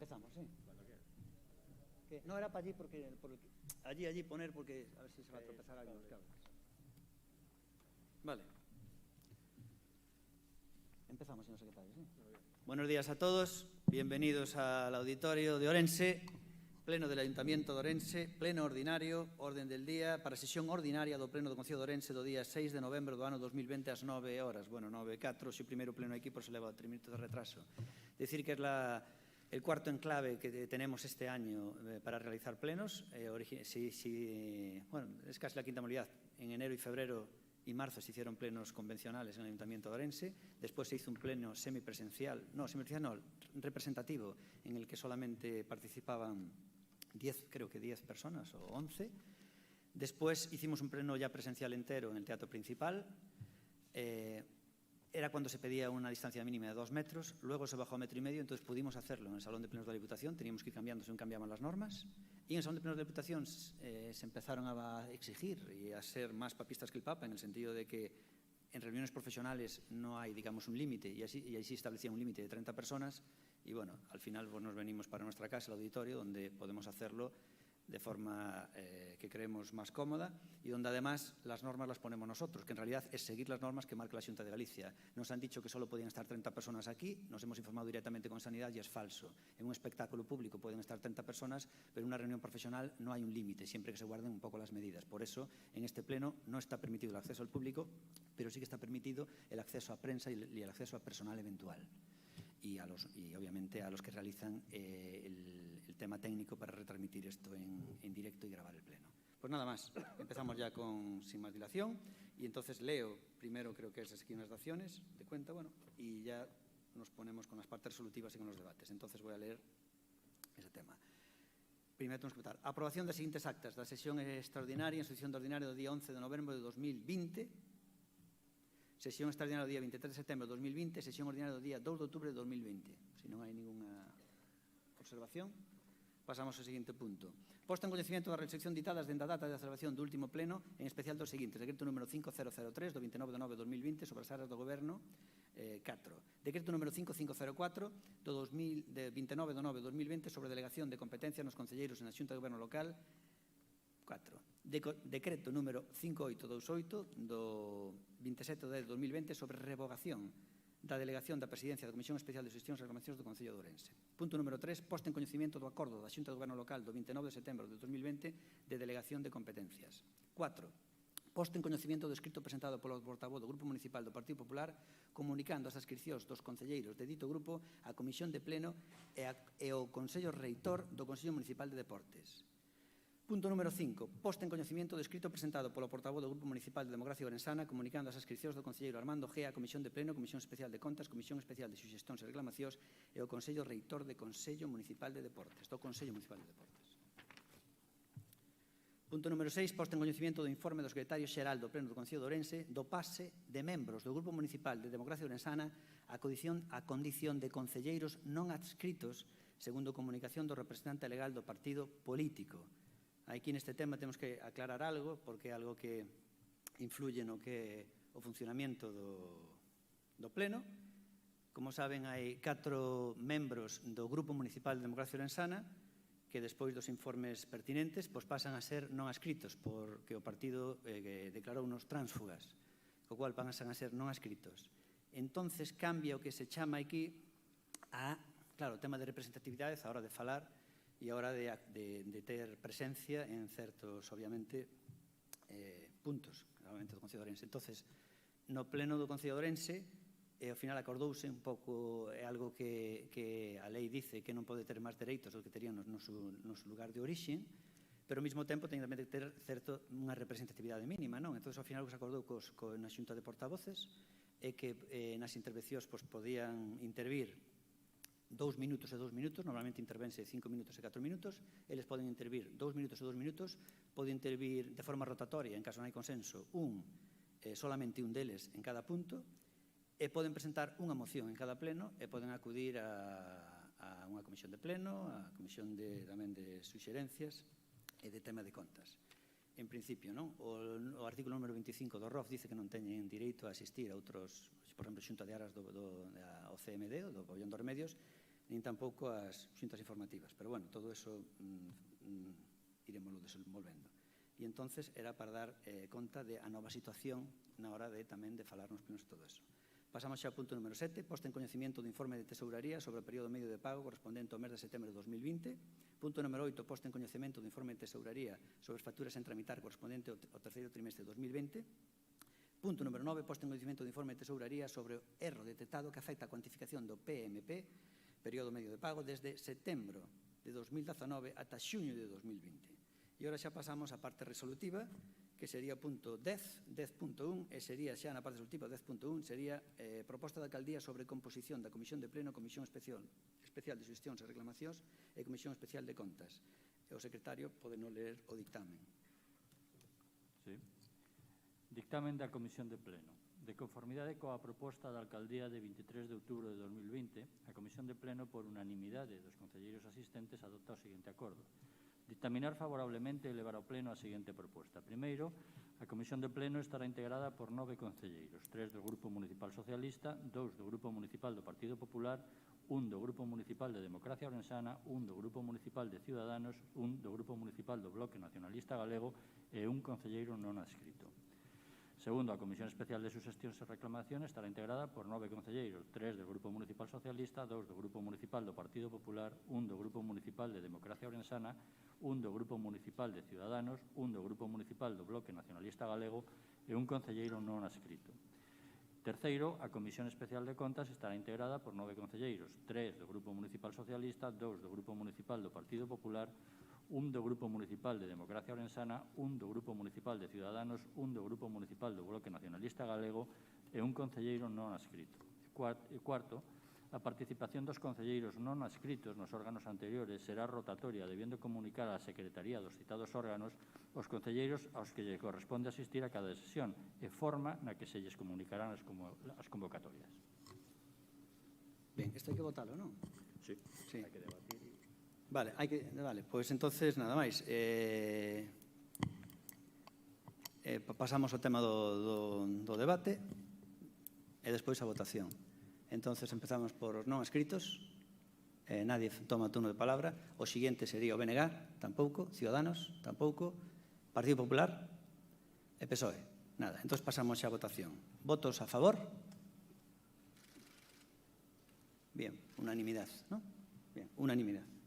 Empezamos, sí. No era para allí, porque allí poner, porque a ver si se va a tropezar alguien los cables. Vale. Empezamos, señor secretario, ¿sí? Buenos días a todos, bienvenidos al auditorio de Ourense, pleno del Ayuntamiento de Ourense, pleno ordinario, orden del día, para a sesión ordinaria do pleno do Concello de Ourense do día 6 de novembro do ano 2020 ás 9 horas. Bueno, 9:04, se o primeiro pleno aquí, pues se leva 3 minutos de retraso. Decir que es el cuarto enclave que tenemos este año para realizar plenos. Bueno, es casi la quinta modalidad. En enero y febrero y marzo se hicieron plenos convencionales en el Ayuntamiento de Ourense. Después se hizo un pleno representativo, en el que solamente participaban 10 personas o 11. Después hicimos un pleno ya presencial entero en el Teatro Principal. Era cuando se pedía una distancia mínima de 2 metros, luego se bajó a 1,5 metros, entonces pudimos hacerlo en el Salón de Plenos de la Diputación, teníamos que ir cambiando según cambiaban las normas, y en el Salón de Plenos de la Diputación se empezaron a exigir y a ser más papistas que el Papa, en el sentido de que en reuniones profesionales no hay, digamos, un límite, y así establecía un límite de 30 personas, y bueno, al final pues, nos venimos para nuestra casa, el auditorio, donde podemos hacerlo de forma que creemos más cómoda y donde además las normas las ponemos nosotros, que en realidad es seguir las normas que marca la Xunta de Galicia. Nos han dicho que solo podían estar 30 personas aquí, nos hemos informado directamente con Sanidad y es falso. En un espectáculo público pueden estar 30 personas, pero en una reunión profesional no hay un límite, siempre que se guarden un poco las medidas. Por eso, en este pleno no está permitido el acceso al público, pero sí que está permitido el acceso a prensa y el acceso a personal eventual. Y obviamente a los que realizan el tema técnico para retransmitir esto en directo y grabar el pleno. Pues nada más, empezamos ya sin más dilación y entonces leo primero, creo que es aquí unas daciones de cuenta, bueno, y ya nos ponemos con las partes resolutivas y con los debates. Entonces voy a leer ese tema. Primeiro temos que votar. Aprobación das seguintes actas da sesión extraordinaria en sesión de ordinario do día 11 de novembro de 2020, sesión extraordinaria do día 23 de setembro de 2020, sesión ordinaria do día 2 de outubro de 2020. Se non hai ninguna observación, pasamos ao seguinte punto. Posto en coñecemento das resolucións ditadas dende a data de celebración do último pleno, en especial dos seguintes. Decreto número 5003 do 29 de nove de 2020 sobre as áreas do Goberno 4. Decreto número 5504 de 29 de nove de 2020 sobre delegación de competencias nos concelleiros na Xunta de Goberno Local 4. Decreto número 5828 do 27 de 2020 sobre revogación da delegación da Presidencia da Comisión Especial de Xestións e Reclamacións do Concello de Ourense. Punto número 3. Posta en coñecemento do acordo da Xunta do Goberno Local do 29 de setembro de 2020 de delegación de competencias. 4. Posta en coñecemento do escrito presentado polo portavoz do Grupo Municipal do Partido Popular comunicando as adscripcións dos concelleiros de dito grupo á Comisión de Pleno e ao Consello Reitor do Consello Municipal de Deportes. Punto número 5. Posta en coñecemento do escrito presentado polo portavoz do Grupo Municipal de Democracia Ourensana comunicando as adscripcións do concelleiro Armando Gea á Comisión de Pleno, Comisión Especial de Contas, Comisión Especial de Suxestións e Reclamacións e ao Consello Reitor de Consello Municipal de Deportes, do Consello Municipal de Deportes. Punto número 6. Posta en coñecemento do informe do secretario xeral do Pleno do Concello de Ourense do pase de membros do Grupo Municipal de Democracia Ourensana a condición de concelleiros non adscritos segundo comunicación do representante legal do partido político. Aquí neste tema temos que aclarar algo, porque é algo que influye no que o funcionamento do Pleno. Como saben, hai 4 membros do Grupo Municipal de Democracia Ourensana que despois dos informes pertinentes pasan a ser non adscritos porque o partido declarou unos tránsfugas, co cual pasan a ser non adscritos. Entonces cambia o que se chama aquí claro, o tema de representatividade a hora de falar e a hora de ter presencia en certos, obviamente, puntos, obviamente, do Concello de Ourense. Entonces, no pleno do Concello de Ourense, ao final acordouse un pouco, é algo que a lei dice que non pode ter máis dereitos do que terían no seu lugar de orixe, pero ao mesmo tempo ten tamén de ter unha representatividade mínima, non? Entón, ao final, o que se acordou na Xunta de Portavoces é que nas intervencións podían intervir 2 minutos e 2 minutos, normalmente intervense 5 minutos e 4 minutos, eles poden intervir 2 minutos e 2 minutos, poden intervir de forma rotatoria, en caso non hai consenso, solamente un deles en cada punto, e poden presentar unha moción en cada pleno e poden acudir a unha comisión de pleno, a comisión tamén de suxerencias e de tema de contas. En principio, non? O artículo número 25 do ROF dice que non teñen direito a asistir a outros, por exemplo, Xunta de Aras da OCMD, do Pabellón dos Remedios, nin tampouco as xuntas informativas. Pero, bueno, todo eso iremos desenvolvendo. E, entonces, era para dar conta de a nova situación na hora de tamén de falar nos plenos de todo eso. Pasamos xa ao punto número 7, posta en coñecimiento do informe de tesouraría sobre o período medio de pago correspondente ao mes de setembro de 2020. Punto número 8, posta en coñecemento do informe de tesouraría sobre as facturas en tramitar correspondente ao terceiro trimestre de 2020. Punto número 9, posta en coñecemento do informe de tesouraría sobre o erro detectado que afecta a cuantificación do PMP, período medio de pago, desde setembro de 2019 ata xuño de 2020. E agora xa pasamos á parte resolutiva, que sería o punto 10, 10.1, e sería xa na parte resolutiva 10.1, sería proposta da alcaldía sobre composición da Comisión de Pleno, Comisión Especial de Xestións e Reclamacións e Comisión Especial de Contas. E o secretario pode non ler o dictamen. Sí. Dictamen da Comisión de Pleno. De conformidade coa proposta da alcaldía de 23 de outubro de 2020, a Comisión de Pleno, por unanimidade dos concelleiros asistentes, adopta o seguinte acordo. Dictaminar favorablemente e levar ao Pleno a seguinte proposta. Primeiro, a Comisión de Pleno estará integrada por 9 concelleiros, 3 do Grupo Municipal Socialista, 2 do Grupo Municipal do Partido Popular, 1 do Grupo Municipal de Democracia Ourensana, 1 do Grupo Municipal de Ciudadanos, 1 do Grupo Municipal do Bloque Nacionalista Galego e 1 concelleiro non adscrito. Segundo, a Comisión Especial de Xestións e Reclamacións estará integrada por 9 concelleiros, 3 do Grupo Municipal Socialista, 2 do Grupo Municipal do Partido Popular, 1 do Grupo Municipal de Democracia Ourensana, 1 do Grupo Municipal de Ciudadanos, 1 do Grupo Municipal do Bloque Nacionalista Galego e 1 concelleiro non adscrito. Terceiro, a Comisión Especial de Contas estará integrada por 9 concelleiros, 3 do Grupo Municipal Socialista, 2 do Grupo Municipal do Partido Popular, 1 do Grupo Municipal de Democracia Ourensana, 1 do Grupo Municipal de Ciudadanos, 1 do Grupo Municipal do Bloque Nacionalista Galego e 1 concelleiro non adscrito. E cuarto, a participación dos concelleiros non adscritos nos órganos anteriores será rotatoria, debendo comunicar á Secretaría dos citados órganos os concelleiros aos que lle corresponde asistir a cada sesión e forma na que se lles comunicarán as convocatorias. Ben, isto hai que votalo, non? Sí, hai que debatir. Vale, pois entonces nada máis. Pasamos ao tema do debate e despois a votación. Entonces empezamos por os non escritos. Nadie toma turno de palabra. O seguinte sería o BNG, tampouco. Ciudadanos, tampouco. Partido Popular e PSOE. Nada, entón pasamos xa a votación. Votos a favor? Bien, unanimidade, ¿no? Bien, unanimidade.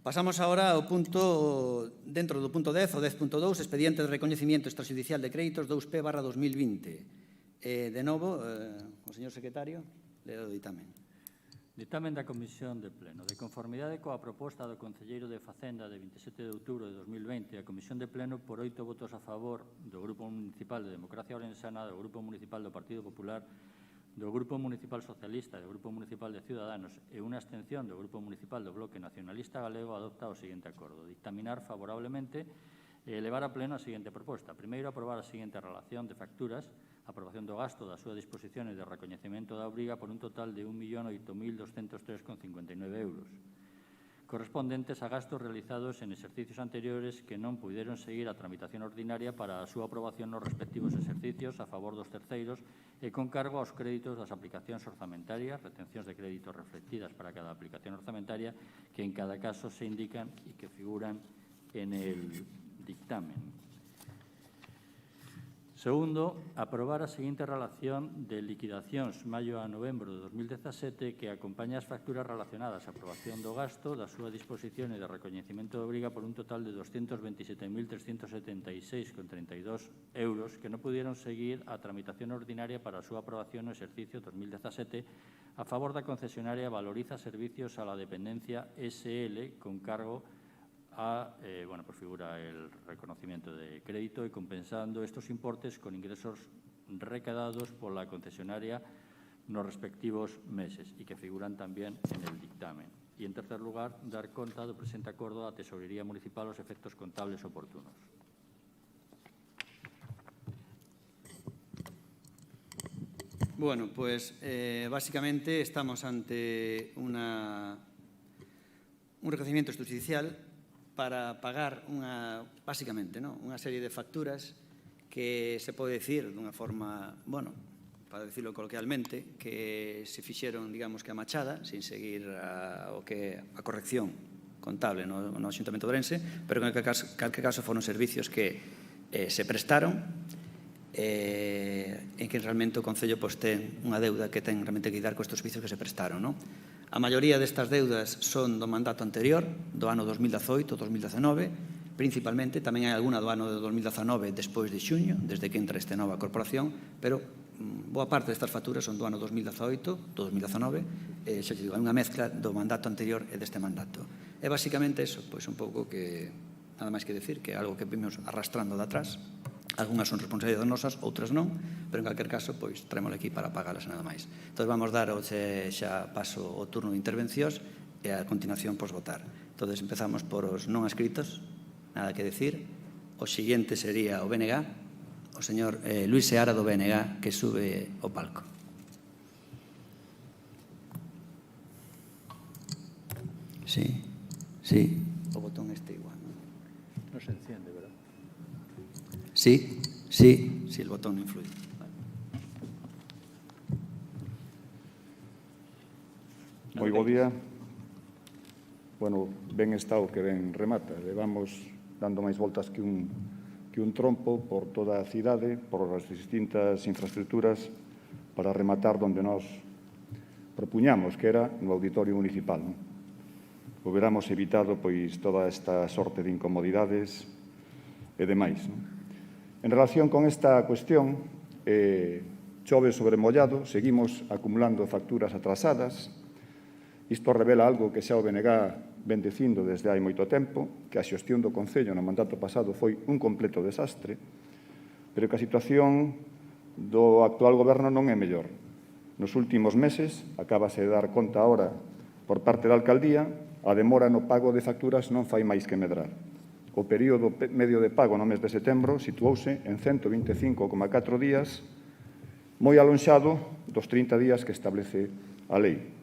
Pasamos agora ao punto, dentro do punto 10, o 10.2, expediente de recoñecimiento extrajudicial de créditos 2P/2020. De novo, o señor secretario, le do ditamen. Ditamen da Comisión de Pleno. De conformidade coa proposta do Concelleiro de Facenda de 27 de outubro de 2020, a Comisión de Pleno, por 8 votos a favor do Grupo Municipal de Democracia Ourensana, do Grupo Municipal do Partido Popular, do Grupo Municipal Socialista e do Grupo Municipal de Ciudadanos e unha abstención do Grupo Municipal do Bloque Nacionalista Galego, adopta o seguinte acordo. Dictaminar favorablemente e elevar a pleno a seguinte proposta. Primeiro, aprobar a seguinte relación de facturas, aprobación do gasto da súa disposición e de recoñecemento da obriga por un total de 1.008.203,59 euros, correspondentes a gastos realizados en exercicios anteriores que non puideron seguir a tramitación ordinaria para a súa aprobación nos respectivos exercicios a favor dos terceiros e con cargo aos créditos das aplicacións orzamentarias, retencións de créditos reflectidas para cada aplicación orzamentaria que en cada caso se indican e que figuran en el dictamen. Segundo, aprobar a seguinte relación de liquidacións maio a novembro de 2017 que acompaña as facturas relacionadas á aprobación do gasto, da súa disposición e de recoñecemento de obriga por un total de 227.376,32 euros que non pudieron seguir a tramitación ordinaria para a súa aprobación no exercicio 2017 a favor da concesionaria Valoriza Servicios a la Dependencia SL con cargo pues figura el reconocimiento de crédito y compensando estos importes con ingresos recadados por la concesionaria nos respectivos meses y que figuran también en el dictamen. Y, en tercer lugar, dar conta do presente acordo á Tesorería Municipal os efectos contables oportunos. Bueno, pues básicamente estamos ante un reconocimiento extrajudicial para pagar básicamente, unha serie de facturas que se pode dicir dunha forma, bueno, para decirlo coloquialmente, que se fixeron, digamos, que a machada, sin seguir a corrección contable no Axuntamento de Ourense, pero en calquer caso foron servicios que se prestaron en que realmente o Concello ten unha deuda que ten realmente que dar con estes servicios que se prestaron. A maioría destas deudas son do mandato anterior, do ano 2018-2019, principalmente, tamén hai alguna do ano de 2019 despois de xuño, desde que entra esta nova corporación, pero boa parte destas facturas son do ano 2018, do 2019, xa te digo, hai unha mezcla do mandato anterior e deste mandato. E basicamente eso, pois un pouco que, nada máis que decir, que é algo que vimos arrastrando de atrás. Algúnas son responsabilidades nosas, outras non, pero en calquer caso, pois, traémosle aquí para pagarlas nada máis. Entón, vamos dar xa paso o turno de intervencións e a continuación, pois, votar. Entón, empezamos por os non escritos, nada que decir. O seguinte sería o BNG, o señor Luis Seara do BNG, que sube ao palco. Sí, sí, o botón este igual. No se enciende, ¿verdad? Sí, sí, sí, el botón no influye. Moi bo día. Bueno, ben está o que ben remata. Levamos dando máis voltas que un trompo por toda a cidade, por as distintas infraestructuras, para rematar donde nós propuñamos, que era no Auditorio Municipal. Huberamos evitado pois toda esta sorte de incomodidades e demais. En relación con esta cuestión, chove sobre mollado, seguimos acumulando facturas atrasadas. Isto revela algo que xa o BNG ven dicindo desde hai moito tempo, que a xestión do Concello no mandato pasado foi un completo desastre, pero que a situación do actual goberno non é mellor. Nos últimos meses, acábase de dar conta ahora por parte da Alcaldía, a demora no pago de facturas non fai máis que medrar. O período medio de pago no mes de setembro situouse en 125,4 días, moi alonxado dos 30 días que establece a lei.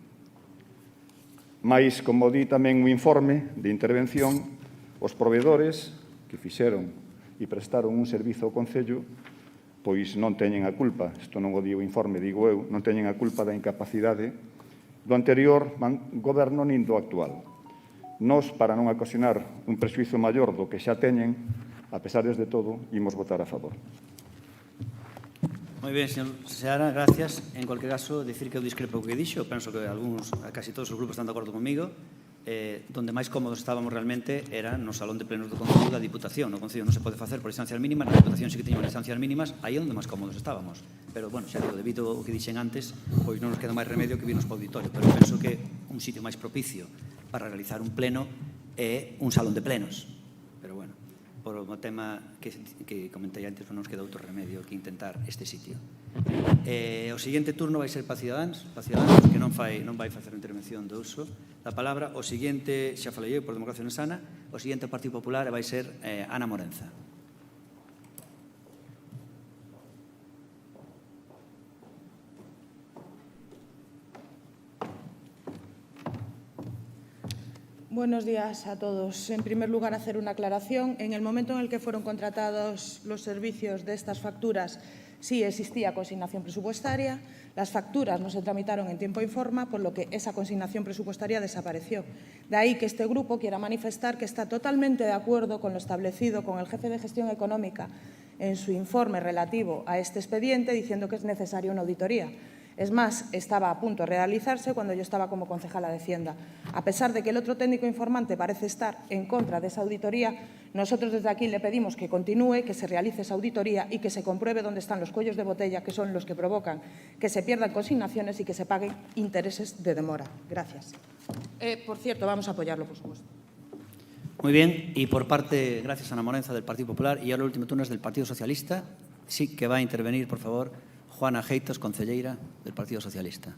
Mais, como di tamén o informe de intervención, os proveedores que fixeron e prestaron un servizo ao Concello pois non teñen a culpa, isto non o di o informe, digo eu, non teñen a culpa da incapacidade do anterior goberno nin do actual. Nós, para non ocasionar un prexuízo maior do que xa teñen, a pesar de todo, imos votar a favor. Moi ben, señor Seara, gracias. En cualquier caso, dicir que eu discrepo o que dixo, penso que casi todos os grupos están de acordo comigo. Donde máis cómodos estábamos realmente era no salón de plenos do Concello da Diputación. No Concello non se pode facer por distancias mínimas, na Diputación sí que teñamos distancias mínimas, aí é onde máis cómodos estábamos. Pero, bueno, xa digo, debido ao que dixen antes, pois non nos queda máis remedio que virnos para o auditorio. Pero penso que un sitio máis propicio para realizar un pleno é un salón de plenos. Pero, bueno, por o tema que comentei antes, non nos queda outro remedio que intentar este sitio. O seguinte turno vai ser para Cidadáns, que non vai facer a intervención do uso da palabra. O seguinte, xa falei eu, por Democracia Sana, o seguinte Partido Popular vai ser Ana Morenza. Buenos días a todos. En primer lugar, hacer una aclaración. En el momento en el que fueron contratados los servicios de estas facturas, sí existía consignación presupuestaria. Las facturas no se tramitaron en tiempo y forma, por lo que esa consignación presupuestaria desapareció. De ahí que este grupo quiera manifestar que está totalmente de acuerdo con lo establecido con el jefe de gestión económica en su informe relativo a este expediente, diciendo que es necesaria una auditoría. Es más, estaba a punto de realizarse cuando yo estaba como concejala de Hacienda. A pesar de que el otro técnico informante parece estar en contra de esa auditoría, nosotros desde aquí le pedimos que continúe, que se realice esa auditoría y que se compruebe dónde están los cuellos de botella, que son los que provocan que se pierdan consignaciones y que se paguen intereses de demora. Gracias. Por cierto, vamos a apoyarlo, por supuesto. Muy bien. Y por parte, gracias a Ana Morenza del Partido Popular, y ahora el último turno es del Partido Socialista. Sí, que va a intervenir, por favor, Juana Geitos, concelleira del Partido Socialista.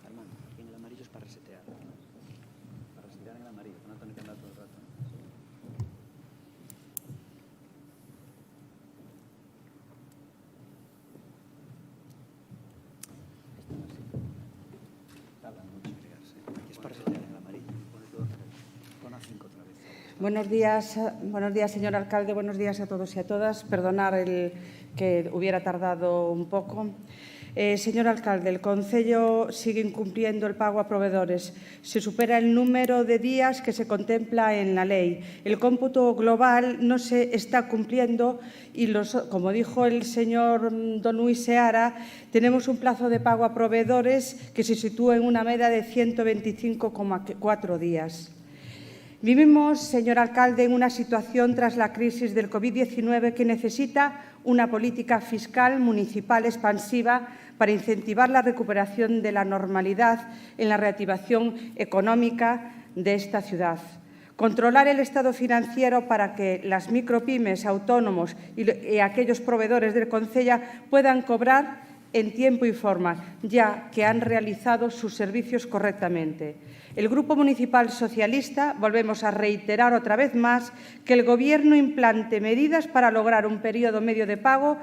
Armando, en el amarillo es para resetear. Para resetear en el amarillo, para no tener que andar todo el rato. Tardan mucho en llegarse. Aquí es para resetear en el amarillo. Pones Buenos días, señor alcalde. Buenos días a todos y a todas. Perdonar que hubiera tardado un poco. Señor alcalde, el concello sigue incumpliendo el pago a proveedores. Se supera el número de días que se contempla en la ley. El cómputo global no se está cumpliendo y, como dijo el señor don Luis Seara, tenemos un plazo de pago a proveedores que se sitúa en una media de 125,4 días. Vivimos, señor alcalde, en una situación tras la crisis del COVID-19 que necesita una política fiscal municipal expansiva para incentivar la recuperación de la normalidad en la reactivación económica de esta ciudad. Controlar el estado financiero para que las micropymes, autónomos y aquellos proveedores del concello puedan cobrar en tiempo y forma, ya que han realizado sus servicios correctamente. El Grupo Municipal Socialista volvemos a reiterar otra vez más que el Gobierno implante medidas para lograr un periodo medio de pago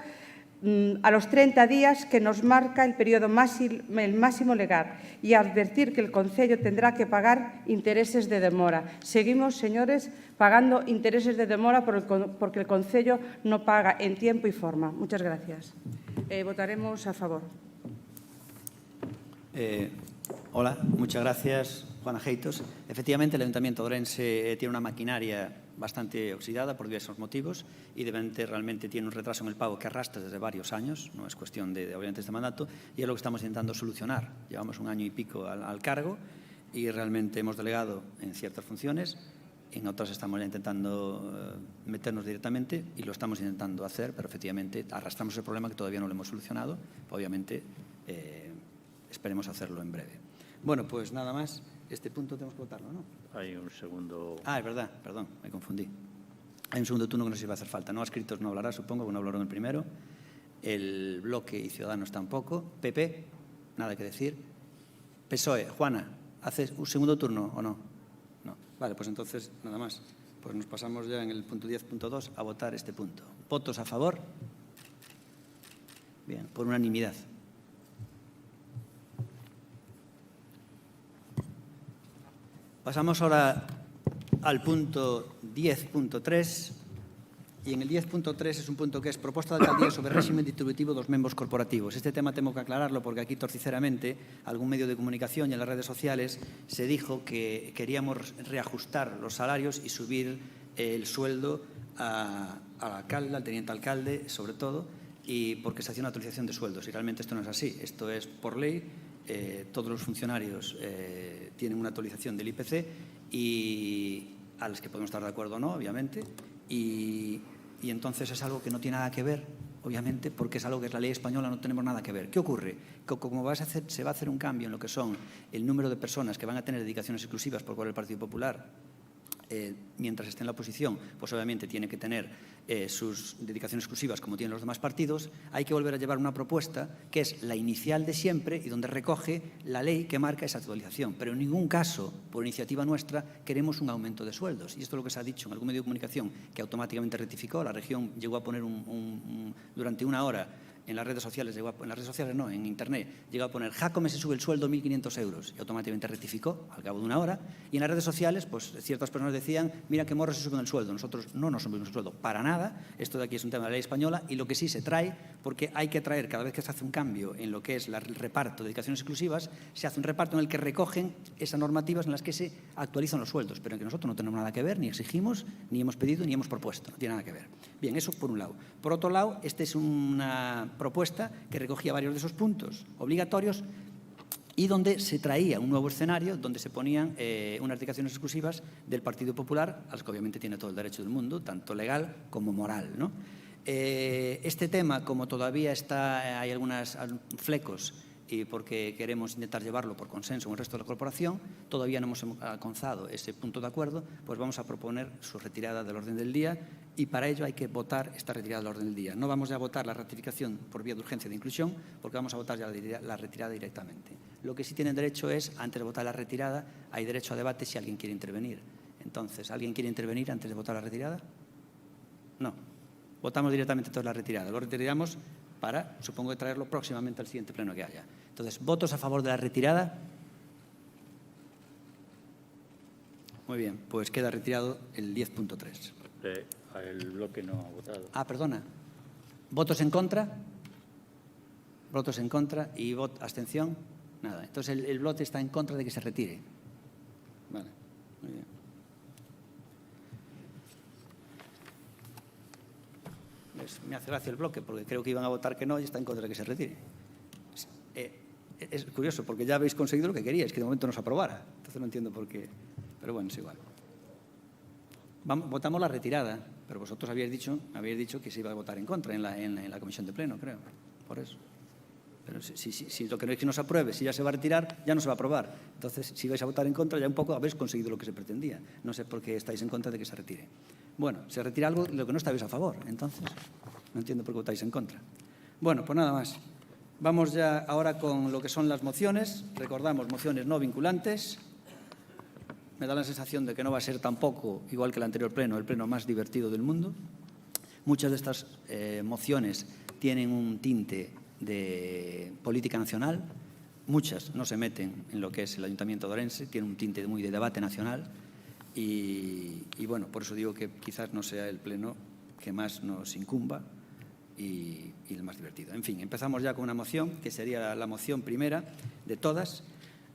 a los 30 días que nos marca el periodo máximo legal y advertir que el concello tendrá que pagar intereses de demora. Seguimos, señores, pagando intereses de demora porque el concello no paga en tiempo y forma. Muchas gracias. Votaremos a favor. Hola, muchas gracias, Juana Geitos. Efectivamente, el Ayuntamiento de Ourense tiene una maquinaria bastante oxidada por diversos motivos y realmente tiene un retraso en el pago que arrastra desde varios años, no es cuestión de obviamente este mandato, y es lo que estamos intentando solucionar. Llevamos un año y pico al cargo y realmente hemos delegado en ciertas funciones, en otras estamos intentando meternos directamente y lo estamos intentando hacer, pero efectivamente arrastramos el problema que todavía no lo hemos solucionado. Obviamente esperemos hacerlo en breve. Bueno, pues nada más. Este punto tenemos que votarlo, ¿no? Hay un segundo... Ah, es verdad, perdón, me confundí. Hay un segundo turno que no sé si va a hacer falta. No adscritos no hablará, supongo, que no hablaron el primero. El Bloque y Ciudadanos tampoco. PP, nada que decir. PSOE, Juana, ¿haces un segundo turno o no? No. Vale, pues entonces, nada más. Pues nos pasamos ya en el punto 10.2 a votar este punto. ¿Votos a favor? Bien, por unanimidad. Pasamos ahora al punto 10.3 y en el 10.3 es un punto que es proposta de alcaldía sobre régimen distributivo dos membros corporativos. Este tema tengo que aclararlo porque aquí torticeramente algún medio de comunicación y en las redes sociales se dijo que queríamos reajustar los salarios y subir el sueldo al alcalde, al teniente alcalde sobre todo, y porque se hacía una actualización de sueldos y realmente esto no es así. Esto es por ley. Todos los funcionarios tienen una actualización del IPC y a las que podemos estar de acuerdo o no, obviamente, y entonces es algo que no tiene nada que ver, obviamente, porque es algo que es la ley española, no tenemos nada que ver. ¿Qué ocurre? Que como se va a hacer un cambio en lo que son el número de personas que van a tener dedicaciones exclusivas por parte del Partido Popular, mientras esté en la oposición, pues obviamente tiene que tener sus dedicaciones exclusivas como tienen los demás partidos, hay que volver a llevar una propuesta que es la inicial de siempre y donde recoge la ley que marca esa actualización. Pero en ningún caso, por iniciativa nuestra, queremos un aumento de sueldos. Y esto es lo que se ha dicho en algún medio de comunicación que automáticamente rectificó. La región llegó a poner durante una hora en las redes sociales, en Internet, llegó a poner Jácome se sube el sueldo 1.500 euros y automáticamente rectificó al cabo de una hora. Y en las redes sociales, pues ciertas personas decían, mira que morros se suben el sueldo. Nosotros no nos subimos el sueldo para nada. Esto de aquí es un tema de la ley española y lo que sí se trae, porque hay que traer cada vez que se hace un cambio en lo que es el reparto de dedicaciones exclusivas, se hace un reparto en el que recogen esas normativas en las que se actualizan los sueldos, pero en que nosotros no tenemos nada que ver, ni exigimos, ni hemos pedido, ni hemos propuesto. No tiene nada que ver. Bien, eso por un lado. Por otro lado, esta es una propuesta que recogía varios de esos puntos obligatorios y donde se traía un nuevo escenario donde se ponían unas dedicaciones exclusivas del Partido Popular, a las que obviamente tiene todo el derecho del mundo, tanto legal como moral, ¿no? Este tema, como todavía hay algunos flecos y porque queremos intentar llevarlo por consenso con el resto de la corporación, todavía no hemos alcanzado ese punto de acuerdo, pues vamos a proponer su retirada del orden del día y para ello hay que votar esta retirada del orden del día. No vamos a votar la ratificación por vía de urgencia de inclusión porque vamos a votar ya la retirada directamente. Lo que sí tienen derecho es, antes de votar la retirada, hay derecho a debate si alguien quiere intervenir. Entonces, ¿alguien quiere intervenir antes de votar la retirada? No. Votamos directamente toda la retirada. Lo retiramos para, supongo, de traerlo próximamente al siguiente pleno que haya. Entonces, ¿votos a favor de la retirada? Muy bien, pues queda retirado el 10.3. El bloque no ha votado. Ah, perdona. ¿Votos en contra? Votos en contra y abstención. Nada. Entonces el bloque está en contra de que se retire. Vale. Muy bien. Me hace gracia el bloque porque creo que iban a votar que no y está en contra de que se retire. Es curioso porque ya habéis conseguido lo que queríais, que de momento no se aprobara. Entonces no entiendo por qué. Pero bueno, es igual. Votamos la retirada, pero vosotros habéis dicho que se iba a votar en contra en la comisión de pleno, creo. Por eso. Pero si lo que no es que no se apruebe, si ya se va a retirar, ya no se va a aprobar. Entonces, si vais a votar en contra, ya un poco habéis conseguido lo que se pretendía. No sé por qué estáis en contra de que se retire. Bueno, se retira algo de lo que no estáis a favor. Entonces, no entiendo por qué votáis en contra. Bueno, pues nada más. Vamos ya ahora con lo que son las mociones. Recordamos, mociones no vinculantes. Me da la sensación de que no va a ser tampoco, igual que el anterior pleno, el pleno más divertido del mundo. Muchas de estas mociones tienen un tinte de política nacional. Muchas no se meten en lo que es el Ayuntamiento de Ourense, tienen un tinte muy de debate nacional y bueno, por eso digo que quizás no sea el pleno que más nos incumba y el más divertido. En fin, empezamos ya con una moción que sería la moción primera de todas,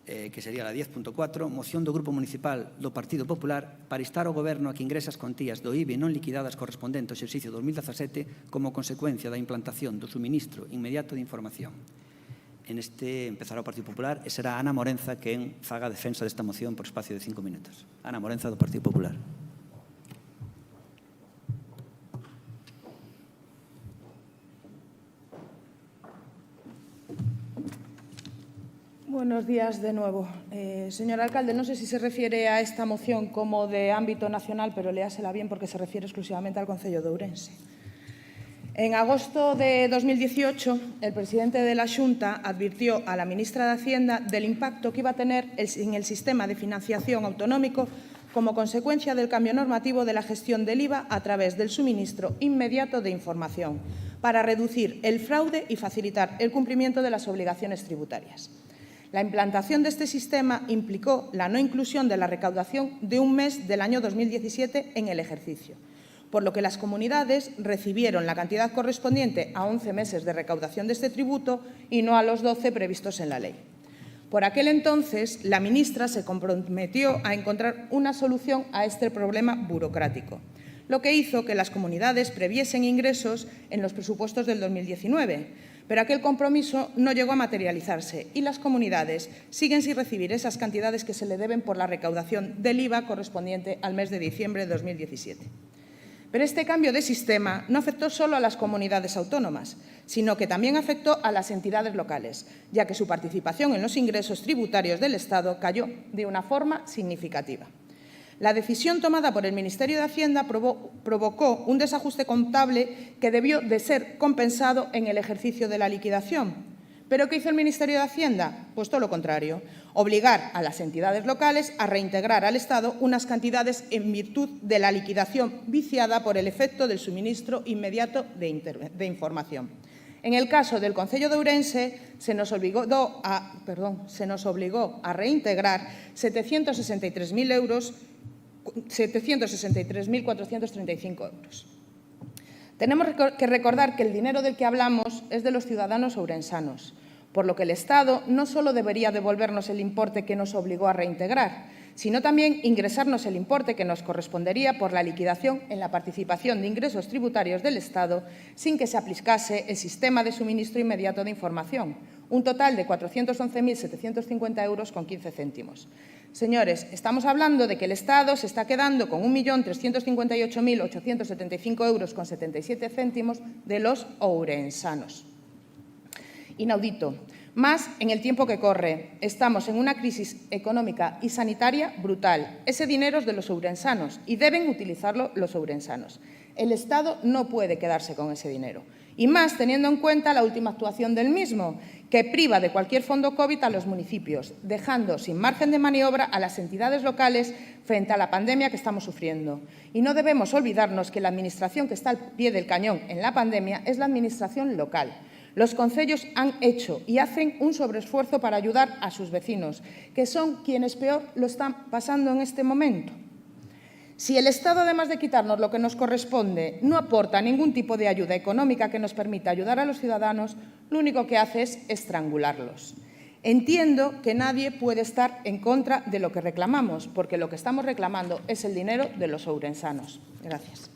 que sería la 10.4, moción do Grupo Municipal do Partido Popular para instar ao Goberno a que ingrese as contías do IBI non liquidadas correspondente ao exercicio 2017 como consecuencia da implantación do suministro inmediato de información. En este empezará o Partido Popular e será Ana Morenza quen faga a defensa desta moción por espacio de 5 minutos. Ana Morenza do Partido Popular. Buenos días de nuevo. Señor alcalde, no sé si se refiere a esta moción como de ámbito nacional, pero léasela bien porque se refiere exclusivamente al Concello de Ourense. En agosto de 2018, el presidente de la Xunta advirtió a la ministra de Hacienda del impacto que iba a tener en el sistema de financiación autonómico como consecuencia del cambio normativo de la gestión del IVA a través del suministro inmediato de información para reducir el fraude y facilitar el cumplimiento de las obligaciones tributarias. La implantación de este sistema implicó la no inclusión de la recaudación de un mes del año 2017 en el ejercicio, por lo que las comunidades recibieron la cantidad correspondiente a 11 meses de recaudación de este tributo y no a los 12 previstos en la ley. Por aquel entonces, la ministra se comprometió a encontrar una solución a este problema burocrático, lo que hizo que las comunidades previesen ingresos en los presupuestos del 2019, pero aquel compromiso no llegó a materializarse y las comunidades siguen sin recibir esas cantidades que se le deben por la recaudación del IVA correspondiente al mes de diciembre de 2017. Pero este cambio de sistema no afectó solo a las comunidades autónomas, sino que también afectó a las entidades locales, ya que su participación en los ingresos tributarios del Estado cayó de una forma significativa. La decisión tomada por el Ministerio de Hacienda provocó un desajuste contable que debió de ser compensado en el ejercicio de la liquidación. ¿Pero qué hizo el Ministerio de Hacienda? Pues todo lo contrario, obligar a las entidades locales a reintegrar al Estado unas cantidades en virtud de la liquidación viciada por el efecto del suministro inmediato de información. En el caso del Concello de Ourense, se nos obligó a reintegrar 763.435 euros. Tenemos que recordar que el dinero del que hablamos es de los ciudadanos ourensanos, por lo que el Estado no solo debería devolvernos el importe que nos obligó a reintegrar, sino también ingresarnos el importe que nos correspondería por la liquidación en la participación de ingresos tributarios del Estado sin que se aplicase el sistema de suministro inmediato de información, un total de 411.750 euros con 15 céntimos. Señores, estamos hablando de que el Estado se está quedando con 1.358.875 euros con 77 céntimos de los ourensanos. Inaudito. Más en el tiempo que corre. Estamos en una crisis económica y sanitaria brutal. Ese dinero es de los ourensanos y deben utilizarlo los ourensanos. El Estado no puede quedarse con ese dinero. Y más teniendo en cuenta la última actuación del mismo, que priva de cualquier fondo COVID a los municipios, dejando sin margen de maniobra a las entidades locales frente a la pandemia que estamos sufriendo. Y no debemos olvidarnos que la Administración que está al pie del cañón en la pandemia es la Administración local. Los concellos han hecho y hacen un sobreesfuerzo para ayudar a sus vecinos, que son quienes peor lo están pasando en este momento. Si el Estado, además de quitarnos lo que nos corresponde, no aporta ningún tipo de ayuda económica que nos permita ayudar a los ciudadanos, lo único que hace es estrangularlos. Entiendo que nadie puede estar en contra de lo que reclamamos, porque lo que estamos reclamando es el dinero de los ourensanos. Gracias.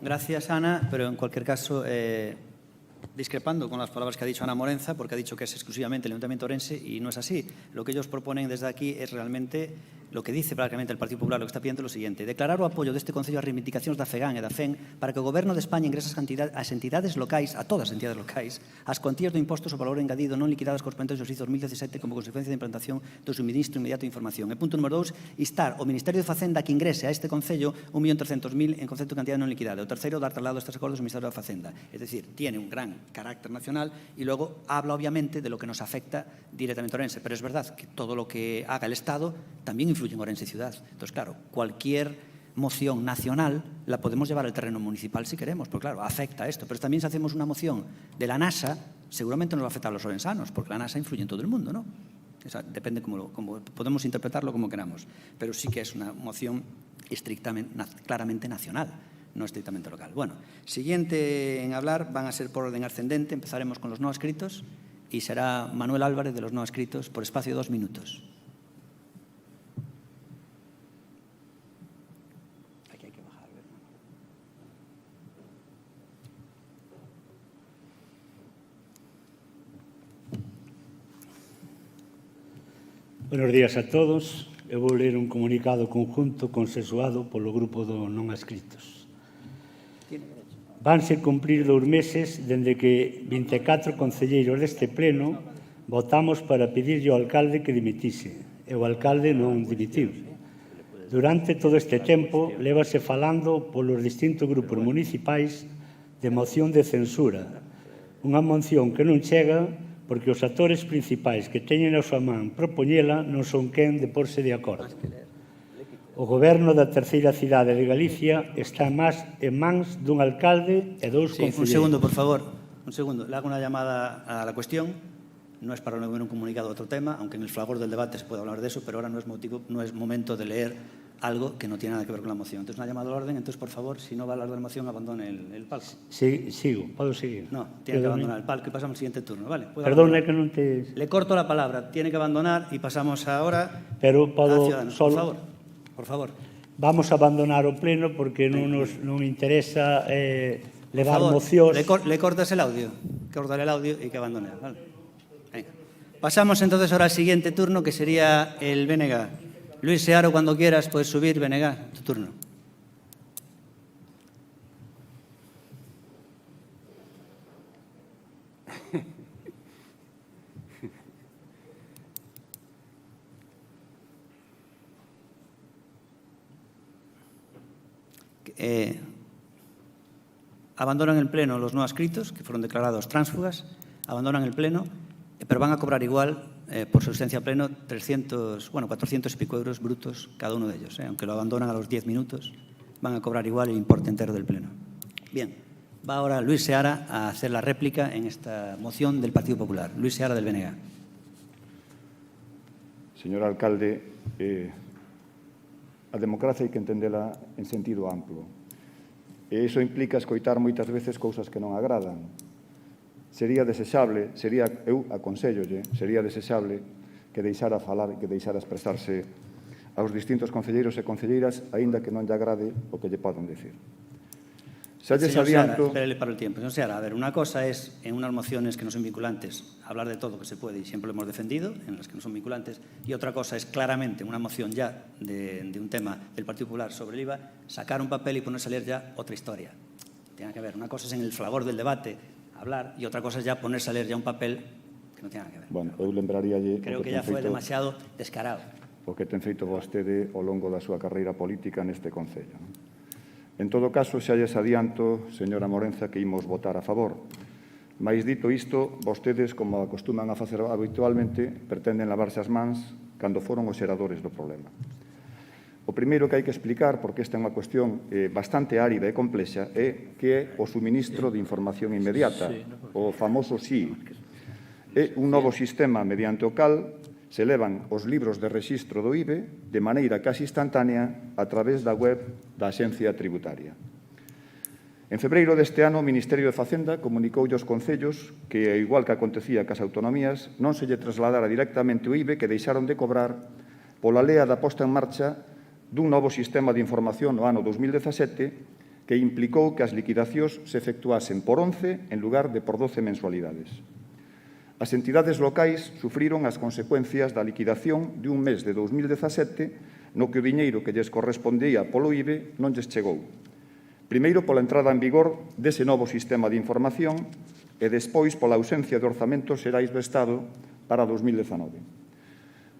Gracias, Ana, pero en cualquier caso, discrepando con las palabras que ha dicho Ana Morenza, porque ha dicho que es exclusivamente el Ayuntamiento de Ourense y no es así. Lo que ellos proponen desde aquí es realmente lo que dice prácticamente el Partido Popular, lo que está pidiendo lo siguiente: declarar o apoio deste Concello ás reivindicacións da FEGAN e da FEN para que o Goberno de España ingrese as entidades locais, a todas as entidades locais, as cuantías do imposto sobre o valor engadido non liquidadas correspondentes ao exercicio 2017 como consecuencia da implantación do suministro inmediato de información. E punto número 2, instar o Ministerio de Facenda que ingrese a este Concello 1.300.000 en concepto de cantidad non liquidada. O terceiro, dar traslado a estes acordos ao Ministerio de Facenda. Es decir, tiene un gran carácter nacional y luego habla obviamente de lo que nos afecta directamente a Ourense. Pero es verdad que todo lo que haga el Estado también influye en Ourense ciudad. Entonces, claro, cualquier moción nacional la podemos llevar al terreno municipal si queremos, porque claro, afecta a esto. Pero también si hacemos una moción de la NASA, seguramente nos va a afectar a los ourensanos, porque la NASA influye en todo el mundo, ¿no? Depende como podemos interpretarlo como queramos. Pero sí que es una moción estrictamente, claramente nacional, no estrictamente local. Bueno, siguiente en hablar van a ser por orden ascendente. Empezaremos con los no escritos y será Manuel Álvarez de los no escritos por espacio de 2 minutos. Aquí hay que bajar, ¿verdad? Buenos días a todos. Eu vou ler un comunicado conjunto consensuado polo grupo do non escritos. Vanse cumprir 2 meses dende que 24 concelleiros deste pleno votamos para pedirlle ao alcalde que dimitise, e o alcalde non dimitiu. Durante todo este tempo, lévase falando polos distintos grupos municipais de moción de censura, unha moción que non chega porque os actores principais que teñen a súa man propoñela non son quen de porse de acordo. O goberno da terceira cidade de Galicia está máis en mans dun alcalde e 2 concelleiros. Un segundo, por favor. Un segundo. Le hago una llamada a la cuestión. No es para leer un comunicado de otro tema, aunque en el fragor del debate se puede hablar de eso, pero ahora no es momento de leer algo que no tiene nada que ver con la moción. Entonces, una llamada al orden. Entonces, por favor, si no va a hablar de la moción, abandone el palco. Sí, sigo, podo seguir. No, tiene que abandonar el palco y pasamos al siguiente turno, ¿vale? Perdona que non te... Le corto la palabra. Tiene que abandonar y pasamos ahora Pero a podo Ciudadanos. solo... Por favor. Vamos a abandonar o pleno porque non nos interesa levar Por favor, mocións. le cortas el audio. Cortar el audio y que abandone. ¿Vale? Venga. Pasamos entonces ahora al siguiente turno, que sería el BNG. Luis Searo, cuando quieras, puedes subir, BNG, tu turno. Abandonan el pleno los no adscritos, que fueron declarados tránsfugas, abandonan el pleno, pero van a cobrar igual, por su ausencia a pleno, 400 y pico euros brutos cada uno de ellos. Aunque lo abandonan a los 10 minutos, van a cobrar igual el importe entero del pleno. Bien, va ahora Luis Seara a hacer la réplica en esta moción del Partido Popular. Luis Seara, del BNG. Señor alcalde, a democracia hai que entendela en sentido amplo. E iso implica escoitar moitas veces cousas que non agradan. Sería desexable, eu aconsellolle, sería desexable que deixara falar, que deixara expresarse aos distintos concelleiros e concelleiras, aínda que non lle agrade o que lle poden decir. Xa lles adianto... Espérale para el tiempo. Señor Seara, a ver, una cosa es, en unas mociones que no son vinculantes, hablar de todo lo que se puede, y siempre lo hemos defendido, en las que no son vinculantes, y otra cosa es claramente una moción ya de un tema del Partido Popular sobre el IVA, sacar un papel y ponerse a leer ya otra historia. Tiene que ver, una cosa es en el fragor del debate hablar, y otra cosa es ya ponerse a leer ya un papel que no tiene nada que ver. Bueno, eu lembraríalle... Creo que ya fue demasiado descarado. O que ten feito vostede ao longo da súa carreira política neste Concello. En todo caso, xa lles adianto, señora Morenza, que imos votar a favor. Mais dito isto, vostedes, como acostuman a facer habitualmente, pretenden lavarse as mans cando foron os xeradores do problema. O O primeiro que hai que explicar, porque esta é unha cuestión bastante árida e complexa, é que é o suministro de información inmediata, o famoso SII. É un novo sistema mediante o cal se levan os libros de rexistro do IBE de maneira casi instantánea a través da web da Axencia Tributaria. En febreiro deste ano, o Ministerio de Facenda comunicoulle aos concellos que, igual que acontecía cas autonomías, non se lle trasladara directamente o IBE que deixaron de cobrar pola lea da posta en marcha dun novo sistema de información no ano 2017 que implicou que as liquidacións se efectuasen por 11 en lugar de por 12 mensualidades. As entidades locais sufriron as consecuencias da liquidación de un mes de 2017 no que o diñeiro que lles correspondía polo IBE non lles chegou. Primeiro, pola entrada en vigor dese novo sistema de información e despois pola ausencia de orzamentos xerais do Estado para 2019.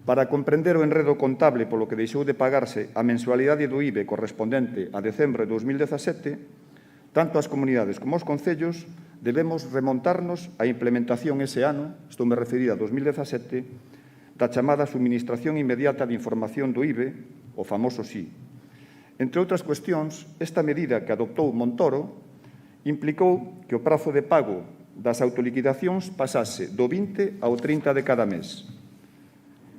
Para comprender o enredo contable polo que deixou de pagarse a mensualidade do IBE correspondente a decembro de 2017, tanto as comunidades como os concellos debemos remontarnos á implementación ese ano, estou me referir a 2017, da chamada Suministración Inmediata de Información do IBE, o famoso SII. Entre outras cuestións, esta medida que adoptou Montoro implicou que o prazo de pago das autoliquidacións pasase do 20 ao 30 de cada mes.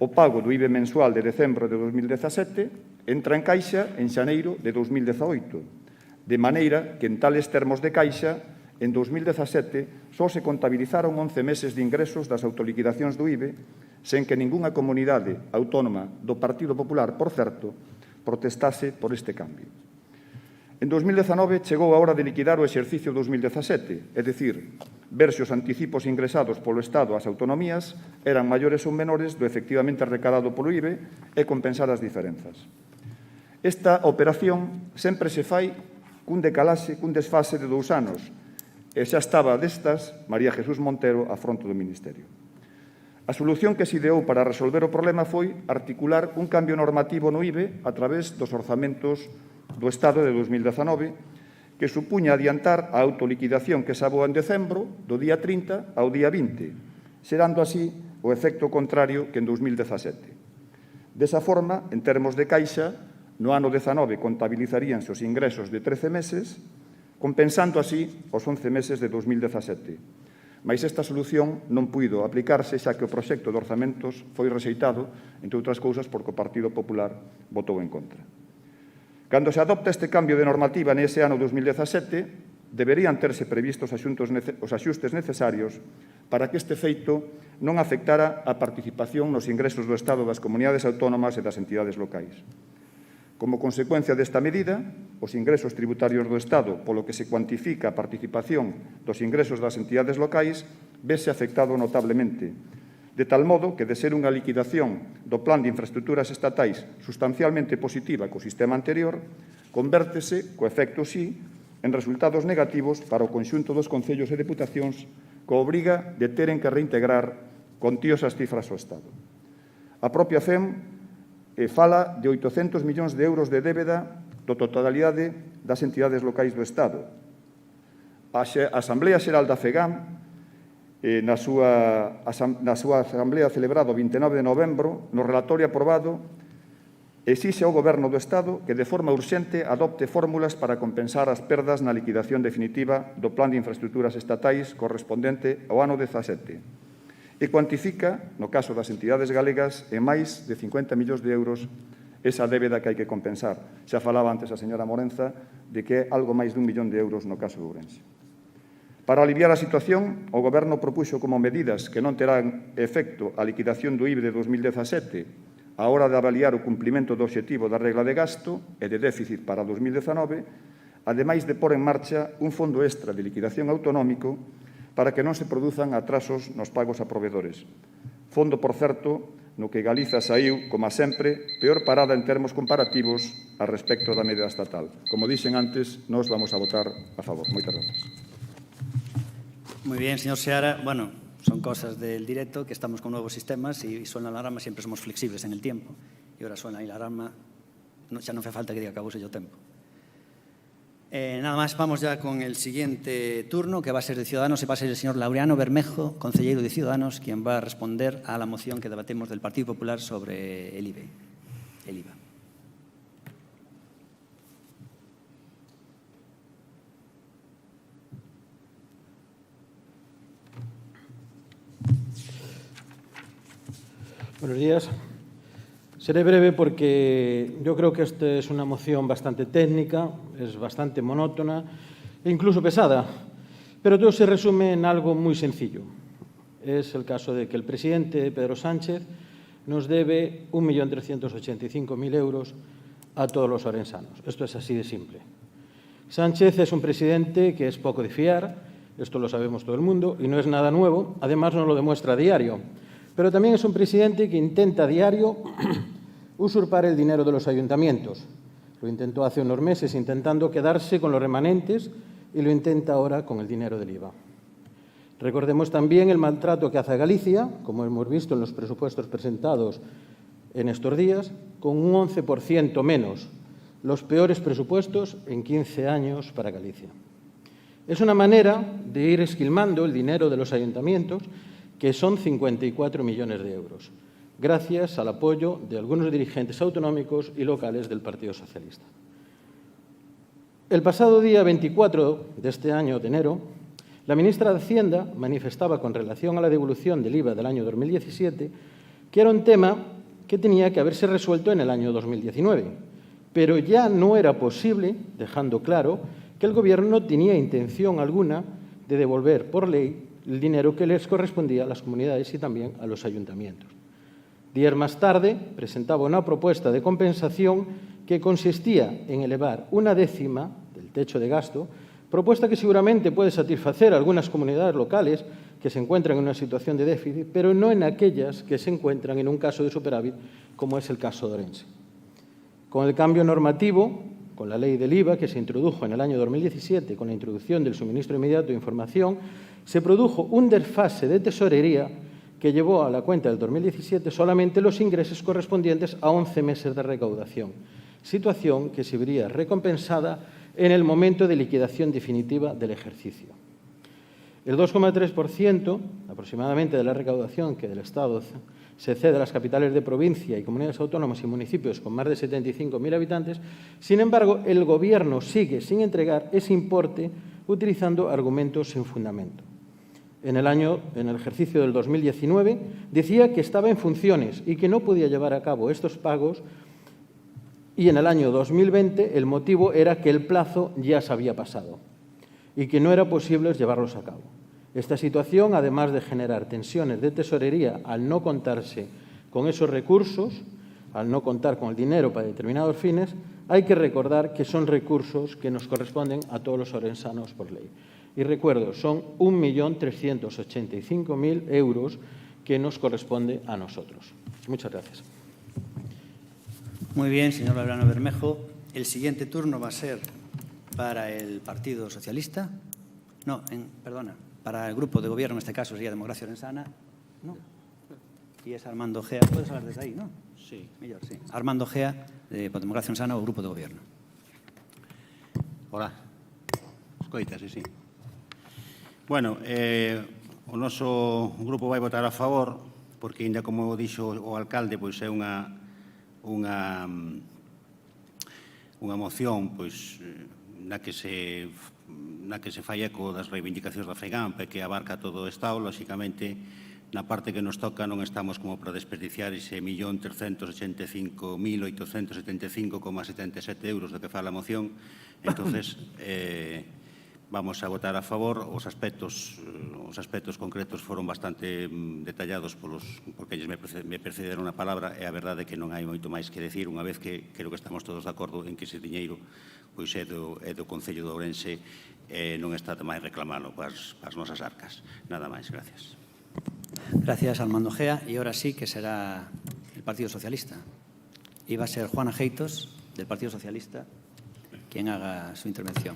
O pago do IBE mensual de decembro de 2017 entra en caixa en xaneiro de 2018, de maneira que en tales termos de caixa, en 2017 só se contabilizaron 11 meses de ingresos das autoliquidacións do IBE, sen que ningunha comunidade autónoma do Partido Popular, por certo, protestase por este cambio. En 2019 chegou a hora de liquidar o exercicio 2017, é dicir, ver se os anticipos ingresados polo Estado ás autonomías eran maiores ou menores do efectivamente recadado polo IBE e compensar as diferenzas. Esta operación sempre se fai cun decalaxe, cun desfase de 2 anos, e xa estaba destas María Jesús Montero a fronte do Ministerio. A solución que se ideou para resolver o problema foi articular un cambio normativo no IBE a través dos orzamentos do Estado de 2019, que supuña adiantar a autoliquidación que xa voa en decembro, do día 30 ao día 20, xerando así o efecto contrario que en 2017. Desa forma, en termos de caixa, no ano 19 contabilizaríanse os ingresos de 13 meses, compensando así os 11 meses de 2017. Mais esta solución non puido aplicarse xa que o proxecto de orzamentos foi rexeitado, entre outras cousas, porque o Partido Popular votou en contra. Cando se adopta este cambio de normativa nese ano 2017, deberían terse previstos os axustes necesarios para que este feito non afectara a participación nos ingresos do Estado das comunidades autónomas e das entidades locais. Como consecuencia desta medida, os ingresos tributarios do Estado, polo que se cuantifica a participación dos ingresos das entidades locais, vese afectado notablemente, de tal modo que, de ser unha liquidación do Plan de Infraestructuras Estatais sustancialmente positiva co sistema anterior, convértese, co efecto sí, en resultados negativos para o conxunto dos concellos e deputacións co obriga de teren que reintegrar contiosas cifras ao Estado. A propia FEM fala de 800 millóns de euros de débeda do totalidade das entidades locais do Estado. A Asamblea Xeral da FEGAM, na súa asamblea celebrada o 29 de novembro, no relatorio aprobado, exixe ao Goberno do Estado que de forma urxente adopte fórmulas para compensar as perdas na liquidación definitiva do Plan de Infraestructuras Estatais correspondente ao ano 17 e cuantifica, no caso das entidades galegas, en máis de 50 millóns de euros esa débeda que hai que compensar. Xa falaba antes a señora Morenza de que é algo máis de 1 millón de euros no caso de Ourense. Para aliviar a situación, o Goberno propuxo como medidas que non terán efecto a liquidación do IBE de 2017 a hora de avaliar o cumprimento do obxectivo da regla de gasto e de déficit para 2019, ademais de pôr en marcha un fondo extra de liquidación autonómico para que non se produzan atrasos nos pagos a provedores. Fondo, por certo, no que Galiza saíu, como sempre, peor parada en termos comparativos a respecto da media estatal. Como dixen antes, nós vamos a votar a favor. Moitas gracias. Muy bien, señor Seara. Bueno, son cosas del directo, que estamos con nuevos sistemas y suena la alarma, siempre somos flexibles en el tiempo. Y ahora suena ahí la alarma, ya no hace falta que diga que abuse yo tiempo. Nada más, vamos ya con el siguiente turno, que va a ser de Ciudadanos, y va a ser el señor Laureano Bermejo, consejero de Ciudadanos, quien va a responder a la moción que debatemos del Partido Popular sobre el IVA. Buenos días. Seré breve porque yo creo que esta es una moción bastante técnica, es bastante monótona e incluso pesada, pero todo se resume en algo muy sencillo. Es el caso de que el presidente Pedro Sánchez nos debe 1.385.000 euros a todos los orensanos. Esto es así de simple. Sánchez es un presidente que es poco de fiar, esto lo sabemos todo el mundo, y no es nada nuevo, además nos lo demuestra a diario. Pero también es un presidente que intenta a diario usurpar el dinero de los ayuntamientos. Lo intentó hace unos meses intentando quedarse con los remanentes y lo intenta ahora con el dinero del IVA. Recordemos también el maltrato que hace a Galicia, como hemos visto en los presupuestos presentados en estos días, con un 11% menos, los peores presupuestos en 15 años para Galicia. Es una manera de ir esquilmando el dinero de los ayuntamientos, que son 54 millones de euros, gracias al apoyo de algunos dirigentes autonómicos y locales del Partido Socialista. El pasado día 24 de este año de enero, la ministra de Hacienda manifestaba con relación a la devolución del IVA del año 2017 que era un tema que tenía que haberse resuelto en el año 2019, pero ya no era posible, dejando claro que el Gobierno no tenía intención alguna de devolver por ley el dinero que les correspondía a las comunidades y también a los ayuntamientos. Días más tarde presentaba una propuesta de compensación que consistía en elevar 1/10 del techo de gasto, propuesta que seguramente puede satisfacer a algunas comunidades locales que se encuentran en una situación de déficit, pero no en aquellas que se encuentran en un caso de superávit, como es el caso de Orense. Con el cambio normativo, con la ley del IVA que se introdujo en el año 2017, con la introducción del suministro inmediato de información, se produjo un desfase de tesorería que llevó a la cuenta del 2017 solamente los ingresos correspondientes a 11 meses de recaudación, situación que se vería recompensada en el momento de liquidación definitiva del ejercicio. El 2,3% aproximadamente de la recaudación que del Estado se cede a las capitales de provincia y comunidades autónomas y municipios con más de 75.000 habitantes, sin embargo, el Gobierno sigue sin entregar ese importe utilizando argumentos sin fundamento. En el ejercicio del 2019 decía que estaba en funciones y que no podía llevar a cabo estos pagos, y en el año 2020 el motivo era que el plazo ya se había pasado y que no era posible llevarlos a cabo. Esta situación, además de generar tensiones de tesorería al no contarse con esos recursos, al no contar con el dinero para determinados fines, hay que recordar que son recursos que nos corresponden a todos los orensanos por ley. Y recuerdo, son 1.385.000 euros que nos corresponde a nosotros. Muchas gracias. Muy bien, señor Laureano Bermejo. El siguiente turno va a ser para el Partido Socialista. No, perdona, para el Grupo de Gobierno, en este caso sería Democracia Orensana. No. Y es Armando Gea. Puedes hablar desde aí, non? Sí. Mellor, sí. Armando Gea, de Democracia Orensana, o Grupo de Gobierno. Hola. Escoita, sí. Bueno, o noso grupo vai votar a favor, porque, ainda como dixo o alcalde, pois é unha moción pois na que se fai eco das reivindicacións da FEGAMP e que abarca todo o Estado. Lóxicamente, na parte que nos toca non estamos como para desperdiciar ese 1.385.875,77 euros do que fala a moción. Entonces, vamos a votar a favor. Os aspectos concretos foron bastante detallados porque eles me precederon a palabra, e a verdade é que non hai moito máis que decir, unha vez que creo que estamos todos de acordo en que ese diñeiro pois é do Concello de Ourense e non está máis reclamalo para as nosas arcas. Nada máis, gracias. Gracias, Armando Gea. Y ahora sí que será el Partido Socialista. Y va a ser Juana Geitos, del Partido Socialista, quien haga su intervención.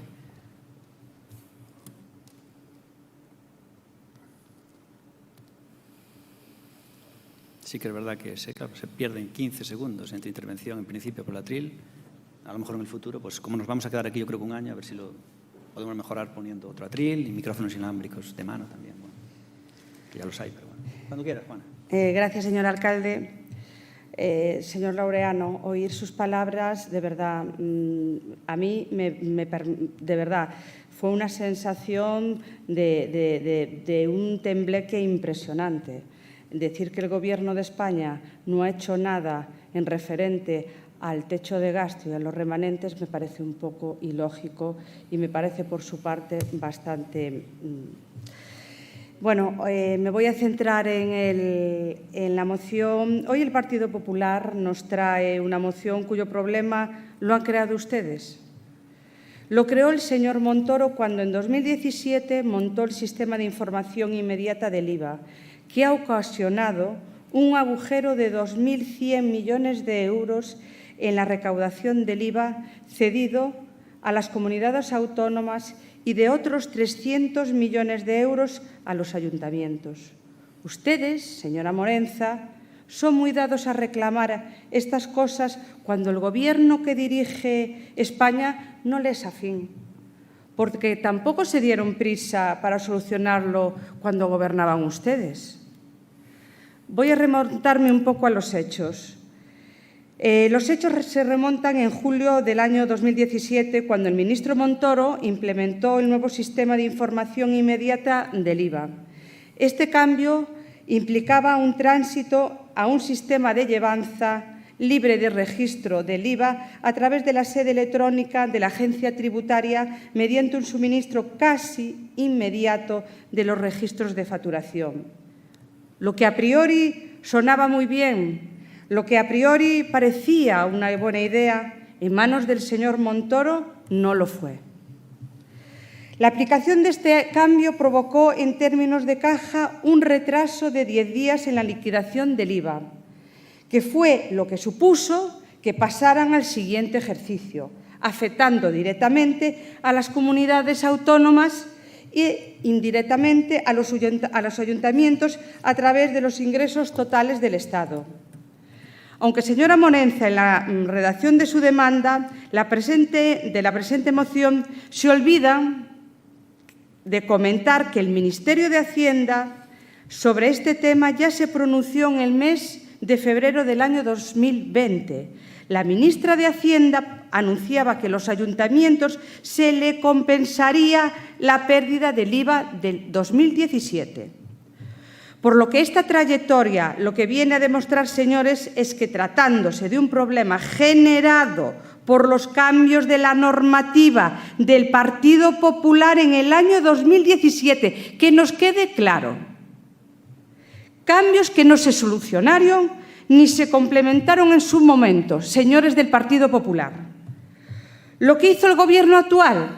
Sí que es verdad que se pierden 15 segundos entre intervención en principio por la atril. A lo mejor en el futuro, pues como nos vamos a quedar aquí yo creo que un año, a ver si lo podemos mejorar poniendo otro atril y micrófonos inalámbricos de mano también. Bueno, que ya los hay, pero bueno. Cuando quieras, Juana. Gracias, señor alcalde. Señor Laureano, oír sus palabras, de verdad, a mí, de verdad, fue una sensación de un tembleque impresionante. decir que el Gobierno de España no ha hecho nada en referente al techo de gasto y a los remanentes me parece un poco ilógico y me parece, por su parte, bastante... Bueno, me voy a centrar en la moción. Hoy el Partido Popular nos trae una moción cuyo problema lo han creado ustedes. Lo creó el señor Montoro cuando en 2017 montó el sistema de información inmediata del IVA, que ha ocasionado un agujero de 2.100 millones de euros en la recaudación del IVA cedido a las comunidades autónomas y de otros 300 millones de euros a los ayuntamientos. Ustedes, señora Morenza, son muy dados a reclamar estas cosas cuando el Gobierno que dirige España no les es afín, porque tampoco se dieron prisa para solucionarlo cuando gobernaban ustedes. Voy a remontarme un poco a los hechos. Los hechos se remontan en julio del año 2017, cuando el ministro Montoro implementó el nuevo sistema de información inmediata del IVA. Este cambio implicaba un tránsito a un sistema de llevanza libre de registro del IVA a través de la sede electrónica de la agencia tributaria mediante un suministro casi inmediato de los registros de facturación. Lo que a priori sonaba muy bien, lo que a priori parecía una buena idea, en manos del señor Montoro no lo fue. La aplicación de este cambio provocó, en términos de caja, un retraso de 10 días en la liquidación del IVA, que fue lo que supuso que pasaran al siguiente ejercicio, afectando directamente a las comunidades autónomas e indirectamente a los ayuntamientos a través de los ingresos totales del Estado. Aunque, señora Morenza, en la redacción de su demanda, de la presente moción, se olvida de comentar que el Ministerio de Hacienda sobre este tema ya se pronunció en el mes de febrero del año 2020. La ministra de Hacienda anunciaba que a los ayuntamientos se le compensaría la pérdida del IVA del 2017. Por lo que esta trayectoria lo que viene a demostrar, señores, es que tratándose de un problema generado por los cambios de la normativa del Partido Popular en el año 2017, que nos quede claro, cambios que no se solucionaron ni se complementaron en su momento, señores del Partido Popular. ¿Lo que hizo el Gobierno actual?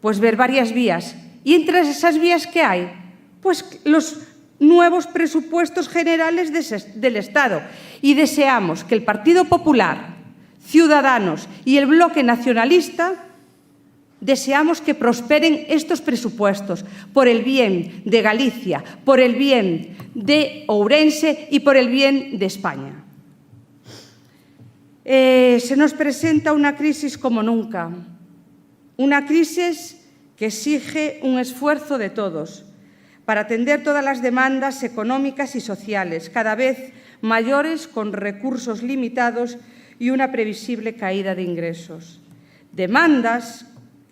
Pues ver varias vías. ¿Y entre esas vías qué hay? Pues los nuevos presupuestos generales del Estado. Y deseamos que el Partido Popular, Ciudadanos y el Bloque Nacionalista deseamos que prosperen estos presupuestos por el bien de Galicia, por el bien de Ourense y por el bien de España. Se nos presenta una crisis como nunca, una crisis que exige un esfuerzo de todos para atender todas las demandas económicas y sociales, cada vez mayores, con recursos limitados y una previsible caída de ingresos. Demandas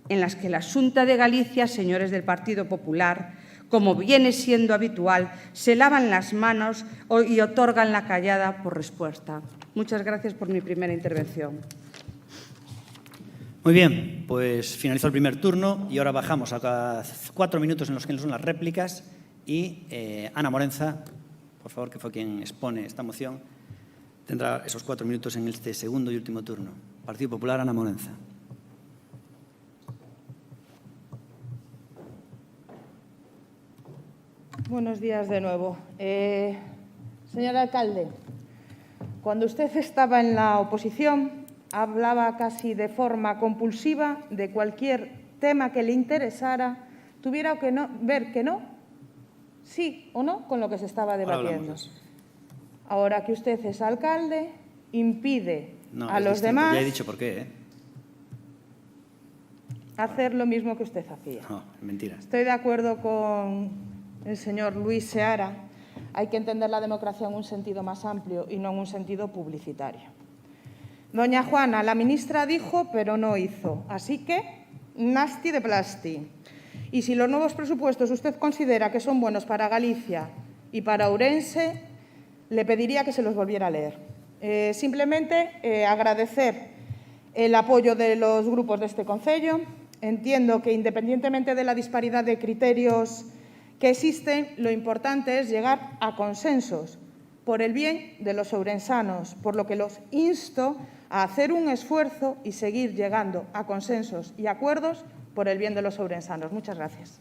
en las que la Xunta de Galicia, señores del Partido Popular, como viene siendo habitual, se lavan las manos y otorgan la callada por respuesta. Muchas gracias por mi primera intervención. Muy bien, pues finalizó el primer turno y ahora bajamos a 4 minutos en los que son las réplicas y Ana Morenza, por favor, que fue quien expone esta moción, tendrá esos 4 minutos en este segundo y último turno. Partido Popular, Ana Morenza. Buenos días de nuevo. Señor alcalde, cuando usted estaba en la oposición, hablaba casi de forma compulsiva de cualquier tema que le interesara, tuviera que ver que no, sí o no, con lo que se estaba debatiendo. Ahora que usted es alcalde, impide a los demás... Ya he dicho por qué, hacer lo mismo que usted hacía. No, mentira. Estoy de acuerdo con el señor Luis Seara. Hay que entender la democracia en un sentido más amplio y no en un sentido publicitario. Doña Juana, la ministra dijo, pero no hizo. Así que, nasti de plasti. Y si los nuevos presupuestos usted considera que son buenos para Galicia y para Ourense, le pediría que se los volviera a leer. Simplemente agradecer el apoyo de los grupos de este concello. Entiendo que, independientemente de la disparidad de criterios que existen, lo importante es llegar a consensos por el bien de los ourensanos, por lo que los insto a hacer un esfuerzo y seguir llegando a consensos y acuerdos por el bien de los ourensanos. Muchas gracias.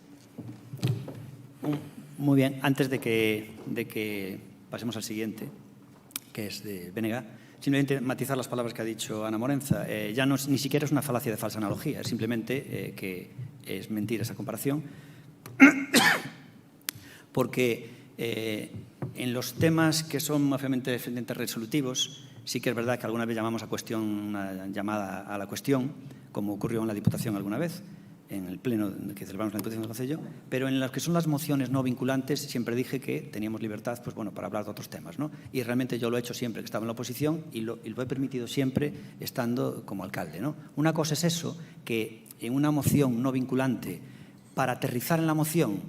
Muy bien. Antes de que pasemos al siguiente, que es de BNG, simplemente matizar las palabras que ha dicho Ana Morenza. Ya ni siquiera es una falacia de falsa analogía, es simplemente que es mentira esa comparación, porque en los temas que son obviamente resolutivos, sí que es verdad que alguna vez llamamos a cuestión una llamada a la cuestión, como ocurrió en la Diputación alguna vez, en el pleno que celebramos la Diputación del Concello, pero en las que son las mociones no vinculantes siempre dije que teníamos libertad para hablar de otros temas, ¿no? Y realmente yo lo he hecho siempre que estaba en la oposición y lo he permitido siempre estando como alcalde, ¿no? Una cosa es eso, que en una moción no vinculante, para aterrizar en la moción,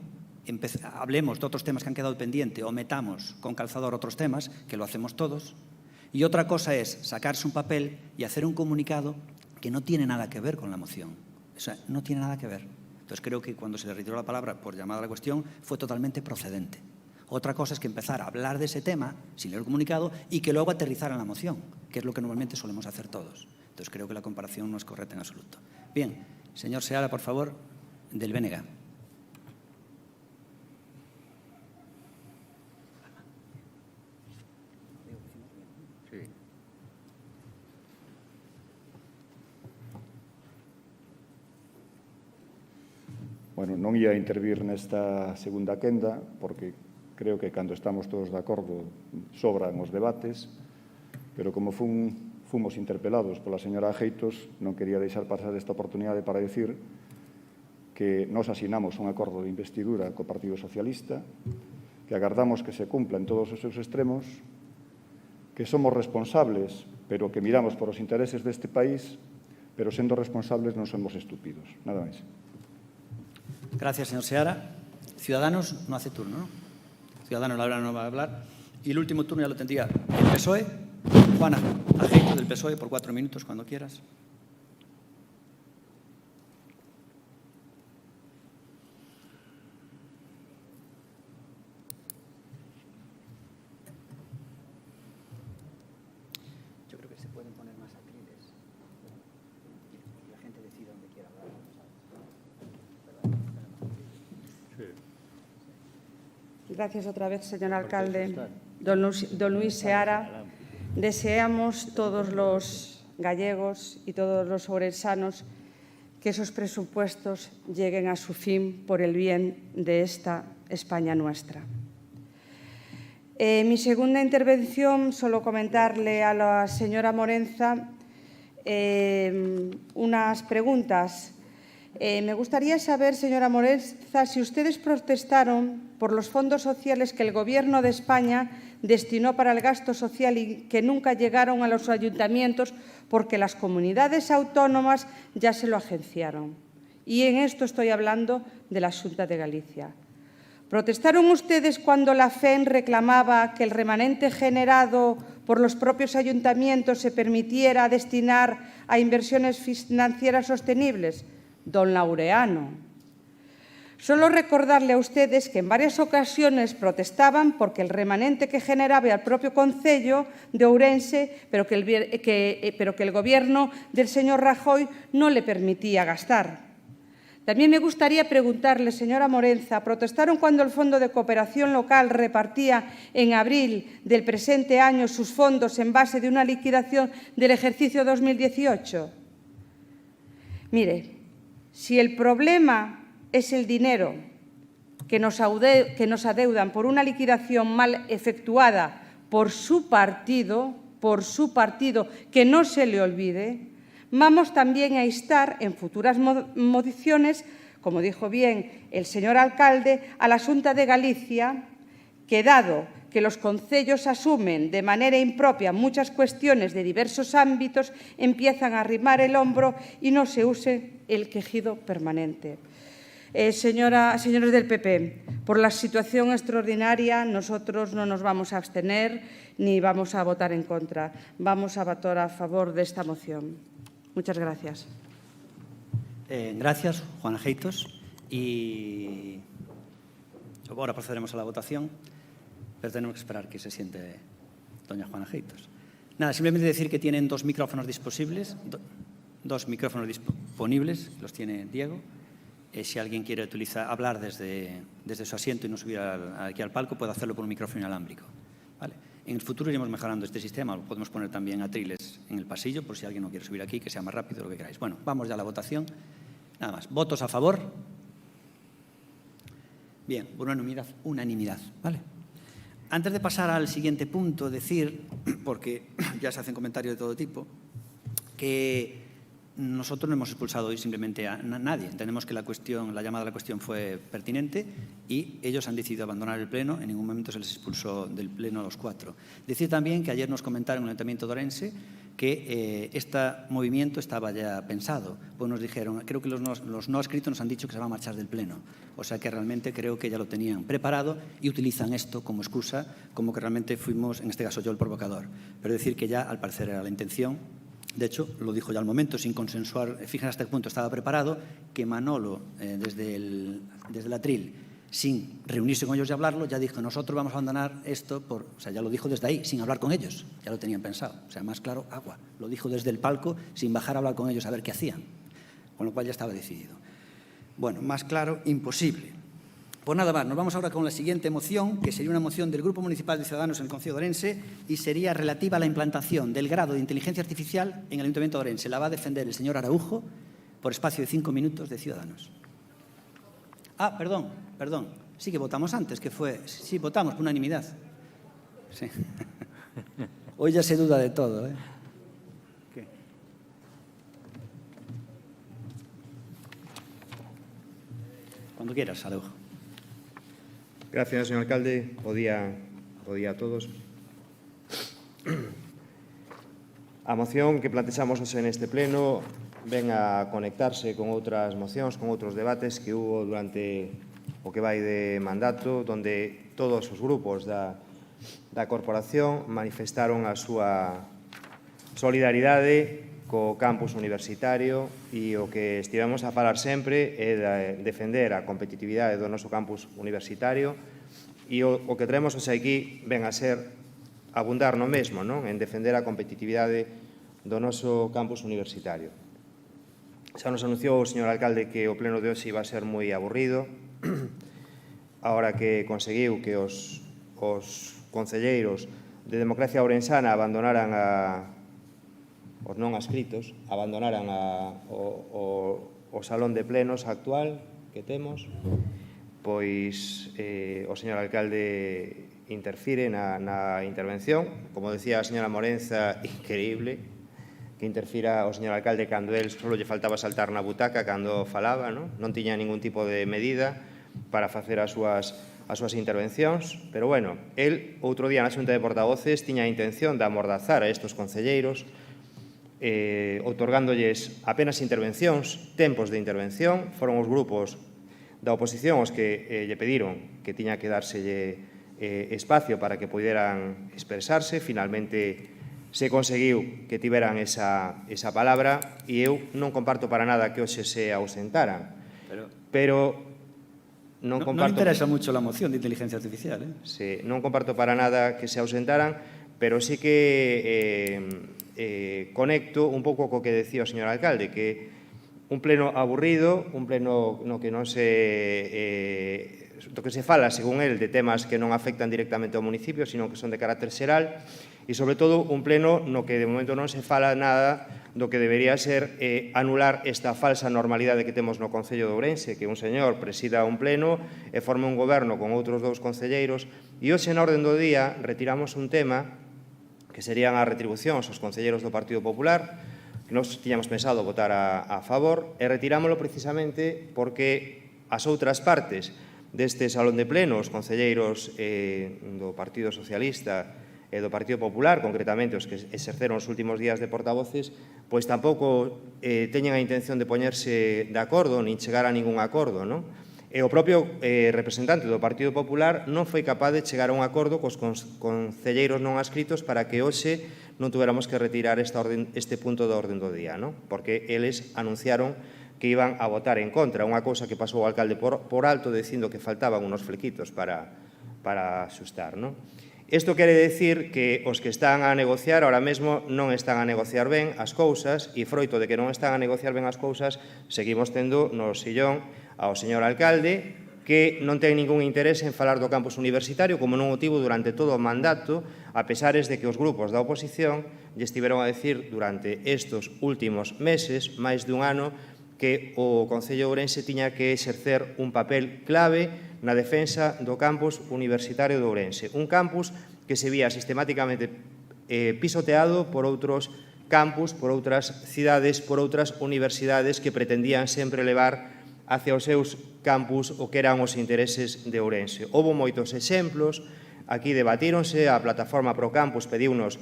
hablemos de otros temas que han quedado pendientes o metamos con calzador otros temas, que lo hacemos todos, y otra cosa es sacarse un papel y hacer un comunicado que no tiene nada que ver con la moción. O sea, no tiene nada que ver. Entonces, creo que cuando se le retiró la palabra por llamada a la cuestión fue totalmente procedente. Otra cosa es que empezar a hablar de ese tema sin leer el comunicado y que luego aterrizar en la moción, que es lo que normalmente solemos hacer todos. Entonces, creo que la comparación no es correcta en absoluto. Bien, señor Seara, por favor, del BNG. Bueno, non ia intervir nesta segunda quenda, porque creo que cando estamos todos de acordo sobran os debates, pero como fomos interpelados pola señora Ajeitos, non quería deixar pasar esta oportunidade para decir que nos asinamos un acordo de investidura co Partido Socialista, que agardamos que se cumpla en todos os seus extremos, que somos responsables, pero que miramos por os intereses deste país, pero sendo responsables non somos estúpidos. Nada máis. Gracias, señor Seara. Ciudadanos no hace turno, ¿no? Ciudadanos ahora no va a hablar. Y el último turno ya lo tendría el PSOE. Juana Ajeitos del PSOE por 4 minutos, cuando quieras. Yo creo que se pueden poner más atriles y la gente decide dónde quiera hablar. Gracias otra vez, señor alcalde. Don Luis Seara, deseamos todos los gallegos y todos los ourensanos que esos presupuestos lleguen a su fin por el bien de esta España nuestra. Mi segunda intervención, solo comentarle a la señora Morenza unas preguntas. Me gustaría saber, señora Morenza, si ustedes protestaron por los fondos sociales que el Gobierno de España destinó para el gasto social y que nunca llegaron a los ayuntamientos porque las comunidades autónomas ya se lo agenciaron. Y en esto estoy hablando de la Xunta de Galicia. ¿Protestaron ustedes cuando la FEN reclamaba que el remanente generado por los propios ayuntamientos se permitiera destinar a inversiones financieras sostenibles? Don Laureano. Solo recordarle a ustedes que en varias ocasiones protestaban porque el remanente que generaba el propio Concello de Ourense, pero que el Gobierno del señor Rajoy no le permitía gastar. También me gustaría preguntarle, señora Morenza, ¿protestaron cuando el Fondo de Cooperación Local repartía en abril del presente año sus fondos en base de una liquidación del ejercicio 2018? Mire, si el problema es el dinero que nos adeudan por una liquidación mal efectuada por su partido, que no se le olvide, vamos también a instar en futuras mociones, como dijo bien el señor alcalde, a la Xunta de Galicia, que dado que los concellos asumen de manera impropia muchas cuestiones de diversos ámbitos, empiezan a arrimar el hombro y no se use el quejido permanente. Señores del PP, por la situación extraordinaria, nosotros no nos vamos a abstener ni vamos a votar en contra. Vamos a votar a favor de esta moción. Muchas gracias. Gracias, Juana Geitos. Y ahora procederemos a la votación, pero tenemos que esperar que se siente doña Juana Geitos. Nada, simplemente decir que tienen dos micrófonos disponibles, los tiene Diego. Si alguien quiere hablar desde su asiento y no subir aquí al palco, puede hacerlo por un micrófono inalámbrico. ¿Vale? En el futuro iremos mejorando este sistema, lo podemos poner también atriles en el pasillo, por si alguien no quiere subir aquí, que sea más rápido, lo que queráis. Bueno, vamos ya a la votación. Nada más. ¿Votos a favor? Bien, por unanimidad. ¿Vale? Antes de pasar al siguiente punto, decir, porque ya se hacen comentarios de todo tipo, que nosotros no hemos expulsado hoy simplemente a nadie. Entendemos que la llamada a la cuestión fue pertinente y ellos han decidido abandonar el Pleno. En ningún momento se les expulsó del Pleno a los 4. Decir también que ayer nos comentaron en el Ayuntamiento de Ourense que este movimiento estaba ya pensado. Pues nos dijeron, creo que los no escritos nos han dicho que se va a marchar del Pleno. O sea que realmente creo que ya lo tenían preparado y utilizan esto como excusa, como que realmente fuimos, en este caso yo, el provocador. Pero decir que ya, al parecer, era la intención. De hecho, lo dijo ya al momento, sin consensuar, fíjense hasta qué punto estaba preparado, que Manolo, desde el atril, sin reunirse con ellos y hablarlo, ya dijo, nosotros vamos a abandonar esto, o sea, ya lo dijo desde ahí, sin hablar con ellos, ya lo tenían pensado. O sea, más claro, agua. Lo dijo desde el palco, sin bajar a hablar con ellos a ver qué hacían, con lo cual ya estaba decidido. Bueno, más claro, imposible. Pues nada más, nos vamos ahora con la siguiente moción, que sería una moción del Grupo Municipal de Ciudadanos en el Concello de Ourense y sería relativa a la implantación del grado de inteligencia artificial en el Ayuntamiento de Ourense. La va a defender el señor Araujo por espacio de 5 minutos de Ciudadanos. Ah, perdón. Sí que votamos antes, que fue... Sí, votamos por unanimidad. Sí. Hoy ya se duda de todo, ¿eh? ¿Qué? Cuando quieras, Araujo. Gracias, señor alcalde. Bo día a todos. A moción que plantexamos hoxe neste pleno ven a conectarse con outras mocións, con outros debates que hubo durante o que vai de mandato, donde todos os grupos da corporación manifestaron a súa solidaridade co campus universitario e o que estivemos a falar sempre é de defender a competitividade do noso campus universitario e o que traemos hoxe aquí ven a ser abundar no mesmo, non? En defender a competitividade do noso campus universitario. Xa nos anunciou o señor alcalde que o pleno de hoxe iba a ser moi aburrido, ahora que conseguiu que os concelleiros de Democracia Ourensana abandonaran os non adscritos, abandonaran o salón de plenos actual que temos, pois o señor alcalde interfire na intervención. Como decía a señora Morenza, increíble que interfira o señor alcalde cando él só lle faltaba saltar na butaca cando falaba, non tiña ningún tipo de medida para facer as súas intervencións, pero bueno, él outro día na Xunta de Portavoces tiña a intención de amordazar a estes concelleiros outorgándolles apenas intervencións, tempos de intervención. Foron os grupos da oposición os que lle pediron que tiña que dárselle espacio para que poderan expresarse. Finalmente se conseguiu que tiveran esa palabra e eu non comparto para nada que hoxe se ausentaran. Pero non comparto... Non interesa mucho la moción de inteligencia artificial, ¿eh? Sí, non comparto para nada que se ausentaran, pero sí que conecto un pouco co que decía o señor alcalde, que un pleno aburrido, un pleno no que non se... do que se fala, según el, de temas que non afectan directamente ao municipio, sino que son de carácter xeral, e, sobre todo, un pleno no que de momento non se fala nada do que debería ser anular esta falsa normalidade que temos no Concello de Ourense, que un señor presida un pleno e forme un goberno con outros dous concelleiros, e hoxe, na orden do día, retiramos un tema que serían as retribucións aos concelleiros do Partido Popular, que nós tiñamos pensado votar a favor, e retirámoslo precisamente porque as outras partes deste salón de pleno, os concelleiros do Partido Socialista e do Partido Popular, concretamente os que exerceron os últimos días de portavoces, pois tampouco teñen a intención de poñerse de acordo, nin chegar a ningún acordo, non? E o propio representante do Partido Popular non foi capaz de chegar a un acordo cos concelleiros non adscritos para que hoxe non tuéramos que retirar este punto da orden do día, non? Porque eles anunciaron que iban a votar en contra, unha cousa que pasou o alcalde por alto dicindo que faltaban unos flequitos para asustar, non? Isto quere decir que os que están a negociar ahora mesmo non están a negociar ben as cousas e froito de que non están a negociar ben as cousas seguimos tendo no sillón ao señor alcalde que non ten ningún interese en falar do campus universitario como non o tivo durante todo o mandato a pesares de que os grupos da oposición lle estiveron a decir durante estes últimos meses, máis de un ano, que o Concello de Ourense tiña que exercer un papel clave na defensa do campus universitario de Ourense. Un campus que se vía sistemáticamente pisoteado por outros campus, por outras cidades, por outras universidades que pretendían sempre levar hacia os seus campus o que eran os intereses de Ourense. Houbo moitos exemplos, aquí debatíronse, a plataforma Pro Campus pediunos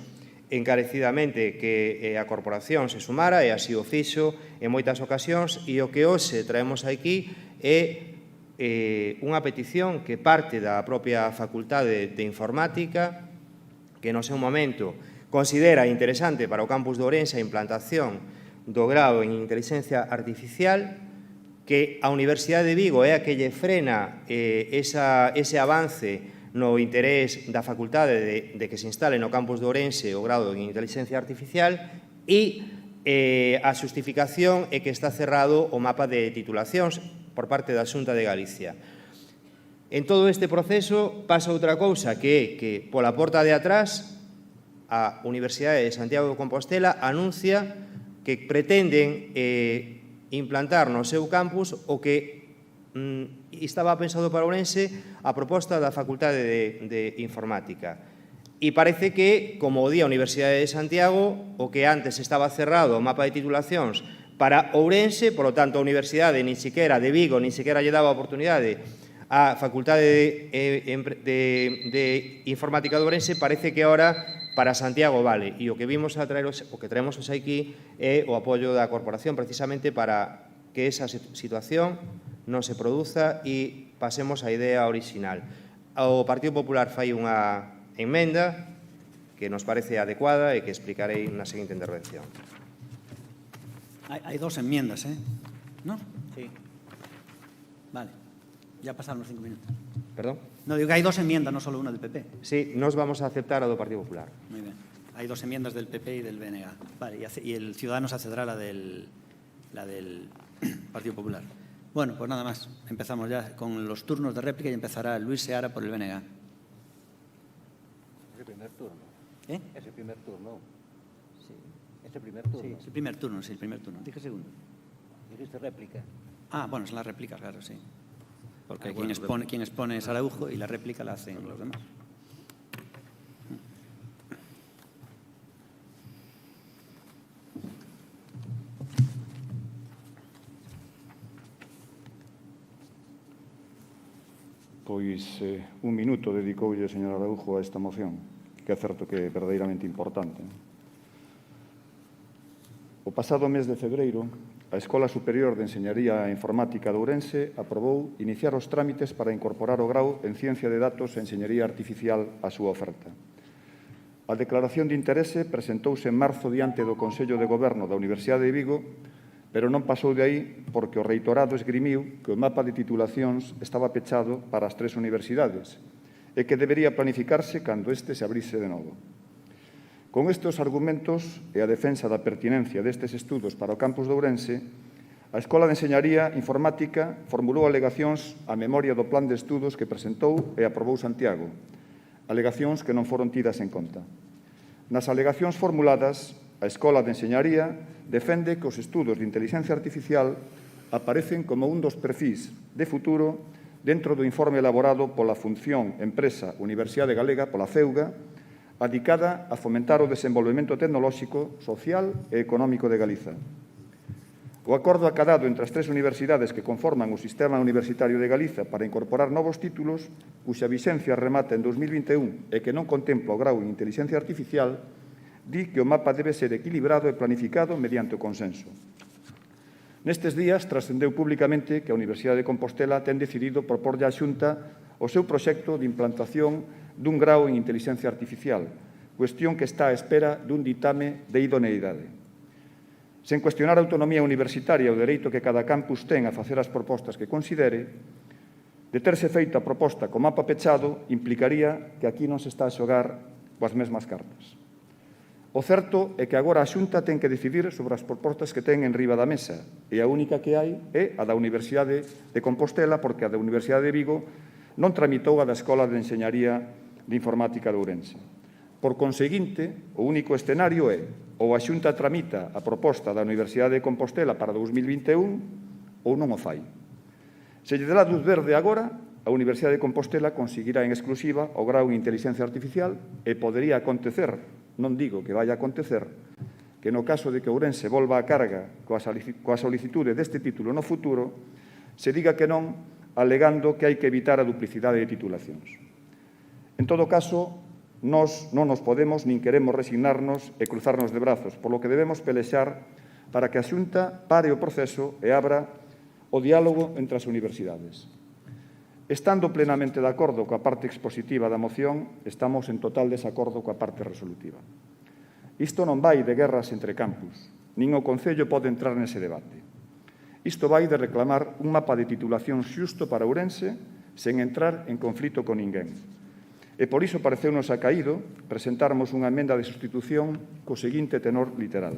encarecidamente que a corporación se sumara e así o fixo en moitas ocasións e o que hoxe traemos aquí é unha petición que parte da propia Facultade de Informática que no seu momento considera interesante para o campus de Ourense a implantación do grao en Inteligencia Artificial, que a Universidade de Vigo é a que lle frena ese avance no interés da facultade de que se instale no campus de Ourense o grado en Inteligencia Artificial e a xustificación é que está cerrado o mapa de titulacións por parte da Xunta de Galicia. En todo este proceso pasa outra cousa que é que pola porta de atrás a Universidade de Santiago de Compostela anuncia que pretenden implantar no seu campus o que estaba pensado para Ourense a proposta da Facultade de Informática. E parece que, como o día a Universidade de Santiago, o que antes estaba cerrado o mapa de titulacións para Ourense, por lo tanto a Universidade ni siquiera de Vigo, ni siquiera lle daba a oportunidade á Facultade de Informática de Ourense, parece que ahora para Santiago vale. E o que vimos a traer, o que traemos aquí é o apoio da corporación precisamente para que esa situación non se produza e pasemos á idea original. O Partido Popular fai unha emenda que nos parece adecuada e que explicarei na seguinte intervención. Hay dos enmiendas, ¿no? Sí. Vale. Ya pasaron los 5 minutos. ¿Perdón? No, digo que hay dos enmiendas, no solo una del PP. Sí, nos vamos a aceptar a do Partido Popular. Muy bien. Hay dos enmiendas del PP y del BNG. Vale, y el Ciudadanos accederá a la del Partido Popular. Bueno, pues nada más. Empezamos ya con los turnos de réplica y empezará Luis Seara por el BNG. Ese primer turno. Ese primer turno. Sí. Ese primer turno. Sí, el primer turno, sí, el primer turno. Dije segundo. Dijiste réplica. Ah, bueno, son las réplicas, claro, sí. Porque quien expone es Araujo y la réplica la hacen los demás. Pois un minuto dedicoulle, señor Araujo, a esta moción, que é certo que é verdadeiramente importante. O pasado mes de febreiro, a Escola Superior de Enseñaría Informática de Ourense aprobou iniciar os trámites para incorporar o grau en Ciencia de Datos e Enseñaría Artificial á súa oferta. A declaración de interese presentouse en marzo diante do Consello de Goberno da Universidade de Vigo, pero non pasou de aí porque o reitorado esgrimiu que o mapa de titulacións estaba pechado para as 3 universidades e que debería planificarse cando este se abrise de novo. Con estes argumentos e a defensa da pertinencia destes estudos para o campus de Ourense, a Escola de Enseñaría Informática formulou alegacións á memoria do plan de estudos que presentou e aprobou Santiago, alegacións que non foron tidas en conta. Nas alegacións formuladas, a Escola de Enseñaría defende que os estudos de inteligencia artificial aparecen como un dos perfís de futuro dentro do informe elaborado pola Función Empresa Universidade Galega, pola FEUGA, adicada a fomentar o desenvolvemento tecnolóxico, social e económico de Galiza. O acordo acadado entre as 3 universidades que conforman o Sistema Universitario de Galiza para incorporar novos títulos, cuxa vixencia remata en 2021 e que non contempla o grau en inteligencia artificial, di que o mapa debe ser equilibrado e planificado mediante o consenso. Nestes días trascendeu públicamente que a Universidade de Compostela ten decidido proporlle á Xunta o seu proxecto de implantación dun grao en Inteligencia Artificial, cuestión que está á espera dun ditame de idoneidade. Sen cuestionar a autonomía universitaria e o dereito que cada campus ten a facer as propostas que considere, de terse feita a proposta co mapa pechado implicaría que aquí non se está a xogar coas mesmas cartas. O certo é que agora a Xunta ten que decidir sobre as propostas que ten en riba da mesa e a única que hai é a da Universidade de Compostela porque a da Universidade de Vigo non tramitou a da Escola de Enxeñaría de Informática de Ourense. Por conseguinte, o único escenario é ou a Xunta tramita a proposta da Universidade de Compostela para 2021 ou non o fai. Se lle dá luz verde agora, a Universidade de Compostela conseguirá en exclusiva o grau en Inteligencia Artificial e podería acontecer, non digo que vai a acontecer, que no caso de que Ourense volva a carga coa solicitude deste título no futuro, se diga que non, alegando que hai que evitar a duplicidade de titulacións. En todo caso, nós non nos podemos nin queremos resignarnos e cruzarnos de brazos, polo que debemos pelexar para que a Xunta pare o proceso e abra o diálogo entre as universidades. Estando plenamente de acordo coa parte expositiva da moción, estamos en total desacordo coa parte resolutiva. Isto non vai de guerras entre campus, nin o Concello pode entrar nese debate. Isto vai de reclamar un mapa de titulación xusto para Ourense sen entrar en conflito con ninguén. E por iso pareceunos acaído presentarmos unha emenda de sustitución co seguinte tenor literal: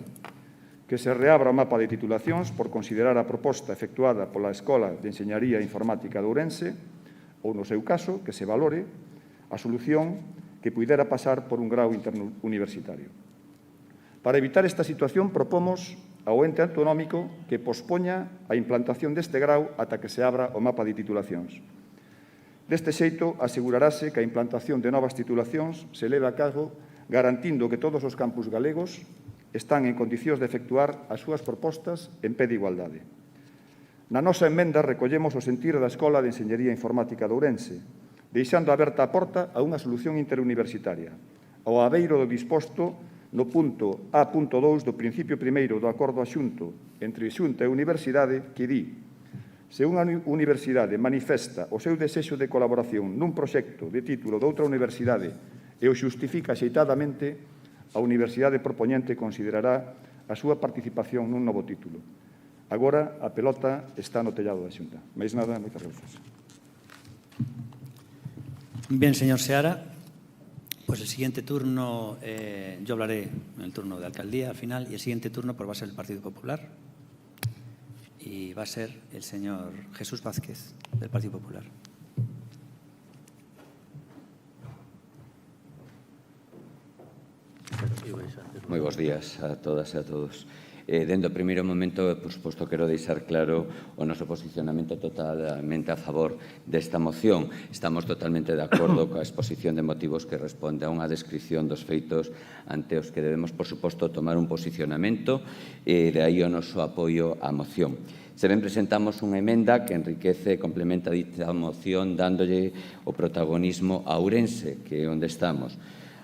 que se reabra o mapa de titulacións por considerar a proposta efectuada pola Escola de Enxeñaría Informática de Ourense ou, no seu caso, que se valore a solución que puidera pasar por un grau interuniversitario. Para evitar esta situación, propomos ao ente autonómico que pospoña a implantación deste grau ata que se abra o mapa de titulacións. Deste xeito, asegurarase que a implantación de novas titulacións se leve a cabo garantindo que todos os campus galegos están en condicións de efectuar as súas propostas en pé de igualdade. Na nosa emenda recollemos o sentir da Escola de Enxeñería Informática de Ourense, deixando aberta a porta a unha solución interuniversitaria, ao abeiro do disposto no punto A.2 do principio primeiro do acordo axunto entre Xunta e Universidade que di: se unha universidade manifesta o seu desexo de colaboración nun proxecto de título doutra universidade e o xustifica axeitadamente, a universidade propoñente considerará a súa participación nun novo título. Agora a pelota está no tellado da Xunta. Máis nada, moitas grazas. Bien, señor Seara. Pues el siguiente turno, yo hablaré en el turno de alcaldía al final, y el siguiente turno pues va a ser el Partido Popular. Y va a ser el señor Jesús Vázquez, del Partido Popular. Moi bons días a todas e a todos. Dende o primeiro momento, por suposto, quero deixar claro o noso posicionamento totalmente a favor desta moción. Estamos totalmente de acordo coa exposición de motivos que responde a unha descripción dos feitos ante os que debemos, por suposto, tomar un posicionamento e de aí o noso apoio á moción. Se ben presentamos unha emenda que enriquece e complementa dita moción dándolle o protagonismo a Ourense, que é onde estamos.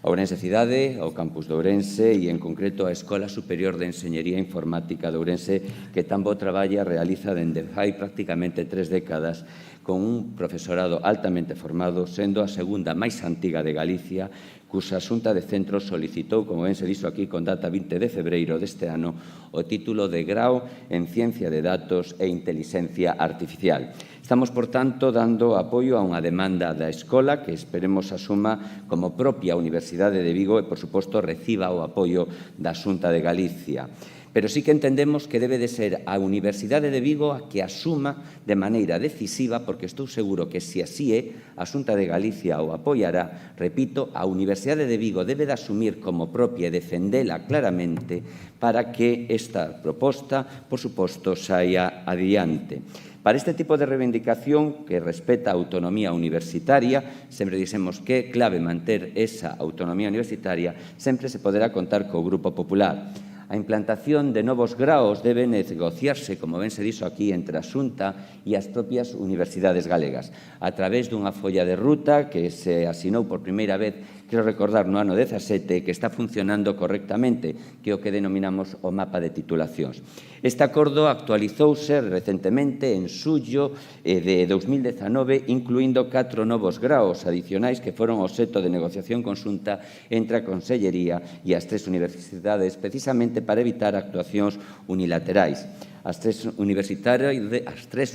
A Ourense Cidade, ao campus de Ourense e, en concreto, a Escola Superior de Enxeñería Informática de Ourense, que tan bo traballa realiza dende fai prácticamente 3 décadas con un profesorado altamente formado, sendo a segunda máis antiga de Galicia, cuxa Xunta de Centros solicitou, como ben se dixo aquí, con data 20 de febreiro deste ano, o título de Grao en Ciencia de Datos e Inteligencia Artificial. Estamos, por tanto, dando apoio a unha demanda da escola que esperemos asuma como propia Universidade de Vigo e, por suposto, reciba o apoio da Xunta de Galicia. Pero sí que entendemos que debe de ser a Universidade de Vigo a que asuma de maneira decisiva, porque estou seguro que se así é, a Xunta de Galicia o apoiará. Repito, a Universidade de Vigo debe de asumir como propia e defendela claramente para que esta proposta, por suposto, saia adiante. Para este tipo de reivindicación que respeta a autonomía universitaria, sempre dixemos que é clave manter esa autonomía universitaria, sempre se poderá contar co Grupo Popular. A implantación de novos graos debe negociarse, como ben se dixo aquí, entre a Xunta e as propias universidades galegas, a través dunha folla de ruta que se asinou por primeira vez quero recordar, no ano 17, que está funcionando correctamente, que é o que denominamos o mapa de titulacións. Este acordo actualizouse recentemente en xullo de 2019, incluindo 4 novos graos adicionais que foron obxecto de negociación conxunta entre a Consellería e as 3 universidades, precisamente para evitar actuacións unilaterais. As tres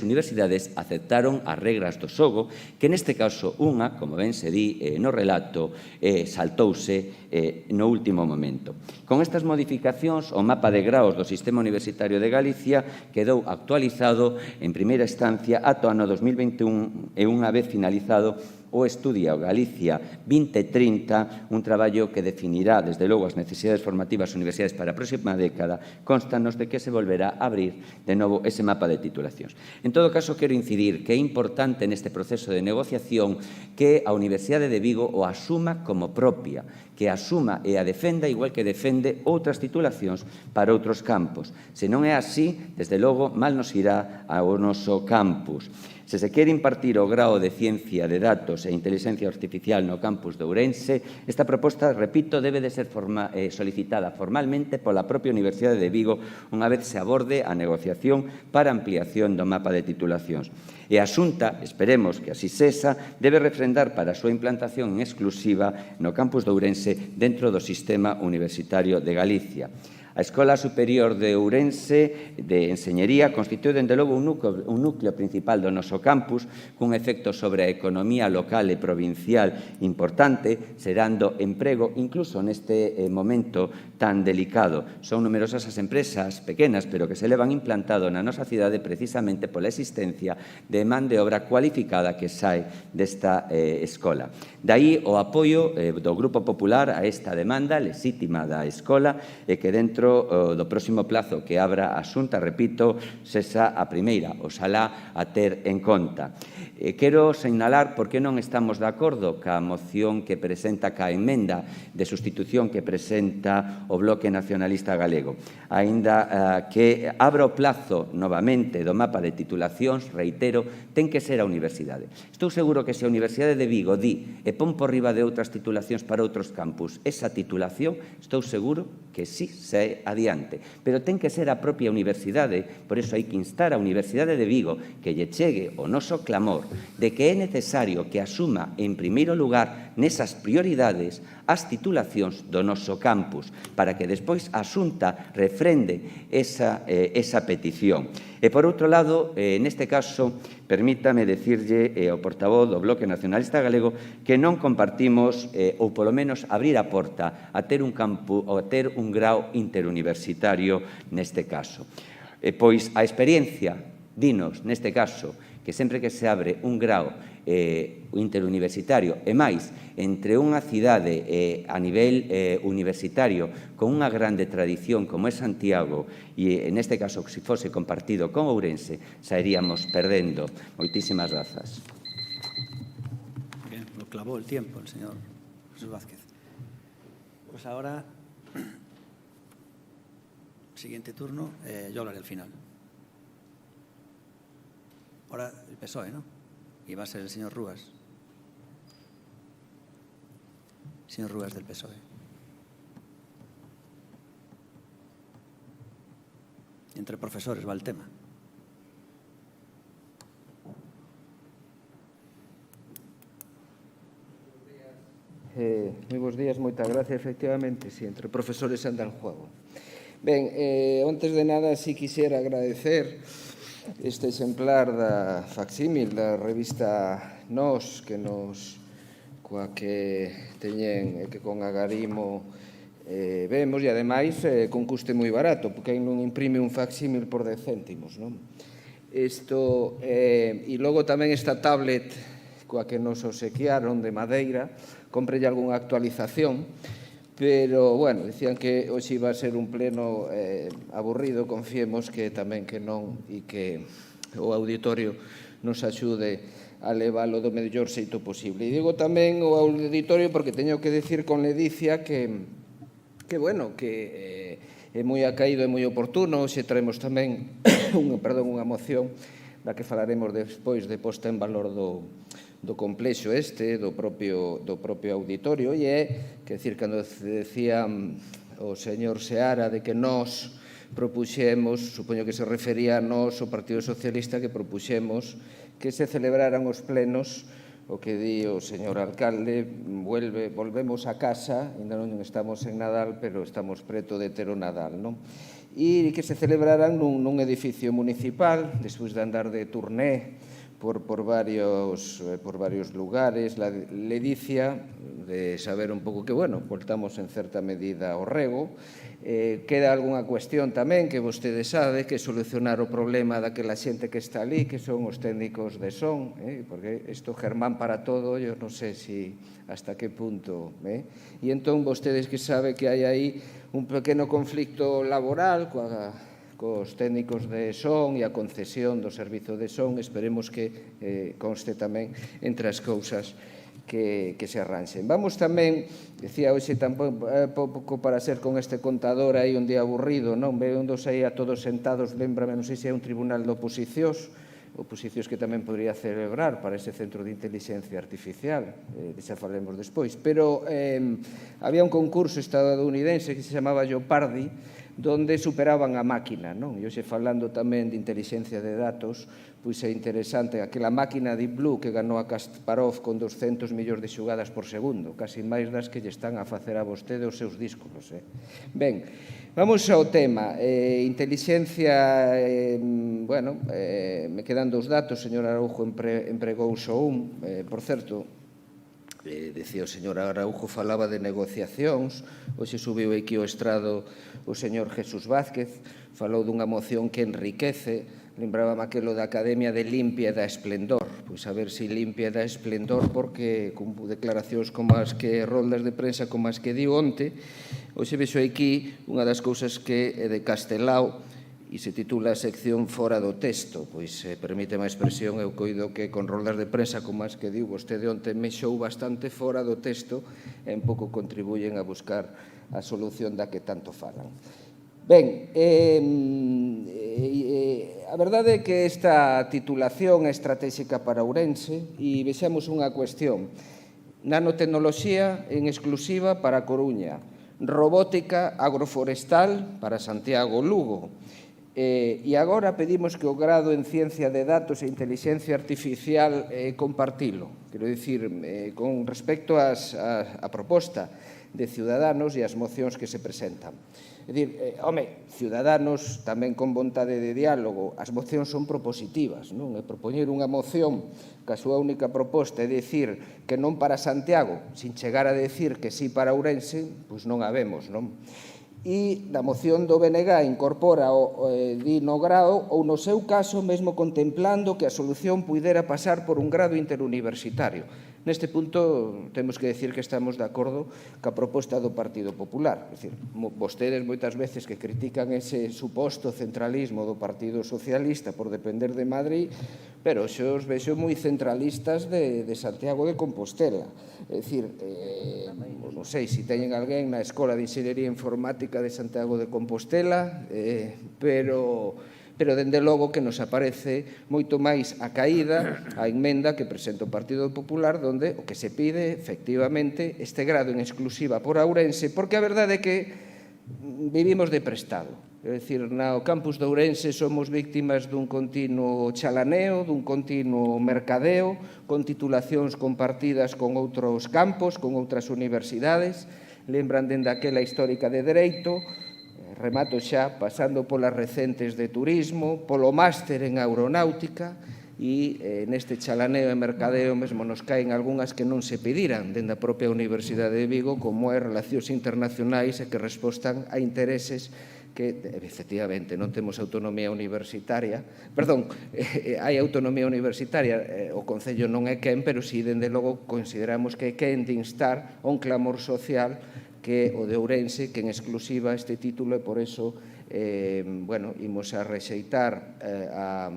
universidades aceptaron as regras do xogo, que neste caso unha, como ben se di no relato, saltouse no último momento. Con estas modificacións, o mapa de graos do Sistema Universitario de Galicia quedou actualizado en primeira instancia ata o ano 2021 e unha vez finalizado o Estudio Galicia 2030, un traballo que definirá, desde logo, as necesidades formativas das universidades para a próxima década, constanos de que se volverá a abrir de novo ese mapa de titulacións. En todo caso, quero incidir que é importante neste proceso de negociación que a Universidade de Vigo o asuma como propia, que asuma e a defenda igual que defende outras titulacións para outros campos. Se non é así, desde logo, mal nos irá ao noso campus. Se se quere impartir o grao de Ciencia de Datos e Inteligencia Artificial no campus de Ourense, esta proposta, repito, debe de ser solicitada formalmente pola propia Universidade de Vigo unha vez se aborde a negociación para ampliación do mapa de titulacións. E a Xunta, esperemos que así sexa, debe refrendar para a súa implantación en exclusiva no campus de Ourense dentro do Sistema Universitario de Galicia. A Escola Superior de Ourense de Enseñería constitúe, dende logo, un núcleo principal do noso campus, cun efecto sobre a economía local e provincial importante, xerando emprego incluso neste momento tan delicado. Son numerosas as empresas pequenas, pero que se levan implantado na nosa cidade precisamente pola existencia de man de obra cualificada que sae desta escola. Daí o apoio do Grupo Popular a esta demanda lexítima da escola e que dentro do próximo plazo que abra a Xunta, repito, sexa a primeira, oxalá a ter en conta. Quero sinalar por que non estamos de acordo ca moción que presenta, ca emenda de sustitución que presenta o Bloque Nacionalista Galego. Aínda que abra o plazo novamente do mapa de titulacións, reitero, ten que ser a universidade. Estou seguro que se a Universidade de Vigo di e pon por riba de outras titulacións para outros campus, esa titulación, estou seguro que sí se adiante. Pero ten que ser a propia universidade, por iso hai que instar a Universidade de Vigo que lle chegue o noso clamor de que é necesario que asuma en primeiro lugar nesas prioridades as titulacións do noso campus para que despois a Xunta refrende esa petición. E, por outro lado, neste caso, permítame decirlle ao portavoz do Bloque Nacionalista Galego que non compartimos, ou polo menos abrir a porta a ter un grao interuniversitario neste caso. Pois a experiencia dinos, neste caso, que sempre que se abre un grao interuniversitario e máis entre unha cidade a nivel universitario con unha grande tradición como é Santiago e neste caso se fose compartido con Ourense, sairíamos perdendo. Moitísimas grazas. Bien, lo clavó el tiempo el señor Jesús Vázquez. Pues ahora, siguiente turno, yo hablaré al final. Ahora el PSOE, ¿no? Y va a ser el señor Rúas. Señor Rúas del PSOE. Entre profesores va el tema. Moi bons días, moitas gracias. Efectivamente, si, entre profesores anda en juego. Ben, antes de nada, si quixera agradecer este exemplar da facsímil da revista Nós, coa que teñen e que con agarimo vemos, e ademais con custe moi barato, porque non imprime un facsímil por 10 céntimos, non? Isto, e logo tamén esta tablet coa que nos obsequiaron de madeira, comprelle algunha actualización, pero, bueno, dicían que hoxe iba a ser un pleno aburrido, confiemos que tamén que non e que o auditorio nos axude a leválo do mellor xeito posible. E digo tamén o auditorio porque teño que decir con ledicia que bueno, que é moi acaído e moi oportuno. Hoxe traemos tamén unha moción da que falaremos despois de posta en valor do do complexo do propio auditorio, e é, que decir, cando decía o señor Seara de que nós propuxemos, supoño que se refería a nós, o Partido Socialista, que propuxemos que se celebraran os plenos, o que di o señor alcalde, volvemos a casa, ainda non estamos en Nadal, pero estamos preto de ter o Nadal, non? E que se celebraran nun edificio municipal, despois de andar de turné por varios lugares, la ledicia de saber un pouco que, bueno, voltamos en certa medida ao rego. Queda algunha cuestión tamén que vostede sabe, que solucionar o problema daquela xente que está ali, que son os técnicos de son, porque isto Germán para todo, eu non sei hasta que punto. E entón vostedes que sabe que hai aí un pequeno conflicto laboral cos técnicos de son e a concesión do servizo de son, esperemos que conste tamén entre as cousas que se arranxen. Vamos tamén, decía hoxe tampouco para ser con este contador aí un día aburrido, non? Veondos aí a todos sentados, lembrame, non sei se é un tribunal de oposicións que tamén podría celebrar para ese centro de inteligencia artificial, xa falemos despois, pero había un concurso estadounidense que se chamaba Jeopardy, donde superaban a máquina, non? E hoxe falando tamén de inteligencia de datos, pois é interesante aquela máquina Deep Blue que ganou a Kasparov con 200 millóns de xugadas por segundo, casi máis das que lle están a facer a vostede os seus discos. Ben, vamos ao tema. Inteligencia, bueno, me quedan dos datos, señor Araújo empregou só un, por certo, decía o señor Araújo, falaba de negociacións, hoxe subiu aquí ao estrado o señor Jesús Vázquez, falou dunha moción que enriquece, lembraba aquelo da Academia de Limpia e da Esplendor, pois a ver se limpia e da esplendor, porque con declaracións como as que, roldas de prensa como as que di onte, hoxe vexo aquí unha das cousas que é de Castelao, e se titula a sección Fora do texto, pois permíteme a expresión, eu coido que con roldas de prensa como as que diu vostede onte mexou bastante fora do texto e un pouco contribuyen a buscar a solución da que tanto falan. Ben, a verdade é que esta titulación é estratégica para Ourense e vexamos unha cuestión. Nanotecnoloxía en exclusiva para Coruña, robótica agroforestal para Santiago Lugo. E agora pedimos que o grado en ciencia de datos e inteligencia artificial compartilo. Quero dicir, con respecto á proposta de Ciudadanos e as mocións que se presentan. É dicir, Ciudadanos tamén con vontade de diálogo, as mocións son propositivas, non? E propoñer unha moción que a súa única proposta é dicir que non para Santiago, sin chegar a decir que sí para Ourense, pois non a vemos, non? E na moción do BNG incorpora o no grao ou no seu caso mesmo contemplando que a solución puidera pasar por un grado interuniversitario. Neste punto temos que decir que estamos de acordo ca proposta do Partido Popular. É dicir, vostedes moitas veces que critican ese suposto centralismo do Partido Socialista por depender de Madrid, pero xo os vexo moi centralistas de Santiago de Compostela. É dicir, non sei se teñen alguén na Escola de Inxeniería Informática de Santiago de Compostela, pero dende logo que nos aparece moito máis a caída, a enmenda que presenta o Partido Popular, onde o que se pide, efectivamente, este grado en exclusiva por Ourense, porque a verdade é que vivimos de prestado. É dicir, no campus de Ourense somos víctimas dun continuo chalaneo, dun continuo mercadeo, con titulacións compartidas con outros campos, con outras universidades. Lembran dende aquela histórica de Dereito, remato xa, pasando polas recentes de turismo, polo máster en aeronáutica e neste chalaneo e mercadeo mesmo nos caen algunhas que non se pediran dende a propia Universidade de Vigo, como é relacións internacionais e que respostan a intereses que, efectivamente, non temos autonomía universitaria, perdón, hai autonomía universitaria, o Concello non é quen, pero si, dende logo, consideramos que é quen de instar a un clamor social que o de Ourense, que en exclusiva este título, e por eso, bueno, imos a rexeitar a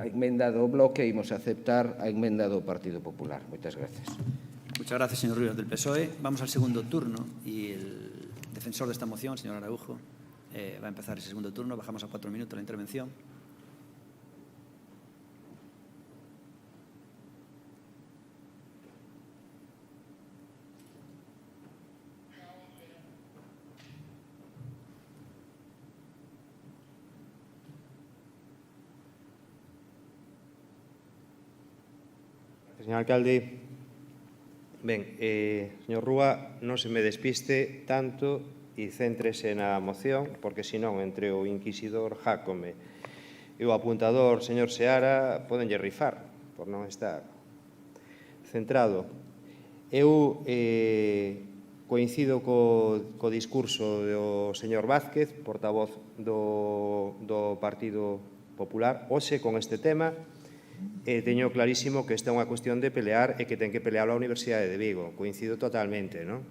emenda do bloque e imos a aceptar a emenda do Partido Popular. Moitas gracias. Muchas gracias, señor Ríos del PSOE. Vamos al segundo turno y el defensor de esta moción, señor Araujo, va a empezar ese segundo turno. Bajamos a 4 minutos la intervención. Señor alcalde, ben, señor Rúa, non se me despiste tanto e céntrese na moción, porque senón entre o inquisidor Jácome e o apuntador señor Seara podenlle rifar por non estar centrado. Eu coincido co discurso do señor Vázquez, portavoz do Partido Popular, hoxe con este tema. Teño clarísimo que esta é unha cuestión de pelear e que ten que pelear a Universidade de Vigo. Coincido totalmente, non?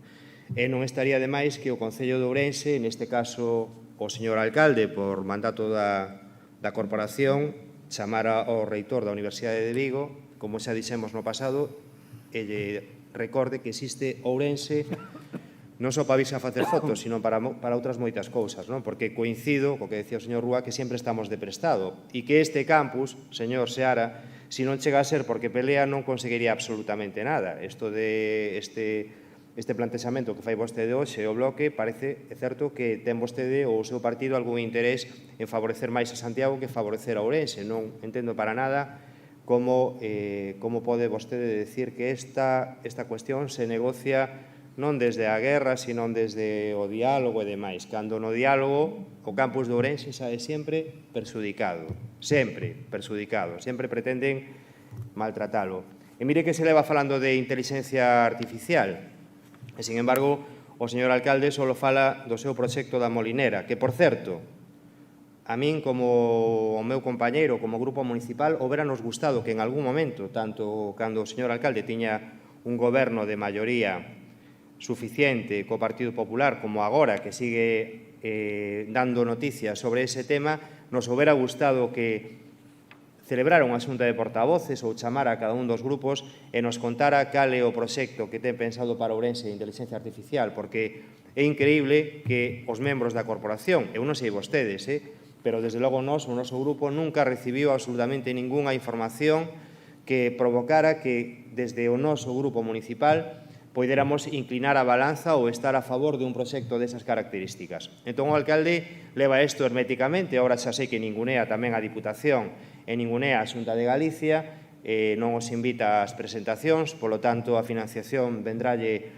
E non estaría de máis que o Concello de Ourense, neste caso o señor alcalde, por mandato da corporación, chamara ao reitor da Universidade de Vigo, como xa dixemos no pasado, e lle recorde que existe Ourense non só para irse a facer fotos, sino para outras moitas cousas, non? Porque coincido co que decía o señor Rúa que sempre estamos de prestado e que este campus, señor Seara, se non chega a ser porque pelea non conseguiría absolutamente nada. Isto de este plantexamento que fai vostede hoxe o bloque, parece, é certo, que ten vostede ou o seu partido algún interés en favorecer máis a Santiago que favorecer a Ourense. Non entendo para nada como pode vostede decir que esta cuestión se negocia non desde a guerra, sino desde o diálogo e demais. Cando no diálogo o campus de Ourense sae sempre perxudicado. Sempre perxudicado. Sempre pretenden maltratalo. E mire que se leva falando de inteligencia artificial. E, sin embargo, o señor alcalde só fala do seu proxecto da Molinera, que, por certo, a min, como o meu compañeiro, como grupo municipal, houberanos gustado que en algún momento, tanto cando o señor alcalde tiña un goberno de maioría suficiente co Partido Popular como agora que sigue dando noticias sobre ese tema, nos houbera gustado que celebrara unha xunta de portavoces ou chamara a cada un dos grupos e nos contara cal é o proxecto que ten pensado para Ourense de inteligencia artificial, porque é increíble que os membros da corporación, eu non sei vostedes, pero desde logo o noso grupo nunca recibiu absolutamente ningunha información que provocara que desde o noso grupo municipal poderamos inclinar a balanza ou estar a favor de un proxecto desas características. Entón, o alcalde leva isto herméticamente, agora xa sei que ningunea tamén a Diputación e ningunea a Xunta de Galicia, non os invita ás presentacións, polo tanto, a financiación vendralle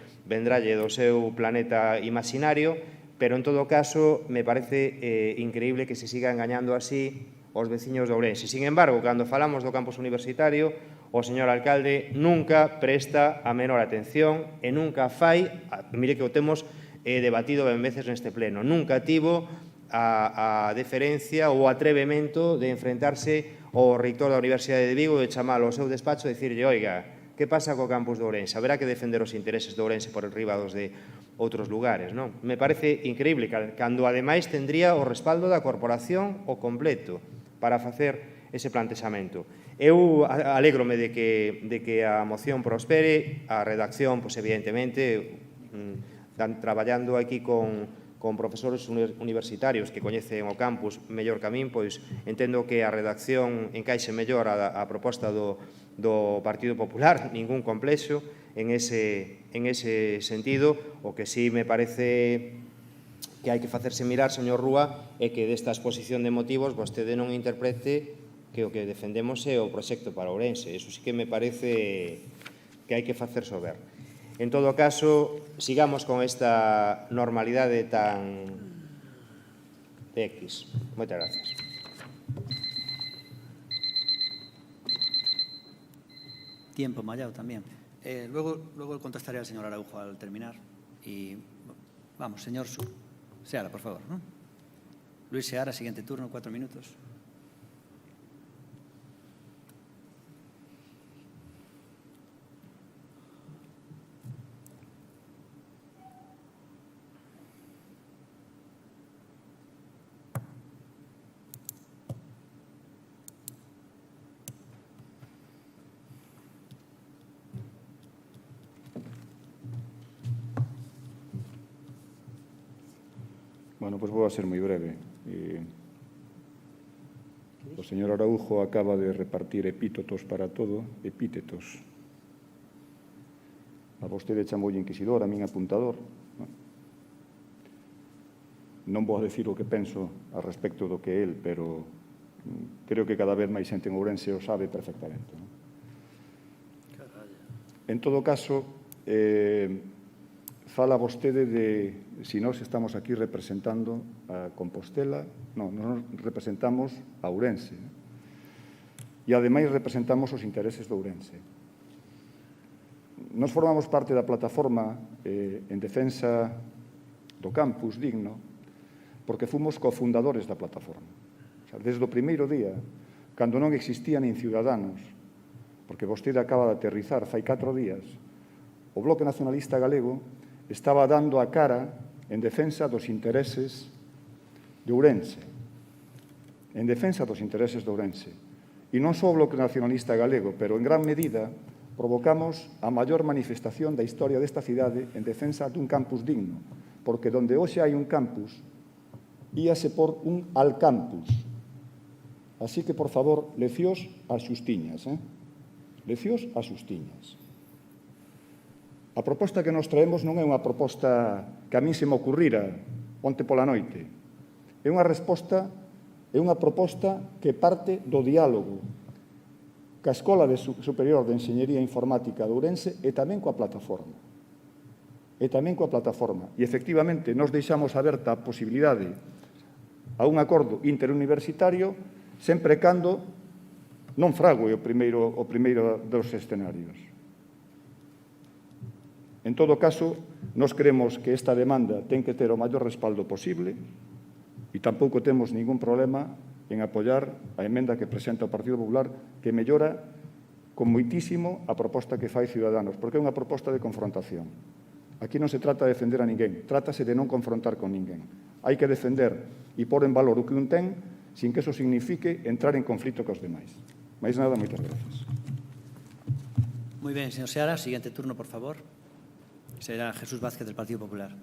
do seu planeta imaginario, pero, en todo caso, me parece increíble que se siga engañando así os veciños de Ourense. Sin embargo, cando falamos do campus universitario, o señor alcalde nunca presta a menor atención e nunca fai, mire que o temos debatido ben veces neste pleno, nunca tivo a deferencia ou o atrevemento de enfrentarse ao reitor da Universidade de Vigo e chamalo ao seu despacho e dicirlle, oiga, que pasa co campus de Ourense? Haberá que defender os intereses de Ourense por enriba dos de outros lugares, non? Me parece increíble cando ademais tendría o respaldo da corporación o completo para facer ese plantexamento. Eu alégrome de que a moción prospere, a redacción, pois, evidentemente, traballando aquí con profesores universitarios que coñecen o campus mellor que a min, pois entendo que a redacción encaixe mellor a proposta do Partido Popular, ningún complexo en ese sentido. O que sí me parece que hai que facerse mirar, señor Rúa, é que desta exposición de motivos vostede non interprete que o que defendemos é o proxecto para Ourense. Eso sí que me parece que hai que facer sober. En todo caso, sigamos con esta normalidade tan X. Moitas gracias. Tiempo mallado tamén. Luego contestaré al señor Araujo al terminar. Y vamos, señor Seara, por favor, ¿no? Luis Seara, siguiente turno, 4 minutos. Bueno, pois vou a ser moi breve. O señor Araujo acaba de repartir epítetos para todo, epítetos. A vostede chamoulle inquisidor, a min apuntador. Non vou a decir o que penso a respecto do que el, pero creo que cada vez máis xente en Ourense o sabe perfectamente. En todo caso, fala vostede de si nós estamos aquí representando a Compostela. Non, nós representamos a Ourense. E, ademais, representamos os intereses de Ourense. Nos formamos parte da plataforma en defensa do campus digno porque fomos cofundadores da plataforma. O sea, desde o primeiro día, cando non existían nin ciudadanos, porque vostede acaba de aterrizar fai 4 días, o Bloque Nacionalista Galego estaba dando a cara en defensa dos intereses de Ourense. En defensa dos intereses de Ourense. E non só o Bloque Nacionalista Galego, pero en gran medida provocamos a maior manifestación da historia desta cidade en defensa dun campus digno, porque donde hoxe hai un campus, íase por un alcampus. Así que, por favor, leccións ás xustiñas. Leccións ás xustiñas. A proposta que nos traemos non é unha proposta que a mí se me ocurrira onte pola noite. É unha proposta que parte do diálogo ca Escola Superior de Enxeñería Informática de Ourense e tamén coa plataforma. E, efectivamente, nos deixamos aberta a posibilidade a un acordo interuniversitario sempre cando non frague o primeiro dos escenarios. En todo caso, nos creemos que esta demanda ten que ter o maior respaldo posible e tampouco temos ningún problema en apoiar a emenda que presenta o Partido Popular que mellora con moitísimo a proposta que fai Ciudadanos, porque é unha proposta de confrontación. Aquí non se trata de defender a ninguén, trátase de non confrontar con ninguén. Hai que defender e pôr en valor o que un ten sin que eso signifique entrar en conflito cos demais. Mais nada, moitas gracias. Moi ben, señor Seara. Siguiente turno, por favor. Será Jesús Vázquez, del Partido Popular.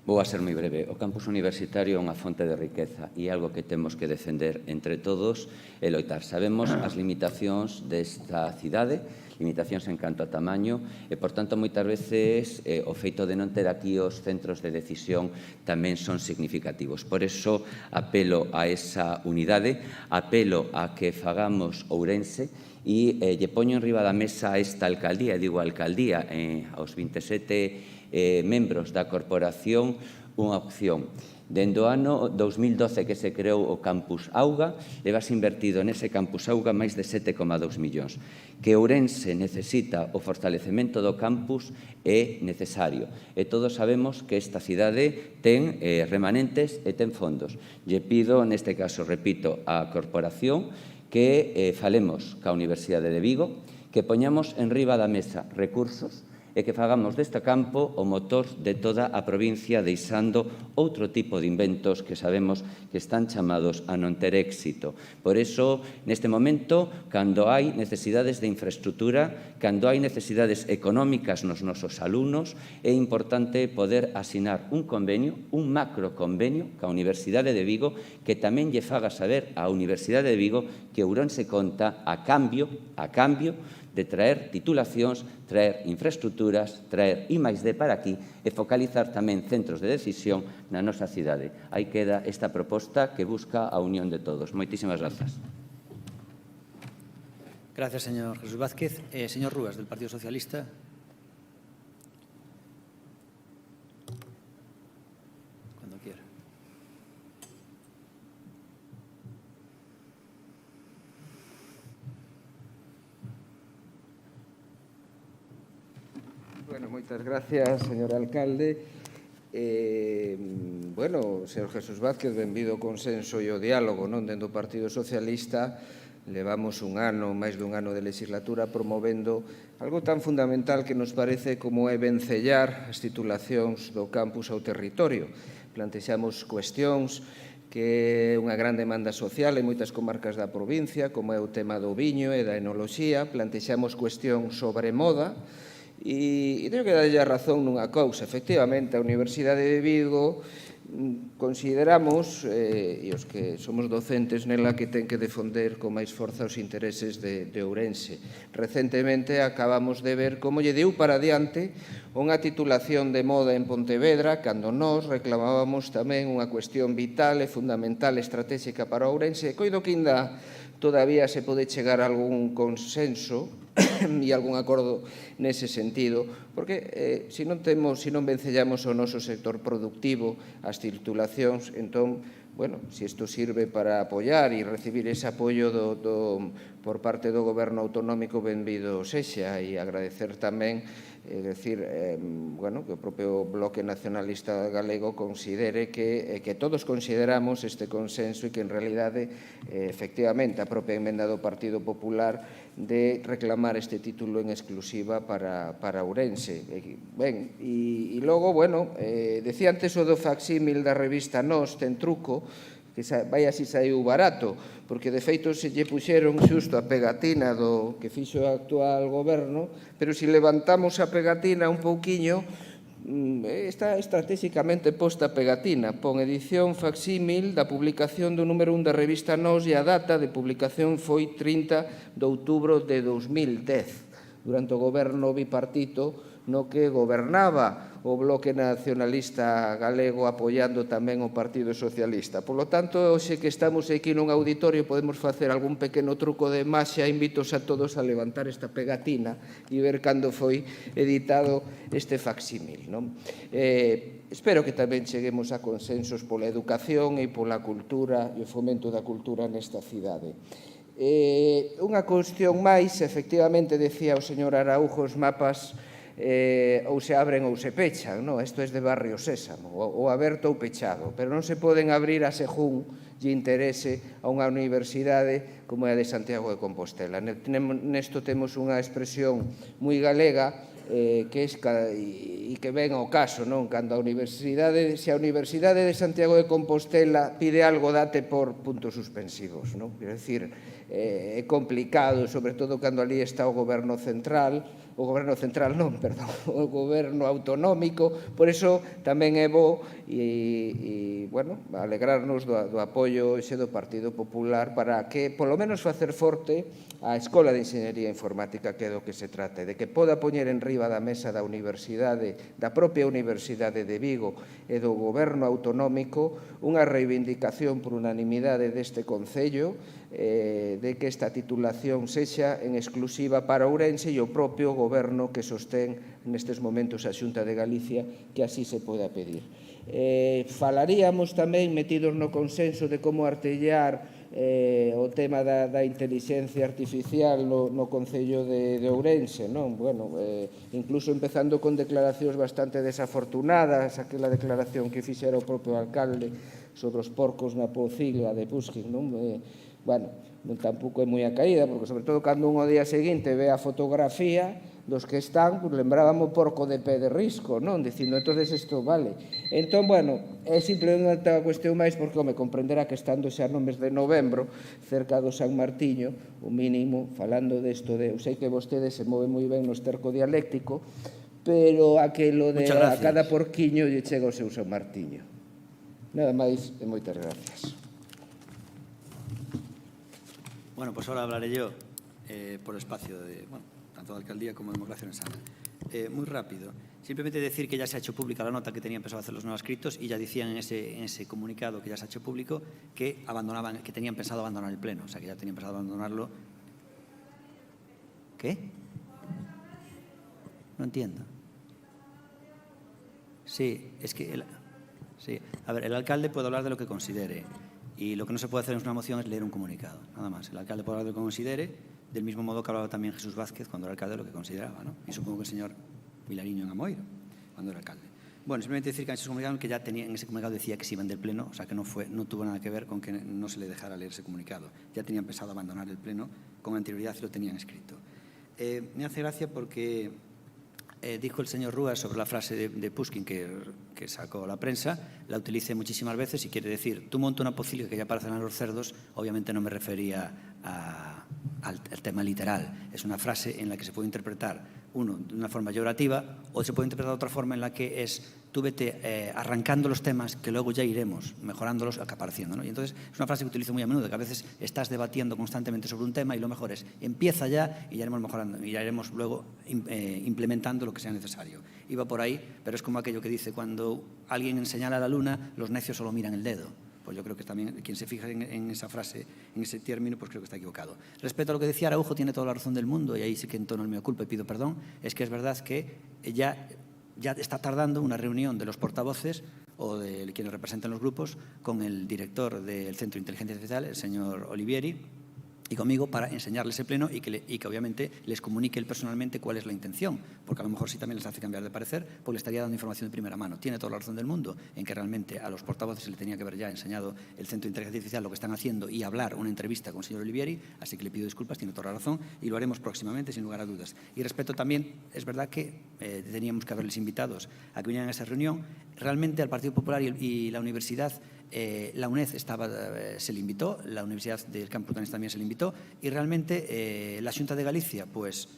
Vou a ser moi breve. O campus universitario é unha fonte de riqueza e é algo que temos que defender entre todos e loitar. Sabemos as limitacións desta cidade, limitacións en canto a tamaño e, por tanto, moitas veces o feito de non ter aquí os centros de decisión tamén son significativos. Por iso, apelo a esa unidade, apelo a que fagamos Ourense e lle poño en riba da mesa esta alcaldía, digo alcaldía, aos 27 membros da corporación, unha opción. Dende o ano 2012 que se creou o Campus Auga, levas invertido nese Campus Auga máis de 7,2 millóns. Que Ourense necesita o fortalecemento do campus é necesario. E todos sabemos que esta cidade ten remanentes e ten fondos. Lle pido, neste caso, repito, á corporación que falemos ca Universidade de Vigo, que poñamos en riba da mesa recursos e que fagamos deste campo o motor de toda a provincia, deixando outro tipo de inventos que sabemos que están chamados a non ter éxito. Por iso, neste momento, cando hai necesidades de infraestructura, cando hai necesidades económicas nos nosos alumnos, é importante poder asinar un convenio, un macro convenio, ca Universidade de Vigo, que tamén lle faga saber á Universidade de Vigo que Ourense conta a cambio de traer titulacións, traer infraestructuras, traer I+D para aquí e focalizar tamén centros de decisión na nosa cidade. Aí queda esta proposta que busca a unión de todos. Moitísimas grazas. Gracias, señor Jesús Vázquez. Señor Rúas, del Partido Socialista. Cuando quiera. Bueno, moitas gracias, señor alcalde. Señor Jesús Vázquez, benvido o consenso e o diálogo dentro do Partido Socialista. Levamos máis dun ano de legislatura promovendo algo tan fundamental que nos parece como é vencellar as titulacións do campus ao territorio. Plantexamos cuestións que é unha gran demanda social en moitas comarcas da provincia, como é o tema do viño e da enoloxía. Plantexamos cuestións sobre moda. E teño que darlle a razón nunha cousa. Efectivamente, a Universidade de Vigo consideramos, e os que somos docentes nela, que ten que defender con máis forza os intereses de Ourense. Recentemente acabamos de ver como lle deu para diante unha titulación de moda en Pontevedra, cando nós reclamábamos tamén unha cuestión vital e fundamental estratégica para Ourense. Coido que ainda todavía se pode chegar a algún consenso e algún acordo nese sentido, porque se non vencellamos o noso sector productivo, as titulacións, entón, bueno, se isto sirve para apoiar e recibir ese apoio por parte do Goberno autonómico, benvido sexa, e agradecer tamén que o propio Bloque Nacionalista Galego considere que todos consideramos este consenso e que en realidade, efectivamente, a propia emenda do Partido Popular de reclamar este título en exclusiva para Ourense. Ben, e logo, bueno, decía antes o do facsímil da revista Nós, ten truco, que vai así saiu barato, porque de feito se lle puxeron xusto a pegatina do que fixo o actual goberno, pero se levantamos a pegatina un pouquiño, está estratégicamente posta a pegatina, pon edición facsímil da publicación do número 1 da revista Nós e a data de publicación foi 30 de outubro de 2010, durante o goberno bipartito no que gobernaba o Bloque Nacionalista Galego apoiando tamén o Partido Socialista. Por lo tanto, hoxe que estamos aquí nun auditorio podemos facer algún pequeno truco de maxia, invitos a todos a levantar esta pegatina e ver cando foi editado este facsímil. Espero que tamén cheguemos a consensos pola educación e pola cultura e o fomento da cultura nesta cidade. Unha cuestión máis, efectivamente, decía o señor Araújo, os mapas ou se abren ou se pechan, isto é de Barrio Sésamo, ou aberto ou pechado, pero non se poden abrir a según lle interese a unha universidade como é a de Santiago de Compostela. Nesto temos unha expresión moi galega e que ven ao caso, cando se a Universidade de Santiago de Compostela pide algo, date por puntos suspensivos. Quer decir, é complicado, sobre todo cando ali está o goberno central, o goberno autonómico, por iso tamén é bo alegrarnos do apoio ese do Partido Popular para que, polo menos, facer forte a Escola de Enxeñería Informática, que é do que se trate, de que poda poñer en riba da mesa da Universidade, da propia Universidade de Vigo e do goberno autonómico unha reivindicación por unanimidade deste Concello de que esta titulación sexa en exclusiva para Ourense e o propio goberno que sostén nestes momentos a Xunta de Galicia que así se poda pedir. Falaríamos tamén, metidos no consenso, de como artellar o tema da inteligencia artificial no Concello de Ourense, incluso empezando con declaracións bastante desafortunadas, aquela declaración que fixera o propio alcalde sobre os porcos na pocilga de Puskin, tampouco é moi a caída, porque sobre todo cando un ao día seguinte ve a fotografía dos que están, lembrábamos o porco de pé de risco, dicindo, entonces isto vale. Entón, é simplemente unha cuestión máis, porque, comprenderá que estando xa no mes de novembro, cerca do San Martiño, o mínimo, falando desto eu sei que vostede se move moi ben no esterco dialéctico, pero aquelo de a cada porquiño lle chega o seu San Martiño. Nada máis e moitas gracias. Bueno, pues ahora hablaré yo por espacio de, tanto de alcaldía como de democracia en Sana. Muy rápido. Simplemente decir que ya se ha hecho pública la nota que tenían pensado hacer los no adscritos y ya decían en ese comunicado que ya se ha hecho público que tenían pensado abandonar el pleno. O sea, que ya tenían pensado abandonarlo. ¿Qué? No entiendo. Sí, es que... el alcalde puede hablar de lo que considere. Y lo que no se puede hacer en una moción es leer un comunicado, nada más. El alcalde puede hablar de lo que considere, del mismo modo que hablaba también Jesús Vázquez cuando era alcalde de lo que consideraba, Y supongo que el señor Vilariño en Amoiro, cuando era alcalde. Bueno, simplemente decir que en ese comunicado decía que se iban del pleno, o sea que no tuvo nada que ver con que no se le dejara leer ese comunicado. Ya tenían pensado abandonar el pleno con anterioridad y lo tenían escrito. Me hace gracia porque dijo el señor Rúas sobre la frase de Puskin que sacó la prensa, la utilicé muchísimas veces y quiere decir, tú monta una pocilga que ya parecen a los cerdos, obviamente no me refería al tema literal. Es una frase en la que se puede interpretar, uno, de una forma llorativa, o se puede interpretar de otra forma en la que es tú vete arrancando los temas que luego ya iremos mejorándolos, acaparciendo, ¿no? Y entonces es una frase que utilizo muy a menudo, que a veces estás debatiendo constantemente sobre un tema y lo mejor es empieza ya y ya iremos mejorando y ya iremos luego implementando lo que sea necesario. Iba por ahí, pero es como aquello que dice, cuando alguien señala a la luna, los necios solo miran el dedo. Pues yo creo que también quien se fija en esa frase, en ese término, pues creo que está equivocado. Respecto a lo que decía Araujo, tiene toda la razón del mundo, y ahí sí que entono el mea culpa y pido perdón, es que es verdad que ya está tardando una reunión de los portavoces o de quienes representan los grupos con el director del Centro de Inteligencia Artificial, el señor Olivieri, y conmigo para enseñarles ese pleno y que obviamente les comunique él personalmente cuál es la intención, porque a lo mejor sí también les hace cambiar de parecer, pues le estaría dando información de primera mano. Tiene toda la razón del mundo en que realmente a los portavoces se le tenía que haber ya enseñado el Centro de Inteligencia Artificial lo que están haciendo y hablar una entrevista con el señor Olivieri, así que le pido disculpas, tiene toda la razón y lo haremos próximamente sin lugar a dudas. Y respecto también, es verdad que teníamos que haberles invitados a que vinieran a esa reunión. Realmente al Partido Popular y la universidad, la UNED se le invitó, la Universidad del Campus Orense también se le invitó y realmente la Xunta de Galicia, pues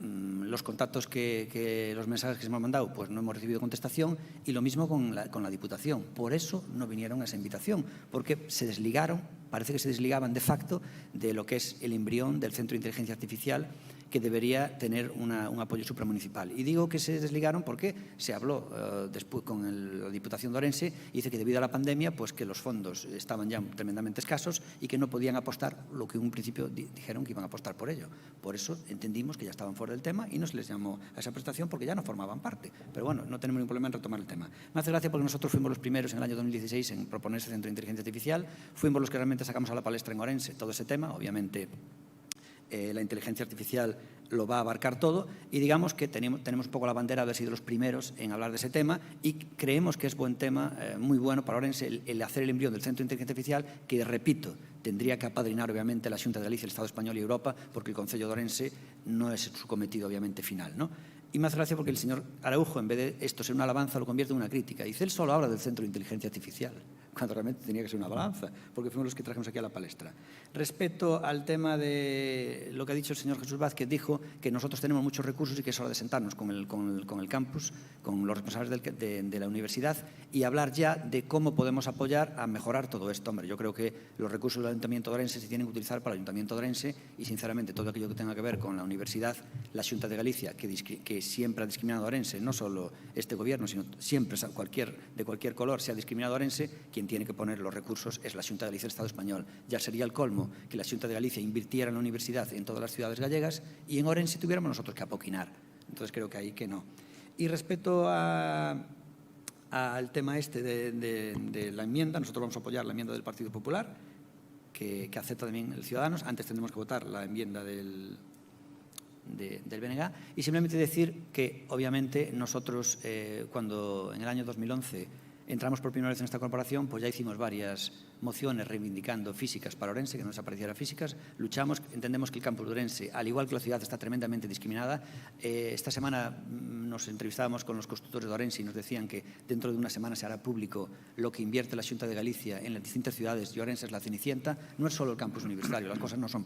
los contactos los mensajes que se me han mandado, pues no hemos recibido contestación y lo mismo con la Diputación. Por eso no vinieron a esa invitación, porque se desligaron, parece que se desligaban de facto de lo que es el embrión del Centro de Inteligencia Artificial que debería tener un apoyo supramunicipal. Y digo que se desligaron porque se habló después con la Diputación de Orense y dice que debido a la pandemia, pues que los fondos estaban ya tremendamente escasos y que no podían apostar lo que en un principio dijeron que iban a apostar por ello. Por eso entendimos que ya estaban fuera del tema y no se les llamó a esa prestación porque ya no formaban parte. Pero bueno, no tenemos ningún problema en retomar el tema. Me hace gracia porque nosotros fuimos los primeros en el año 2016 en proponer ese Centro de Inteligencia Artificial. Fuimos los que realmente sacamos a la palestra en Orense todo ese tema. Obviamente, la inteligencia artificial lo va a abarcar todo y digamos que tenemos un poco la bandera de haber sido los primeros en hablar de ese tema y creemos que es buen tema, muy bueno para Orense el hacer el embrión del Centro de Inteligencia Artificial que, repito, tendría que apadrinar obviamente la Xunta de Galicia, el Estado español y Europa porque el Concello de Orense no es su cometido obviamente final, ¿no? Y me hace gracia porque el señor Araujo, en vez de esto ser una alabanza, lo convierte en una crítica. Dice, él solo habla del Centro de Inteligencia Artificial, cuando realmente tenía que ser una balanza, porque fuimos los que trajimos aquí a la palestra. Respecto al tema de lo que ha dicho el señor Jesús Vázquez, dijo que nosotros tenemos muchos recursos y que es hora de sentarnos con el campus, con los responsables de la universidad y hablar ya de cómo podemos apoyar a mejorar todo esto. Hombre, yo creo que los recursos del Ayuntamiento de Orense se tienen que utilizar para el Ayuntamiento de Orense y, sinceramente, todo aquello que tenga que ver con la universidad, la Xunta de Galicia, que siempre ha discriminado a Orense, no solo este gobierno, sino siempre de cualquier color se ha discriminado a Orense, quien tiene que poner los recursos es la Xunta de Galicia del Estado español. Ya sería el colmo que la Xunta de Galicia invirtiera en la universidad en todas las ciudades gallegas y en Orense tuviéramos nosotros que apoquinar. Entonces creo que ahí que no. Y respecto al tema este de la enmienda, nosotros vamos a apoyar la enmienda del Partido Popular, que acepta también el Ciudadanos. Antes tendremos que votar la enmienda del BNG y simplemente decir que obviamente nosotros cuando en el año 2011 entramos por primera vez en esta corporación, pues ya hicimos varias mociones reivindicando físicas para Orense, que no desapareciera físicas. Luchamos, entendemos que el campus de Orense, al igual que la ciudad, está tremendamente discriminada. Esta semana nos entrevistábamos con los constructores de Orense y nos decían que dentro de una semana se hará público lo que invierte la Xunta de Galicia en las distintas ciudades y Orense es la cenicienta. No es solo el campus universitario, las cosas no son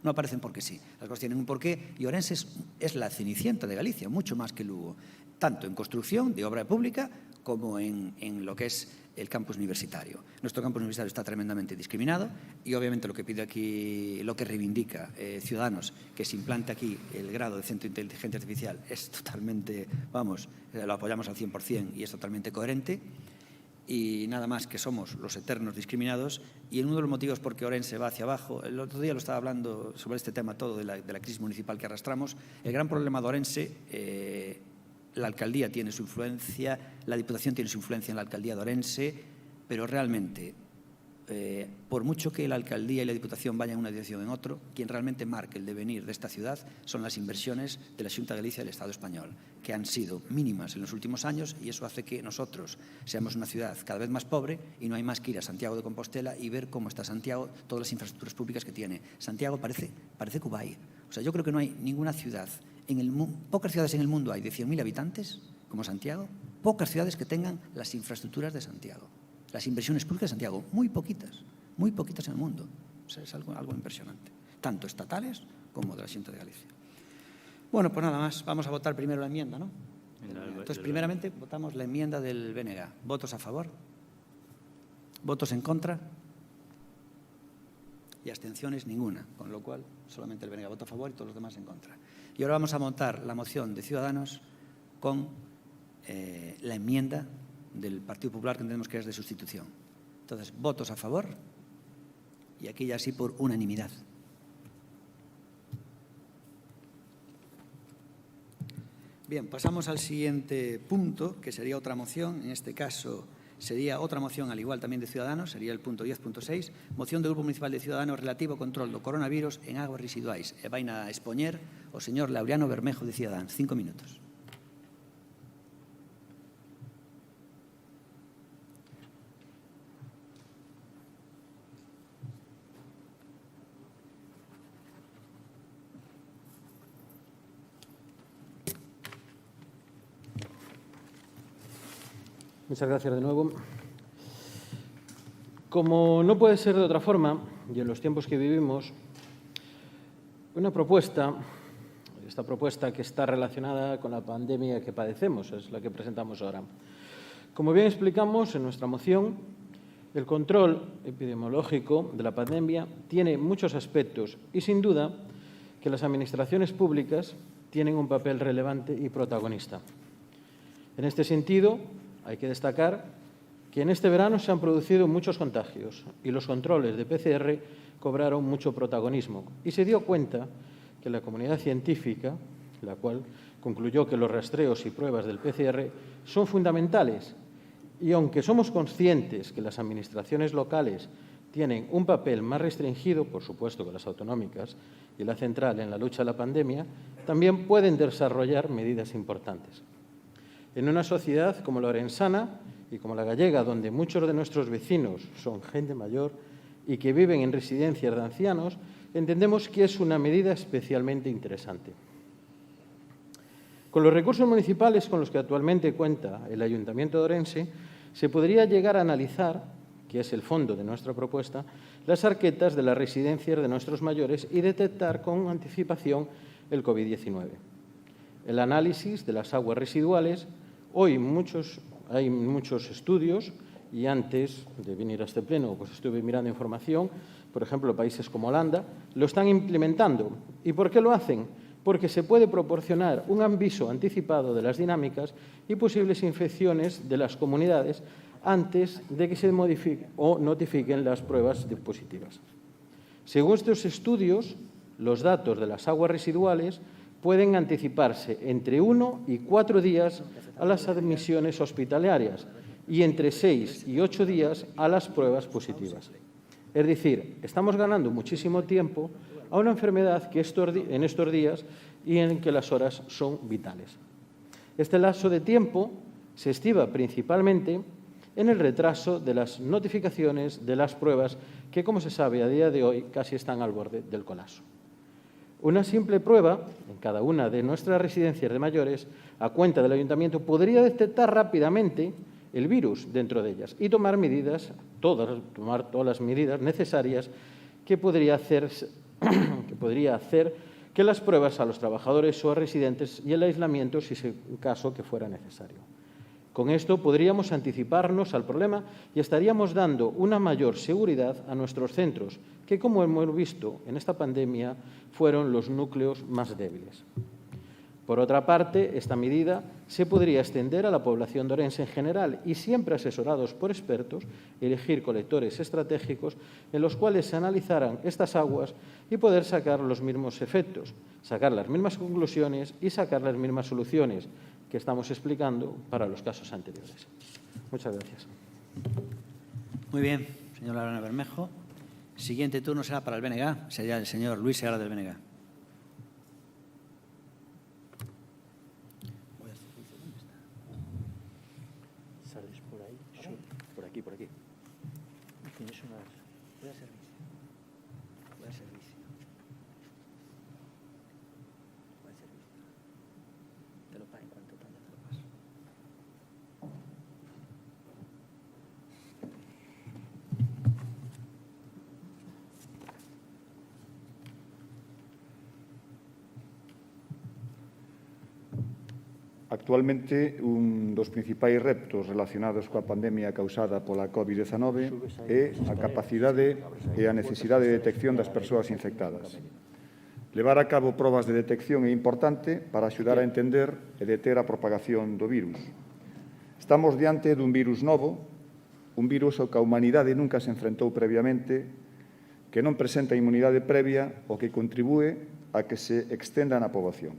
no aparecen porque sí. Las cosas tienen un porqué y Orense es la cenicienta de Galicia, mucho más que Lugo, tanto en construcción de obra pública como en lo que es el campus universitario. Nuestro campus universitario está tremendamente discriminado y obviamente lo que pide aquí, lo que reivindica Ciudadanos, que se implante aquí el grado de Centro de Inteligencia Artificial, es totalmente, vamos, lo apoyamos al 100% y es totalmente coherente. Y nada más que somos los eternos discriminados y uno de los motivos por qué Orense va hacia abajo, el otro día lo estaba hablando sobre este tema todo de la crisis municipal que arrastramos, el gran problema de Orense, la alcaldía tiene su influencia, la Diputación tiene su influencia en la alcaldía de Orense, pero realmente, por mucho que la alcaldía y la Diputación vayan en una dirección o en otro, quien realmente marca el devenir de esta ciudad son las inversiones de la Xunta de Galicia y del Estado español, que han sido mínimas en los últimos años y eso hace que nosotros seamos una ciudad cada vez más pobre y no hay más que ir a Santiago de Compostela y ver cómo está Santiago, todas las infraestructuras públicas que tiene. Santiago parece Kuwait. O sea, yo creo que no hay ninguna ciudad, pocas ciudades en el mundo hay de 100.000 habitantes, como Santiago, pocas ciudades que tengan las infraestructuras de Santiago. Las inversiones públicas de Santiago, muy poquitas en el mundo. O sea, es algo impresionante, tanto estatales como de la Xunta de Galicia. Bueno, pues nada más, vamos a votar primero la enmienda, ¿no? Entonces, primeramente, votamos la enmienda del BNG. ¿Votos a favor? ¿Votos en contra? Y abstenciones ninguna, con lo cual solamente el BNG vota a favor y todos los demás en contra. Y ahora vamos a montar la moción de Ciudadanos con la enmienda del Partido Popular, que entendemos que es de sustitución. Entonces, votos a favor y aquí ya sí por unanimidad. Bien, pasamos al siguiente punto, que sería otra moción. En este caso sería otra moción, al igual también de Ciudadanos, sería el punto 10.6, moción do Grupo Municipal de Ciudadanos relativo ao control do coronavirus en aguas residuais. E vai a expoñer o señor Laureano Bermejo de Ciudadanos. 5 minutos. Muchas gracias de nuevo. Como no puede ser de otra forma, y en los tiempos que vivimos, esta propuesta que está relacionada con la pandemia que padecemos, es la que presentamos ahora. Como bien explicamos en nuestra moción, el control epidemiológico de la pandemia tiene muchos aspectos y, sin duda, que las administraciones públicas tienen un papel relevante y protagonista. En este sentido, hay que destacar que en este verano se han producido muchos contagios y los controles de PCR cobraron mucho protagonismo y se dio cuenta que la comunidad científica, la cual concluyó que los rastreos y pruebas del PCR son fundamentales y aunque somos conscientes que las administraciones locales tienen un papel más restringido, por supuesto que las autonómicas y la central en la lucha a la pandemia, también pueden desarrollar medidas importantes. En una sociedad como la orensana y como la gallega, donde muchos de nuestros vecinos son gente mayor y que viven en residencias de ancianos, entendemos que es una medida especialmente interesante. Con los recursos municipales con los que actualmente cuenta el Ayuntamiento de Orense, se podría llegar a analizar, que es el fondo de nuestra propuesta, las arquetas de las residencias de nuestros mayores y detectar con anticipación el COVID-19. El análisis de las aguas residuales. Hoy hay muchos estudios y antes de venir a este pleno pues estuve mirando información, por ejemplo, países como Holanda lo están implementando. ¿Y por qué lo hacen? Porque se puede proporcionar un aviso anticipado de las dinámicas y posibles infecciones de las comunidades antes de que se modifiquen o notifiquen las pruebas positivas. Según estos estudios, los datos de las aguas residuales pueden anticiparse entre 1 y 4 días a las admisiones hospitalarias y entre 6 y 8 días a las pruebas positivas. Es decir, estamos ganando muchísimo tiempo a una enfermedad que en estos días y en que las horas son vitales. Este lapso de tiempo se estima principalmente en el retraso de las notificaciones de las pruebas que, como se sabe, a día de hoy casi están al borde del colapso. Una simple prueba en cada una de nuestras residencias de mayores, a cuenta del Ayuntamiento, podría detectar rápidamente el virus dentro de ellas y tomar todas las medidas necesarias que podría hacer que las pruebas a los trabajadores o a residentes y el aislamiento, si es el caso que fuera necesario. Con esto podríamos anticiparnos al problema y estaríamos dando una mayor seguridad a nuestros centros, que, como hemos visto en esta pandemia, fueron los núcleos más débiles. Por otra parte, esta medida se podría extender a la población de Orense en general y, siempre asesorados por expertos, elegir colectores estratégicos en los cuales se analizaran estas aguas y poder sacar los mismos efectos, sacar las mismas conclusiones y sacar las mismas soluciones que estamos explicando para los casos anteriores. Muchas gracias. Muy bien, señor Laureano Bermejo. Siguiente turno será para el BNG, sería el señor Luis Segarra del BNG. ¿Sales por ahí? Sí. Por aquí, por aquí. Tienes unas... Voy a servicio. Voy a servicio. Voy a servicio. Te lo pago en cuanto tarde, te lo paso. Actualmente, un dos principais retos relacionados coa pandemia causada pola COVID-19 é a capacidade e a necesidade de detección das persoas infectadas. Levar a cabo probas de detección é importante para axudar a entender e deter a propagación do virus. Estamos diante dun virus novo, un virus ao que a humanidade nunca se enfrentou previamente, que non presenta inmunidade previa o que contribúe a que se extenda na poboación.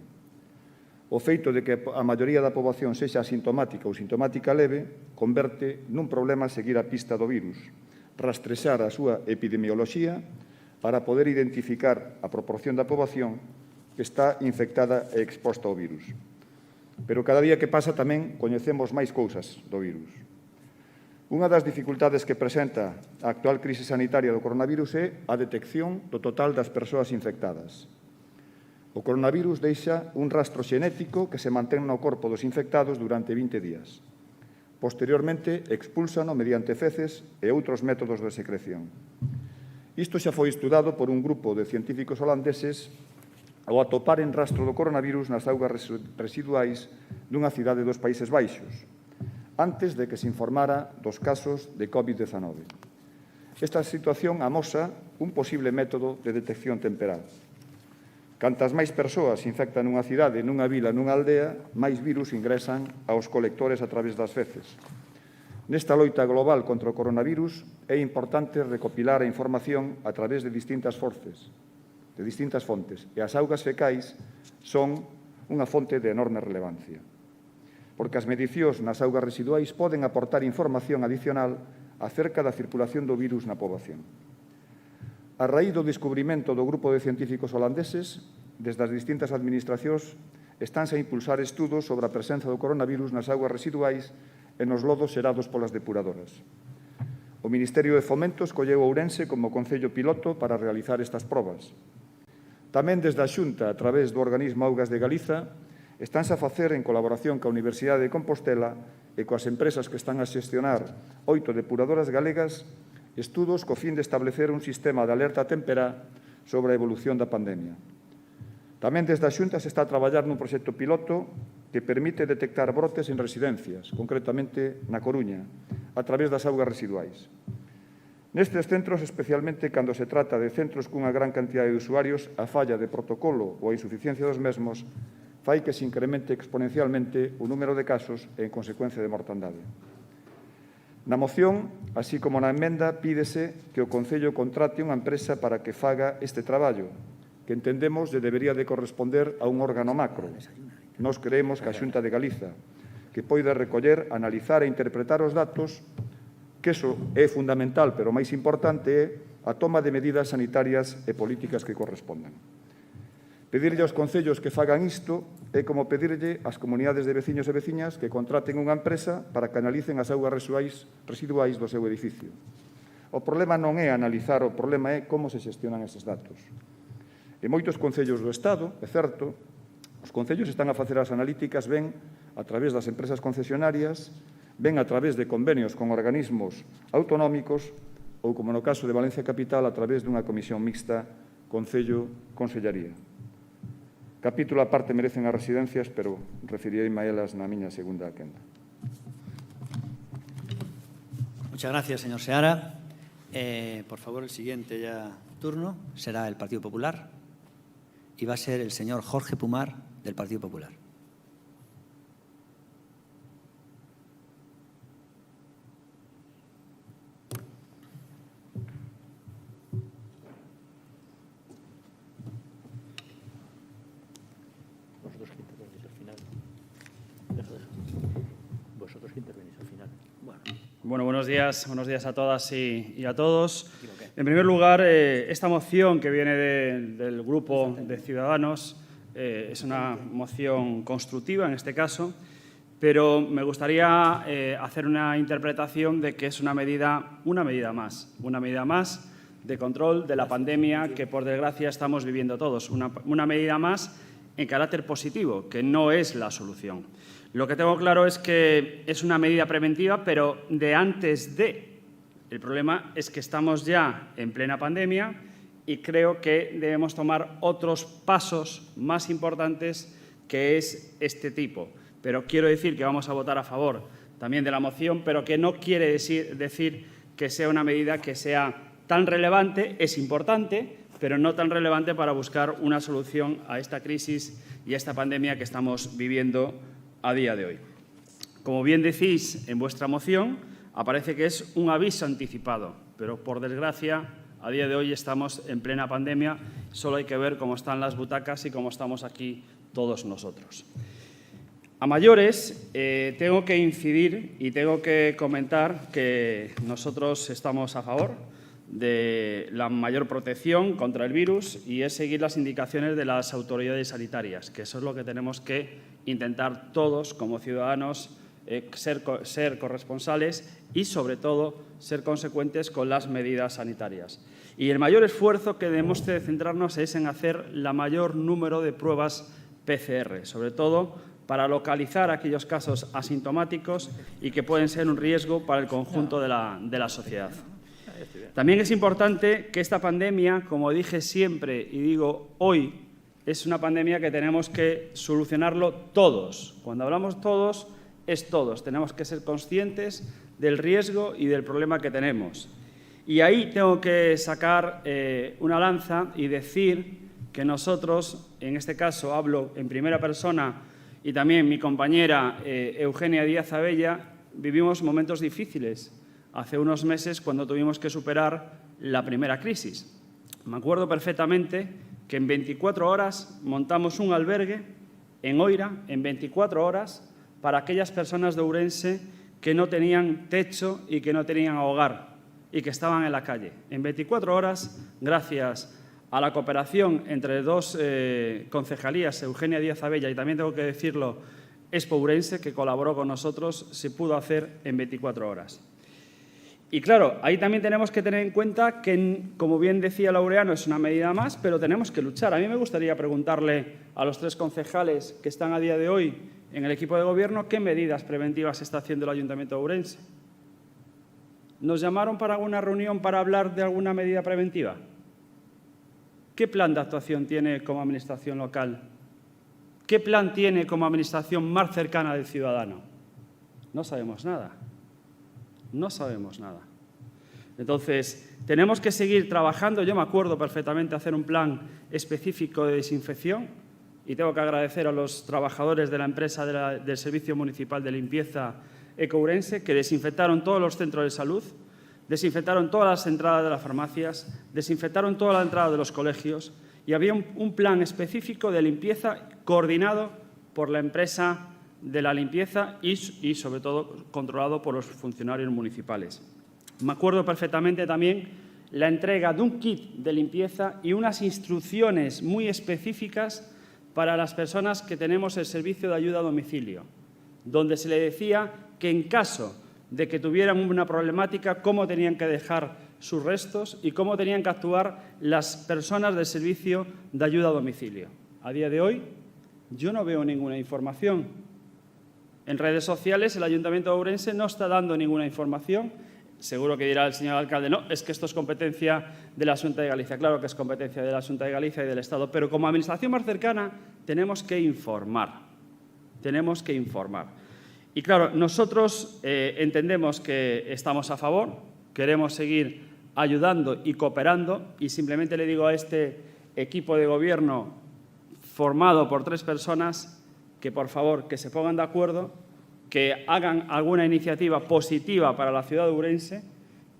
O feito de que a maioría da poboación sexa asintomática ou sintomática leve converte nun problema seguir a pista do virus, rastrexar a súa epidemioloxía para poder identificar a proporción da poboación que está infectada e exposta ao virus. Pero cada día que pasa tamén coñecemos máis cousas do virus. Unha das dificultades que presenta a actual crise sanitaria do coronavirus é a detección do total das persoas infectadas. O coronavirus deixa un rastro xenético que se mantén no corpo dos infectados durante 20 días. Posteriormente, expúlsano mediante feces e outros métodos de secreción. Isto xa foi estudado por un grupo de científicos holandeses ao atoparen rastro do coronavirus nas augas residuais dunha cidade dos Países Baixos, antes de que se informara dos casos de COVID-19. Esta situación amosa un posible método de detección temperal. Cantas máis persoas se infectan nunha cidade, nunha vila, nunha aldea, máis virus ingresan aos colectores a través das feces. Nesta loita global contra o coronavirus é importante recopilar a información a través de distintas fontes, e as augas fecais son unha fonte de enorme relevancia, porque as medicións nas augas residuais poden aportar información adicional acerca da circulación do virus na poboación. A raíz do descubrimento do grupo de científicos holandeses, desde as distintas administracións estánse a impulsar estudos sobre a presenza do coronavirus nas augas residuais e nos lodos xerados polas depuradoras. O Ministerio de Fomento escolleu Ourense como concello piloto para realizar estas probas. Tamén desde a Xunta, a través do organismo Augas de Galiza, estánse a facer en colaboración coa Universidade de Compostela e coas empresas que están a xestionar 8 depuradoras galegas estudos co fin de establecer un sistema de alerta temperá sobre a evolución da pandemia. Tamén desde a Xunta se está a traballar nun proxecto piloto que permite detectar brotes en residencias, concretamente na Coruña, a través das augas residuais. Nestes centros, especialmente cando se trata de centros cunha gran cantidade de usuarios, a falla de protocolo ou a insuficiencia dos mesmos fai que se incremente exponencialmente o número de casos e, en consecuencia, de mortandade. Na moción, así como na emenda, pídese que o Concello contrate unha empresa para que faga este traballo, que entendemos lle debería de corresponder a un órgano macro. Nós creemos que a Xunta de Galiza, que poida recoller, analizar e interpretar os datos, que iso é fundamental, pero o máis importante é a toma de medidas sanitarias e políticas que correspondan. Pedirlle aos concellos que fagan isto é como pedirlle ás comunidades de veciños e veciñas que contraten unha empresa para que analicen as augas residuais do seu edificio. O problema non é analizar, o problema é como se xestionan eses datos. En moitos concellos do Estado, é certo, os concellos están a facer as analíticas ben a través das empresas concesionarias, ben a través de convenios con organismos autonómicos ou, como no caso de Valencia Capital, a través dunha comisión mixta Concello-Consellaría. Capítulo aparte merecen as residencias, pero referirei-me a elas na miña segunda quenda. Muchas gracias, señor Seara. Por favor, el siguiente turno será el Partido Popular y va a ser el señor Jorge Pumar, del Partido Popular. Vosotros que intervenís al final. Bueno, buenos días a todas y a todos. En primer lugar, esta moción que viene del Grupo de Ciudadanos es una moción constructiva en este caso, pero me gustaría hacer una interpretación de que es una medida más de control de la pandemia que, por desgracia, estamos viviendo todos. Una medida más en carácter positivo, que no es la solución. Lo que tengo claro es que es una medida preventiva, pero de antes de. El problema es que estamos ya en plena pandemia y creo que debemos tomar otros pasos más importantes, que es este tipo pero quiero decir que vamos a votar a favor también de la moción, pero que no quiere decir que sea una medida que sea tan relevante, es importante, pero no tan relevante para buscar una solución a esta crisis y a esta pandemia que estamos viviendo a día de hoy. Como bien decís en vuestra moción, aparece que es un aviso anticipado, pero por desgracia, a día de hoy estamos en plena pandemia, solo hay que ver cómo están las butacas y cómo estamos aquí todos nosotros. A mayores, tengo que incidir y tengo que comentar que nosotros estamos a favor de la mayor protección contra el virus y es seguir las indicaciones de las autoridades sanitarias, que eso es lo que tenemos que intentar todos como ciudadanos, ser corresponsales y, sobre todo, ser consecuentes con las medidas sanitarias. Y el mayor esfuerzo que debemos de centrarnos es en hacer el mayor número de pruebas PCR, sobre todo para localizar aquellos casos asintomáticos y que pueden ser un riesgo para el conjunto de la sociedad. También es importante que esta pandemia, como dije siempre y digo hoy, es una pandemia que tenemos que solucionarlo todos. Cuando hablamos todos, es todos. Tenemos que ser conscientes del riesgo y del problema que tenemos. Y ahí tengo que sacar una lanza y decir que nosotros, en este caso hablo en primera persona y también mi compañera Eugenia Díaz Abella, vivimos momentos difíciles hace unos meses cuando tuvimos que superar la primera crisis. Me acuerdo perfectamente que en 24 horas montamos un albergue en Oira, en 24 horas, para aquellas personas de Ourense que no tenían techo y que no tenían hogar y que estaban en la calle. En 24 horas, gracias a la cooperación entre dos concejalías, Eugenia Díaz Abella y también tengo que decirlo, Expo Ourense, que colaboró con nosotros, se pudo hacer en 24 horas. Y claro, ahí también tenemos que tener en cuenta que, como bien decía Laureano, es una medida más, pero tenemos que luchar. A mí me gustaría preguntarle a los tres concejales que están a día de hoy en el equipo de gobierno qué medidas preventivas está haciendo el Ayuntamiento de Ourense. ¿Nos llamaron para alguna reunión para hablar de alguna medida preventiva? ¿Qué plan de actuación tiene como administración local? ¿Qué plan tiene como administración más cercana del ciudadano? No sabemos nada. No sabemos nada. Entonces, tenemos que seguir trabajando. Yo me acuerdo perfectamente hacer un plan específico de desinfección y tengo que agradecer a los trabajadores de la empresa del Servicio Municipal de Limpieza Eco-Ourense que desinfectaron todos los centros de salud, desinfectaron todas las entradas de las farmacias, desinfectaron toda la entrada de los colegios y había un plan específico de limpieza coordinado por la empresa de la limpieza y, sobre todo, controlado por los funcionarios municipales. Me acuerdo perfectamente también la entrega de un kit de limpieza y unas instrucciones muy específicas para las personas que tenemos el servicio de ayuda a domicilio, donde se le decía que en caso de que tuvieran una problemática, cómo tenían que dejar sus restos y cómo tenían que actuar las personas del servicio de ayuda a domicilio. A día de hoy, yo no veo ninguna información. En redes sociales, el Ayuntamiento de Ourense no está dando ninguna información. Seguro que dirá el señor alcalde, no, es que esto es competencia de la Xunta de Galicia. Claro que es competencia de la Xunta de Galicia y del Estado, pero como administración más cercana tenemos que informar. Tenemos que informar. Y claro, nosotros entendemos que estamos a favor, queremos seguir ayudando y cooperando y simplemente le digo a este equipo de gobierno formado por 3 personas que, por favor, que se pongan de acuerdo, que hagan alguna iniciativa positiva para la ciudad de Ourense,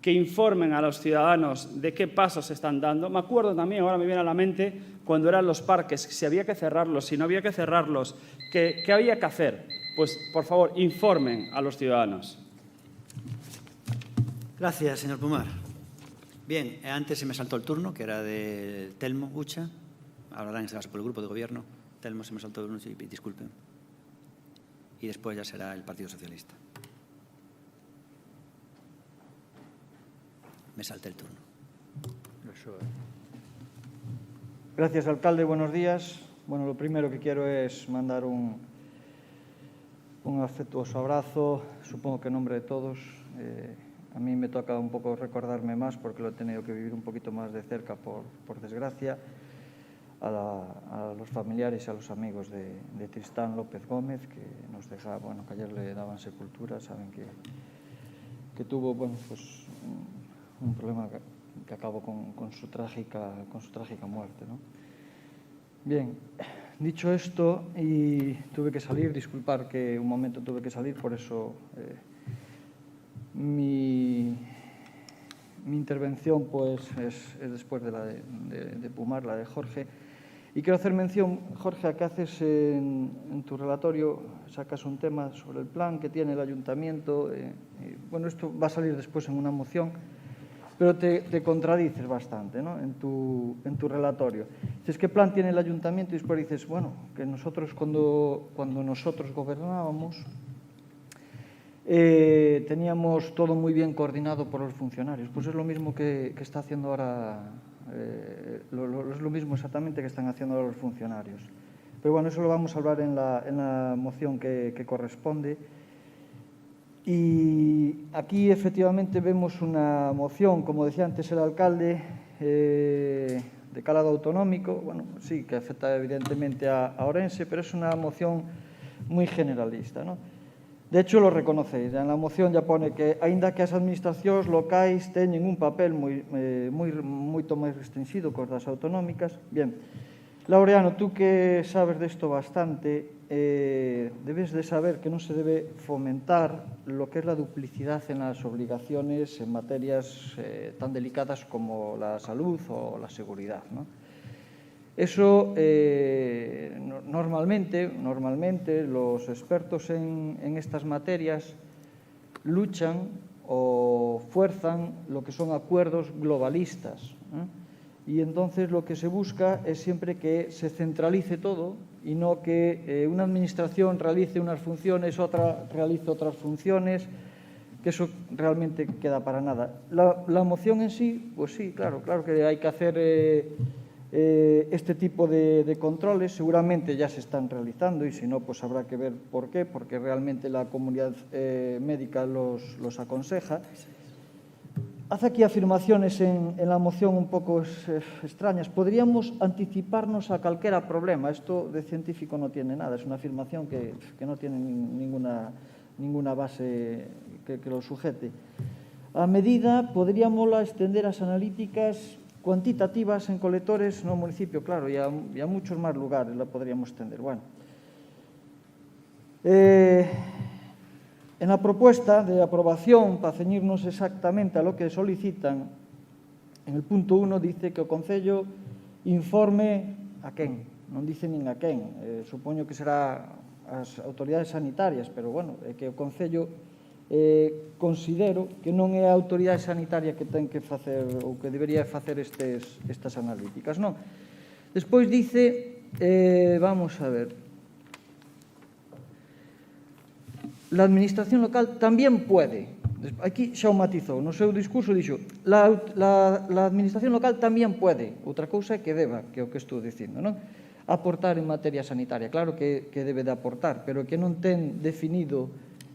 que informen a los ciudadanos de qué pasos se están dando. Me acuerdo también, ahora me viene a la mente, cuando eran los parques, si había que cerrarlos, si no había que cerrarlos, ¿qué había que hacer? Pues, por favor, informen a los ciudadanos. Gracias, señor Pumar. Bien, antes se me saltó el turno, que era de Telmo Ucha. Hablará en este caso por el grupo de gobierno. Telmo se me saltó el turno, sí, disculpen. Y después ya será el Partido Socialista. Me salté el turno. Gracias, alcalde. Buenos días. Bueno, lo primero que quiero es mandar un afectuoso abrazo, supongo que en nombre de todos. A mí me toca un poco recordarme más porque lo he tenido que vivir un poquito más de cerca, por desgracia. a los familiares y a los amigos de Tristán López Gómez, que nos deja, bueno, que ayer le daban sepultura, saben que tuvo, bueno, pues un problema que acabó con su trágica muerte, ¿no? Bien, dicho esto, y tuve que salir, disculpar que un momento tuve que salir, por eso mi intervención pues es después de la de Pumar, la de Jorge. Y quiero hacer mención, Jorge, a que haces en tu relatorio, sacas un tema sobre el plan que tiene el ayuntamiento. Bueno, esto va a salir después en una moción, pero te contradices bastante, ¿no?, en tu relatorio. Dices, ¿qué plan tiene el ayuntamiento? Y después dices, bueno, que nosotros cuando nosotros gobernábamos teníamos todo muy bien coordinado por los funcionarios. Pues es lo mismo que está haciendo ahora, es lo mismo exactamente que están haciendo ahora los funcionarios. Pero bueno, eso lo vamos a hablar en la moción que corresponde. Y aquí efectivamente vemos una moción, como decía antes el alcalde, de calado autonómico, bueno, sí, que afecta evidentemente a Ourense, pero es una moción moi generalista, ¿no? De hecho, lo reconocéis, en la moción ya pone que, aínda que as administracións locais teñen un papel moito máis restringido que os das autonómicas. Bien, Laureano, tú que sabes desto bastante, debes de saber que non se debe fomentar lo que es la duplicidad en las obligaciones en materias tan delicadas como la salud o la seguridad, ¿no? Eso, normalmente los expertos en estas materias luchan o fuerzan lo que son acuerdos globalistas, ¿eh? Y entonces lo que se busca es siempre que se centralice todo y no que una administración realice unas funciones, otra realice otras funciones, que eso realmente queda para nada. La moción en sí, pues sí, claro que hay que hacer este tipo de controles, seguramente ya se están realizando y si no, pues habrá que ver por qué, porque realmente la comunidad médica los aconseja. Hace aquí afirmaciones en la moción un poco extrañas. Podríamos anticiparnos a calquera problema. Esto de científico no tiene nada, es una afirmación que no tiene ninguna base que lo sujete. A medida, podríamos extender as analíticas cuantitativas en colectores no municipio, claro, y a muchos más lugares la podríamos extender. Bueno, en la propuesta de aprobación, para ceñirnos exactamente a lo que solicitan, en el punto 1 dice que o Concello informe a quen, non dice nin a quen, supoño que será as autoridades sanitarias, pero bueno, é que o Concello considero que non é a autoridade sanitaria que ten que facer ou que debería facer estas analíticas, non? Despois dice, vamos a ver, la administración local tamén puede, aquí xa o matizou, no seu discurso dixo, la administración local tamén puede, outra cousa é que deba, que é o que estou dicindo, non? Aportar en materia sanitaria, claro que debe de aportar, pero que non ten definido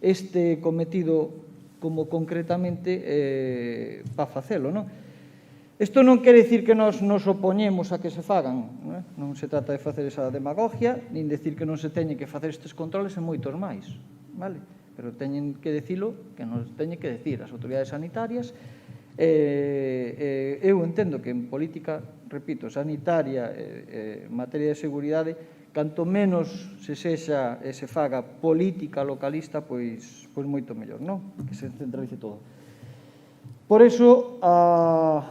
este cometido como concretamente para facelo, non? Isto non quere dicir que nos opoñemos a que se fagan, non se trata de facer esa demagogia, nin decir que non se teñen que facer estes controles e moitos máis, vale? Pero teñen que decilo, que nos teñen que decir as autoridades sanitarias. Eu entendo que en política, repito, sanitaria, materia de seguridade, canto menos se sexa e se faga política localista, pois moito mellor, non? Que se centralice todo. Por eso, a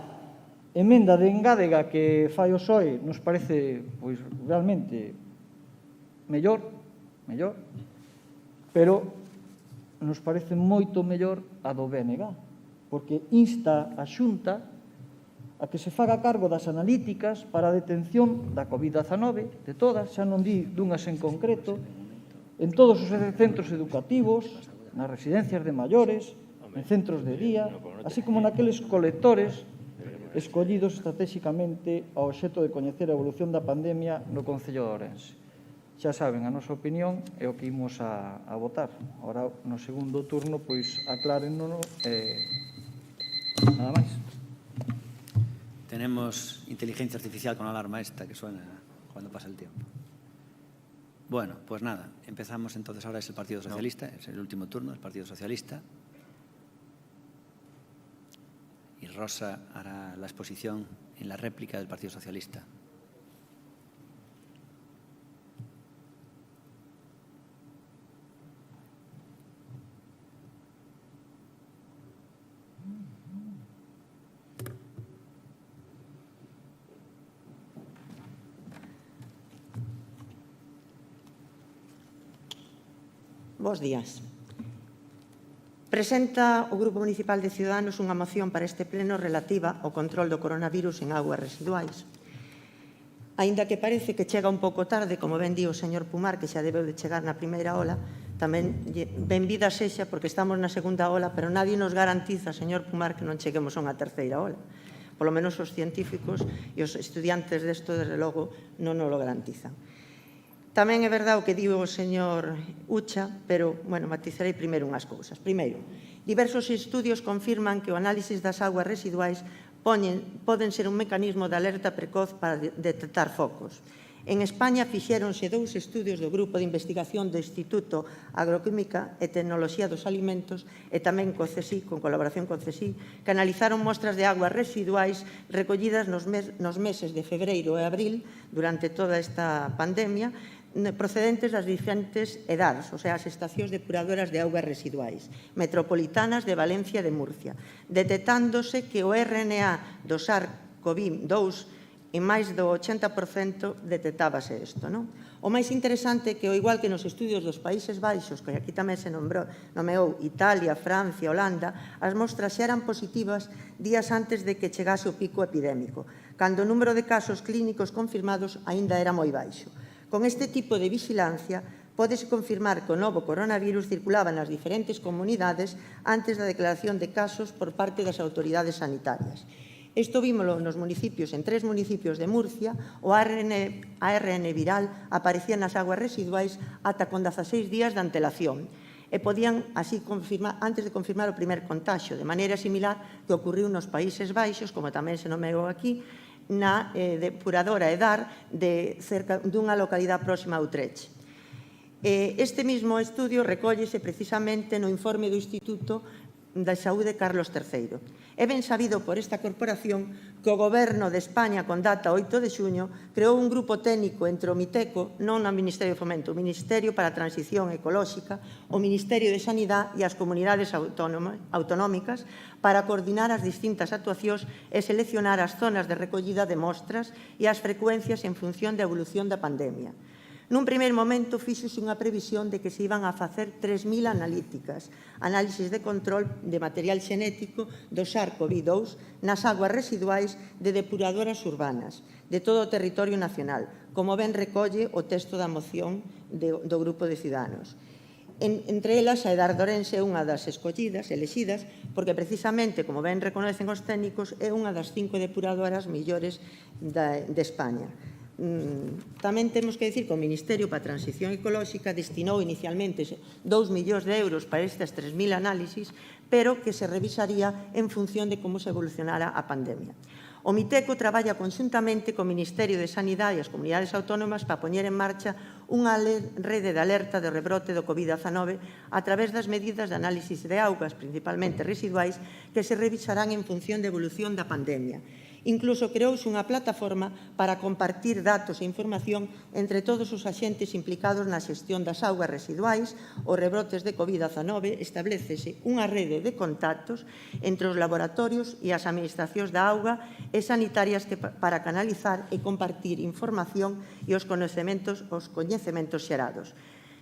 emenda de engádega que fai o PSOE nos parece, pois, realmente mellor, pero nos parece moito mellor a do BNG, porque insta a Xunta a que se faga cargo das analíticas para a detención da COVID-19, de todas, xa non di dunhas en concreto, en todos os centros educativos, nas residencias de maiores, en centros de día, así como naqueles colectores escollidos estratégicamente ao obxecto de coñecer a evolución da pandemia no Concello de Ourense. Xa saben, a nosa opinión é o que imos a votar. Ahora, no segundo turno, pois, aclárenno nada máis. Tenemos inteligencia artificial con la alarma esta que suena cuando pasa el tiempo. Bueno, pues nada, empezamos entonces. Ahora es el Partido Socialista, es el último turno del Partido Socialista. Y Rosa hará la exposición en la réplica del Partido Socialista. Bos días. Presenta o Grupo Municipal de Ciudadanos unha moción para este pleno relativa ao control do coronavirus en augas residuais. Aínda que parece que chega un pouco tarde, como ben di o señor Pumar, que xa debeu de chegar na primeira ola, tamén benvida sexa porque estamos na segunda ola, pero nadie nos garantiza, señor Pumar, que non cheguemos a unha terceira ola. Polo menos os científicos e os estudiantes desto, desde logo, non nos lo garantizan. Tamén é verdade o que diu o señor Ucha, pero, bueno, matizarei primeiro unhas cousas. Primeiro, diversos estudios confirman que o análisis das augas residuais poden ser un mecanismo de alerta precoz para detectar focos. En España fixéronse 2 estudios do Grupo de Investigación do Instituto Agroquímica e Tecnoloxía dos Alimentos e tamén co CSIC, con colaboración con CSIC, que analizaron mostras de augas residuais recollidas nos meses de febreiro e abril durante toda esta pandemia, procedentes das diferentes edades, o sea, as estacións depuradoras de augas residuais, metropolitanas de Valencia e de Murcia, detectándose que o RNA do SARS-CoV-2 en máis do 80% detectábase isto. O máis interesante é que, ao igual que nos estudios dos Países Baixos, que aquí tamén se nomeou Italia, Francia, Holanda, as mostras xa eran positivas días antes de que chegase o pico epidémico, cando o número de casos clínicos confirmados aínda era moi baixo. Con este tipo de vigilancia, pódese confirmar que o novo coronavirus circulaba nas diferentes comunidades antes da declaración de casos por parte das autoridades sanitarias. Isto vímolo nos municipios, en 3 municipios de Murcia, o ARN viral aparecía nas augas residuais ata con 16 días de antelación e podían así confirmar, antes de confirmar o primer contagio, de maneira similar que ocurriu nos Países Baixos, como tamén se nomeou aquí, na depuradora EDAR de cerca dunha localidade próxima a Utrecht. Este mismo estudio recóllese precisamente no informe do Instituto da Saúde Carlos III. É ben sabido por esta corporación que o Goberno de España, con data 8 de xuño, creou un grupo técnico entre o Miteco, non o Ministerio de Fomento, o Ministerio para a Transición Ecolóxica, o Ministerio de Sanidade e as comunidades autonómicas para coordinar as distintas actuacións e seleccionar as zonas de recollida de mostras e as frecuencias en función da evolución da pandemia. Nun primeiro momento fíxose unha previsión de que se iban a facer 3.000 analíticas, análisis de control de material xenético do SARS-CoV-2 nas augas residuais de depuradoras urbanas de todo o territorio nacional, como ben recolle o texto da moción do Grupo de Ciudadanos. Entre elas, a EDAR de Ourense é unha das escollidas, elexidas, porque precisamente, como ben reconocen os técnicos, é unha das 5 depuradoras millores de España. Tamén temos que dicir que o Ministerio para a Transición Ecolóxica destinou inicialmente 2 millóns de euros para estas 3.000 análisis, pero que se revisaría en función de como se evolucionara a pandemia. O Miteco traballa conxuntamente co Ministerio de Sanidade e as comunidades autónomas para poñer en marcha unha rede de alerta de rebrote do COVID-19 a través das medidas de análisis de augas, principalmente residuais, que se revisarán en función de evolución da pandemia. Incluso creouse unha plataforma para compartir datos e información entre todos os axentes implicados na xestión das augas residuais, os rebrotes de COVID-19, establecese unha rede de contactos entre os laboratorios e as administracións da auga e sanitarias para canalizar e compartir información e os coñecementos xerados.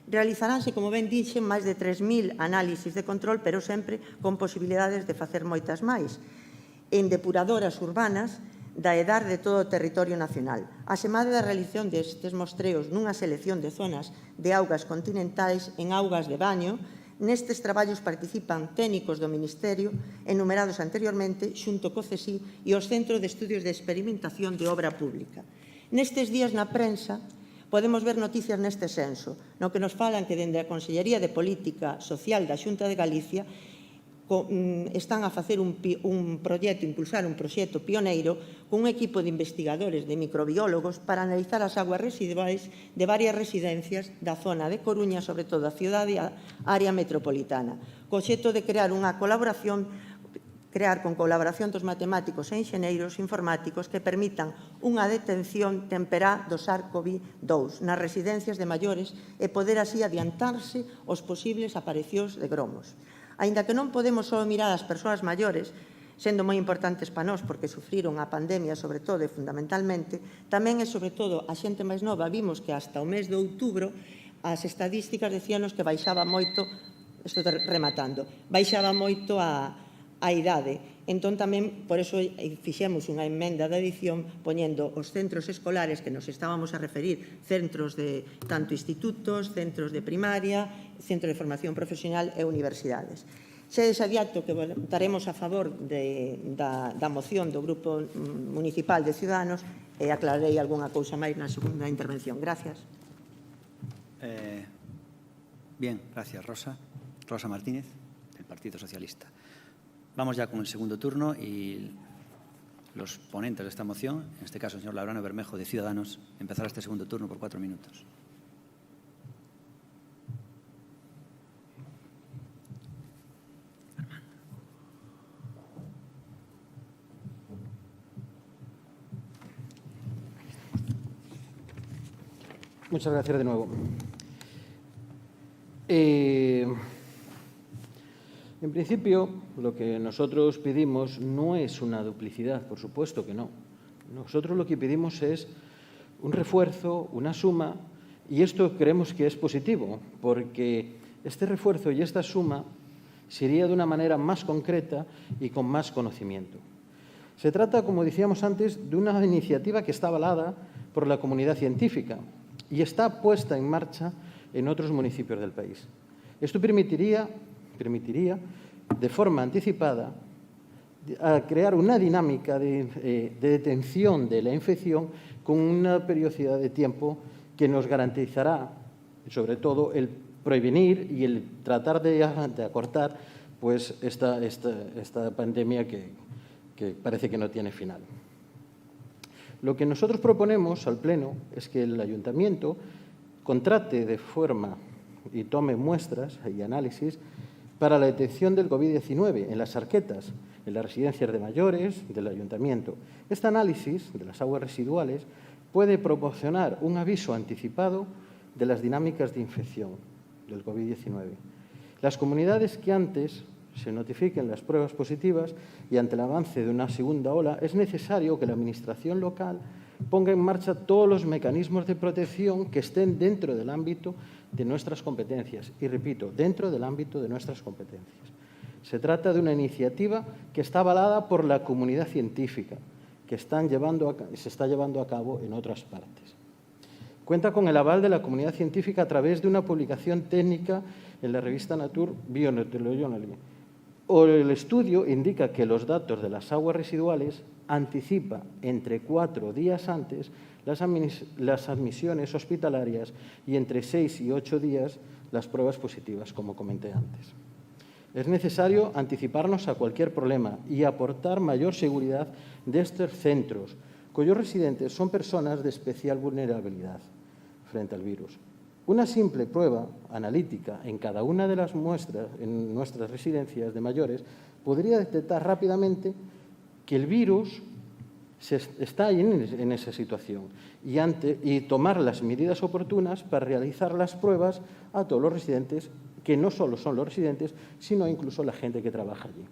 Realizaránse, como ben dixen, máis de 3.000 análisis de control, pero sempre con posibilidades de facer moitas máis, en depuradoras urbanas da EDAR de todo o territorio nacional. Asemade da realización destes mostreos nunha selección de zonas de augas continentais en augas de baño, nestes traballos participan técnicos do Ministerio, enumerados anteriormente, xunto co CSIC e os Centros de Estudios de Experimentación de Obra Pública. Nestes días na prensa podemos ver noticias neste senso, no que nos falan que dende a Consellería de Política Social da Xunta de Galicia están a facer un proxecto, impulsar un proxecto pioneiro con un equipo de investigadores, de microbiólogos, para analizar as aguas residuais de varias residencias da zona de Coruña, sobre todo a cidade e a área metropolitana, co obxecto de crear con colaboración dos matemáticos e enxeneiros informáticos que permitan unha detención temperá do SARS-CoV-2 nas residencias de maiores e poder así adiantarse os posibles aparicións de gromos. Aínda que non podemos só mirar as persoas maiores, sendo moi importantes para nós porque sufriron a pandemia, sobre todo e fundamentalmente, tamén e sobre todo a xente máis nova. Vimos que hasta o mes de outubro as estadísticas decíanos que baixaba moito, estou rematando, baixaba moito a idade. Entón, tamén, por iso, fixemos unha emenda de adición poñendo os centros escolares que nos estábamos a referir, centros de tanto institutos, centros de primaria, centro de formación profesional e universidades. Xa desadianto que votaremos a favor da moción do Grupo Municipal de Ciudadanos e aclararei algunha cousa máis na segunda intervención. Gracias. Bien, gracias, Rosa. Rosa Martínez, del Partido Socialista. Vamos ya con el segundo turno y los ponentes de esta moción, en este caso el señor Labrano Bermejo de Ciudadanos, empezará este segundo turno por 4 minutos. Muchas gracias de nuevo. En principio, lo que nosotros pedimos no es una duplicidad, por supuesto que no. Nosotros lo que pedimos es un refuerzo, una suma, y esto creemos que es positivo, porque este refuerzo y esta suma sería de una manera más concreta y con más conocimiento. Se trata, como decíamos antes, de una iniciativa que está avalada por la comunidad científica y está puesta en marcha en otros municipios del país. Esto permitiría de forma anticipada a crear una dinámica de detención de la infección con una periodicidad de tiempo que nos garantizará, sobre todo, el prevenir y el tratar de acortar pues, esta pandemia que parece que no tiene final. Lo que nosotros proponemos al Pleno es que el Ayuntamiento contrate de forma y tome muestras y análisis para la detección del COVID-19 en las arquetas, en las residencias de mayores del Ayuntamiento. Este análisis de las aguas residuales puede proporcionar un aviso anticipado de las dinámicas de infección del COVID-19. Las comunidades que antes se notifiquen las pruebas positivas y ante el avance de una segunda ola, es necesario que la Administración local ponga en marcha todos los mecanismos de protección que estén dentro del ámbito de nuestras competencias. Y repito, dentro del ámbito de nuestras competencias. Se trata de una iniciativa que está avalada por la comunidad científica, que se está llevando a cabo en otras partes. Cuenta con el aval de la comunidad científica a través de una publicación técnica en la revista Nature Biometeorology. El estudio indica que los datos de las aguas residuales anticipa entre 4 días antes las admisiones hospitalarias y entre 6 y 8 días las pruebas positivas, como comenté antes. Es necesario anticiparnos a cualquier problema y aportar mayor seguridad de estos centros, cuyos residentes son personas de especial vulnerabilidad frente al virus. Una simple prueba analítica en cada una de las muestras en nuestras residencias de mayores podría detectar rápidamente que el virus está en esa situación y tomar las medidas oportunas para realizar las pruebas a todos los residentes, que no solo son los residentes, sino incluso la gente que trabaja allí.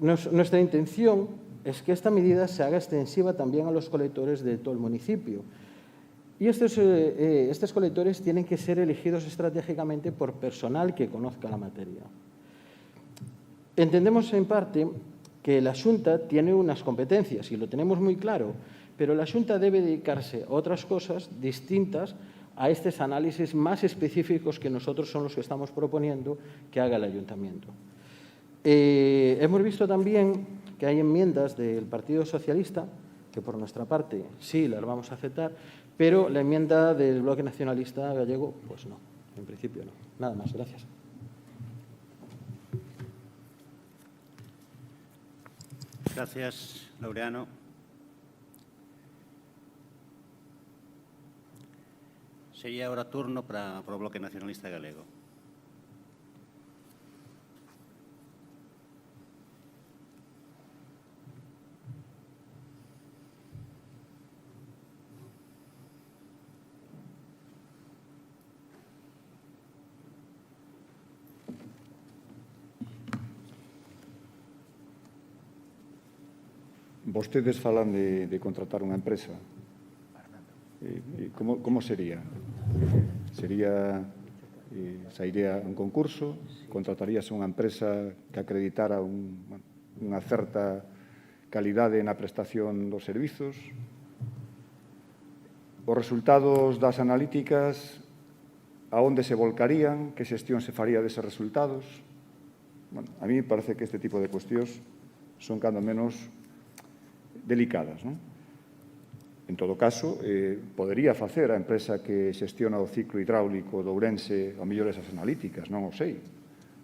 Nuestra intención es que esta medida se haga extensiva también a los colectores de todo el municipio. Y estos colectores tienen que ser elegidos estratégicamente por personal que conozca la materia. Entendemos en parte que la Xunta tiene unas competencias y lo tenemos muy claro, pero la Xunta debe dedicarse a otras cosas distintas a estos análisis más específicos que nosotros son los que estamos proponiendo que haga el Ayuntamiento. Hemos visto también que hay enmiendas del Partido Socialista, que por nuestra parte sí las vamos a aceptar, pero la enmienda del Bloque Nacionalista Gallego, pues no, en principio no. Nada más, gracias. Gracias, Laureano. Sería ahora turno para o Bloque Nacionalista Galego. Vostedes falan de contratar unha empresa. Como sería? Sería, sairía un concurso, contrataríase unha empresa que acreditara unha certa calidade na prestación dos servizos. Os resultados das analíticas, a onde se volcarían, que xestión se faría deses resultados. Bueno, a mí me parece que este tipo de cuestións son cando menos delicadas, non? En todo caso, podería facer a empresa que xestiona o ciclo hidráulico de Ourense ao mellor esas analíticas, non o sei.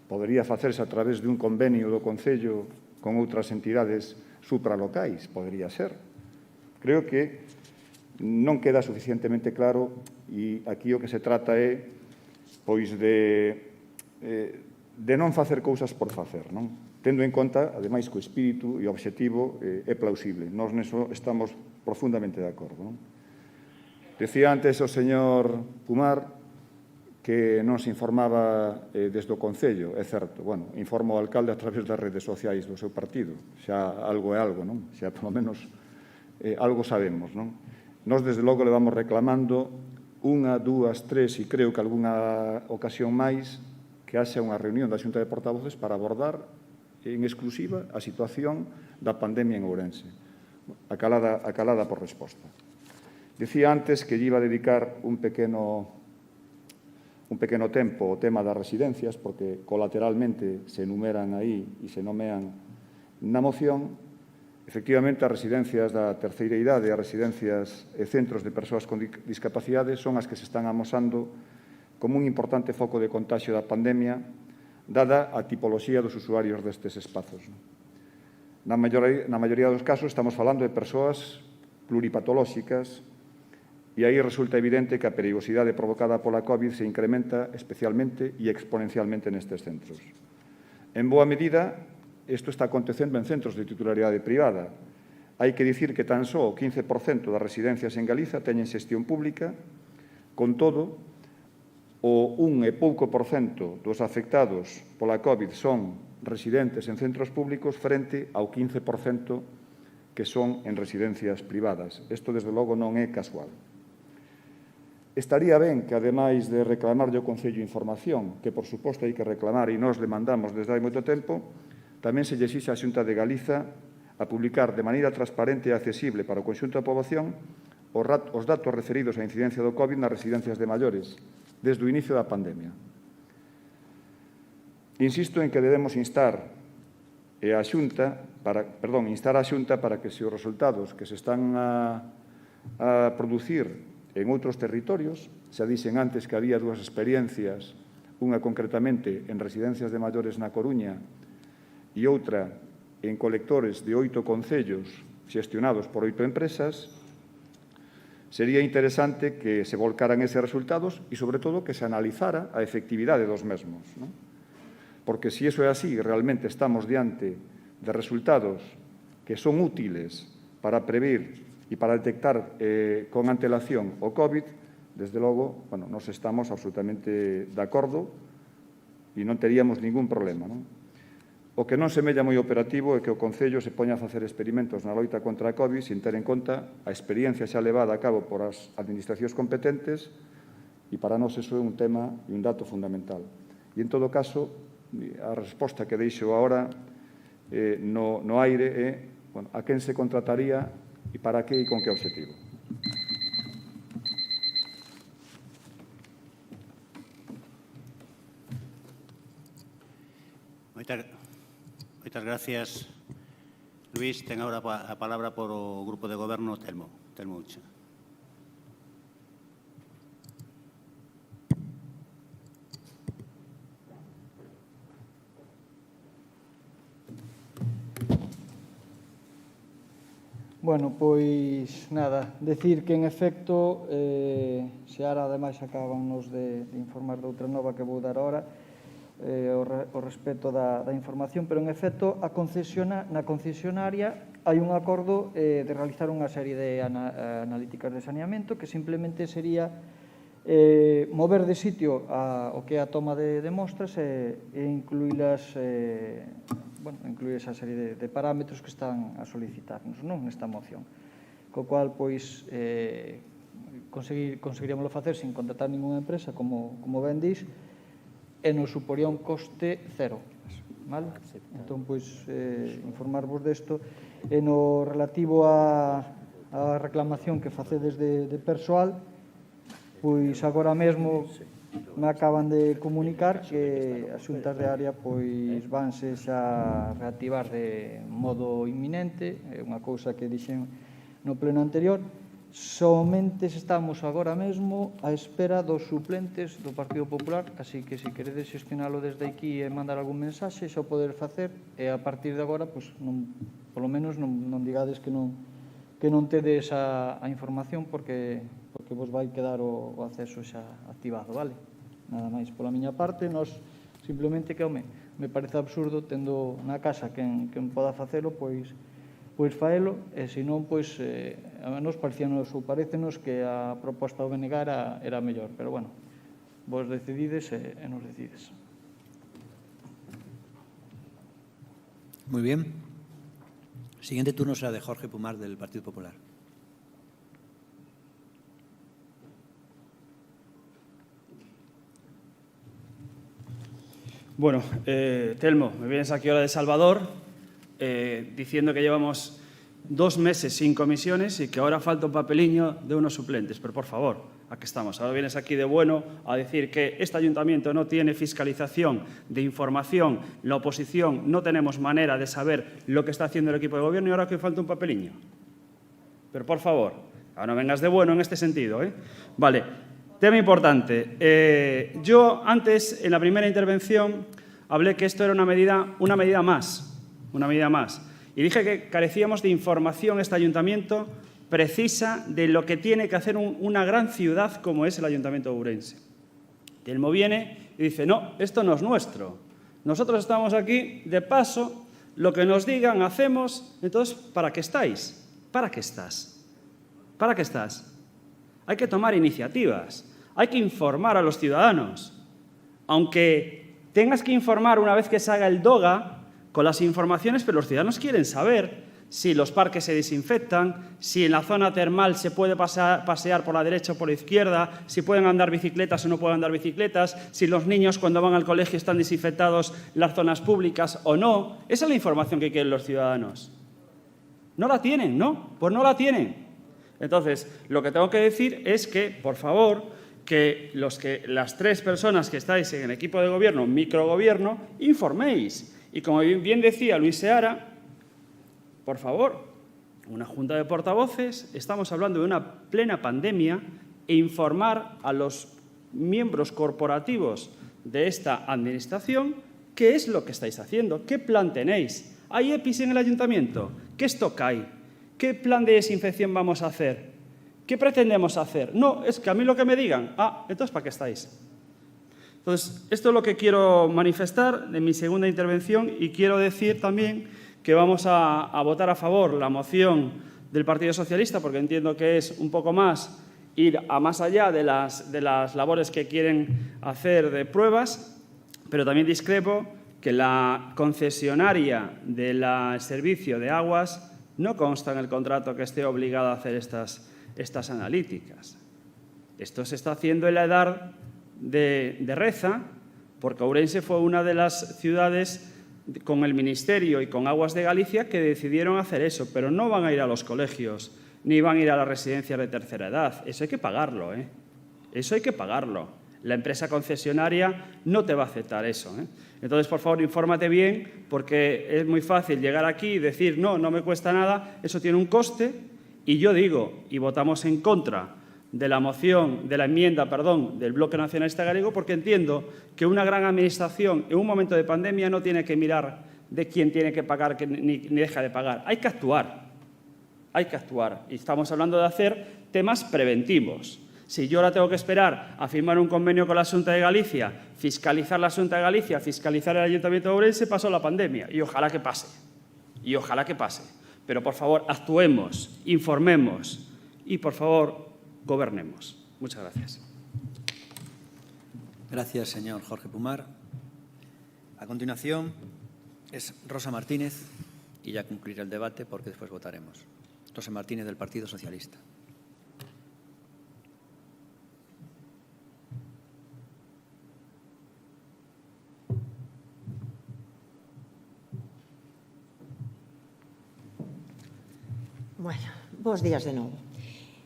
Podería facerse a través dun convenio do Concello con outras entidades supralocais, podería ser. Creo que non queda suficientemente claro e aquí o que se trata é pois de non facer cousas por facer, non? Tendo en conta, ademais, que o espírito e o obxectivo é plausible. Nós neso estamos profundamente de acordo. Non? Decía antes o señor Pumar que non se informaba desde o Concello, é certo. Bueno, informa o alcalde a través das redes sociais do seu partido. Xa algo é algo, non? Xa, polo menos, algo sabemos, non? Nós, desde logo, le vamos reclamando unha, dúas, tres e creo que algunha ocasión máis que haxa unha reunión da Xunta de Portavoces para abordar en exclusiva a situación da pandemia en Ourense. Acalada por resposta. Dicía antes que lle iba a dedicar un pequeno tempo ao tema das residencias, porque colateralmente se enumeran aí e se nomean na moción. Efectivamente, as residencias da terceira idade, as residencias e centros de persoas con discapacidade son as que se están amosando como un importante foco de contagio da pandemia, dada a tipoloxía dos usuarios destes espazos. Na maioría dos casos estamos falando de persoas pluripatolóxicas e aí resulta evidente que a perigosidade provocada pola COVID se incrementa especialmente e exponencialmente nestes centros. En boa medida, isto está acontecendo en centros de titularidade privada. Hai que dicir que tan só o 15% das residencias en Galiza teñen xestión pública, con todo, o 1 e pouco por cento dos afectados pola COVID son residentes en centros públicos frente ao 15% que son en residencias privadas. Isto, desde logo, non é casual. Estaría ben que, ademais de reclamarlle ao Concello información, que, por suposto, hai que reclamar e nós demandamos desde hai moito tempo, tamén se lle exixe á Xunta de Galiza a publicar de maneira transparente e accesible para o conxunto da poboación os datos referidos á incidencia do COVID nas residencias de maiores, desde o inicio da pandemia. Insisto en que debemos instar á Xunta para que se os resultados que se están a producir en outros territorios, xa dixen antes que había dúas experiencias, unha concretamente en residencias de maiores na Coruña e outra en colectores de 8 concellos xestionados por 8 empresas, sería interesante que se volcaran eses resultados e, sobre todo, que se analizara a efectividade dos mesmos. Non? Porque, se iso é así, realmente estamos diante de resultados que son útiles para prever e para detectar con antelación o COVID, desde logo, nos estamos absolutamente de acordo e non teríamos ningún problema. Non? O que non semella moi operativo é que o Concello se poña a facer experimentos na loita contra a COVID sin ter en conta a experiencia xa levada a cabo por as administracións competentes e para nós iso é un tema e un dato fundamental. E, en todo caso, a resposta que deixo agora no aire é a quen se contrataría e para que e con que obxectivo. Moitas gracias, Luís. Ten agora a palabra por o Grupo de Goberno, Telmo Ucha. Bueno, pois, nada, decir que, en efecto, se ara, ademais, acabannos de informar de outra nova que vou dar ahora, o respecto da información, pero, en efecto, na concesionaria hai un acordo de realizar unha serie de analíticas de saneamento que simplemente sería mover de sitio o que é a toma de mostras e incluílas, incluir esa serie de parámetros que están a solicitarnos nesta moción. Co cual, pois, conseguiríamoslo facer sin contratar ninguna empresa, como ben dís, e nos suporía un coste cero. Entón, pois, informarvos desto. E no relativo á reclamación que facedes de persoal, pois agora mesmo me acaban de comunicar que as xuntas de área pois vanse xa reactivar de modo inminente, é unha cousa que dixen no pleno anterior. Somente estamos agora mesmo á espera dos suplentes do Partido Popular, así que se queredes xestionalo desde aquí e mandar algún mensaxe, xa o poder facer, e a partir de agora, pois, polo menos non digades que non tedes a información, porque vos vai quedar o acceso xa activado, vale? Nada máis pola miña parte, nós simplemente que, me parece absurdo, tendo na casa quen poda facelo, pois faelo, e senón, pois, a nos parecíanos ou parecenos que a proposta do BNG era mellor, pero, bueno, vos decidides e nos decides. Muy bien. Siguiente turno será de Jorge Pumar, del Partido Popular. Bueno, Telmo, me vienes aquí ahora de Salvador diciendo que llevamos 2 meses sin comisiones y que ahora falta un papeliño de unos suplentes. Pero, por favor, ¿a qué estamos? Ahora vienes aquí de bueno a decir que este ayuntamiento no tiene fiscalización de información, la oposición no tenemos manera de saber lo que está haciendo el equipo de gobierno y ahora que falta un papeliño. Pero, por favor, ahora no vengas de bueno en este sentido, ¿eh? Vale. Tema importante. Yo antes, en la primera intervención, hablé que esto era una medida más. Y dije que carecíamos de información este ayuntamiento precisa de lo que tiene que hacer una gran ciudad como es el Ayuntamiento de Ourense. Telmo viene y dice, no, esto no es nuestro. Nosotros estamos aquí de paso, lo que nos digan hacemos, entonces, ¿para qué estáis? ¿Para qué estás? ¿Para qué estás? Hay que tomar iniciativas. Hay que informar a los ciudadanos. Aunque tengas que informar una vez que se haga el DOGA con las informaciones, pero los ciudadanos quieren saber si los parques se desinfectan, si en la zona termal se puede pasear por la derecha o por la izquierda, si pueden andar bicicletas o no pueden andar bicicletas, si los niños cuando van al colegio están desinfectados las zonas públicas o no. Esa es la información que quieren los ciudadanos. No la tienen, ¿no? Pues no la tienen. Entonces, lo que tengo que decir es que, por favor, que las 3 personas que estáis en el equipo de gobierno, microgobierno, informéis. Y como bien decía Luis Seara, por favor, una junta de portavoces, estamos hablando de una plena pandemia, e informar a los miembros corporativos de esta administración qué es lo que estáis haciendo, qué plan tenéis. ¿Hay EPIs en el ayuntamiento? ¿Qué stock hay? ¿Qué plan de desinfección vamos a hacer? ¿Qué pretendemos hacer? No, es que a mí lo que me digan. Entonces, ¿para qué estáis? Entonces, esto es lo que quiero manifestar en mi segunda intervención y quiero decir también que vamos a votar a favor la moción del Partido Socialista porque entiendo que es un poco más ir a más allá de las labores que quieren hacer de pruebas, pero también discrepo que la concesionaria del servicio de aguas no consta en el contrato que esté obligada a hacer estas analíticas. Esto se está haciendo en la edad de Reza, porque Ourense fue una de las ciudades con el Ministerio y con Aguas de Galicia que decidieron hacer eso, pero no van a ir a los colegios, ni van a ir a las residencias de tercera edad. Eso hay que pagarlo, ¿eh? Eso hay que pagarlo. La empresa concesionaria no te va a aceptar eso, ¿eh? Entonces, por favor, infórmate bien, porque es muy fácil llegar aquí y decir, no me cuesta nada, eso tiene un coste, y yo digo, y votamos en contra de la enmienda del Bloque Nacionalista Gallego, porque entiendo que una gran administración en un momento de pandemia no tiene que mirar de quién tiene que pagar ni deja de pagar. Hay que actuar. hay que actuar. Y estamos hablando de hacer temas preventivos. Si yo ahora tengo que esperar a firmar un convenio con la Xunta de Galicia, fiscalizar la Xunta de Galicia, fiscalizar el Ayuntamiento de Ourense, pasó la pandemia. Y ojalá que pase. Y ojalá que pase. Pero, por favor, actuemos, informemos y, por favor, gobernemos. Muchas gracias. Gracias, señor Jorge Pumar. A continuación es Rosa Martínez y ya concluirá el debate porque después votaremos. Rosa Martínez, del Partido Socialista. Bueno, bons días de novo.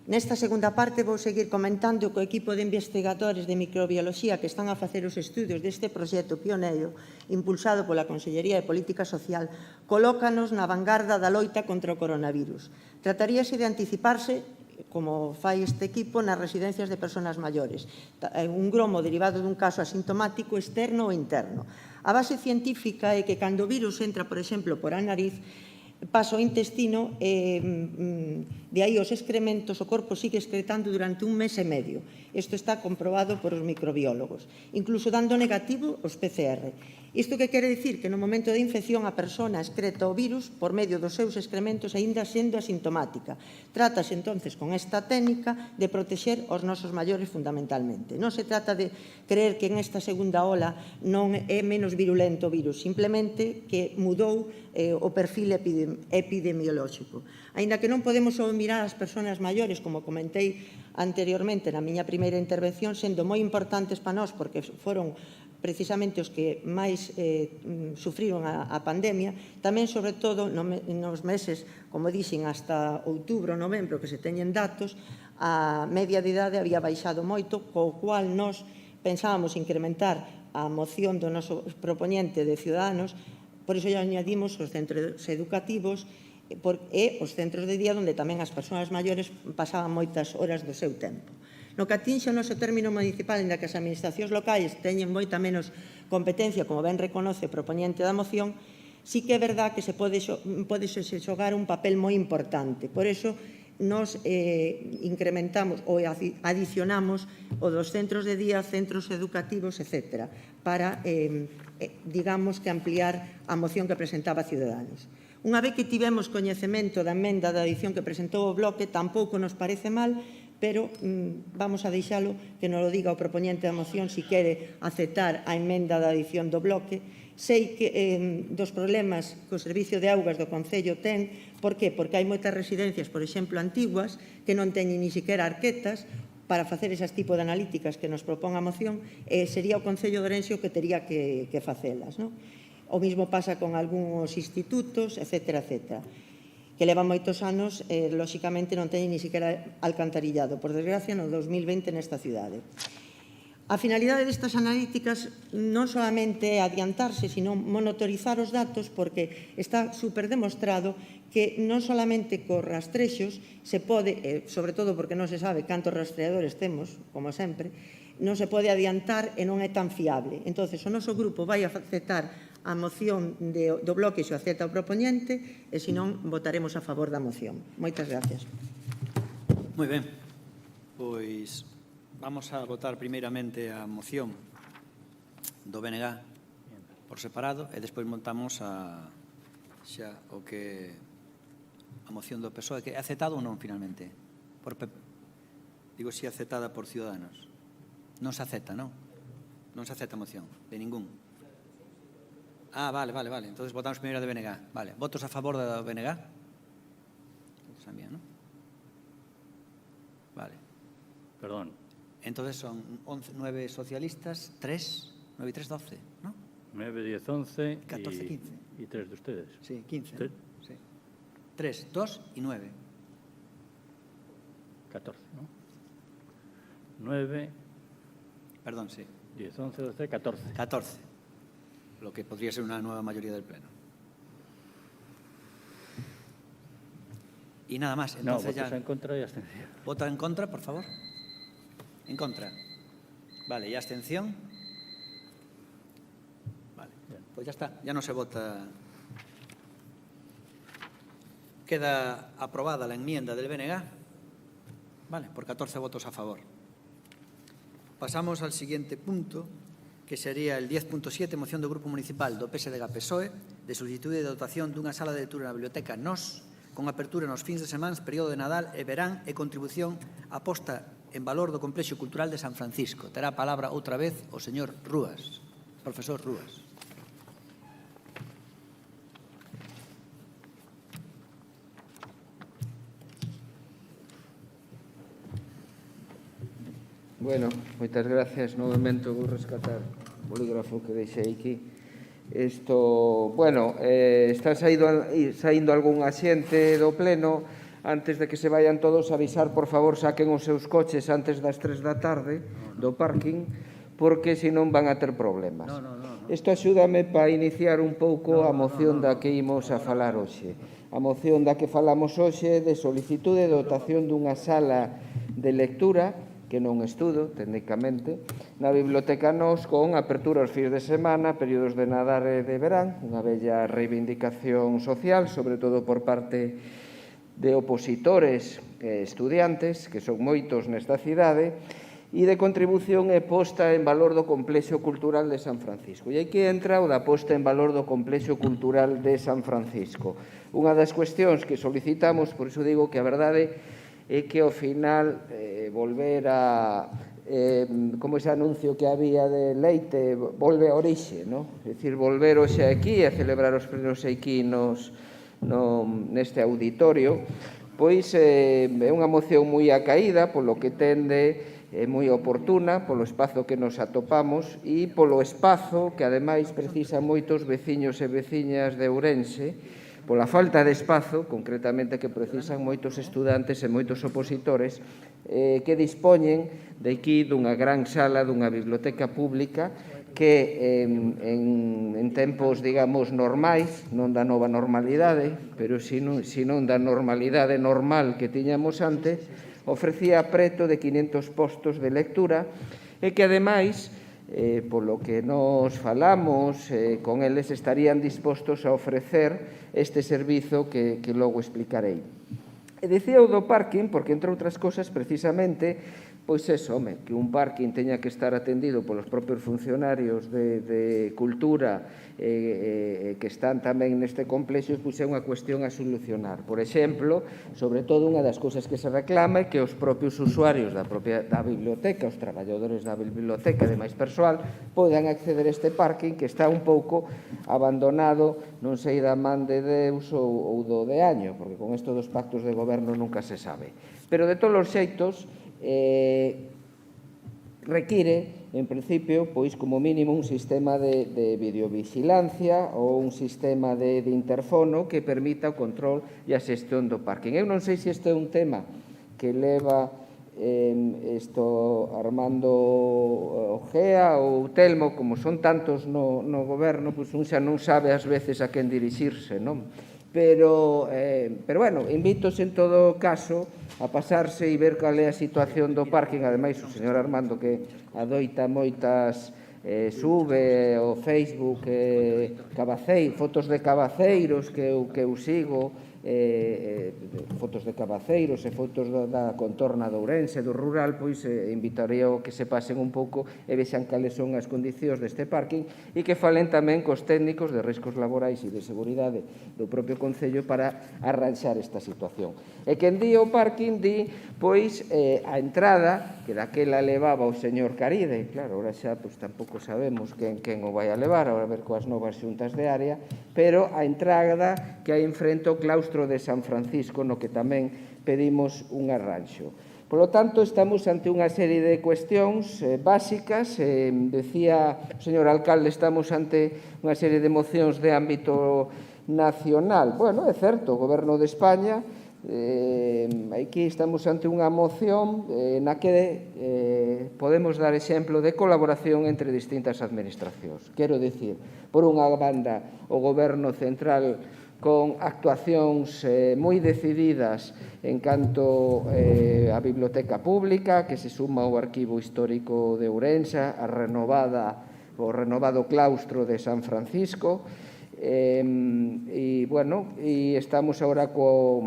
Nesta segunda parte vou seguir comentando co equipo de investigadores de microbioloxía que están a facer os estudios deste proxecto pioneiro impulsado pola Consellería de Política Social, colócanos na vanguarda da loita contra o coronavirus. Trataríase de anticiparse, como fai este equipo, nas residencias de persoas maiores, un gromo derivado dun caso asintomático externo ou interno. A base científica é que cando o virus entra, por exemplo, por a nariz, pasa ao intestino e de aí os excrementos o corpo sigue excretando durante un mes e medio. Isto está comprobado por os microbiólogos, incluso dando negativo os PCR. Isto que quere dicir que no momento de infección a persona excreta o virus por medio dos seus excrementos aínda sendo asintomática. Trátase entonces con esta técnica de protexer os nosos maiores fundamentalmente. Non se trata de creer que en esta segunda ola non é menos virulento o virus, simplemente que mudou o perfil epidemiolóxico. Aínda que non podemos só mirar as persoas maiores, como comentei anteriormente na miña primeira intervención, sendo moi importantes para nós porque foron precisamente os que máis sufriron a pandemia, tamén, sobre todo, nos meses, como dixen, hasta outubro, novembro, que se teñen datos, a media de idade había baixado moito, co cual nós pensábamos incrementar a moción do noso propoñente de Ciudadanos, por iso ya añadimos os centros educativos e os centros de día onde tamén as persoas maiores pasaban moitas horas do seu tempo. No que atinxe o noso término municipal, en que as administracións locais teñen moita menos competencia, como ben reconoce o propoñente da moción, sí que é verdad que se pode xogar un papel moi importante. Por iso, nos incrementamos ou adicionamos o dos centros de día, centros educativos, etc., para, digamos, que ampliar a moción que presentaba Ciudadanos. Unha vez que tivemos coñecemento da emenda da adición que presentou o Bloque, tampouco nos parece mal, pero vamos a deixalo que nos lo diga o propoñente da moción si quere aceptar a emenda da adición do Bloque. Sei que dos problemas que o Servicio de Augas do Concello ten. Por qué? Porque hai moitas residencias, por exemplo, antiguas, que non teñen ni siquiera arquetas para facer esas tipo de analíticas que nos propón a moción, e sería o Concello de Ourense o que tería que facelas. O mismo pasa con algúns institutos, etc., etc., que levan moitos anos, lóxicamente non teñen ni siquiera alcantarillado, por desgracia, no 2020 nesta cidade. A finalidade destas analíticas non solamente é adiantarse, sino monitorizar os datos, porque está superdemostrado que non solamente cos rastrexos se pode, sobre todo porque non se sabe cantos rastreadores temos, como sempre, non se pode adiantar e non é tan fiable. Entón, o noso grupo vai a aceptar a moción do Bloque se o acepta o propoñente e, se non, votaremos a favor da moción. Moitas gracias. Moi ben. Pois vamos a votar primeiramente a moción do BNG por separado e despois montamos a moción do PSOE, que é aceptado ou non, finalmente? Digo, se é aceptada por Ciudadanos. Non se acepta, non? Non se acepta a moción, de ningún. Vale. Entón, votamos primeiro de BNG. Vale. Votos a favor da BNG? Tamén, non? Vale. Perdón. Entón, son 9 socialistas, 3, 9 y 3, 12, ¿no? 9, 10, 11 14, 15. Y 3 de ustedes. Sí, 15. Sí. 3, 2 y 9. 14, ¿no? 9... Perdón, sí. 10, 11, 12, 14. 14. Lo que podría ser una nueva mayoría del Pleno. Y nada más. Entonces, votos en contra y abstención. ¿Vota en contra, por favor? En contra. Vale, ¿y abstención? Vale, pues ya está. Ya no se vota. Queda aprobada la enmienda del BNG, vale, por 14 votos a favor. Pasamos al siguiente punto, que sería el 10.7, moción do Grupo Municipal do PSDG-PSOE de solicitude de dotación dunha sala de lectura na Biblioteca NOS con apertura nos fins de semana, período de Nadal e verán e contribución a posta en valor do Complexo Cultural de San Francisco. Terá a palabra outra vez o señor Rúas, profesor Rúas. Bueno, moitas gracias. Novamente vou rescatar o bolígrafo que deixei aquí. Está saindo algún xente do pleno. Antes de que se vayan todos, avisar, por favor, saquen os seus coches antes das 3 da tarde do parking, porque senón van a ter problemas. Isto axúdame para iniciar un pouco a moción da que imos a falar hoxe. A moción da que falamos hoxe de solicitude de dotación dunha sala de lectura que non estudo, técnicamente, na Biblioteca NOS con apertura aos fins de semana, períodos de Nadal e de verán, unha bella reivindicación social, sobre todo por parte de opositores e estudiantes, que son moitos nesta cidade, e de contribución e posta en valor do Complexo Cultural de San Francisco. E aquí entra o da posta en valor do Complexo Cultural de San Francisco. Unha das cuestións que solicitamos, por iso digo que a verdade é que ao final volver a, como ese anuncio que había de Leite, volve a orixe, é dicir, volver hoxe aquí a celebrar os plenos aquí neste auditorio, pois é unha moción moi acaída, polo que tende é moi oportuna, polo espazo que nos atopamos e polo espazo que ademais precisan moitos veciños e veciñas de Ourense, pola falta de espazo, concretamente, que precisan moitos estudantes e moitos opositores que dispoñen de aquí dunha gran sala, dunha biblioteca pública que en tempos, digamos, normais, non da nova normalidade, pero senón da normalidade normal que tiñamos antes, ofrecía preto de 500 postos de lectura e que, ademais, polo que nos falamos, con eles estarían dispostos a ofrecer este servizo que logo explicarei. E dicía o do parking, porque, entre outras cosas, precisamente, pois eso, que un parking teña que estar atendido polos propios funcionarios de cultura que están tamén neste complexo, pois é unha cuestión a solucionar. Por exemplo, sobre todo, unha das cousas que se reclama é que os propios usuarios da biblioteca, os traballadores da biblioteca e demais persoal, podan acceder a este parking que está un pouco abandonado, non sei da man de Deus ou do de año, porque con isto dos pactos de goberno nunca se sabe. Pero, de todos os xeitos, require, en principio, pois como mínimo un sistema de videovigilancia ou un sistema de interfono que permita o control e a xestión do parking. Eu non sei se este é un tema que leva Armando Ojea ou Telmo, como son tantos no goberno, pois un xa non sabe ás veces a quen dirixirse, non? Pero, bueno, invítos en todo caso a pasarse e ver cal é a situación do parking. Ademais, o señor Armando, que adoita moitas sube o Facebook fotos de cabaceiros que eu sigo, fotos de cabaceiros e fotos da contorna de Ourense, do rural, pois invitaría a que se pasen un pouco e vexan cales son as condicións deste parking e que falen tamén cos técnicos de riscos laborais e de seguridade do propio Concello para arranxar esta situación. E quen di o parking di, pois, a entrada, que daquela levaba o señor Caride, claro, ahora xa tampouco sabemos quen o vai a levar, a ver coas novas xuntas de área, pero a entrada que hai enfrente ao claustro de San Francisco, no que tamén pedimos un arranxo. Por lo tanto, estamos ante unha serie de cuestións básicas. Decía o señor alcalde, estamos ante unha serie de mocións de ámbito nacional. Bueno, é certo, o Goberno de España, aquí estamos ante unha moción na que podemos dar exemplo de colaboración entre distintas administracións. Quero dicir, por unha banda, o Goberno central con actuacións moi decididas en canto á biblioteca pública, que se suma ao Arquivo Histórico de Ourense, o renovado claustro de San Francisco, E, bueno, estamos agora co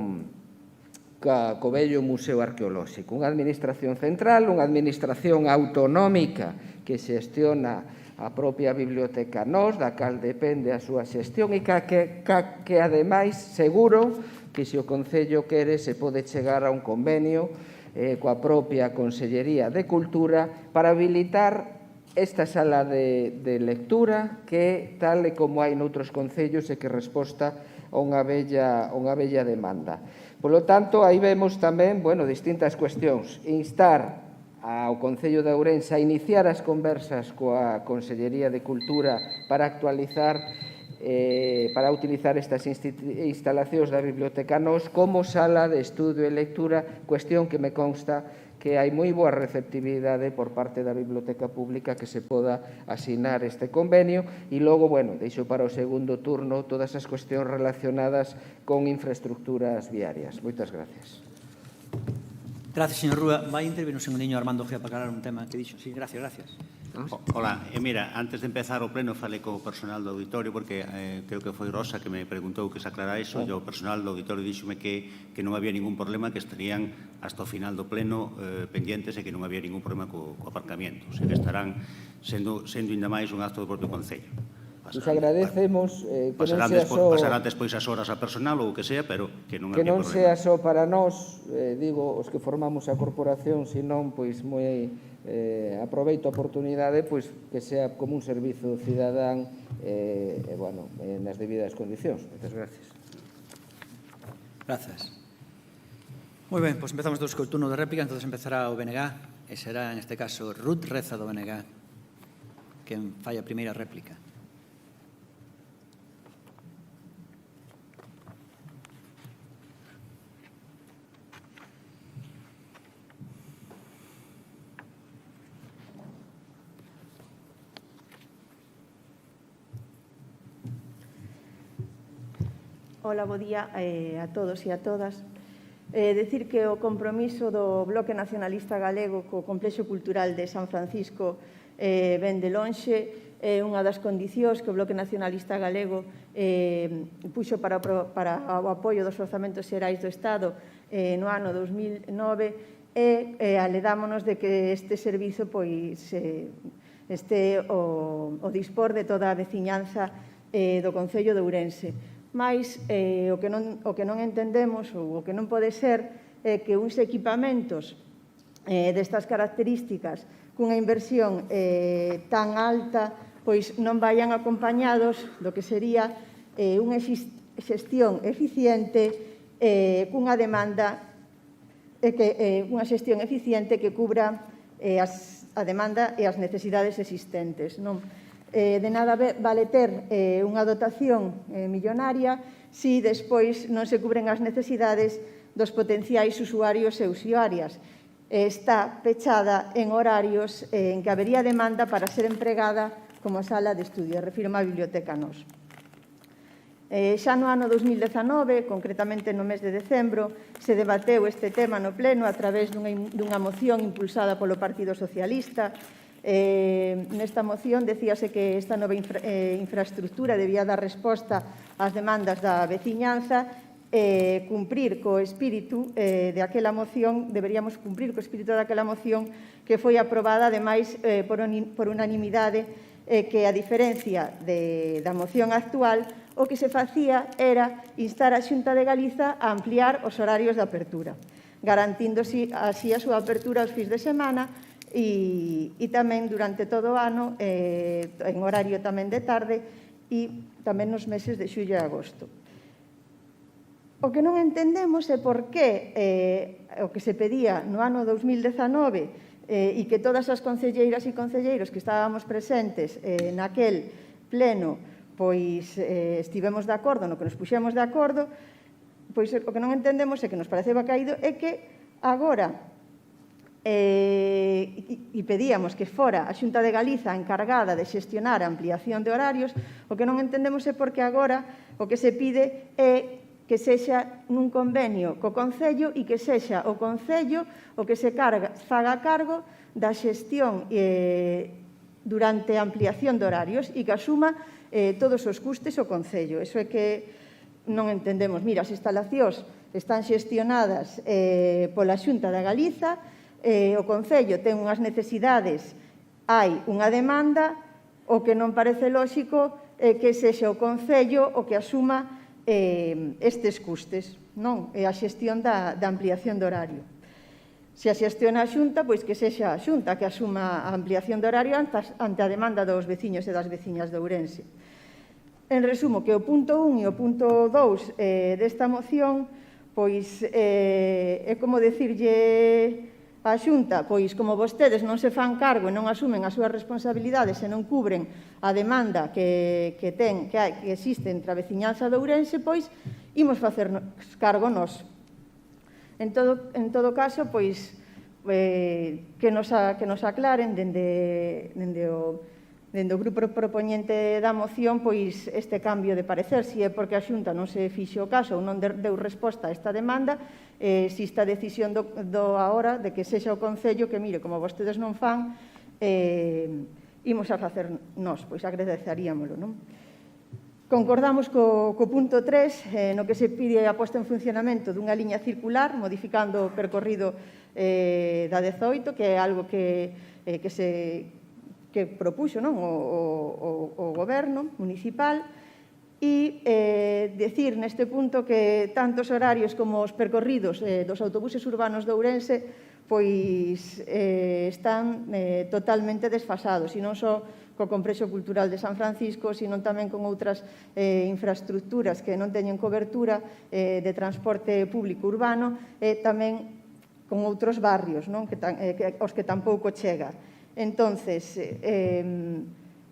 vello Museo Arqueolóxico. Unha administración central, unha administración autonómica que xestiona a propia Biblioteca Nós, da cal depende a súa xestión e que ademais, seguro, que se o Concello quere se pode chegar a un convenio coa propia Consellería de Cultura para habilitar esta sala de lectura que, tal e como hai noutros concellos, e que resposta a unha bella demanda. Polo tanto, aí vemos tamén, distintas cuestións. Instar ao Concello de Ourense a iniciar as conversas coa Consellería de Cultura para actualizar, para utilizar estas instalacións da Biblioteca Nós como sala de estudio e lectura, cuestión que me consta que hai moi boa receptividade por parte da Biblioteca Pública que se poda asinar este convenio e logo, deixo para o segundo turno todas as cuestións relacionadas con infraestructuras viarias. Moitas gracias. Gracias, señor Rúa. Vai intervir un segundiño Armando Gea para aclarar un tema que dixo. Sí, gracias. Hola, mira, antes de empezar o pleno falei co personal do auditorio porque creo que foi Rosa que me preguntou que se aclara iso e o personal do auditorio díxome que non había ningún problema, que estarían hasta o final do pleno pendientes e que non había ningún problema co aparcamiento, o sea que estarán sendo ainda máis un acto do propio Concello. Nos agradecemos que non sea só... Pasarán despois as horas a personal ou o que sea, pero que non había problema. Que non sea só para nós, digo, os que formamos a corporación, senón, pois, moi... aproveito a oportunidade que sea como un servizo cidadán nas debidas condicións. Moitas gracias. Gracias. Moi ben, pois empezamos todos co turno de réplica, entonces empezará o BNG e será, en este caso, Ruth Reza do BNG quen fai a primeira réplica. Hola, bo día a todos e a todas. Decir que o compromiso do Bloque Nacionalista Galego co Complexo Cultural de San Francisco ven de lonxe, é unha das condicións que o Bloque Nacionalista Galego puxo para o apoio dos orzamentos xerais do Estado no ano 2009 e aledámonos de que este servizo este o dispor de toda a veciñanza do Concello de Ourense. Mais o que non entendemos ou o que non pode ser é que uns equipamentos destas características cunha inversión tan alta pois non vayan acompañados do que sería unha xestión eficiente cunha demanda unha xestión eficiente que cubra a demanda e as necesidades existentes, non? De nada vale ter unha dotación millonaria se despois non se cubren as necesidades dos potenciais usuarios e usuarias. Está pechada en horarios en que habería demanda para ser empregada como sala de estudio, refiro a Biblioteca Nós. Xa no ano 2019, concretamente no mes de decembro, se debateu este tema no pleno a través dunha moción impulsada polo Partido Socialista. Nesta moción decíase que esta nova infraestructura debía dar resposta ás demandas da veciñanza e cumprir co espírito daquela moción, deberíamos cumprir co espírito daquela moción que foi aprobada ademais por unanimidade que a diferencia da moción actual o que se facía era instar a Xunta de Galiza a ampliar os horarios de apertura, garantindo así a súa apertura aos fins de semana e tamén durante todo o ano en horario tamén de tarde e tamén nos meses de xullo e agosto. O que non entendemos é por que o que se pedía no ano 2019 e que todas as concelleiras e concelleiros que estábamos presentes naquel pleno pois estivemos de acordo, no que nos puxemos de acordo, pois o que non entendemos é que nos pareceba caído é que agora e pedíamos que fora a Xunta de Galiza encargada de xestionar a ampliación de horarios, o que non entendemos é porque agora o que se pide é que sexa nun convenio co Concello e que sexa o Concello o que se faga cargo da xestión durante a ampliación de horarios e que asuma todos os custes o Concello. Eso é que non entendemos. Mira, as instalacións están xestionadas pola Xunta da Galiza, o Concello ten unhas necesidades, hai unha demanda, o que non parece lóxico é que sexa o Concello o que asuma estes custes, non? É a xestión da ampliación do horario. Se a xestiona a Xunta, pois que sexa a Xunta que asuma a ampliación do horario ante a demanda dos veciños e das veciñas de Ourense. En resumo, que o punto 1 e o punto 2 desta moción, pois é como decirlle a Xunta, pois como vostedes non se fan cargo e non asumen as súas responsabilidades e non cubren a demanda que existe entre a veciñanza de Ourense, pois imos facer cargo nós. En todo caso, pois que nos aclaren dende o grupo propoñente da moción pois este cambio de parecer, se é porque a Xunta non se fixo caso ou non deu resposta a esta demanda, se esta decisión do agora de que sexa o Concello que, mire, como vostedes non fan, imos a facer nós, pois agradeceríamolo, non? Concordamos co punto 3, no que se pide a posta en funcionamento dunha liña circular, modificando o percorrido da 18, que é algo que propuxo o Goberno municipal, e decir neste punto que tanto os horarios como os percorridos dos autobuses urbanos de Ourense pois están totalmente desfasados, e non só co complexo cultural de San Francisco, sino tamén con outras infraestructuras que non teñen cobertura de transporte público urbano, e tamén con outros barrios, non? Os que tampouco chega. Entonces,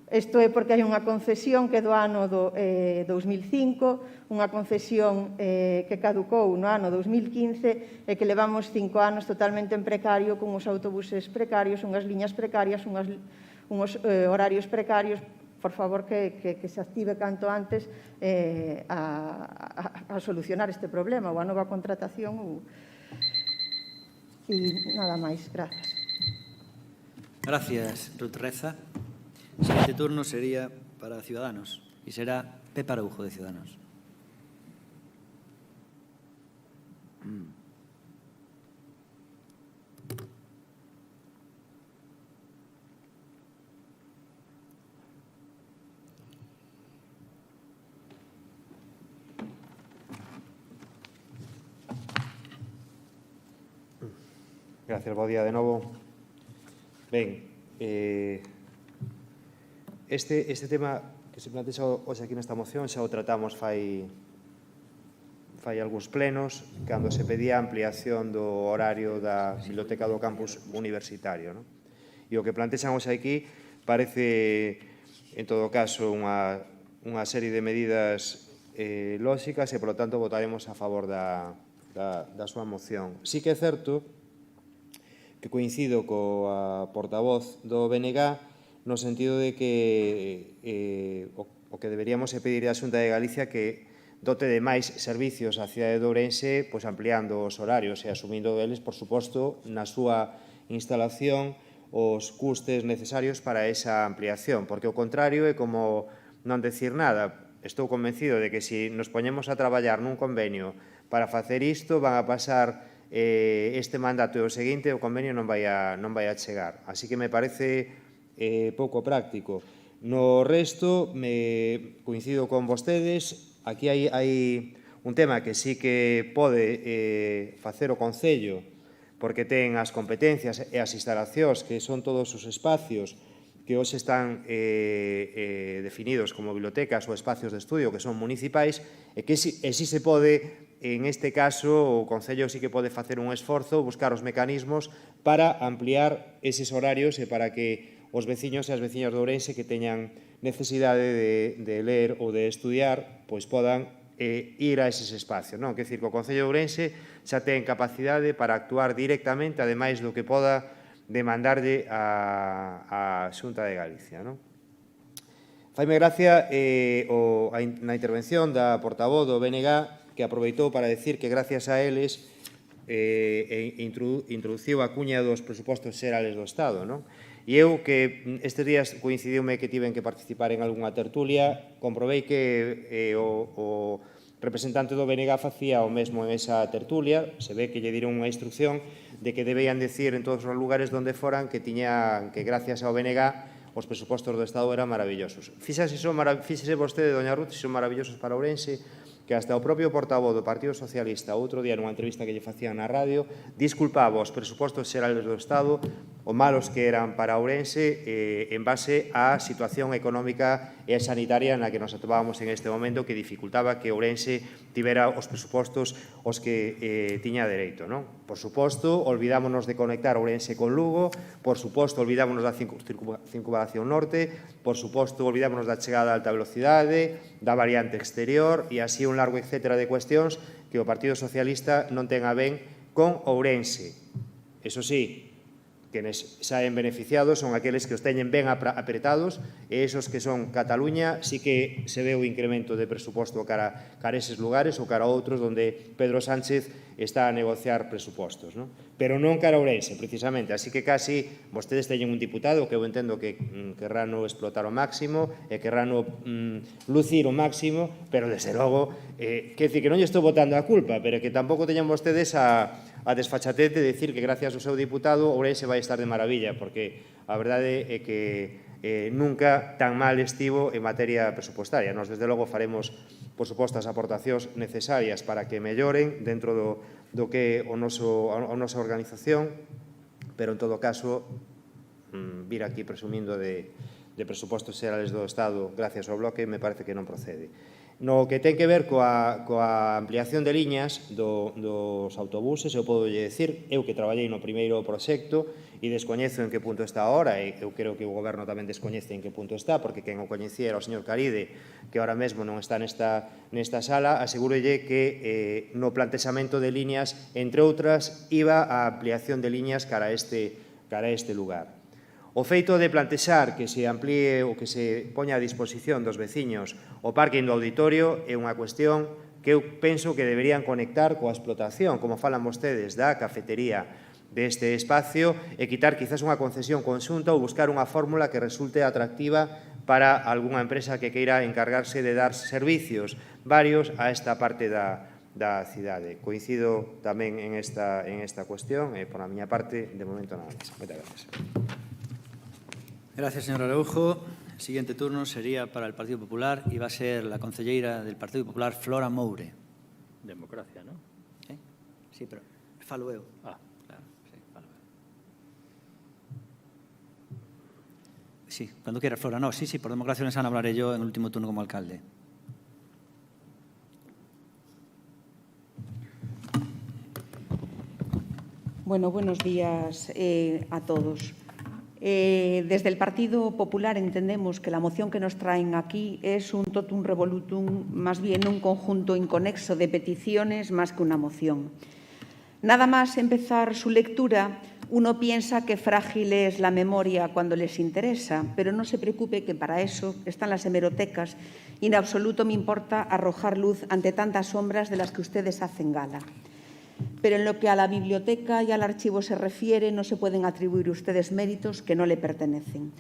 isto é porque hai unha concesión que do ano 2005, unha concesión que caducou no ano 2015 e que levamos 5 anos totalmente en precario, con os autobuses precarios, unhas liñas precarias, unhos horarios precarios. Por favor, que se active canto antes a solucionar este problema ou a nova contratación. E nada máis. Gracias. Gracias, Ruth Reza. El siguiente turno sería para Ciudadanos y será Pepe Araujo de Ciudadanos. Gracias, bo día de novo. Ben, este tema que se plantexa hoxe aquí nesta moción xa o tratamos fai algúns plenos, cando se pedía a ampliación do horario da Biblioteca do Campus Universitario. E o que plantexan hoxe aquí parece, en todo caso, unha serie de medidas lóxicas e, por lo tanto, votaremos a favor da súa moción. Sí que é certo que coincido coa portavoz do BNG no sentido de que o que deberíamos é pedir á Xunta de Galicia que dote de máis servicios á cidade de Ourense, pois ampliando os horarios e asumindo deles, por suposto, na súa instalación os custes necesarios para esa ampliación, porque o contrario é como non decir nada. Estou convencido de que se nos poñemos a traballar nun convenio para facer isto, van a pasar este mandato e o seguinte, o convenio non vai a chegar. Así que me parece pouco práctico. No resto, coincido con vostedes. Aquí hai un tema que sí que pode facer o Concello, porque ten as competencias e as instalacións, que son todos os espacios que hoxe están definidos como bibliotecas ou espacios de estudio que son municipais, e si se pode. En este caso, o Concello sí que pode facer un esforzo, buscar os mecanismos para ampliar eses horarios e para que os veciños e as veciñas de Ourense que teñan necesidade de ler ou de estudiar, pois podan ir a eses espacios. Quer dicir que o Concello de Ourense xa ten capacidade para actuar directamente, ademais do que poda demandarlle a Xunta de Galicia. Faime gracia na intervención da portavoz do BNG, que aproveitou para decir que gracias a eles introduciu a cuña dos presupostos xerales do Estado. E eu, que estes días coincidiume que tiven que participar en algunha tertulia, comprobei que o representante do BNG facía o mesmo en esa tertulia. Se ve que lle diron unha instrucción de que debían decir en todos os lugares donde foran que gracias ao BNG os presupostos do Estado eran maravillosos. Fíxese vostede, doña Ruth, se son maravillosos para Ourense, que hasta o propio portavoz do Partido Socialista outro día nunha entrevista que lle facían na radio disculpaba os presupostos xerales do Estado o malos que eran para Ourense en base á situación económica e sanitaria na que nos atopábamos en este momento, que dificultaba que Ourense tivera os presupostos os que tiña dereito. Por suposto, olvidámonos de conectar Ourense con Lugo, por suposto, olvidámonos da circunvalación norte, por suposto, olvidámonos da chegada a alta velocidade, da variante exterior e así un largo etcétera de cuestións que o Partido Socialista non ten a ben con Ourense. Eso sí, quenes saen beneficiados son aqueles que os teñen ben apretados e esos que son Cataluña sí que se ve o incremento de presuposto cara a eses lugares ou cara a outros onde Pedro Sánchez está a negociar presupostos, pero non cara a Ourense, precisamente. Así que casi vostedes teñen un diputado que eu entendo que querrano explotar o máximo e querrano lucir o máximo, pero desde logo, que decir que non lle estou botando a culpa, pero que tampouco teñan vostedes a desfachatez de decir que gracias ao seu diputado Ourense vai estar de maravilla, porque a verdade é que nunca tan mal estivo en materia presupostaria. Nos, desde logo, faremos, por suposto, as aportacións necesarias para que melloren dentro do que a nosa organización, pero, en todo caso, vir aquí presumindo de presupostos xerales do Estado gracias ao Bloque me parece que non procede. No que ten que ver coa ampliación de liñas dos autobuses, eu podo lle dicir, eu que traballei no primeiro proxecto e descoñezo en que punto está ahora, e eu creo que o Goberno tamén descoñece en que punto está, porque quen o coñecía era o señor Caride, que ahora mesmo non está nesta sala, asegúrolle que no plantexamento de liñas, entre outras, iba a ampliación de liñas cara a este lugar. O feito de plantexar que se amplíe ou que se poña a disposición dos veciños o parking do auditorio é unha cuestión que eu penso que deberían conectar coa explotación, como falan vostedes, da cafetería deste espacio e quitar quizás unha concesión conxunta ou buscar unha fórmula que resulte atractiva para algunha empresa que queira encargarse de dar servicios varios a esta parte da cidade. Coincido tamén en esta cuestión e, por a miña parte, de momento nada máis. Moitas gracias. Gracias, señor Araujo. El siguiente turno sería para el Partido Popular y va a ser la concelleira del Partido Popular, Flora Moure. Democracia, ¿no? Sí, pero falo eu. Ah. Claro, sí, falo eu. Sí, cuando quiera, Flora. No, sí, por democracia les hablaré yo en el último turno como alcalde. Bueno, buenos días a todos. Desde el Partido Popular entendemos que la moción que nos traen aquí es un totum revolutum, más bien un conjunto inconexo de peticiones más que una moción. Nada más empezar su lectura, uno piensa que frágil es la memoria cuando les interesa, pero no se preocupe que para eso están las hemerotecas y en absoluto me importa arrojar luz ante tantas sombras de las que ustedes hacen gala. Pero en lo que a la biblioteca y al archivo se refiere, no se pueden atribuir ustedes méritos que no le pertenecen.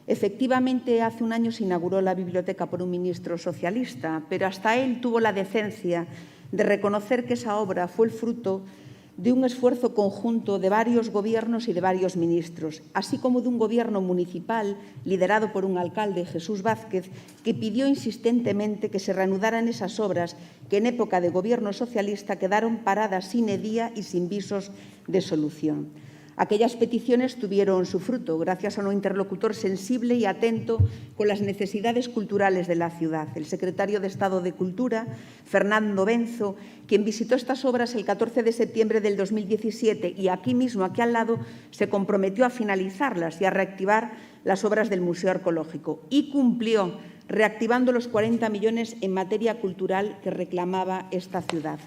Efectivamente, hace un año se inauguró la biblioteca por un ministro socialista, pero hasta él tuvo la decencia de reconocer que esa obra fue el fruto de un esfuerzo conjunto de varios gobiernos y de varios ministros, así como de un gobierno municipal liderado por un alcalde, Jesús Vázquez, que pidió insistentemente que se reanudaran esas obras que en época de gobierno socialista quedaron paradas sine die y sin visos de solución. Aquellas peticiones tuvieron su fruto gracias a un interlocutor sensible y atento con las necesidades culturales de la ciudad, el secretario de Estado de Cultura, Fernando Benzo, quien visitó estas obras el 14 de septiembre del 2017 y aquí mismo, aquí al lado, se comprometió a finalizarlas y a reactivar las obras del Museo Arqueológico y cumplió reactivando los 40 millones en materia cultural que reclamaba esta ciudad.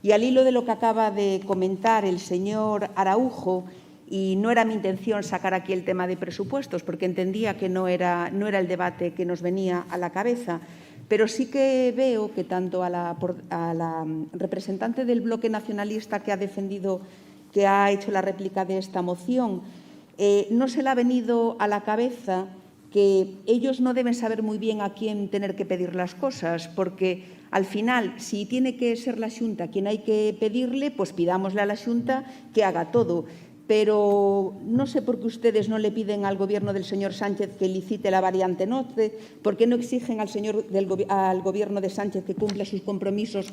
Y al hilo de lo que acaba de comentar el señor Araujo, y no era mi intención sacar aquí el tema de presupuestos, porque entendía que no era el debate que nos venía a la cabeza, pero sí que veo que tanto a la representante del bloque nacionalista que ha defendido, que ha hecho la réplica de esta moción, no se le ha venido a la cabeza que ellos no deben saber muy bien a quién tener que pedir las cosas, porque al final, si tiene que ser la Xunta quien hay que pedirle, pues pidámosle a la Xunta que haga todo. Pero no sé por qué ustedes no le piden al Gobierno del señor Sánchez que licite la variante norte, por qué no exigen al Gobierno de Sánchez que cumpla sus compromisos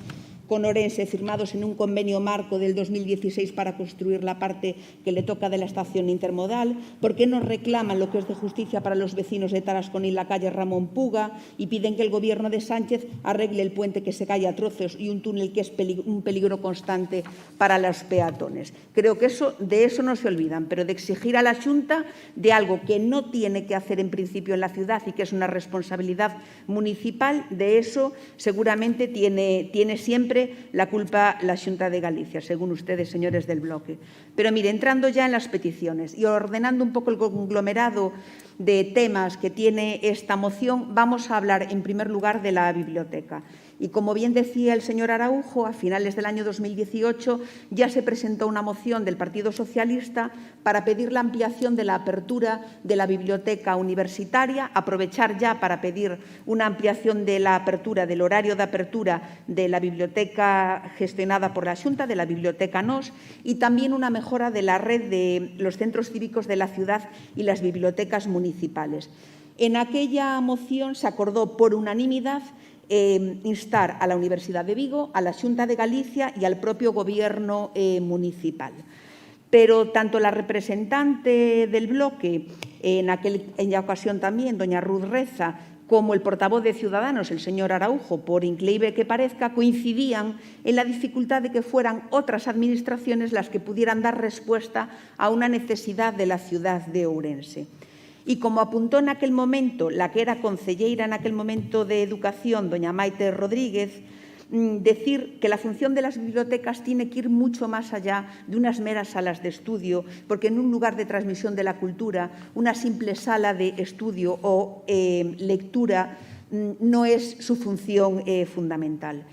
con Ourense firmados en un convenio marco del 2016 para construir la parte que le toca de la estación intermodal, por qué no reclaman lo que es de justicia para los vecinos de Tarascón y la calle Ramón Puga y piden que el Gobierno de Sánchez arregle el puente que se cae a trozos y un túnel que es un peligro constante para los peatones. Creo que de eso no se olvidan, pero de exigir a la Xunta de algo que no tiene que hacer en principio en la ciudad y que es una responsabilidad municipal, de eso seguramente tiene siempre la culpa la Xunta de Galicia, según ustedes, señores del bloque. Pero mire, entrando ya en las peticiones y ordenando un poco el conglomerado de temas que tiene esta moción, vamos a hablar en primer lugar de la biblioteca. Y como bien decía el señor Araujo, a finales del año 2018 ya se presentó una moción del Partido Socialista para pedir la ampliación de la apertura de la biblioteca universitaria, aprovechar ya para pedir una ampliación de la apertura, del horario de apertura de la biblioteca gestionada por la Xunta, de la Biblioteca NOS, y también una mejora de la red de los centros cívicos de la ciudad y las bibliotecas municipales. En aquella moción se acordó por unanimidad instar a la Universidad de Vigo, a la Xunta de Galicia y al propio Gobierno municipal. Pero tanto la representante del bloque, en aquella ocasión también, doña Ruth Reza, como el portavoz de Ciudadanos, el señor Araujo, por increíble que parezca, coincidían en la dificultad de que fueran otras administraciones las que pudieran dar respuesta a una necesidad de la ciudad de Ourense. Y como apuntó en aquel momento la que era concelleira en aquel momento de Educación, doña Maite Rodríguez, decir que la función de las bibliotecas tiene que ir mucho más allá de unas meras salas de estudio, porque en un lugar de transmisión de la cultura, una simple sala de estudio o lectura no es su función fundamental.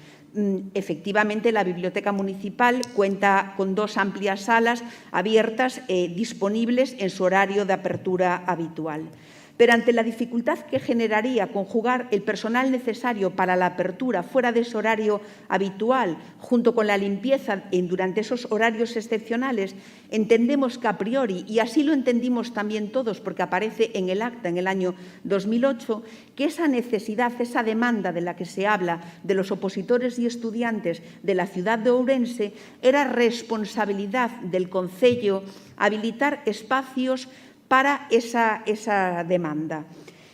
Efectivamente, la Biblioteca Municipal cuenta con 2 amplias salas abiertas disponibles en su horario de apertura habitual. Pero ante la dificultad que generaría conjugar el personal necesario para la apertura fuera de ese horario habitual, junto con la limpieza durante esos horarios excepcionales, entendemos que a priori, y así lo entendimos también todos porque aparece en el acta en el año 2008, que esa necesidad, esa demanda de la que se habla de los opositores y estudiantes de la ciudad de Ourense, era responsabilidad del Concello habilitar espacios para esa demanda.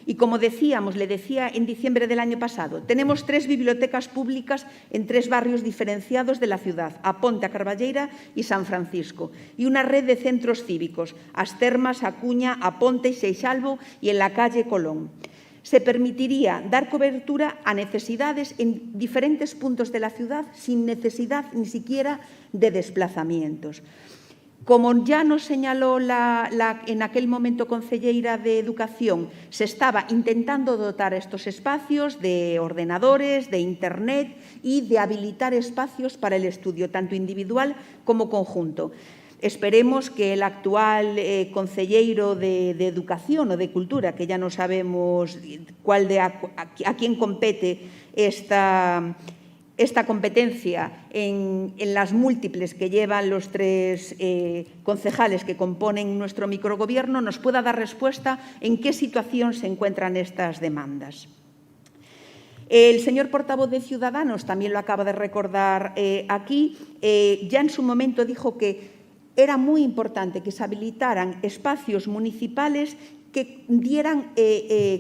Y como decíamos, le decía en diciembre del año pasado, tenemos 3 bibliotecas públicas en 3 barrios diferenciados de la ciudad, A Ponte, A Carballeira y San Francisco, y una red de centros cívicos, As Termas, A Cuña, A Ponte y Seixalbo y en la calle Colón. Se permitiría dar cobertura a necesidades en diferentes puntos de la ciudad sin necesidad ni siquiera de desplazamientos. Como ya nos señaló en aquel momento concelleira de Educación, se estaba intentando dotar estos espacios de ordenadores, de Internet y de habilitar espacios para el estudio, tanto individual como conjunto. Esperemos que el actual concelleiro de Educación o de Cultura, que ya no sabemos a quién compete esta competencia en las múltiples que llevan los 3 concejales que componen nuestro microgobierno, nos pueda dar respuesta en qué situación se encuentran estas demandas. El señor portavoz de Ciudadanos también lo acaba de recordar aquí, ya en su momento dijo que era muy importante que se habilitaran espacios municipales que dieran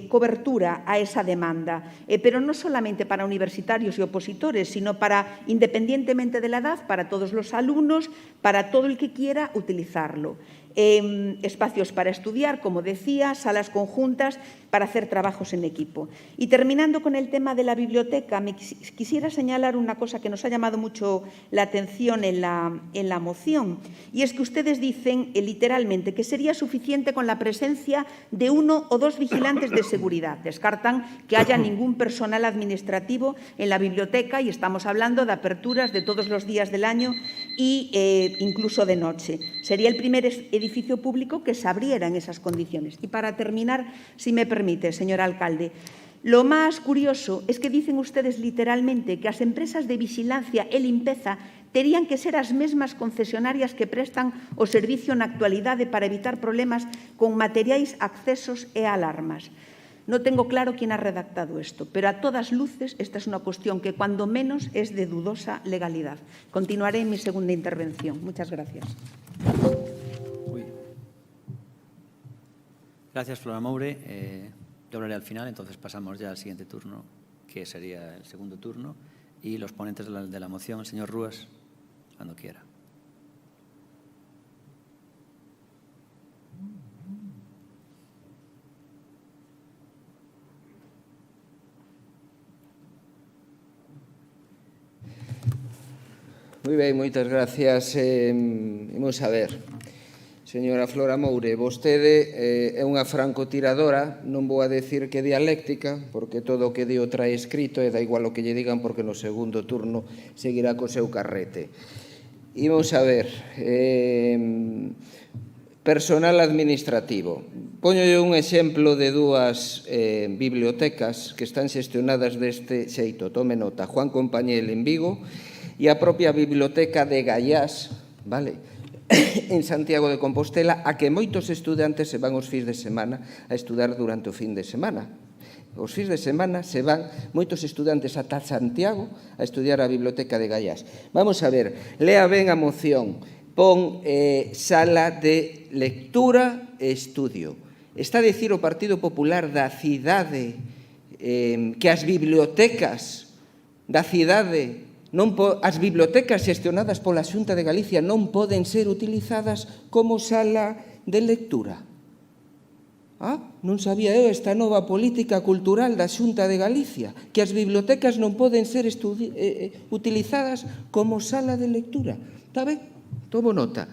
cobertura a esa demanda, pero no solamente para universitarios y opositores, sino para, independientemente de la edad, para todos los alumnos, para todo el que quiera utilizarlo. Espacios para estudiar, como decía, salas conjuntas para hacer trabajos en equipo. Y terminando con el tema de la biblioteca, me quisiera señalar una cosa que nos ha llamado mucho la atención en la moción, y es que ustedes dicen literalmente que sería suficiente con la presencia de 1 o 2 vigilantes de seguridad. Descartan que haya ningún personal administrativo en la biblioteca y estamos hablando de aperturas de todos los días del año e incluso de noche. Sería el primer edificio público que se abriera en esas condiciones. Y para terminar, si me permite, señor alcalde, lo más curioso es que dicen ustedes literalmente que as empresas de vigilancia e limpeza terían que ser as mesmas concesionarias que prestan o servicio na actualidade para evitar problemas con materiais, accesos e alarmas. No tengo claro quién ha redactado esto, pero a todas luces esta es una cuestión que cuando menos es de dudosa legalidad. Continuaré en mi segunda intervención. Muchas gracias. Gracias, Flora Moure. Yo hablaré al final, entonces pasamos ya al siguiente turno, que sería el segundo turno, y los ponentes de la moción, el señor Rúas, cuando quiera. Moi ben, moitas gracias. Imos a ver. Señora Flora Moure, vostede é unha francotiradora, non vou a decir que dialéctica, porque todo o que dio trae escrito e da igual o que lle digan porque no segundo turno seguirá co seu carrete. Imos a ver. Personal administrativo. Póñolle un exemplo de dúas bibliotecas que están xestionadas deste xeito. Tome nota. Juan Compañel en Vigo e a propia Biblioteca de Gaiás, vale, en Santiago de Compostela, a que moitos estudantes se van os fins de semana a estudar durante o fin de semana. Os fins de semana se van moitos estudantes ata Santiago a estudiar a Biblioteca de Gaiás. Vamos a ver, lea ben a moción, pon sala de lectura e estudio. Está a dicir o Partido Popular da cidade que as bibliotecas da cidade as bibliotecas xestionadas pola Xunta de Galicia non poden ser utilizadas como sala de lectura. Non sabía eu esta nova política cultural da Xunta de Galicia, que as bibliotecas non poden ser utilizadas como sala de lectura. Está ben? Tomo nota.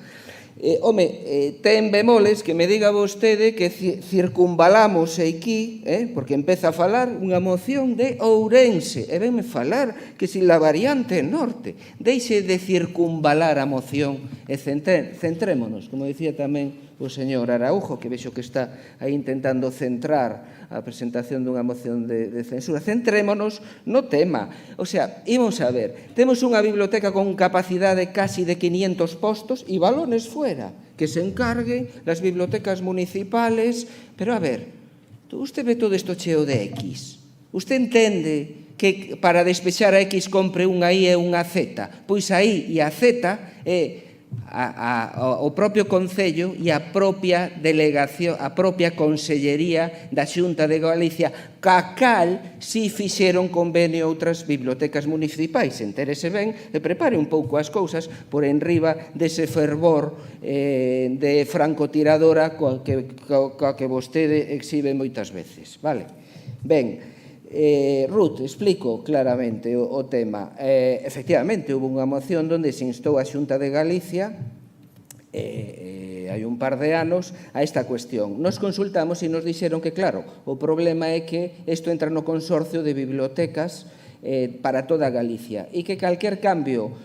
Ten bemoles que me diga vostede que circunvalamos aquí, porque empeza a falar unha moción de Ourense, e venme falar que si la variante norte. Deixe de circunvalar a moción e centrémonos, como dicía tamén o señor Araujo, que vexo que está aí intentando centrar a presentación dunha moción de censura. Centrémonos no tema. O sea, imos a ver, temos unha biblioteca con capacidade casi de 500 postos e balones fuera, que se encarguen las bibliotecas municipales. Pero a ver, usted ve todo isto cheo de X. Usted entende que para despexar a X compre unha Y e unha Z? Pois a Y e a Z é o propio Concello e a propia delegación, a propia Consellería da Xunta de Galicia, ca cal si fixeron convenio outras bibliotecas municipais. Entérese ben e prepare un pouco as cousas por enriba dese fervor de francotiradora coa que vostede exhibe moitas veces. Vale? Ben, Ruth, explico claramente o tema. Efectivamente, houve unha moción onde se instou a Xunta de Galicia hai un par de anos a esta cuestión. Nos consultamos e nos dixeron que, claro, o problema é que isto entra no consorcio de bibliotecas para toda Galicia e que calquer cambio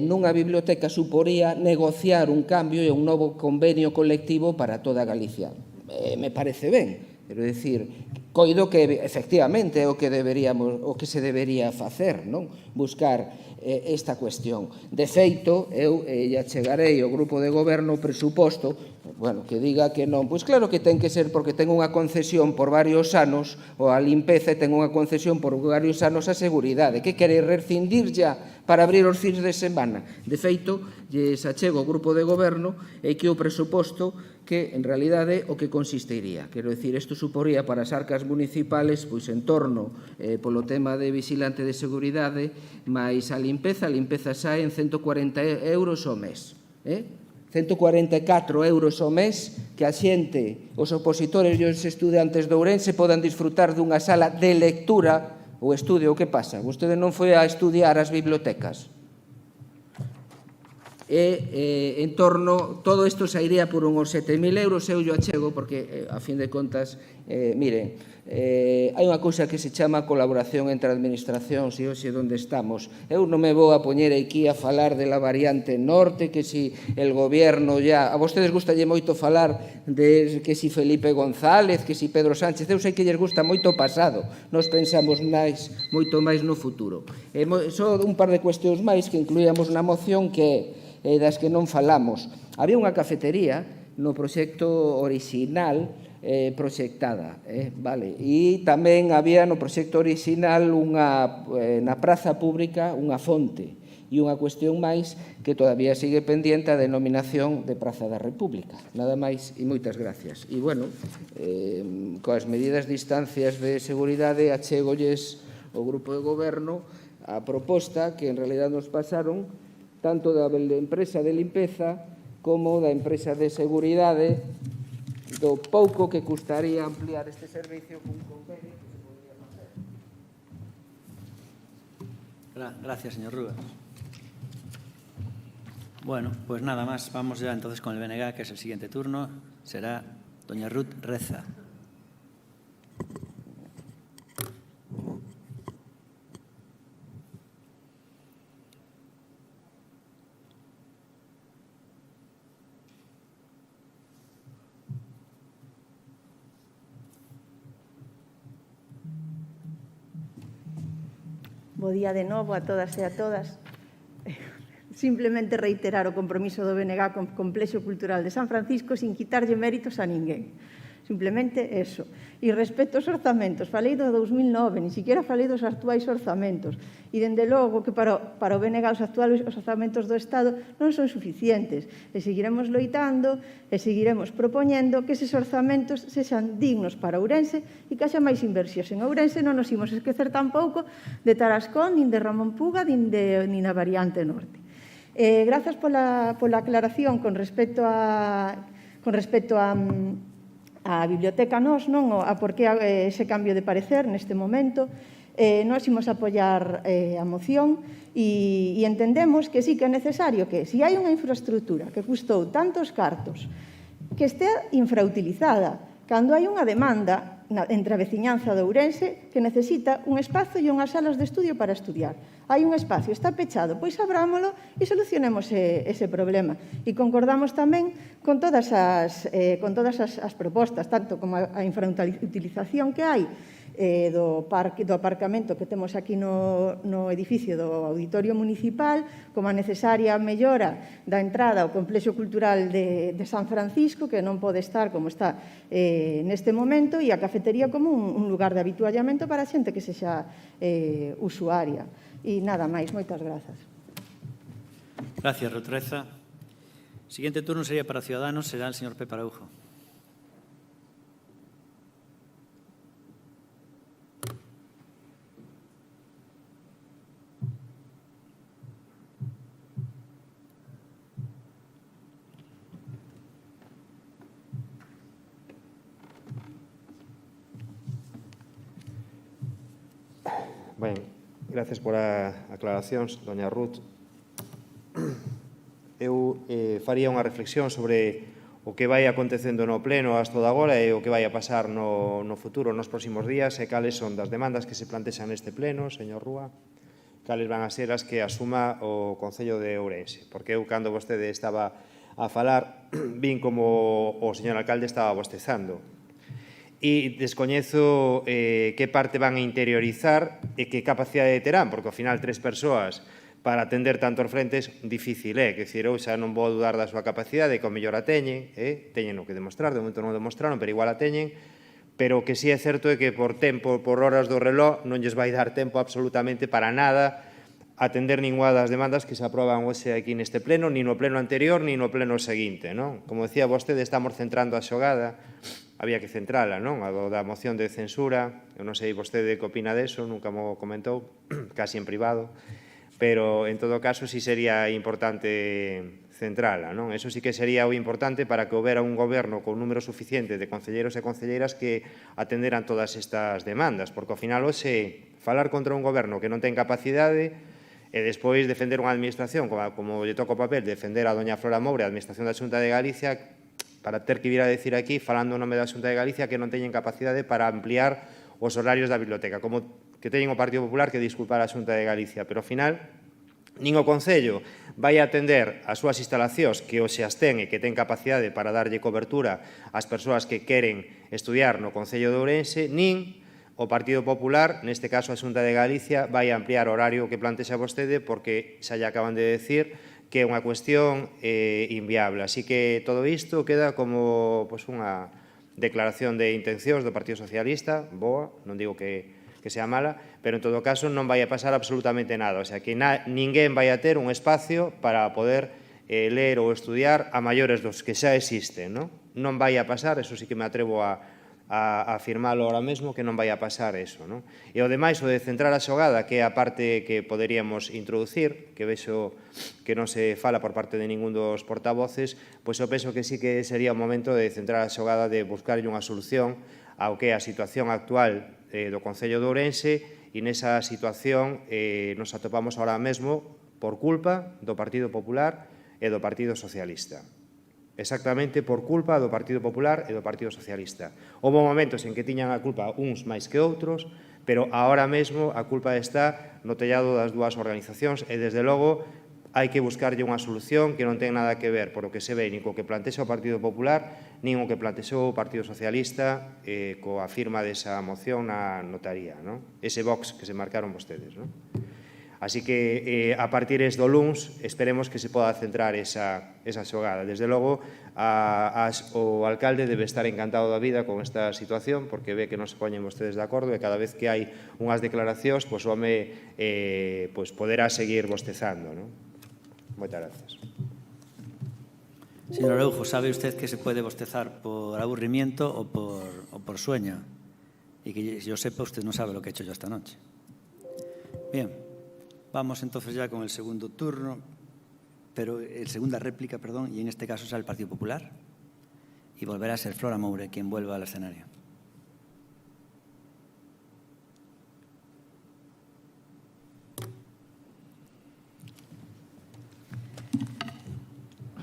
nunha biblioteca suporía negociar un cambio e un novo convenio colectivo para toda Galicia. Me parece ben. Quero dicir, coido que efectivamente é o que se debería facer, non? Buscar esta cuestión. De feito, eu ya chegarei ao grupo de goberno o presuposto, que diga que non. Pois claro que ten que ser porque ten unha concesión por varios anos, ou a limpeza ten unha concesión por varios anos a seguridade. Que quere rescindir ya para abrir os fins de semana? De feito, lles achego ao grupo de goberno e que o presuposto que en realidade o que consistiría. Quero dicir, isto suporía para as arcas municipales pois en torno polo tema de vigilante de seguridade máis a limpeza sae en 140 euros ao mes. 144 euros ao mes que a xente, os opositores e os estudantes de Ourense podan disfrutar dunha sala de lectura ou estudio. O que pasa? Vostede non foi a estudiar as bibliotecas? e en torno, todo isto sairía por uns 7.000 euros, eu yo achego, porque, a fin de contas, miren, hai unha cousa que se chama colaboración entre administracións e hoxe onde estamos. Eu non me vou a poñer aquí a falar de la variante norte, que si el gobierno ya... A vostedes gustalle moito falar de que si Felipe González, que si Pedro Sánchez. Eu sei que lles gusta moito o pasado. Nos pensamos moito máis no futuro. Só un par de cuestións máis que incluíamos na moción que das que non falamos. Había unha cafetería no proxecto orixinal proxectada, vale? E tamén había no proxecto orixinal na praza pública unha fonte e unha cuestión máis que todavía sigue pendiente a denominación de Praza da República. Nada máis e moitas gracias. E, bueno, coas medidas distancias de seguridade achégolles o grupo de goberno a proposta que en realidad nos pasaron tanto da empresa de limpeza como da empresa de seguridade do pouco que custaría ampliar este servicio cun convenio que se podría facer. Gracias, señor Rúa. Bueno, pues nada más. Vamos ya entonces con el BNG, que es el siguiente turno. Será doña Ruth Reza. Bo día de novo a todas e a todas. Simplemente reiterar o compromiso do BNG con o Complexo Cultural de San Francisco sin quitarlle méritos a ninguén. Simplemente eso. E respecto aos orzamentos, falei do 2009, ni siquiera falei dos actuais orzamentos. E, dende logo, que para o BNG os actuais orzamentos do Estado non son suficientes. E seguiremos loitando e seguiremos propoñendo que eses orzamentos sexan dignos para Ourense e que haxa máis inversións en Ourense. Non nos imos esquecer tampouco de Tarascón, nin de Ramón Puga, nin da variante norte. Grazas pola aclaración con respecto a biblioteca nos, non? A por que ese cambio de parecer neste momento. Nós imos apoiar a moción e entendemos que sí que é necesario que, se hai unha infraestructura que custou tantos cartos, que estea infrautilizada, cando hai unha demanda entre a veciñanza de Ourense que necesita un espazo e unhas salas de estudio para estudiar. Hai un espacio, está pechado, pois abrámolo e solucionemos ese problema. E concordamos tamén con todas as propostas, tanto como a infrautilización que hai do aparcamento que temos aquí no edificio do Auditorio Municipal, como a necesaria mellora da entrada ao Complexo Cultural de San Francisco, que non pode estar como está neste momento, e a cafetería como un lugar de habituallamento para a xente que sexa usuaria. E nada máis, moitas grazas. Gracias, Ruth Reza. Siguiente turno sería para Ciudadanos, será el señor Pepe Araujo. Ben, gracias por as aclaracións, doña Ruth. Eu faría unha reflexión sobre o que vai acontecendo no pleno hasta de agora e o que vai a pasar no futuro, nos próximos días, e cales son das demandas que se plantexan neste pleno, señor Rúa, cales van a ser as que asuma o Concello de Ourense. Porque eu, cando vostede estaba a falar, vin como o señor alcalde estaba bostezando. E descoñezo que parte van a interiorizar e que capacidade terán, porque ao final 3 persoas para atender tantos frentes difícil é. Que dicir, eu xa non vou dudar da súa capacidade, que ao mellor a teñen, teñen o que demostrar, de momento non o demostraron, pero igual a teñen, pero o que sí é certo é que por tempo, por horas do reloj, non lles vai dar tempo absolutamente para nada atender ninguna das demandas que se aproban hoxe aquí neste pleno, ni no pleno anterior, ni no pleno seguinte, non? Como decía vostede, estamos centrando a xogada, había que centrala, non? A da moción de censura, eu non sei vostede que opina deso, nunca mo comentou, casi en privado, pero en todo caso sí sería importante centrala, non? Eso sí que sería o importante para que houbera un goberno con número suficiente de concelleiros e concelleiras que atenderan todas estas demandas, porque ao final hoxe falar contra un goberno que non ten capacidade E despois defender unha administración, como lle toca o papel, defender a doña Flora Moure, a administración da Xunta de Galicia, para ter que vir a decir aquí, falando o nome da Xunta de Galicia, que non teñen capacidade para ampliar os horarios da biblioteca, como que teñen o Partido Popular que disculpar a Xunta de Galicia, pero ao final nin o Concello vai atender as súas instalacións que hoxe as ten e que ten capacidade para darlle cobertura ás persoas que queren estudiar no Concello de Ourense, nin o Partido Popular, neste caso a Xunta de Galicia, vai ampliar o horario que plantexa vostede porque xa lle acaban de decir que é unha cuestión inviable. Así que todo isto queda como unha declaración de intencións do Partido Socialista, boa, non digo que sea mala, pero en todo caso non vai a pasar absolutamente nada. O sea, que ninguén vai a ter un espacio para poder ler ou estudiar a maiores dos que xa existen, non? Non vai a pasar, eso sí que me atrevo a afirmalo ahora mesmo, que non vai a pasar eso, non? E o demais, o de centrar a xogada, que é a parte que poderíamos introducir, que vexo que non se fala por parte de ningún dos portavoces, pois eu penso que sí que sería o momento de centrar a xogada, de buscarlle unha solución ao que é a situación actual do Concello de Ourense, e nesa situación nos atopamos ahora mesmo por culpa do Partido Popular e do Partido Socialista. Exactamente por culpa do Partido Popular e do Partido Socialista. Houve momentos en que tiñan a culpa uns máis que outros, pero ahora mesmo a culpa está no tellado das dúas organizacións e, desde logo, hai que buscarlle unha solución que non ten nada que ver, por o que se ve, nin co que plantexa o Partido Popular, nin o que plantexou o Partido Socialista coa firma desa moción na notaría, non? Ese box que se marcaron vostedes, non? Así que, a partir do luns, esperemos que se poda centrar esa xogada. Desde logo, o alcalde debe estar encantado da vida con esta situación, porque ve que non se poñen vostedes de acordo e cada vez que hai unhas declaracións, pois o home poderá seguir bostezando, non? Moitas gracias. Señor Araujo, ¿sabe usted que se puede bostezar por aburrimiento o por sueño? Y que yo sepa, usted no sabe lo que he hecho yo esta noche. Bien, vamos entonces ya con el segundo turno, segunda réplica, perdón, y en este caso será el Partido Popular, y volverá a ser Flora Moure quien vuelva al escenario.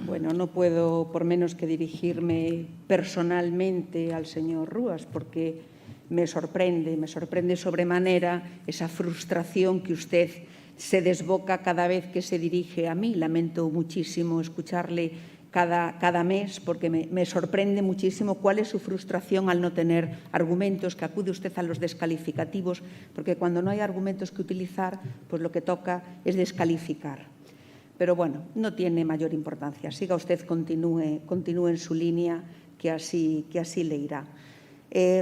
Bueno, no puedo por menos que dirigirme personalmente al señor Rúas, porque me sorprende sobremanera esa frustración que usted se desboca cada vez que se dirige a mí. Lamento muchísimo escucharle cada mes, porque me sorprende muchísimo cuál es su frustración al no tener argumentos, que acude usted a los descalificativos, porque cuando no hay argumentos que utilizar, pues lo que toca es descalificar. Pero bueno, no tiene mayor importancia. Siga usted, continúe en su línea, que así le irá.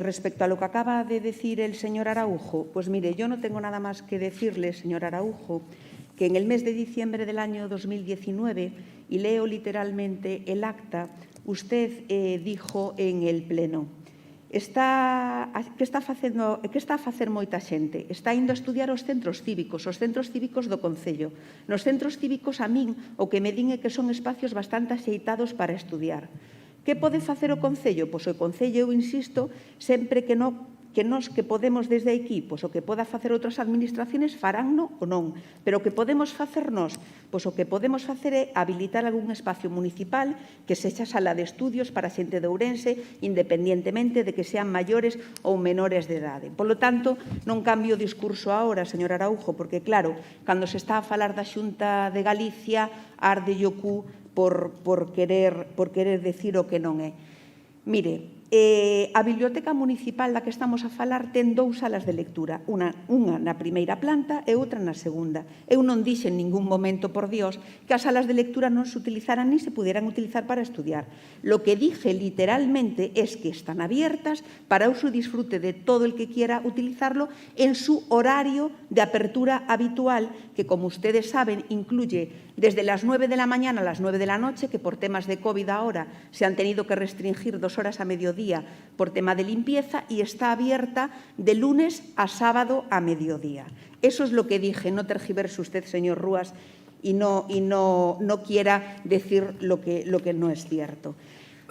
Respecto a lo que acaba de decir el señor Araujo, pues mire, yo no tengo nada más que decirle, señor Araujo, que en el mes de diciembre del año 2019, y leo literalmente el acta, usted dijo en el Pleno: que está a facer moita xente? Está indo a estudiar os centros cívicos do Concello. Nos centros cívicos, a min, o que me din é que son espacios bastante axeitados para estudiar. Que pode facer o Concello? Pois o Concello, eu insisto, sempre que nós que podemos desde aquí, pois o que poda facer outras administraciones faránno ou non, pero o que podemos facer nós, pois o que podemos facer é habilitar algún espacio municipal que sexa sala de estudios para xente de Ourense, independientemente de que sean maiores ou menores de idade. Por lo tanto, non cambio o discurso agora, señor Araujo, porque claro, cando se está a falar da Xunta de Galicia, arde o cu por querer decir o que non é. Mire, a Biblioteca Municipal da que estamos a falar ten dous salas de lectura, unha na primeira planta e outra na segunda. Eu non dixen en ningún momento, por Dios, que as salas de lectura non se utilizaran ni se pudieran utilizar para estudiar. Lo que dije literalmente es que están abiertas para uso y disfrute de todo el que quiera utilizarlo en su horario de apertura habitual, que como ustedes saben incluye desde las 9 de la mañana a las 9 de la noche, que por temas de COVID ahora se han tenido que restringir 2 horas a mediodía por tema de limpieza, y está abierta de lunes a sábado a mediodía. Eso es lo que dije, no tergiverse usted, señor Rúas, y no quiera decir lo que no es cierto.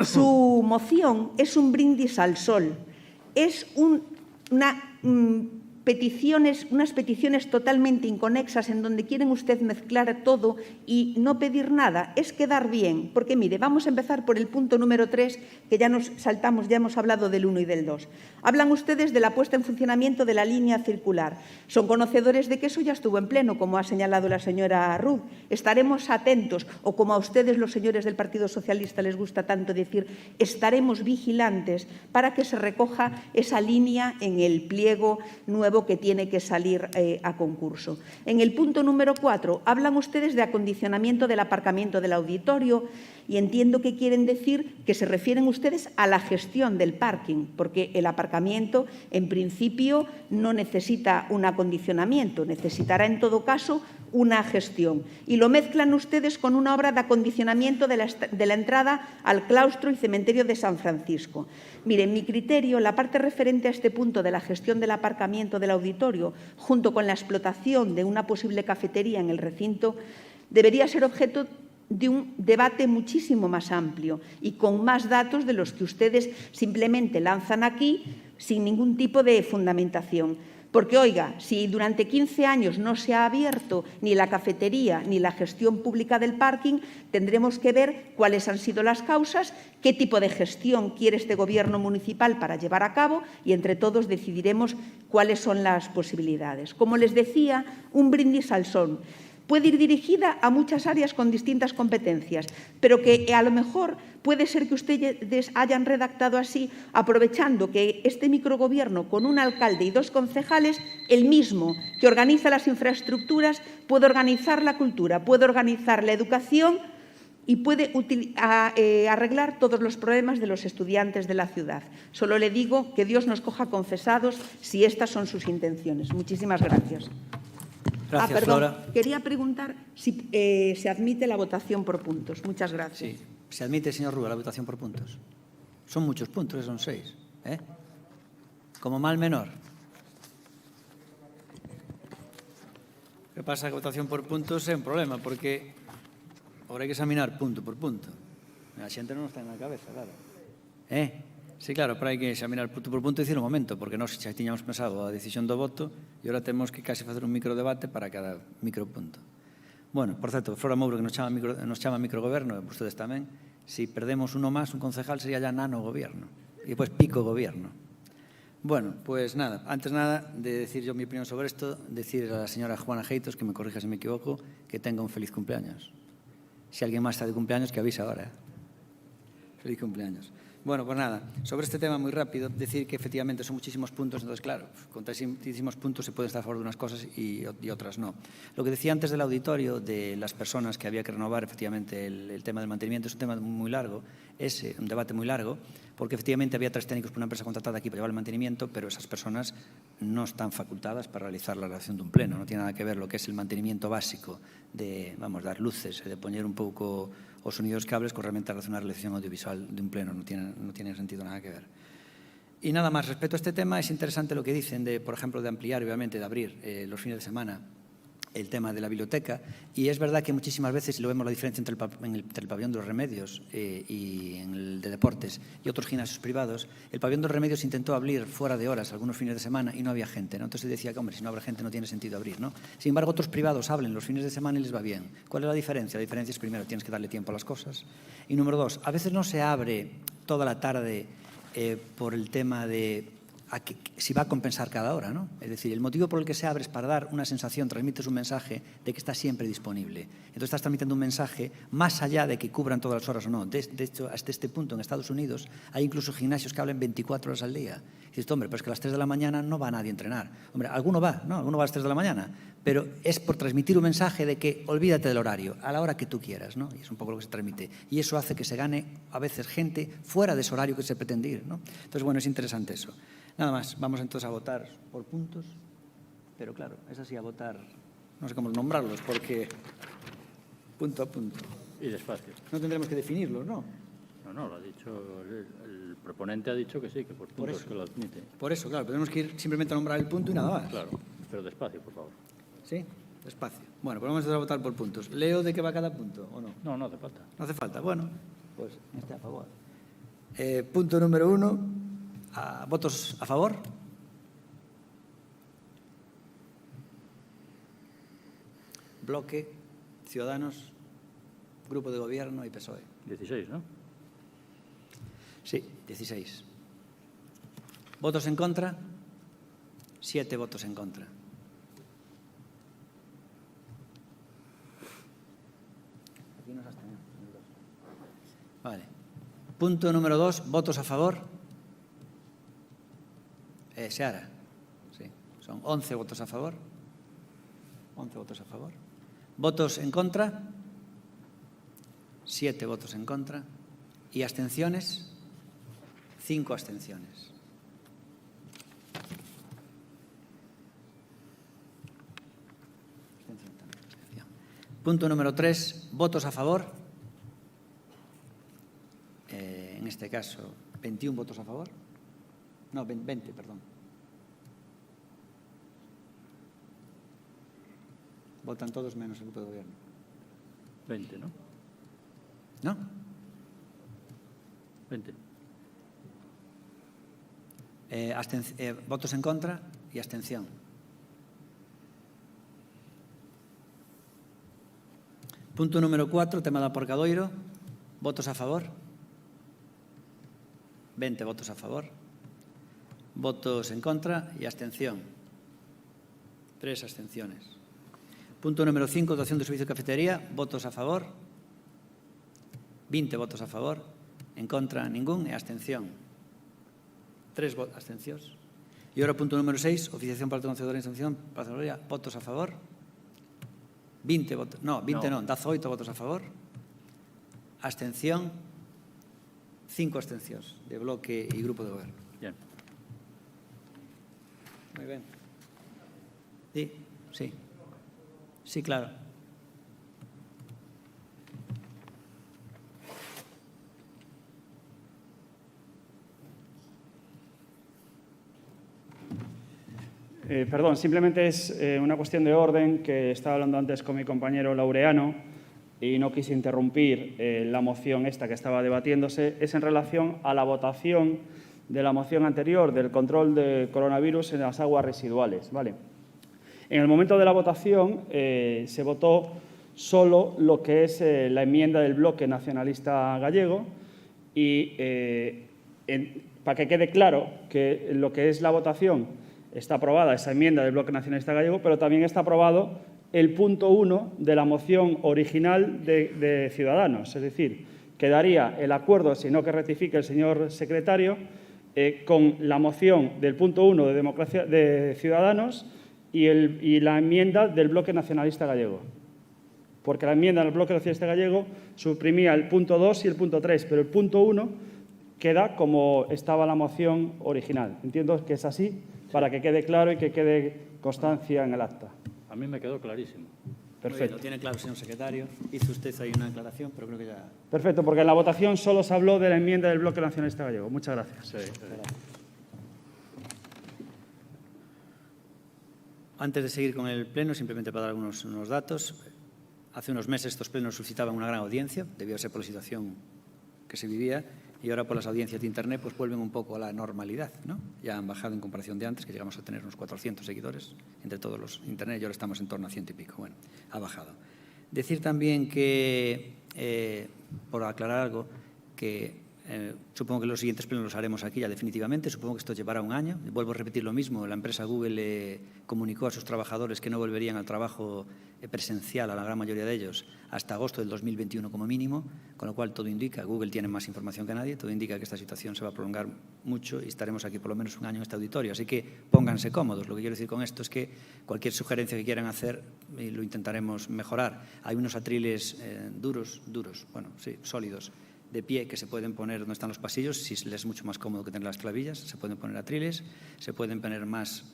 Su moción es un brindis al sol, es una unas peticiones totalmente inconexas en donde quieren usted mezclar todo y no pedir nada, es quedar bien. Porque, mire, vamos a empezar por el punto número 3, que ya nos saltamos, ya hemos hablado del 1 y del 2. Hablan ustedes de la puesta en funcionamiento de la línea circular. Son conocedores de que eso ya estuvo en pleno, como ha señalado la señora Ruth. Estaremos atentos, o como a ustedes, los señores del Partido Socialista, les gusta tanto decir, estaremos vigilantes para que se recoja esa línea en el pliego nuevo que tiene que salir a concurso. En el punto número 4, hablan ustedes de acondicionamiento del aparcamiento del auditorio y entiendo que quieren decir que se refieren ustedes a la gestión del parking, porque el aparcamiento, en principio, no necesita un acondicionamiento, necesitará, en todo caso, una gestión. Y lo mezclan ustedes con una obra de acondicionamiento de la entrada al claustro y cementerio de San Francisco. Mire, en mi criterio, la parte referente a este punto de la gestión del aparcamiento del auditorio, junto con la explotación de una posible cafetería en el recinto, debería ser objeto de un debate muchísimo más amplio y con más datos de los que ustedes simplemente lanzan aquí sin ningún tipo de fundamentación. Porque, oiga, si durante 15 años no se ha abierto ni la cafetería ni la gestión pública del parking, tendremos que ver cuáles han sido las causas, qué tipo de gestión quiere este Gobierno municipal para llevar a cabo y entre todos decidiremos cuáles son las posibilidades. Como les decía, un brindis al sol. Puede ir dirigida a muchas áreas con distintas competencias, pero que a lo mejor puede ser que ustedes hayan redactado así, aprovechando que este microgobierno, con un alcalde y 2 concejales, el mismo que organiza las infraestructuras, puede organizar la cultura, puede organizar la educación y puede arreglar todos los problemas de los estudiantes de la ciudad. Solo le digo que Dios nos coja confesados si estas son sus intenciones. Muchísimas gracias. Gracias, perdón. Flora. Quería preguntar si se admite la votación por puntos. Muchas gracias. Sí, se admite, señor Rúa, la votación por puntos. Son muchos puntos, son 6. Como mal menor. O que pasa que a votación por puntos é un problema, porque ahora hai que examinar punto por punto. A xente non está na cabeza, claro. Sí, claro, pero hai que examinar punto por punto e dicir un momento, porque nós xa tiñamos pensado a decisión do voto e agora temos que casi facer un microdebate para cada micropunto. Bueno, por certo, Flora Mouro, que nos chama microgoberno, e vostedes tamén, si perdemos uno máis, un concejal sería ya nano goberno, e depois pico goberno. Bueno, pues nada, antes nada de decir yo mi opinión sobre esto, decir a la señora Juana Geitos, que me corrija si me equivoco, que tenga un feliz cumpleaños. Si alguien más está de cumpleaños, que avisa ahora. Feliz cumpleaños. Bueno, pues nada, sobre este tema muy rápido, decir que efectivamente son muchísimos puntos, entonces claro, con tantísimos puntos se puede estar a favor de unas cosas y otras no. Lo que decía antes del auditorio, de las personas que había que renovar, efectivamente el tema del mantenimiento es un tema muy largo, es un debate muy largo, porque efectivamente había 3 técnicos por una empresa contratada aquí para llevar el mantenimiento, pero esas personas no están facultadas para realizar la redacción de un pleno, no tiene nada que ver lo que es el mantenimiento básico de, vamos, dar luces, de poner un pouco os sonidos cables con realmente relacionar la elección audiovisual de un pleno, no tiene sentido nada que ver. Y nada más, respecto a este tema, es interesante lo que dicen de, por ejemplo, de ampliar, obviamente, de abrir los fines de semana el tema de la biblioteca, y es verdad que muchísimas veces, si lo vemos la diferencia entre el pabellón de los Remedios y en el de deportes y otros gimnasios privados, el pabellón de los Remedios intentó abrir fuera de horas algunos fines de semana y no había gente, ¿no? Entonces decía que, hombre, si no habrá gente no tiene sentido abrir, ¿no? Sin embargo, otros privados abren los fines de semana y les va bien. ¿Cuál es la diferencia? La diferencia es, primero, tienes que darle tiempo a las cosas, y número 2, a veces no se abre toda la tarde por el tema de si va a compensar cada hora, ¿no? Es decir, el motivo por el que se abre es para dar una sensación, transmites un mensaje de que está siempre disponible. Entonces estás transmitiendo un mensaje más allá de que cubran todas las horas o no. De hecho, hasta este punto en Estados Unidos hay incluso gimnasios que hablan 24 horas al día. Y dices, hombre, pero es que a las 3 de la mañana no va nadie a entrenar. Hombre, alguno va, ¿no? Alguno va a las 3 de la mañana, pero es por transmitir un mensaje de que olvídate del horario, a la hora que tú quieras, ¿no? Y es un poco lo que se transmite. Y eso hace que se gane a veces gente fuera de ese horario que se pretende ir, ¿no? Entonces, bueno, es interesante eso. Nada más, vamos entonces a votar por puntos, pero claro, es así a votar, no sé cómo nombrarlos, porque punto a punto. Y despacio. No tendremos que definirlos, ¿no? No, lo ha dicho, el proponente ha dicho que sí, que por puntos que lo admite. Por eso, claro, tenemos que ir simplemente a nombrar el punto y nada más. Claro, pero despacio, por favor. ¿Sí? Despacio. Bueno, pues vamos a votar por puntos. ¿Leo de qué va cada punto o no? No hace falta. No hace falta, bueno, pues esté a favor. Punto número 1. ¿Votos a favor? bloque, Ciudadanos, Grupo de Gobierno y PSOE. 16, ¿no? Sí, 16. ¿Votos en contra? 7 votos en contra. Vale. Punto número 2, votos a favor. Seara. Sí, son 11 votos a favor. 11 votos a favor. ¿Votos en contra? 7 votos en contra. ¿Y abstenciones? 5 abstenciones. Punto número 3, votos a favor. En este caso, 21 votos a favor. No, 20, perdón. Votan todos menos el Grupo de Gobierno. 20, ¿no? ¿No? 20. Votos en contra y abstención. Punto número 4, tema do aparcadoiro. Votos a favor. 20 votos a favor. Votos en contra y abstención. 3 abstenciones. Punto número 5, dotación de servicio de cafetería. Votos a favor. 20 votos a favor. En contra, ningún. E abstención. 3 abstencións. E agora, punto número 6, oficiación para o concedor de instrucción. Votos a favor. 20 votos. No, 20 non. 18 votos a favor. Abstención. 5 abstencións de Bloque e Grupo de Gobierno. Bien. Muy bien. Sí, sí. Sí, claro. Perdón, simplemente es una cuestión de orden que estaba hablando antes con mi compañero Laureano y no quise interrumpir la moción esta que estaba debatiéndose. Es en relación a la votación de la moción anterior del control de coronavirus en las aguas residuales. ¿Vale? En el momento de la votación se votó solo lo que es la enmienda del Bloque Nacionalista Gallego y para que quede claro que lo que es la votación está aprobada esa enmienda del Bloque Nacionalista Gallego, pero también está aprobado el punto 1 de la moción original de Ciudadanos. Es decir, quedaría el acuerdo, si no que rectifique el señor secretario, con la moción del punto 1 de Ciudadanos y la enmienda del Bloque Nacionalista Gallego. Porque la enmienda del Bloque Nacionalista Gallego suprimía el punto 2 y el punto 3, pero el punto 1 queda como estaba la moción original. Entiendo que es así, para que quede claro y que quede constancia en el acta. A mí me quedó clarísimo. Perfecto. Lo tiene claro, señor secretario. Hizo usted ahí una aclaración, pero creo que ya... Perfecto, porque en la votación solo se habló de la enmienda del Bloque Nacionalista Gallego. Muchas gracias. Sí. Antes de seguir con el pleno, simplemente para dar unos datos. Hace unos meses estos plenos suscitaban una gran audiencia, debió ser por la situación que se vivía, y ahora por las audiencias de Internet pues vuelven un poco a la normalidad, ¿no? Ya han bajado en comparación de antes, que llegamos a tener unos 400 seguidores entre todos los Internet, y ahora estamos en torno a 100 y pico. Bueno, ha bajado. Decir también que, por aclarar algo, que supongo que los siguientes plenos los haremos aquí ya definitivamente, supongo que esto llevará un año. Vuelvo a repetir lo mismo, la empresa Google comunicó a sus trabajadores que no volverían al trabajo presencial, a la gran mayoría de ellos, hasta agosto del 2021 como mínimo, con lo cual todo indica, Google tiene más información que nadie, todo indica que esta situación se va a prolongar mucho y estaremos aquí por lo menos un año en este auditorio, así que pónganse cómodos. Lo que quiero decir con esto es que cualquier sugerencia que quieran hacer lo intentaremos mejorar. Hay unos atriles sólidos, de pie, que se pueden poner donde están los pasillos, si les es mucho más cómodo que tener las clavillas, se pueden poner atriles, se pueden poner más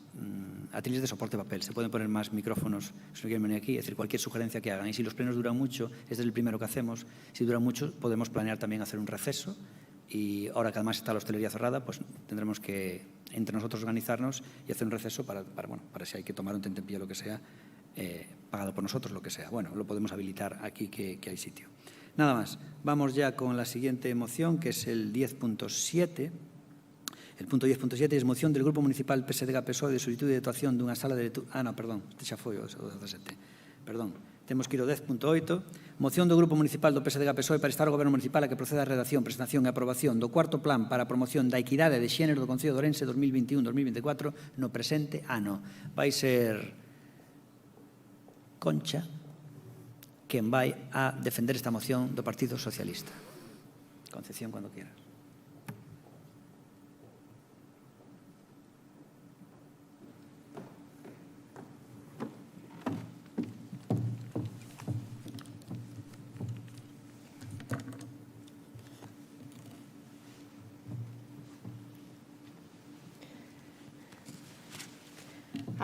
atriles de soporte de papel, se pueden poner más micrófonos, si no quieren venir aquí, es decir, cualquier sugerencia que hagan. Y si los plenos duran mucho, este es el primero que hacemos, si duran mucho podemos planear también hacer un receso, y ahora que además está la hostelería cerrada, pues tendremos que entre nosotros organizarnos y hacer un receso para si hay que tomar un tentempié o lo que sea, pagado por nosotros, lo que sea. Bueno, lo podemos habilitar aquí que hay sitio. Nada más. Vamos ya con la siguiente moción, que es el 10.7. El punto 10.7 es moción del Grupo Municipal PSDG-PSOE de solicitud de dotación dunha sala de lectura... Ah, no, perdón, este xa foi o 17. Perdón. Temos que ir ao 10.8. Moción do Grupo Municipal do PSDG-PSOE para instar o Goberno Municipal a que proceda a redacción, presentación e aprobación do cuarto plan para a promoción da equidade de xénero do Concello de Ourense 2021-2024 no presente ano. Vai ser Concha quen vai a defender esta moción do Partido Socialista. Concepción, cuando quieras.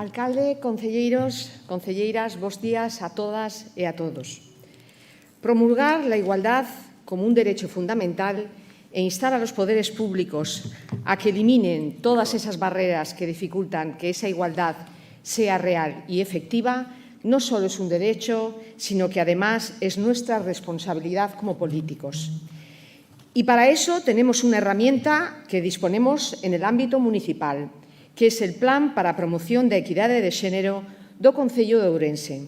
Alcalde, concelleiros, concelleiras, bos días a todas e a todos. Promulgar la igualdad como un derecho fundamental e instar a los poderes públicos a que eliminen todas esas barreras que dificultan que esa igualdad sea real y efectiva, no solo es un derecho, sino que además es nuestra responsabilidad como políticos. Y para eso tenemos una herramienta que disponemos en el ámbito municipal, que es el Plan para a Promoción da Equidade de Xénero do Concello de Ourense.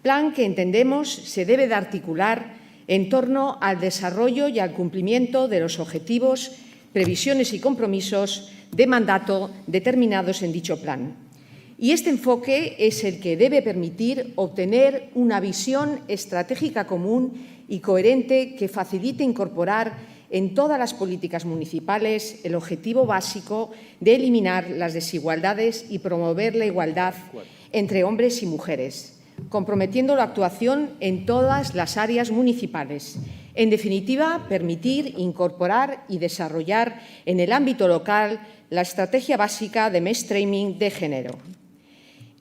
Plan que entendemos se debe de articular en torno al desarrollo y al cumplimiento de los objetivos, previsiones y compromisos de mandato determinados en dicho plan. Y este enfoque es el que debe permitir obtener una visión estratégica común y coherente que facilite incorporar en todas las políticas municipales el objetivo básico de eliminar las desigualdades y promover la igualdad entre hombres y mujeres, comprometiendo la actuación en todas las áreas municipales. En definitiva, permitir, incorporar y desarrollar en el ámbito local la estrategia básica de mainstreaming de género.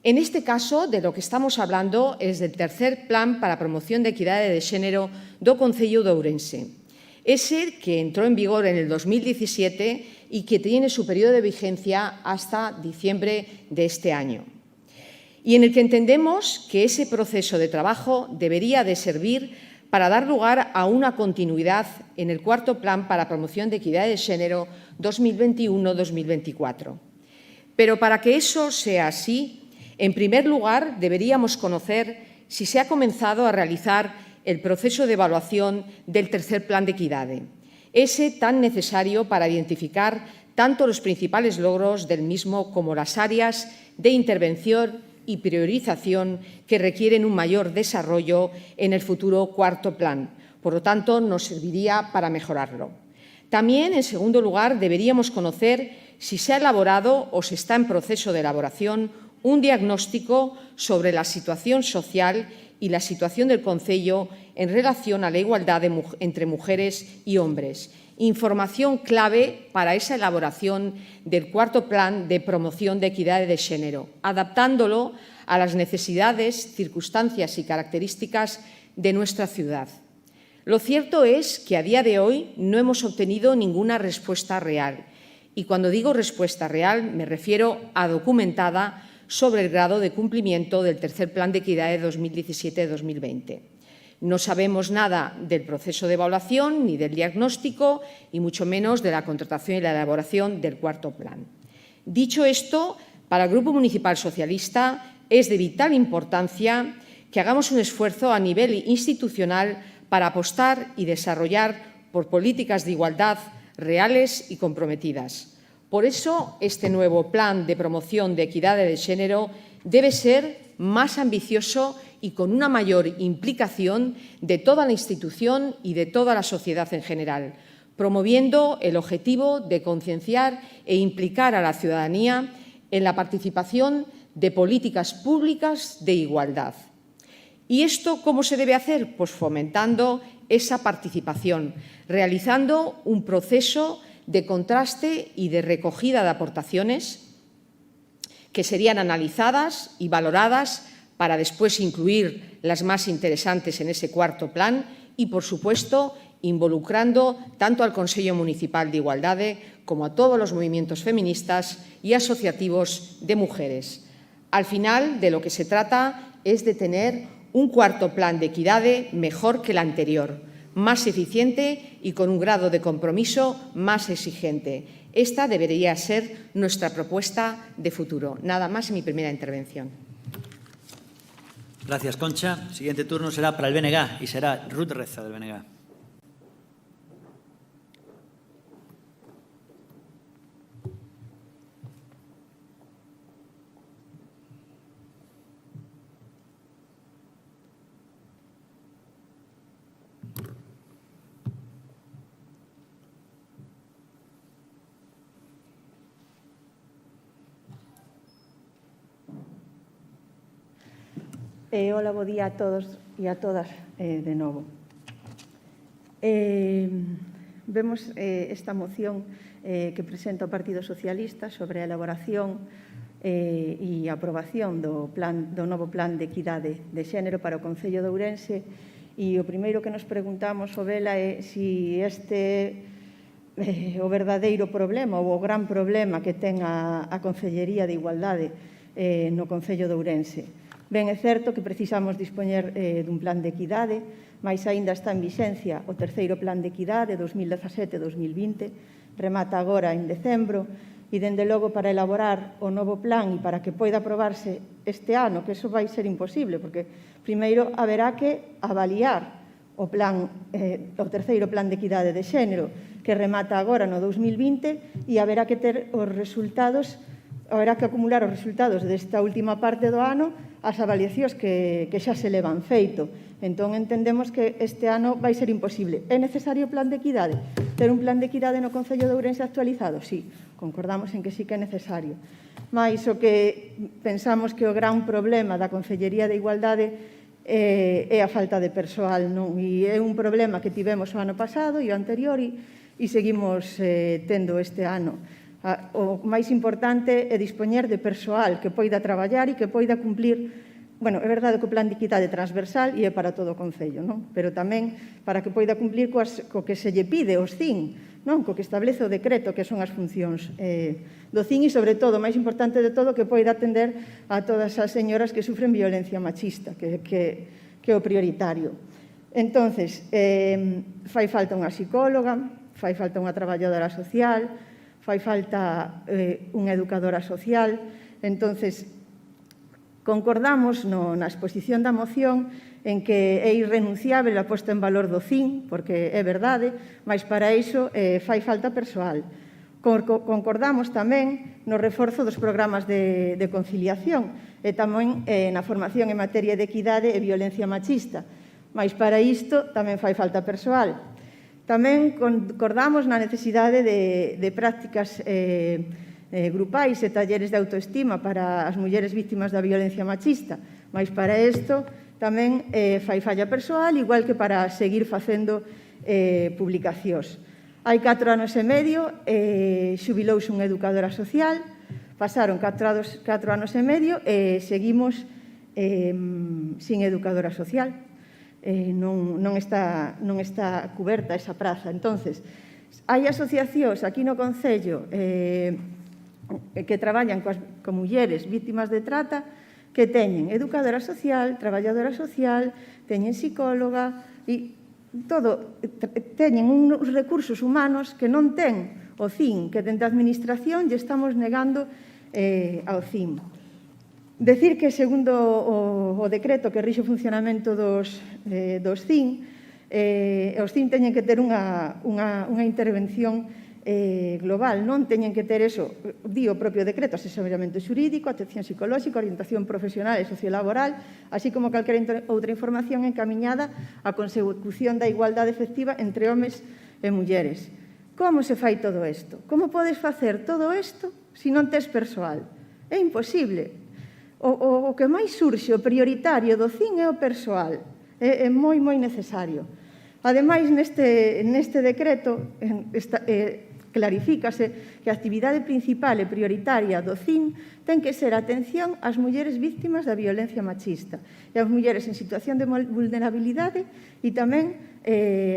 En este caso, de lo que estamos hablando es del tercer Plan para a Promoción da Equidade de Xénero do Concello de Ourense. Ese que entró en vigor en el 2017 y que tiene su periodo de vigencia hasta diciembre de este año. Y en el que entendemos que ese proceso de trabajo debería de servir para dar lugar a una continuidad en el cuarto Plan para a Promoción de Equidade de Xénero 2021-2024. Pero para que eso sea así, en primer lugar, deberíamos conocer si se ha comenzado a realizar el proceso de evaluación del tercer Plan de Equidade, ese tan necesario para identificar tanto los principales logros del mismo como las áreas de intervención y priorización que requieren un mayor desarrollo en el futuro cuarto plan. Por lo tanto, nos serviría para mejorarlo. También, en segundo lugar, deberíamos conocer si se ha elaborado o se está en proceso de elaboración un diagnóstico sobre la situación social y la situación del concello en relación a la igualdad entre mujeres y hombres. Información clave para esa elaboración del cuarto Plan de Promoción de Equidade de Xénero, adaptándolo a las necesidades, circunstancias y características de nuestra ciudad. Lo cierto es que a día de hoy no hemos obtenido ninguna respuesta real. Y cuando digo respuesta real me refiero a documentada sobre el grado de cumplimiento del tercer Plan de Equidade 2017-2020. No sabemos nada del proceso de evaluación ni del diagnóstico y mucho menos de la contratación y la elaboración del cuarto plan. Dicho esto, para el Grupo Municipal Socialista es de vital importancia que hagamos un esfuerzo a nivel institucional para apostar y desarrollar por políticas de igualdad reales y comprometidas. Por eso, este nuevo Plan de Promoción de Equidade de Xénero debe ser más ambicioso y con una mayor implicación de toda la institución y de toda la sociedad en general, promoviendo el objetivo de concienciar e implicar a la ciudadanía en la participación de políticas públicas de igualdad. ¿Y esto cómo se debe hacer? Pues fomentando esa participación, realizando un proceso de contraste y de recogida de aportaciones que serían analizadas y valoradas para después incluir las más interesantes en ese cuarto plan y, por supuesto, involucrando tanto al Consello Municipal de Igualdade como a todos los movimientos feministas y asociativos de mujeres. Al final, de lo que se trata es de tener un cuarto plan de equidade mejor que el anterior, más eficiente y con un grado de compromiso más exigente. Esta debería ser nuestra propuesta de futuro. Nada más en mi primera intervención. Gracias, Concha. El siguiente turno será para el BNG y será Ruth Reza del BNG. Hola, bo día a todos e a todas de novo. Vemos esta moción que presenta o Partido Socialista sobre a elaboración e aprobación do novo plan de equidade de xénero para o Concello de Ourense, e o primeiro que nos preguntamos o vela é se este o verdadeiro problema ou o gran problema que ten a Concellería de Igualdade no Concello de Ourense. Ben, é certo que precisamos dispoñer dun plan de equidade, mais aínda está en vixencia o terceiro plan de equidade 2017-2020, remata agora en decembro, e dende logo para elaborar o novo plan e para que poida aprobarse este ano, que iso vai ser imposible, porque primeiro haberá que avaliar o terceiro plan de equidade de xénero, que remata agora no 2020, e haberá que ter os resultados, haberá que acumular os resultados desta última parte do ano as avaliacións que xa se levan feito. Entón, entendemos que este ano vai ser imposible. É necesario o plan de equidade? Ter un plan de equidade no Concello de Ourense actualizado? Sí, concordamos en que sí que é necesario. Mais o que pensamos que o gran problema da Concellería de Igualdade é a falta de persoal, non? E é un problema que tivemos o ano pasado e o anterior e seguimos tendo este ano. O máis importante é dispoñer de persoal que poida traballar e que poida cumplir. Bueno, é verdade que o plan de equidade transversal e é para todo o Concello, non? Pero tamén para que poida cumplir co que se lle pide os CIN, non? Co que establece o decreto, que son as funcións do CIN e, sobre todo, o máis importante de todo, que poida atender a todas as señoras que sufren violencia machista, que é o prioritario. Entonces, fai falta unha psicóloga, fai falta unha traballadora social, fai falta unha educadora social. Entonces, concordamos na exposición da moción en que é irrenunciable a posta en valor do CIN, porque é verdade, mas para iso fai falta persoal. Concordamos tamén no reforzo dos programas de conciliación e tamén na formación en materia de equidade e violencia machista, mas para isto tamén fai falta persoal. Tamén concordamos na necesidade de prácticas grupais e talleres de autoestima para as mulleres vítimas da violencia machista, mas para isto tamén fai falla persoal, igual que para seguir facendo publicacións. Hai 4 anos e medio, xubilouse unha educadora social, pasaron 4 anos e medio e seguimos sin educadora social. Non está cuberta esa praza. Entonces, hai asociacións aquí no Concello que traballan con mulleres vítimas de trata que teñen educadora social, traballadora social, teñen psicóloga e todo, teñen uns recursos humanos que non ten o CIN, que dentro da Administración lle estamos negando ao CIN. Decir que, segundo o decreto que rixe o funcionamento dos CIN, os CIN teñen que ter unha intervención global, non teñen que ter eso, di o propio decreto, asesoramento xurídico, atención psicolóxica, orientación profesional e sociolaboral, así como calquera outra información encamiñada á consecución da igualdade efectiva entre homes e mulleres. Como se fai todo isto? Como podes facer todo isto se non tes persoal? É imposible. O que máis surxe, o prioritario do CIN é o persoal. É moi, moi necesario. Ademais, neste decreto clarifícase que a actividade principal e prioritaria do CIN ten que ser a atención ás mulleres vítimas da violencia machista e ás mulleres en situación de vulnerabilidade e tamén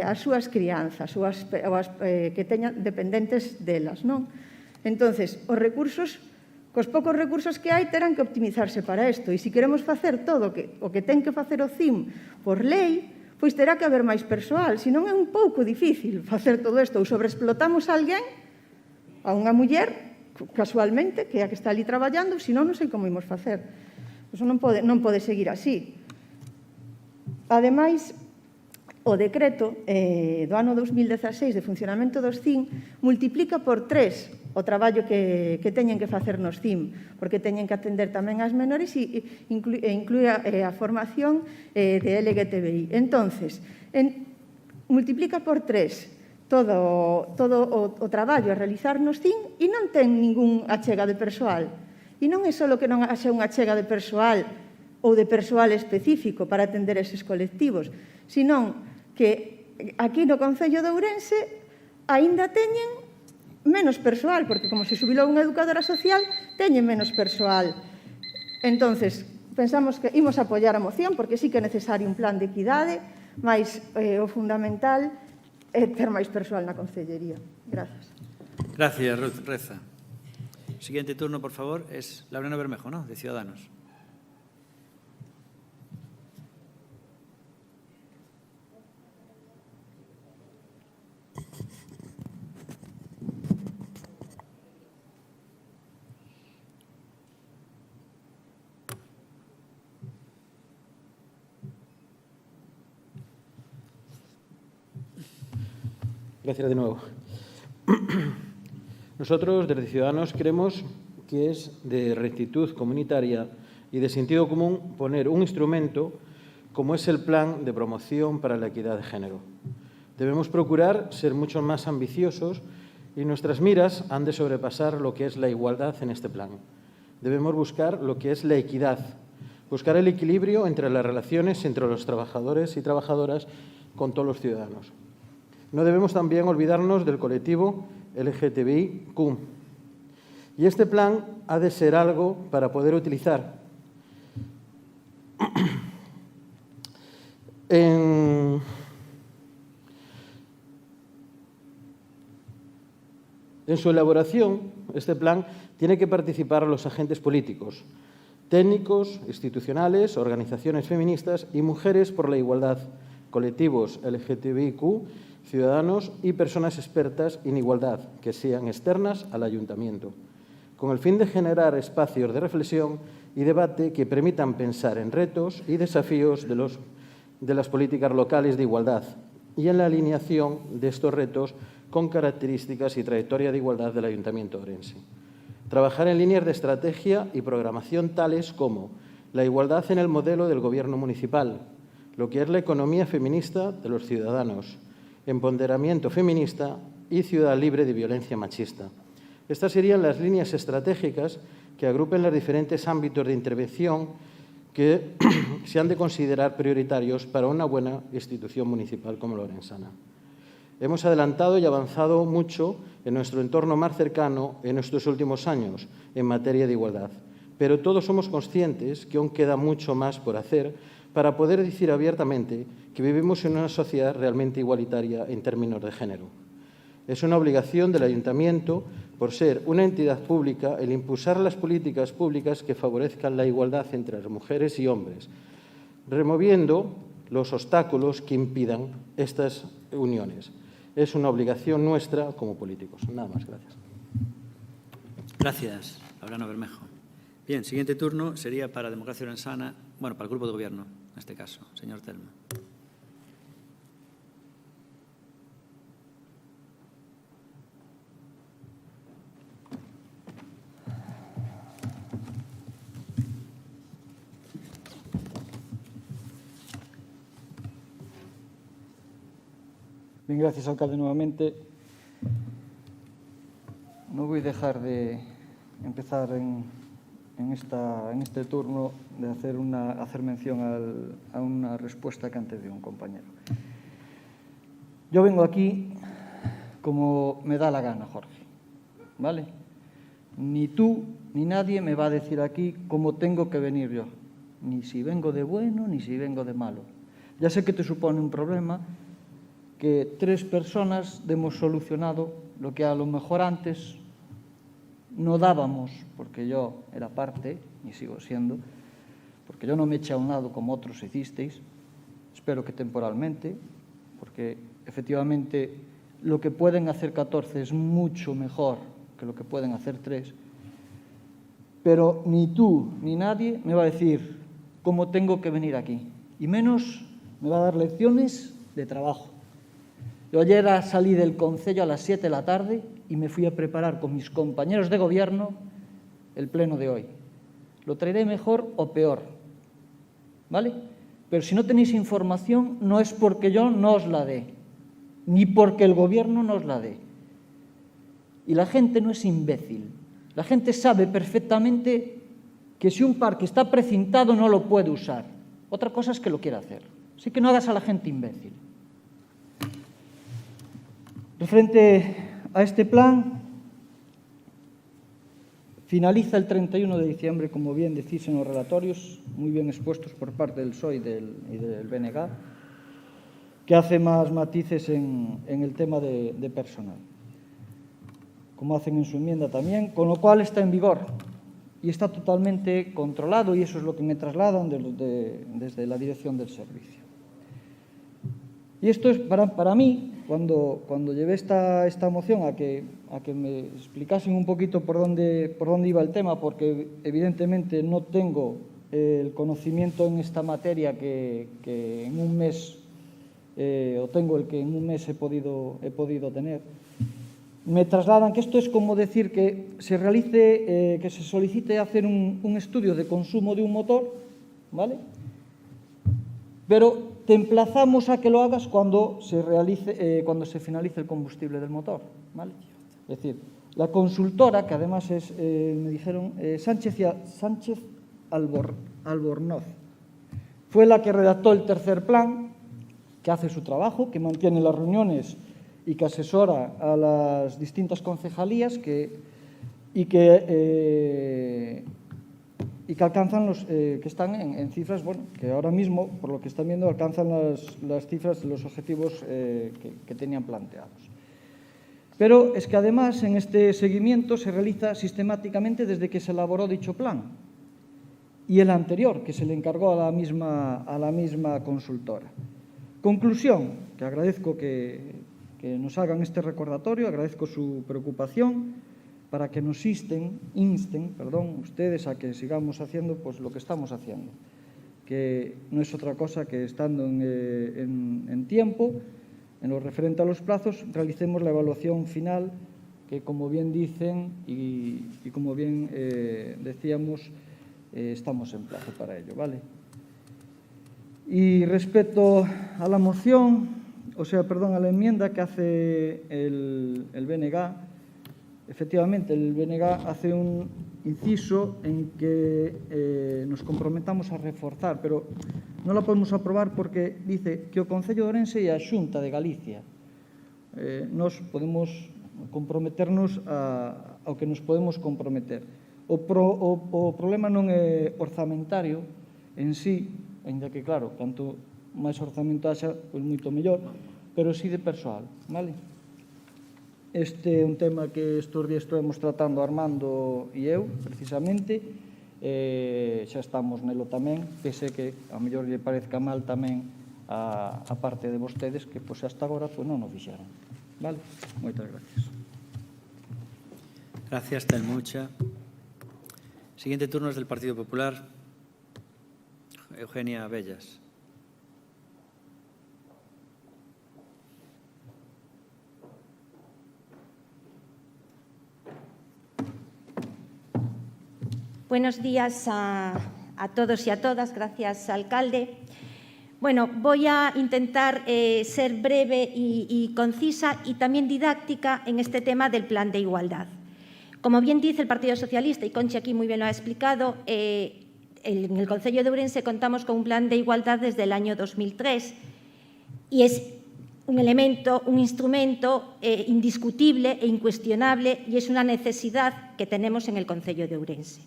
as súas crianzas ou as que teñan dependentes delas, non? Entonces, os recursos, cos poucos recursos que hai, terán que optimizarse para isto. E se queremos facer todo o que ten que facer o CIN por lei, pois terá que haber máis persoal. Senón é un pouco difícil facer todo isto. Ou sobreexplotamos a alguén, a unha muller, casualmente, que é a que está ali traballando, senón non sei como imos facer. Iso non pode seguir así. Ademais, o decreto do ano 2016 de funcionamento dos CIM multiplica por 3 o traballo que teñen que facer nos CIM, porque teñen que atender tamén as menores e inclúe a formación de LGTBI. Entonces, multiplica por 3 todo o traballo a realizar nos CIM e non ten ningún achega de persoal. E non é só que non haxa unha achega de persoal ou de persoal específico para atender eses colectivos, senón que aquí no Concello de Ourense aínda teñen menos persoal, porque como se xubilou unha educadora social, teñen menos persoal. Entonces, pensamos que imos apoiar a moción, porque sí que é necesario un plan de equidade, mas o fundamental é ter máis persoal na Concellería. Gracias. Gracias, Ruth Reza. Siguiente turno, por favor, es Laureano Bermejo, ¿no?, de Ciudadanos. Gracias de nuevo. Nosotros, desde Ciudadanos, creemos que es de rectitud comunitaria y de sentido común poner un instrumento como es el Plan de Promoción para la Equidad de Género. Debemos procurar ser mucho más ambiciosos y nuestras miras han de sobrepasar lo que es la igualdad en este plan. Debemos buscar lo que es la equidad, buscar el equilibrio entre las relaciones entre los trabajadores y trabajadoras con todos los ciudadanos. No debemos también olvidarnos del colectivo LGTBIQ. Y este plan ha de ser algo para poder utilizar. En su elaboración, este plan tiene que participar los agentes políticos, técnicos, institucionales, organizaciones feministas y mujeres por la igualdad, colectivos LGTBIQ, ciudadanos y personas expertas en igualdad que sean externas al ayuntamiento, con el fin de generar espacios de reflexión y debate que permitan pensar en retos y desafíos de las políticas locales de igualdad y en la alineación de estos retos con características y trayectoria de igualdad del Ayuntamiento de Ourense. Trabajar en líneas de estrategia y programación tales como la igualdad en el modelo del gobierno municipal, lo que es la economía feminista de los ciudadanos, empoderamiento feminista y ciudad libre de violencia machista. Estas serían las líneas estratégicas que agrupen los diferentes ámbitos de intervención que se han de considerar prioritarios para una buena institución municipal como la orensana. Hemos adelantado y avanzado mucho en nuestro entorno más cercano en estos últimos años en materia de igualdad, pero todos somos conscientes que aún queda mucho más por hacer para poder decir abiertamente que vivimos en una sociedad realmente igualitaria en términos de género. Es una obligación del Ayuntamiento, por ser una entidad pública, el impulsar las políticas públicas que favorezcan la igualdad entre las mujeres y hombres, removiendo los obstáculos que impidan estas uniones. Es una obligación nuestra como políticos. Nada más, gracias. Gracias, Laureano Bermejo. Bien, siguiente turno sería para Democracia Orensana, bueno, para el Grupo de Gobierno, en este caso. Señor Telmo. Bien, gracias, alcalde, nuevamente. No voy a dejar de empezar en este turno de hacer mención a una respuesta que antes dio un compañero. Yo vengo aquí como me da la gana, Jorge, ¿vale? Ni tú ni nadie me va a decir aquí cómo tengo que venir yo, ni si vengo de bueno ni si vengo de malo. Ya sé que te supone un problema que 3 personas demos solucionado lo que a lo mejor antes no dábamos, porque yo era parte, y sigo siendo, porque yo no me eché a un lado como otros hicisteis, espero que temporalmente, porque efectivamente lo que pueden hacer 14 es mucho mejor que lo que pueden hacer 3, pero ni tú ni nadie me va a decir cómo tengo que venir aquí, y menos me va a dar lecciones de trabajo. Yo ayer salí del Concello a las 7 de la tarde y me fui a preparar con mis compañeros de gobierno el pleno de hoy. Lo traeré mejor o peor, ¿vale? Pero si no tenéis información, no es porque yo no os la dé, ni porque el gobierno no os la dé. Y la gente no es imbécil. La gente sabe perfectamente que si un parque está precintado no lo puede usar. Otra cosa es que lo quiera hacer. Así que no hagas a la gente imbécil. Referente a este plan, finaliza el 31 de diciembre, como bien decís en los relatorios, muy bien expuestos por parte del PSOE y del BNG, que hace más matices en el tema de personal, como hacen en su enmienda también, con lo cual está en vigor y está totalmente controlado, y eso es lo que me trasladan desde la dirección del servicio. Y esto es para mí, cuando llevé esta moción a que me explicasen un poquito por dónde iba el tema, porque evidentemente no tengo el conocimiento en esta materia que en un mes, o tengo el que en un mes he podido tener, me trasladan que esto es como decir que se realice, que se solicite hacer un estudio de consumo de un motor, ¿vale? Pero te emplazamos a que lo hagas cuando se finalice el combustible del motor, ¿vale? Es decir, la consultora, que además es, me dijeron, Sánchez Albornoz, fue la que redactó el tercer plan, que hace su trabajo, que mantiene las reuniones y que asesora a las distintas concejalías y que alcanzan que están en cifras, bueno, que ahora mismo, por lo que están viendo, alcanzan las cifras de los objetivos que tenían planteados. Pero es que además en este seguimiento se realiza sistemáticamente desde que se elaboró dicho plan y el anterior, que se le encargó a la misma consultora. Conclusión, que agradezco que nos hagan este recordatorio, agradezco su preocupación para que nos insten ustedes a que sigamos haciendo pues lo que estamos haciendo, que no es otra cosa que estando en tiempo, en lo referente a los plazos, realicemos la evaluación final que, como bien dicen y como bien decíamos, estamos en plazo para ello, ¿vale? Y respecto a la moción, a la enmienda que hace el BNG, efectivamente, el BNG hace un inciso en que nos comprometamos a reforzar, pero non la podemos aprobar porque dice que o Concello de Ourense e a Xunta de Galicia nos podemos comprometernos ao que nos podemos comprometer. O problema non é orzamentario en sí, ainda que, claro, canto máis orzamento haxa, pois moito mellor, pero sí de persoal, vale? Este é un tema que estes días estamos tratando Armando e eu, precisamente, xa estamos nelo tamén, pese que a mellor lle parezca mal tamén a parte de vostedes que pois hasta agora pois non o fixeron. Vale? Moitas gracias. Gracias, Telmucha. Siguiente turno es del Partido Popular. Eugenia Bellas. Buenos días a todos y a todas. Gracias, alcalde. Bueno, voy a intentar ser breve y concisa y también didáctica en este tema del plan de igualdad. Como bien dice el Partido Socialista, y Conchi aquí muy bien lo ha explicado, en el Concello de Ourense contamos con un plan de igualdad desde el año 2003 y es un elemento, un instrumento indiscutible e incuestionable y es una necesidad que tenemos en el Concello de Ourense.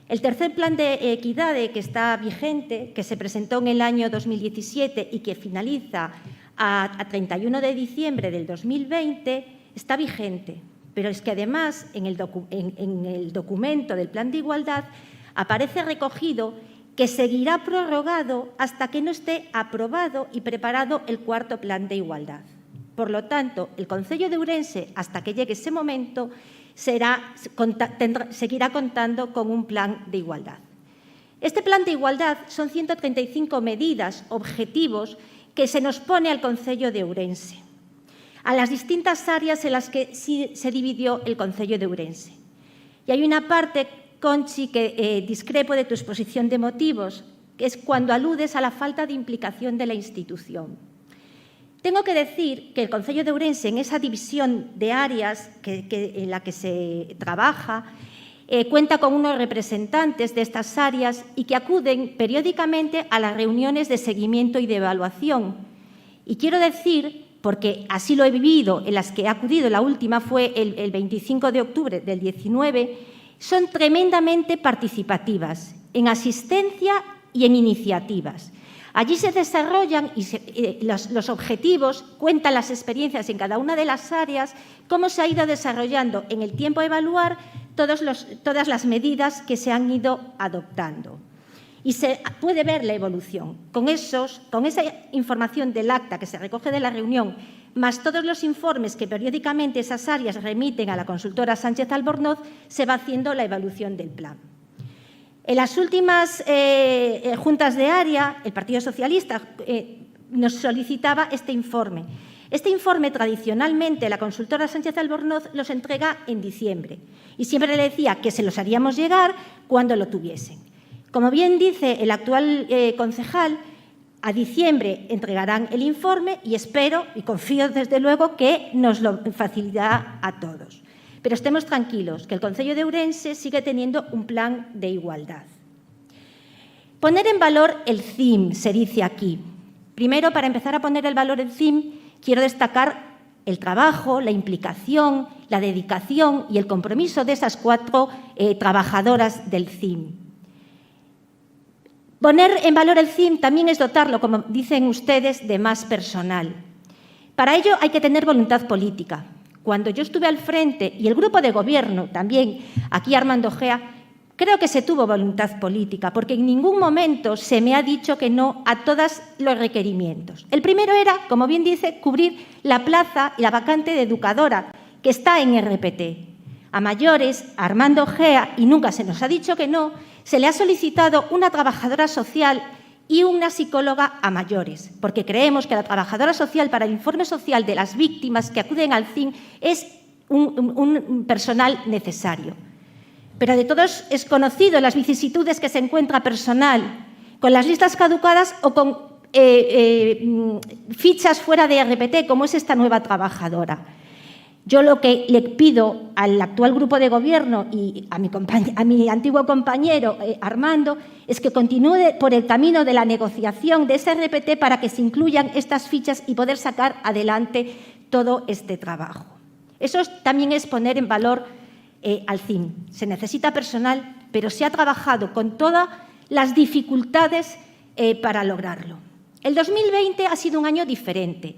El tercer plan de equidade que está vigente, que se presentó en el año 2017 y que finaliza a 31 de diciembre del 2020, está vigente. Pero es que además en el documento del plan de igualdad aparece recogido que seguirá prorrogado hasta que no esté aprobado y preparado el cuarto plan de igualdad. Por lo tanto, el Concello de Ourense, hasta que llegue ese momento, seguirá contando con un plan de igualdad. Este plan de igualdad son 135 medidas, objetivos, que se nos pone al Concello de Ourense, a las distintas áreas en las que se dividió el Concello de Ourense. Y hay una parte, Conchi, que discrepo de tu exposición de motivos, que es cuando aludes a la falta de implicación de la institución. Tengo que decir que el Concello de Ourense, en esa división de áreas en la que se trabaja, cuenta con unos representantes de estas áreas y que acuden periódicamente a las reuniones de seguimiento y de evaluación. Y quiero decir, porque así lo he vivido, en las que he acudido, la última fue el 25 de octubre del 19, son tremendamente participativas en asistencia y en iniciativas. Allí se desarrollan los objetivos, cuentan las experiencias en cada una de las áreas, cómo se ha ido desarrollando en el tiempo a evaluar todas las medidas que se han ido adoptando. Y se puede ver la evolución. Con esa información del acta que se recoge de la reunión, más todos los informes que periódicamente esas áreas remiten a la consultora Sánchez Albornoz, se va haciendo la evaluación del plan. En las últimas juntas de área, el Partido Socialista nos solicitaba este informe. Este informe, tradicionalmente, la consultora Sánchez Albornoz los entrega en diciembre y siempre le decía que se los haríamos llegar cuando lo tuviesen. Como bien dice el actual concejal, a diciembre entregarán el informe y espero y confío desde luego que nos lo facilitará a todos. Pero estemos tranquilos, que el Concello de Ourense sigue teniendo un plan de igualdad. Poner en valor el CIM, se dice aquí. Primero, para empezar a poner el valor del CIM, quiero destacar el trabajo, la implicación, la dedicación y el compromiso de esas 4 trabajadoras del CIM. Poner en valor el CIM también es dotarlo, como dicen ustedes, de más personal. Para ello hay que tener voluntad política. Cuando yo estuve al frente, y el grupo de gobierno también, aquí Armando Gea, creo que se tuvo voluntad política, porque en ningún momento se me ha dicho que no a todos los requerimientos. El primero era, como bien dice, cubrir la plaza y la vacante de educadora, que está en RPT. A mayores, a Armando Gea, y nunca se nos ha dicho que no, se le ha solicitado una trabajadora social y una psicóloga a mayores, porque creemos que la trabajadora social para el informe social de las víctimas que acuden al CIM es un personal necesario. Pero de todos es conocido las vicisitudes que se encuentra personal con las listas caducadas o con fichas fuera de RPT, como es esta nueva trabajadora. Yo lo que le pido al actual grupo de gobierno y a mi antiguo compañero Armando es que continúe por el camino de la negociación de ese RPT para que se incluyan estas fichas y poder sacar adelante todo este trabajo. Eso también es poner en valor al CIM. Se necesita personal, pero se ha trabajado con todas las dificultades para lograrlo. El 2020 ha sido un año diferente.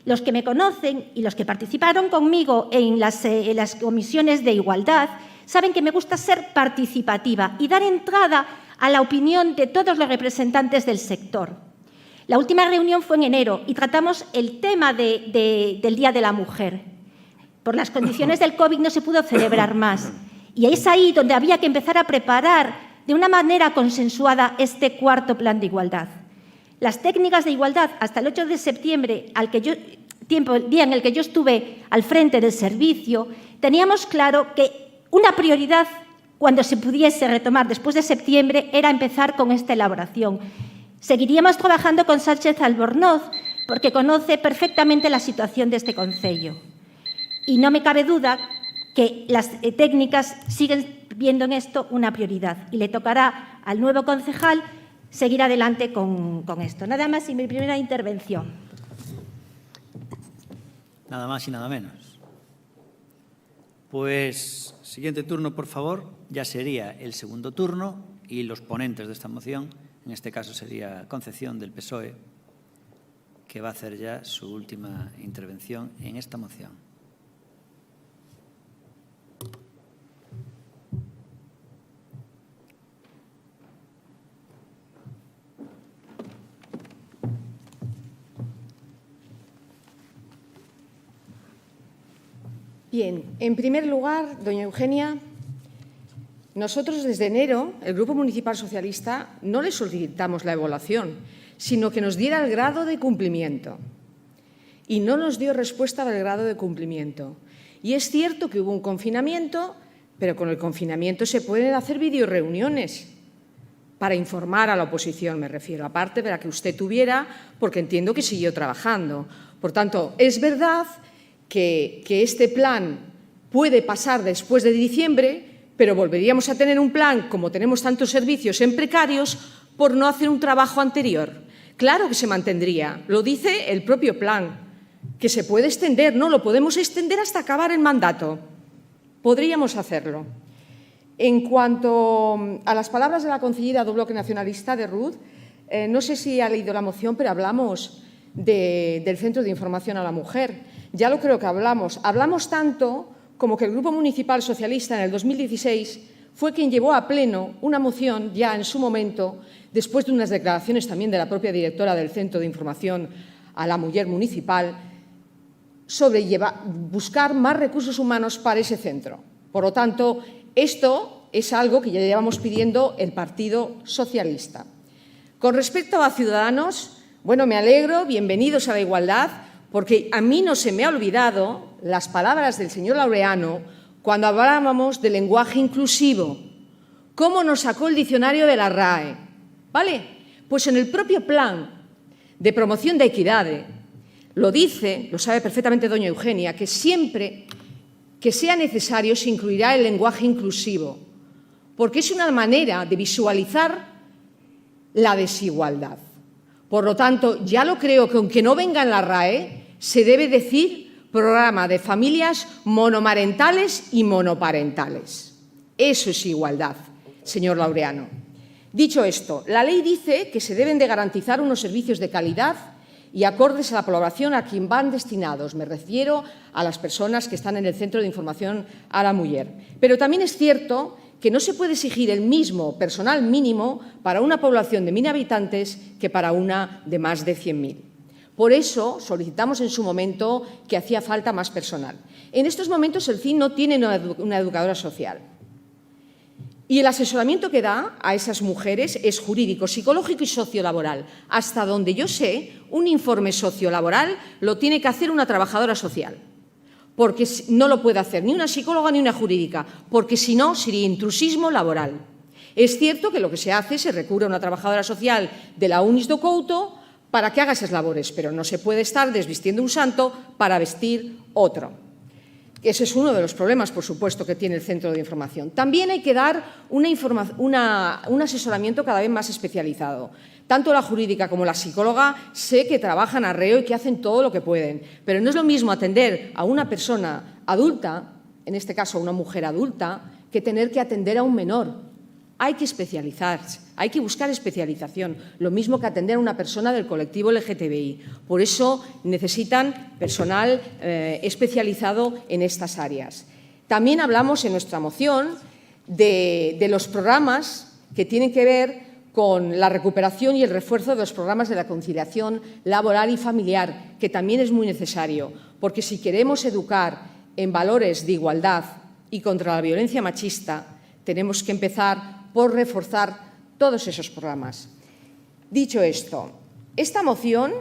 Los que me conocen y los que participaron conmigo en las comisiones de igualdad saben que me gusta ser participativa y dar entrada a la opinión de todos los representantes del sector. La última reunión fue en enero y tratamos el tema del Día de la Mujer. Por las condiciones del COVID no se pudo celebrar más. Y es ahí donde había que empezar a preparar de una manera consensuada este 4º plan de igualdad. Las técnicas de igualdad, hasta el 8 de septiembre, el día en el que yo estuve al frente del servicio, teníamos claro que una prioridad, cuando se pudiese retomar después de septiembre, era empezar con esta elaboración. Seguiríamos trabajando con Sánchez Albornoz, porque conoce perfectamente la situación de este concello. Y no me cabe duda que las técnicas siguen viendo en esto una prioridad y le tocará al nuevo concejal seguir adelante con esto. Nada más y mi primera intervención. Nada más y nada menos. Pues, siguiente turno, por favor. Ya sería el segundo turno y los ponentes de esta moción, en este caso sería Concepción del PSOE, que va a hacer ya su última intervención en esta moción. Bien, en primer lugar, doña Eugenia, nosotros desde enero, el Grupo Municipal Socialista, no le solicitamos la evaluación, sino que nos diera el grado de cumplimiento. Y no nos dio respuesta del grado de cumplimiento. Y es cierto que hubo un confinamiento, pero con el confinamiento se pueden hacer videoreuniones para informar a la oposición, me refiero, aparte de la que usted tuviera, porque entiendo que siguió trabajando. Por tanto, es verdad que este plan puede pasar después de diciembre, pero volveríamos a tener un plan, como tenemos tantos servicios en precarios, por no hacer un trabajo anterior. Claro que se mantendría, lo dice el propio plan, que se puede extender, no, lo podemos extender hasta acabar el mandato. Podríamos hacerlo. En cuanto a las palabras de la concejala del Bloque Nacionalista, de Ruth, no sé si ha leído la moción, pero hablamos del Centro de Información a la Mujer. Ya lo creo que hablamos. Hablamos tanto como que el Grupo Municipal Socialista en el 2016 fue quien llevó a pleno una moción ya en su momento, después de unas declaraciones también de la propia directora del Centro de Información a la Mujer Municipal, sobre buscar más recursos humanos para ese centro. Por lo tanto, esto es algo que ya llevamos pidiendo el Partido Socialista. Con respecto a Ciudadanos, bueno, me alegro, bienvenidos a la igualdad, porque a mí no se me ha olvidado las palabras del señor Laureano cuando hablábamos de lenguaje inclusivo. ¿Cómo nos sacó el diccionario de la RAE? ¿Vale? Pues en el propio plan de promoción de equidad lo dice, lo sabe perfectamente doña Eugenia, que siempre que sea necesario se incluirá el lenguaje inclusivo, porque es una manera de visualizar la desigualdad. Por lo tanto, ya lo creo que aunque no venga en la RAE, se debe decir programa de familias monomarentales y monoparentales. Eso es igualdad, señor Laureano. Dicho esto, la ley dice que se deben de garantizar unos servicios de calidad y acordes a la población a quien van destinados. Me refiero a las personas que están en el Centro de Información a la Mujer. Pero también es cierto que no se puede exigir el mismo personal mínimo para una población de 1.000 habitantes que para una de más de 100.000. Por eso solicitamos en su momento que hacía falta más personal. En estos momentos el CIN no tiene una educadora social. Y el asesoramiento que da a esas mujeres es jurídico, psicológico y sociolaboral. Hasta donde yo sé, un informe sociolaboral lo tiene que hacer una trabajadora social, porque no lo puede hacer ni una psicóloga ni una jurídica, porque si no sería intrusismo laboral. Es cierto que lo que se hace, se recurre a una trabajadora social de la UNIS do Couto para que haga esas labores, pero no se puede estar desvistiendo un santo para vestir otro. Ese es uno de los problemas, por supuesto, que tiene el Centro de Información. También hay que dar un asesoramiento cada vez más especializado. Tanto la jurídica como la psicóloga sé que trabajan arreo y que hacen todo lo que pueden, pero no es lo mismo atender a una persona adulta, en este caso a una mujer adulta, que tener que atender a un menor. Hay que especializarse, hay que buscar especialización, lo mismo que atender a una persona del colectivo LGTBI. Por eso necesitan personal especializado en estas áreas. También hablamos en nuestra moción de los programas que tienen que ver con la recuperación y el refuerzo de los programas de la conciliación laboral y familiar, que también es muy necesario, porque si queremos educar en valores de igualdad y contra la violencia machista, tenemos que empezar por reforzar todos esos programas. Dicho esto, esta moción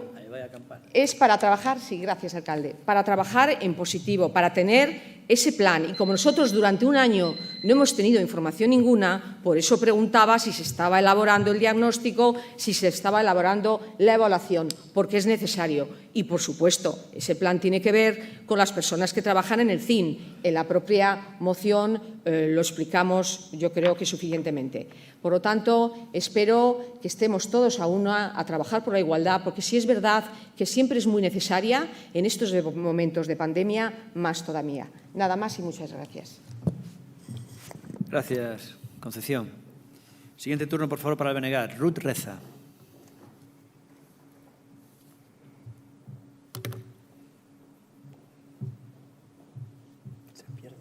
es para trabajar, sí, gracias, alcalde, para trabajar en positivo, para tener ese plan. Y como nosotros durante un año no hemos tenido información ninguna, por eso preguntaba si se estaba elaborando el diagnóstico, si se estaba elaborando la evaluación, porque es necesario. Y, por supuesto, ese plan tiene que ver con las personas que trabajan en el CIN. En la propia moción lo explicamos, yo creo que suficientemente. Por lo tanto, espero que estemos todos a trabajar por la igualdad, porque sí es verdad que siempre es muy necesaria, en estos momentos de pandemia, más todavía. Nada más y muchas gracias. Gracias, Concepción. Siguiente turno, por favor, para el Benegar. Ruth Reza. Se pierde.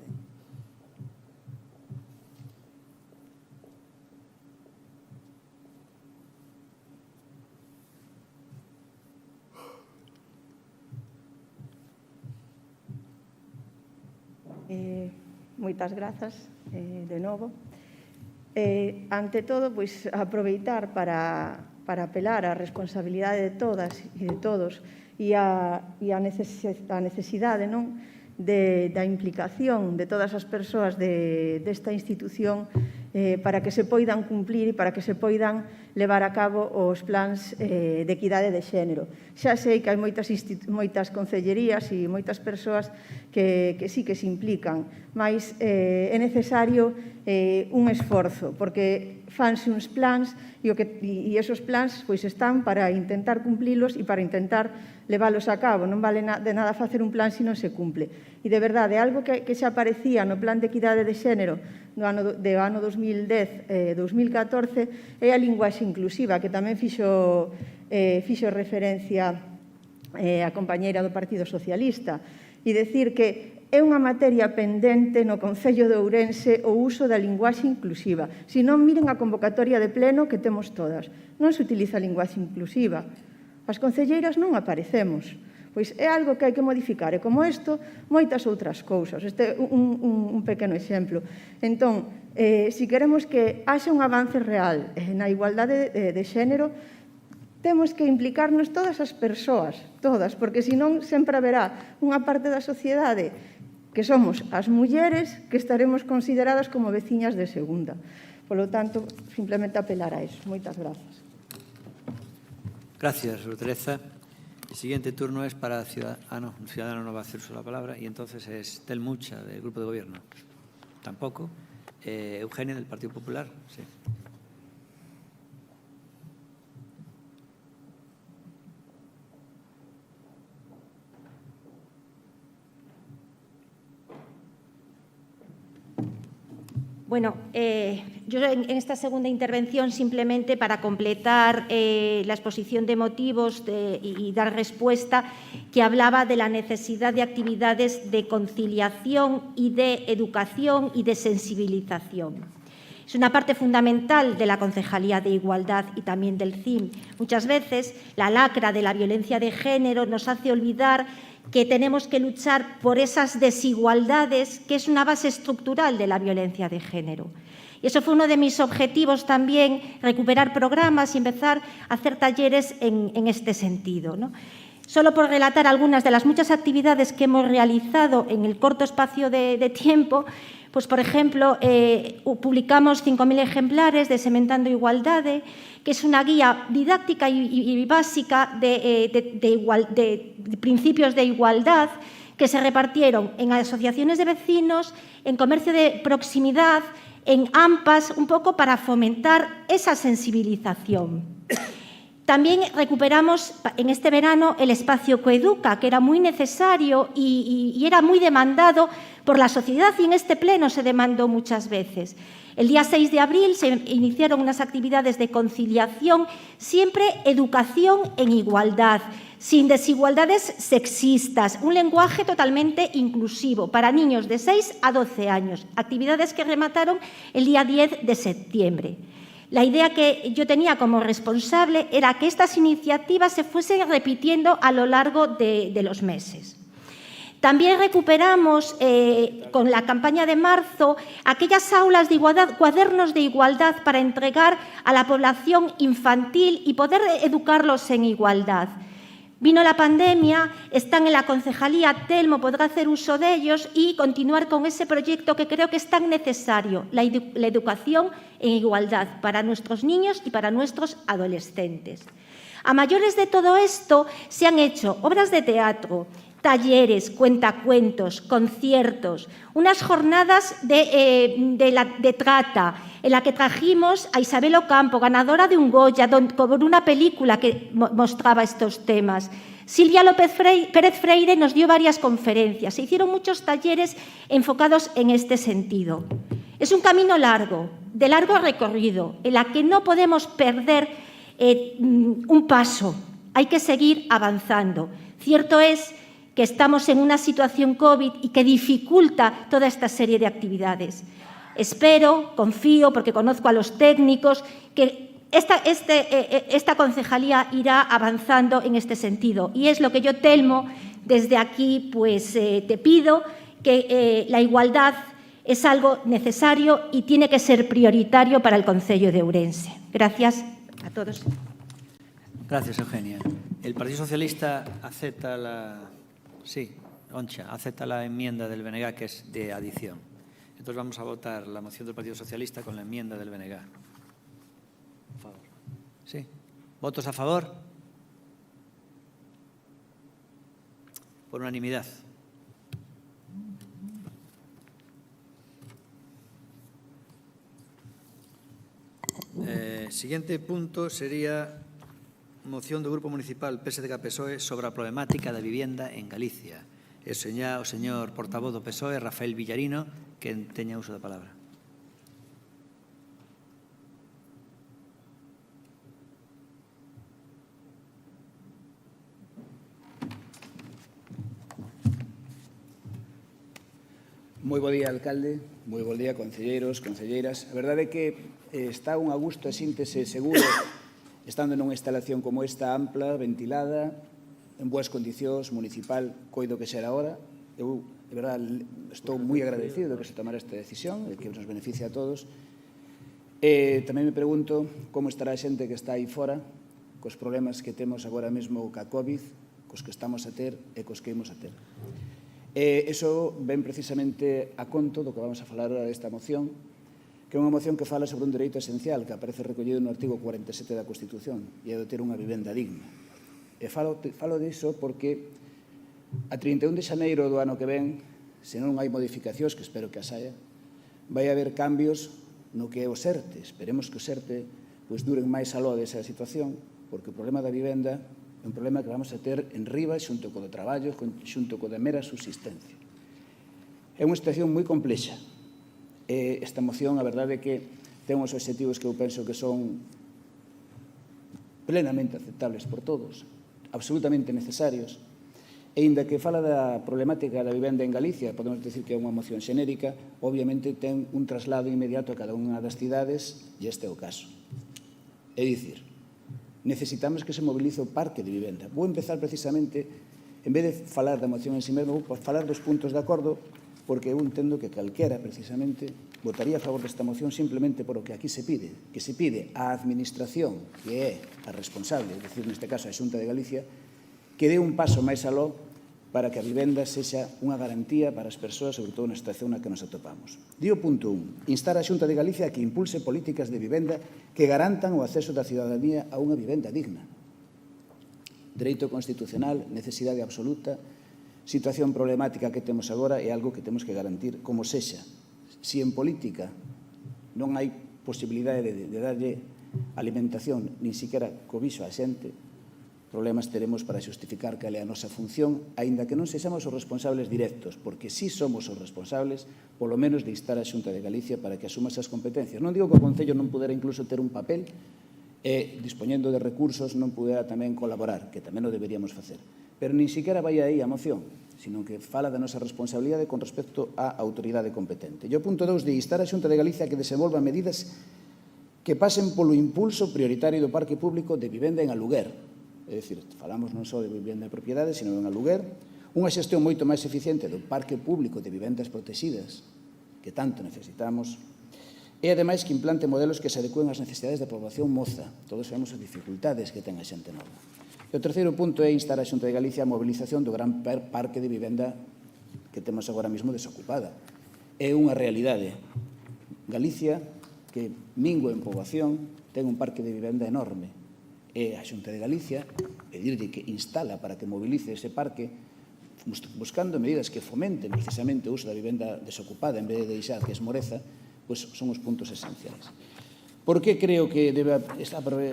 Moitas grazas, de novo. ante todo, pois, aproveitar para apelar á responsabilidade de todas e de todos e a necesidade, non, da implicación de todas as persoas desta institución para que se poidan cumplir e para que se poidan levar a cabo os plans de equidade de xénero. Xa sei que hai moitas concellerías e moitas persoas que sí que se implican, mas é necesario un esforzo, porque fanse uns plans e esos plans pois están para intentar cumplilos e para intentar leválos a cabo. Non vale de nada facer un plan se non se cumple. E, de verdade, algo que xa aparecía no Plan de Equidade de Xénero do ano 2010-2014 é a linguaxe inclusiva, que tamén fixo referencia a compañeira do Partido Socialista, e decir que é unha materia pendente no Concello de Ourense o uso da linguaxe inclusiva. Se non, miren a convocatoria de pleno que temos todas. Non se utiliza a linguaxe inclusiva. As concelleiras non aparecemos. Pois é algo que hai que modificar. E como isto, moitas outras cousas. Este é un pequeno exemplo. Entón, se queremos que haxa un avance real na igualdade de xénero, temos que implicarnos todas as persoas, todas, porque senón sempre haberá unha parte da sociedade que somos as mulleres que estaremos consideradas como veciñas de segunda. Polo tanto, simplemente apelar a eso. Moitas grazas. Gracias, Teresa. El siguiente turno es para Ciudadano. Ciudadano no va a hacer uso de la palabra y entonces es Tel Mucha, del Grupo de Gobierno. Tampoco. Eugenia, del Partido Popular. Sí. Bueno, yo en esta segunda intervención, simplemente para completar la exposición de motivos y dar respuesta, que hablaba de la necesidad de actividades de conciliación y de educación y de sensibilización. Es una parte fundamental de la Concejalía de Igualdad y también del CIM. Muchas veces la lacra de la violencia de género nos hace olvidar que tenemos que luchar por esas desigualdades, que es una base estructural de la violencia de género. Y eso fue uno de mis objetivos también, recuperar programas y empezar a hacer talleres en este sentido, ¿no? Solo por relatar algunas de las muchas actividades que hemos realizado en el corto espacio de tiempo, pues, por ejemplo, publicamos 5.000 ejemplares de Sementando Igualdade, que es una guía didáctica y básica de principios de igualdad que se repartieron en asociaciones de vecinos, en comercio de proximidad, en AMPAs, un poco para fomentar esa sensibilización. También recuperamos en este verano el espacio Coeduca, que era muy necesario y era muy demandado por la sociedad, y en este pleno se demandó muchas veces. El día 6 de abril se iniciaron unas actividades de conciliación, siempre educación en igualdad, sin desigualdades sexistas, un lenguaje totalmente inclusivo para niños de 6 a 12 años, actividades que remataron el día 10 de septiembre. La idea que yo tenía como responsable era que estas iniciativas se fuesen repitiendo a lo largo de los meses. También recuperamos, con la campaña de marzo, aquellas aulas de igualdad, cuadernos de igualdad para entregar a la población infantil y poder educarlos en igualdad. Vino la pandemia, están en la concejalía, Telmo podrá hacer uso de ellos y continuar con ese proyecto que creo que es tan necesario, la educación en igualdad para nuestros niños y para nuestros adolescentes. A mayores de todo esto se han hecho obras de teatro, talleres, cuentacuentos, conciertos, unas jornadas de trata, en la que trajimos a Isabel Ocampo, ganadora de un Goya, por una película que mostraba estos temas. Silvia López Pérez Freire nos dio varias conferencias. Se hicieron muchos talleres enfocados en este sentido. Es un camino largo, de largo recorrido, en la que no podemos perder un paso. Hay que seguir avanzando. Cierto es que estamos en una situación COVID y que dificulta toda esta serie de actividades. Espero, confío, porque conozco a los técnicos, que esta concejalía irá avanzando en este sentido. Y es lo que yo, Telmo, desde aquí pues, te pido, que la igualdad Es algo necesario y tiene que ser prioritario para el Concello de Ourense. Gracias a todos. Gracias, Eugenia. El Partido Socialista acepta la... Sí, Oncha, acepta la enmienda del BNG, que es de adición. Entonces vamos a votar la moción del Partido Socialista con la enmienda del BNG. A favor. Sí. ¿Votos a favor? Por unanimidad. Siguiente punto sería moción do Grupo Municipal PSDG-PSOE sobre a problemática da vivenda en Galicia. O señor portavoz do PSOE, Rafael Villarino, que teña uso da palabra. Moi bo día, alcalde. Moi bo día, concelleiros, concelleiras. A verdade é que está un a gusto a síntese seguro estando nunha instalación como esta, ampla, ventilada, en boas condicións, municipal, coido que será ahora. Eu, de verdade, estou moi agradecido de que se tomara esta decisión, de que nos beneficia a todos. Tamén me pregunto como estará a xente que está aí fora, cos problemas que temos agora mesmo ca COVID, cos que estamos a ter e cos que imos a ter. Iso ven precisamente a conto do que vamos a falar ahora desta moción, que é unha moción que fala sobre un dereito esencial que aparece recollido no artigo 47 da Constitución, e é de ter unha vivenda digna. E falo diso porque a 31 de xaneiro do ano que ven, se non hai modificacións, que espero que as haya, vai haber cambios no que é o SERTE. Esperemos que o SERTE duren máis aló desa situación, porque o problema da vivenda é un problema que vamos a ter en riba xunto co do traballo, xunto co da mera subsistencia. É unha situación moi complexa. Esta moción, a verdade é que ten uns obxectivos que eu penso que son plenamente aceptables por todos, absolutamente necesarios, e inda que fala da problemática da vivenda en Galicia, podemos decir que é unha moción xenérica, obviamente ten un traslado inmediato a cada unha das cidades, e este é o caso. É dicir, necesitamos que se movilice o parque de vivenda. Vou empezar precisamente, en vez de falar da moción en si mesmo, vou falar dos puntos de acordo, porque eu entendo que calquera, precisamente, votaría a favor desta moción simplemente por o que aquí se pide, que se pide á Administración, que é a responsable, é dicir, neste caso, a Xunta de Galicia, que dé un paso máis aló para que a vivenda sexa unha garantía para as persoas, sobre todo na situación na que nos atopamos. Dio punto 1. Instar a Xunta de Galicia a que impulse políticas de vivenda que garantan o acceso da ciudadanía a unha vivenda digna. Dereito constitucional, necesidade absoluta, situación problemática que temos agora é algo que temos que garantir como sexa. Se en política non hai posibilidade de darlle alimentación, nin siquiera cobiso á xente, problemas teremos para xustificar cal é a nosa función, aínda que non sexamos os responsables directos, porque si somos os responsables, polo menos de instar a Xunta de Galicia para que asuma esas competencias. Non digo que o Concello non pudera incluso ter un papel e, dispoñendo de recursos, non pudera tamén colaborar, que tamén o deberíamos facer. Pero nin siquiera vai aí a moción, sino que fala da nosa responsabilidade con respecto á autoridade competente. E o punto 2 de instar a Xunta de Galicia que desenvolva medidas que pasen polo impulso prioritario do parque público de vivenda en aluguer. É dicir, falamos non só de vivenda en propiedade, sino en aluguer, unha xestión moito máis eficiente do parque público de vivendas protegidas, que tanto necesitamos, e, ademais, que implante modelos que se adecúen ás necesidades da poboación moza. Todos sabemos as dificultades que ten a xente nova. E o terceiro punto é instar a Xunta de Galicia a mobilización do gran parque de vivenda que temos agora mesmo desocupada. É unha realidade. Galicia, que mingua en poboación, ten un parque de vivenda enorme. E a Xunta de Galicia pedirlle que instala para que mobilice ese parque buscando medidas que fomenten precisamente o uso da vivenda desocupada en vez de deixar que esmoreza, pois son os puntos esenciais. Por que creo que debe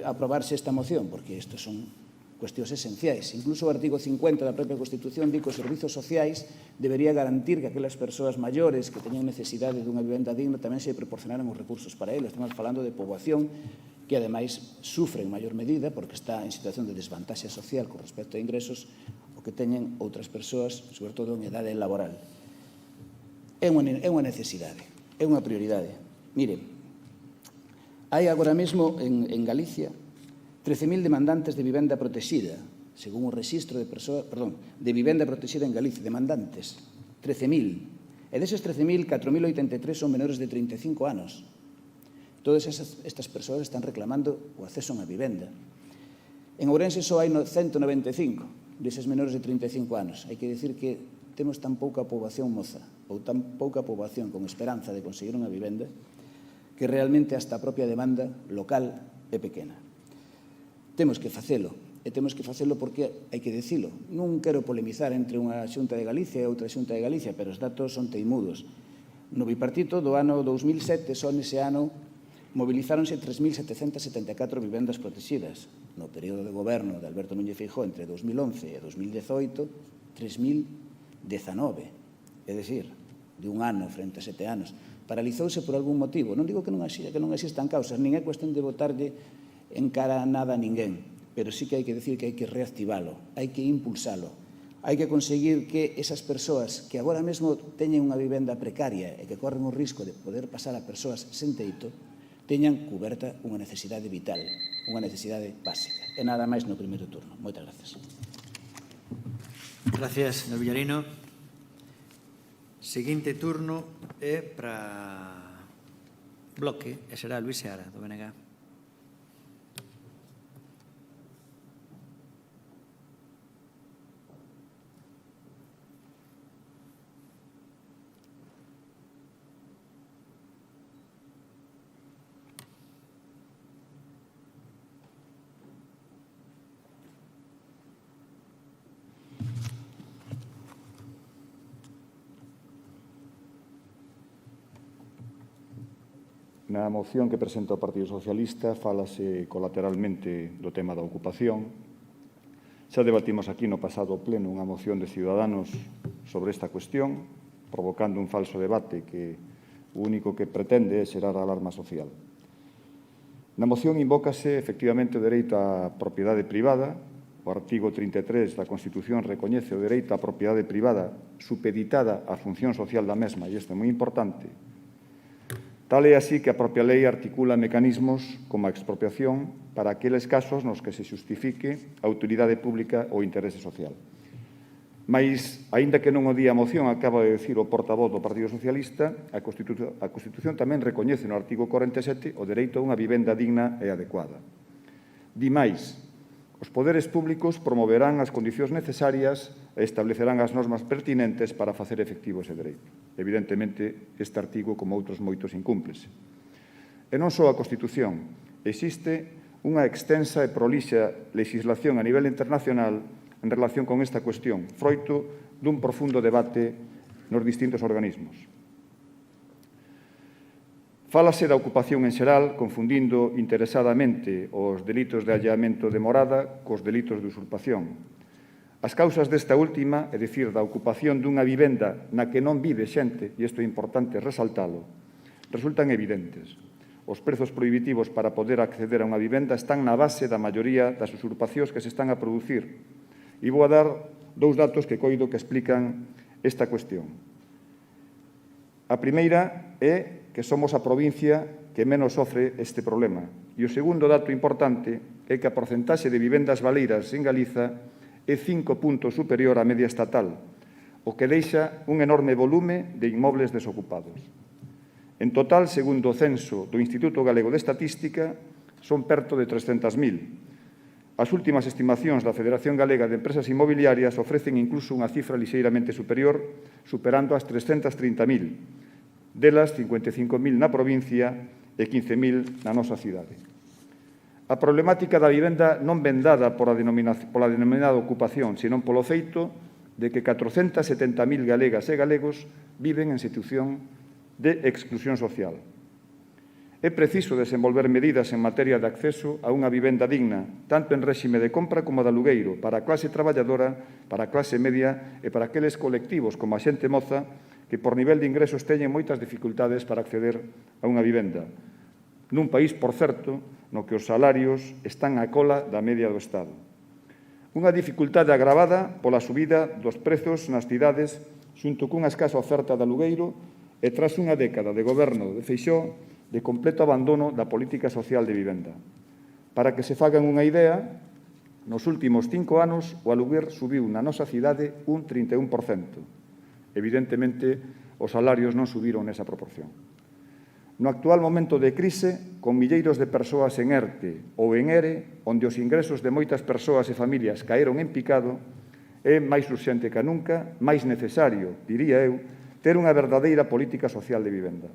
aprobarse esta moción? Porque estes son cuestións esenciais. Incluso o artigo 50 da propia Constitución di que os servizos sociais debería garantir que aquelas persoas maiores que teñen necesidade dunha vivenda digna tamén se proporcionaran os recursos para eles. Estamos falando de poboación que, ademais, sufre en maior medida porque está en situación de desvantaxe social con respecto a ingresos o que teñen outras persoas, sobre todo en idade laboral. É unha necesidade, é unha prioridade. Mire, hai agora mesmo en Galicia 13.000 demandantes de vivenda protegida, según o registro de vivenda protegida en Galicia, demandantes, 13.000. E deses 13.000, 4.083 son menores de 35 anos. Todas estas persoas están reclamando o acceso a unha vivenda. En Ourense só hai 195 deses menores de 35 anos. Hai que dicir que temos tan pouca poboación moza ou tan pouca poboación con esperanza de conseguir unha vivenda que realmente hasta a propia demanda local é pequena. Temos que facelo, e temos que facelo porque hai que dicilo. Non quero polemizar entre unha xunta de Galicia e outra xunta de Galicia, pero os datos son teimudos. No bipartito do ano 2007, só nese ano, movilizáronse 3.774 vivendas protegidas. No período de goberno de Alberto Núñez Feijóo entre 2011 e 2018, 3.019. É dicir, de un ano frente a 7 anos. Paralizouse por algún motivo. Non digo que non existan causas, nin é cuestión de botarlle en cara a nada a ninguén, pero sí que hai que decir que hai que reactivalo, hai que impulsalo, hai que conseguir que esas persoas que agora mesmo teñen unha vivenda precaria e que corren o risco de poder pasar a persoas sen teito, teñan cuberta unha necesidade vital, unha necesidade básica. E nada máis no primeiro turno. Moitas gracias. Gracias, señor Villarino. Seguinte turno é para Bloque e será Luís Seara, do BNG. Na moción que presenta o Partido Socialista fálase colateralmente do tema da ocupación. Xa debatimos aquí no pasado pleno unha moción de Ciudadanos sobre esta cuestión, provocando un falso debate que o único que pretende é xerar alarma social. Na moción invócase efectivamente o dereito á propiedade privada. O artigo 33 da Constitución recoñece o dereito á propiedade privada supeditada á función social da mesma, e isto é moi importante. Tal é así que a propia lei articula mecanismos como a expropiación para aqueles casos nos que se xustifique a utilidade pública ou interese social. Mais, aínda que non o di a moción, acaba de decir o portavoz do Partido Socialista, a Constitución tamén recoñece no artigo 47 o dereito a unha vivenda digna e adecuada. Di máis, os poderes públicos promoverán as condicións necesarias e establecerán as normas pertinentes para facer efectivo ese dereito. Evidentemente, este artigo, como outros moitos, incúmplese. E non só a Constitución. Existe unha extensa e prolixa legislación a nivel internacional en relación con esta cuestión, froito dun profundo debate nos distintos organismos. Fálase da ocupación en xeral, confundindo interesadamente os delitos de allamento de morada cos delitos de usurpación. As causas desta última, é dicir, da ocupación dunha vivenda na que non vive xente, e isto é importante resaltalo, resultan evidentes. Os prezos prohibitivos para poder acceder a unha vivenda están na base da maioría das usurpacións que se están a producir. E vou a dar dous datos que coido que explican esta cuestión. A primeira é que somos a provincia que menos sofre este problema. E o segundo dato importante é que a porcentaxe de vivendas baleiras en Galiza é 5 puntos superior á media estatal, o que deixa un enorme volume de inmobles desocupados. En total, segundo o censo do Instituto Galego de Estatística, son perto de 300.000. As últimas estimacións da Federación Galega de Empresas Inmobiliarias ofrecen incluso unha cifra lixeiramente superior, superando as 330.000, delas 55.000 na provincia e 15.000 na nosa cidade. A problemática da vivenda non ven dada pola denominada ocupación, senón polo feito de que 470.000 galegas e galegos viven en situación de exclusión social. É preciso desenvolver medidas en materia de acceso a unha vivenda digna, tanto en réxime de compra como de alugueiro, para a clase traballadora, para a clase media e para aqueles colectivos como a xente moza que por nivel de ingresos teñen moitas dificultades para acceder a unha vivenda. Nun país, por certo, no que os salarios están á cola da media do Estado. Unha dificultade agravada pola subida dos prezos nas cidades xunto cunha escasa oferta de alugueiro e tras unha década de goberno de Feixóo de completo abandono da política social de vivenda. Para que se fagan unha idea, nos últimos 5 anos o aluguer subiu na nosa cidade un 31%. Evidentemente, os salarios non subiron nesa proporción. No actual momento de crise, con milleiros de persoas en ERTE ou en ERE, onde os ingresos de moitas persoas e familias caeron en picado, é máis urxente que nunca, máis necesario, diría eu, ter unha verdadeira política social de vivenda.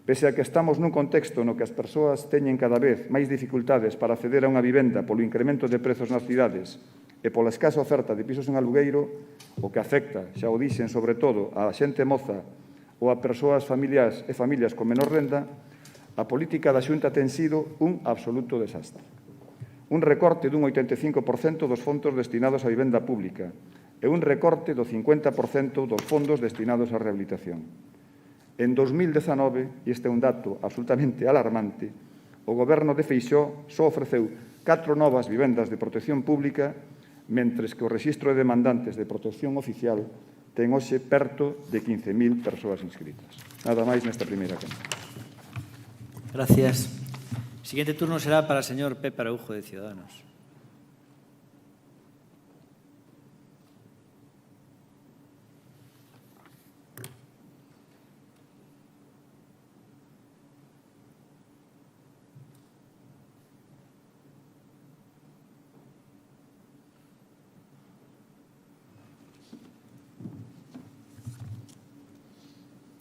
Pese a que estamos nun contexto no que as persoas teñen cada vez máis dificultades para acceder a unha vivenda polo incremento de prezos nas cidades e pola escasa oferta de pisos en alugueiro, o que afecta, xa o dixen, sobre todo a xente moza ou a persoas familias e familias con menor renda, a política da Xunta ten sido un absoluto desastre. Un recorte dun 85% dos fondos destinados á vivenda pública e un recorte do 50% dos fondos destinados á rehabilitación. En 2019, e este é un dato absolutamente alarmante, o Goberno de Feixóo só ofreceu 4 novas vivendas de protección pública, mentres que o rexistro de demandantes de protección oficial ten hoxe perto de 15.000 persoas inscritas. Nada máis nesta primeira cámara. Gracias. El siguiente turno será para el señor Pepe Araujo, de Ciudadanos.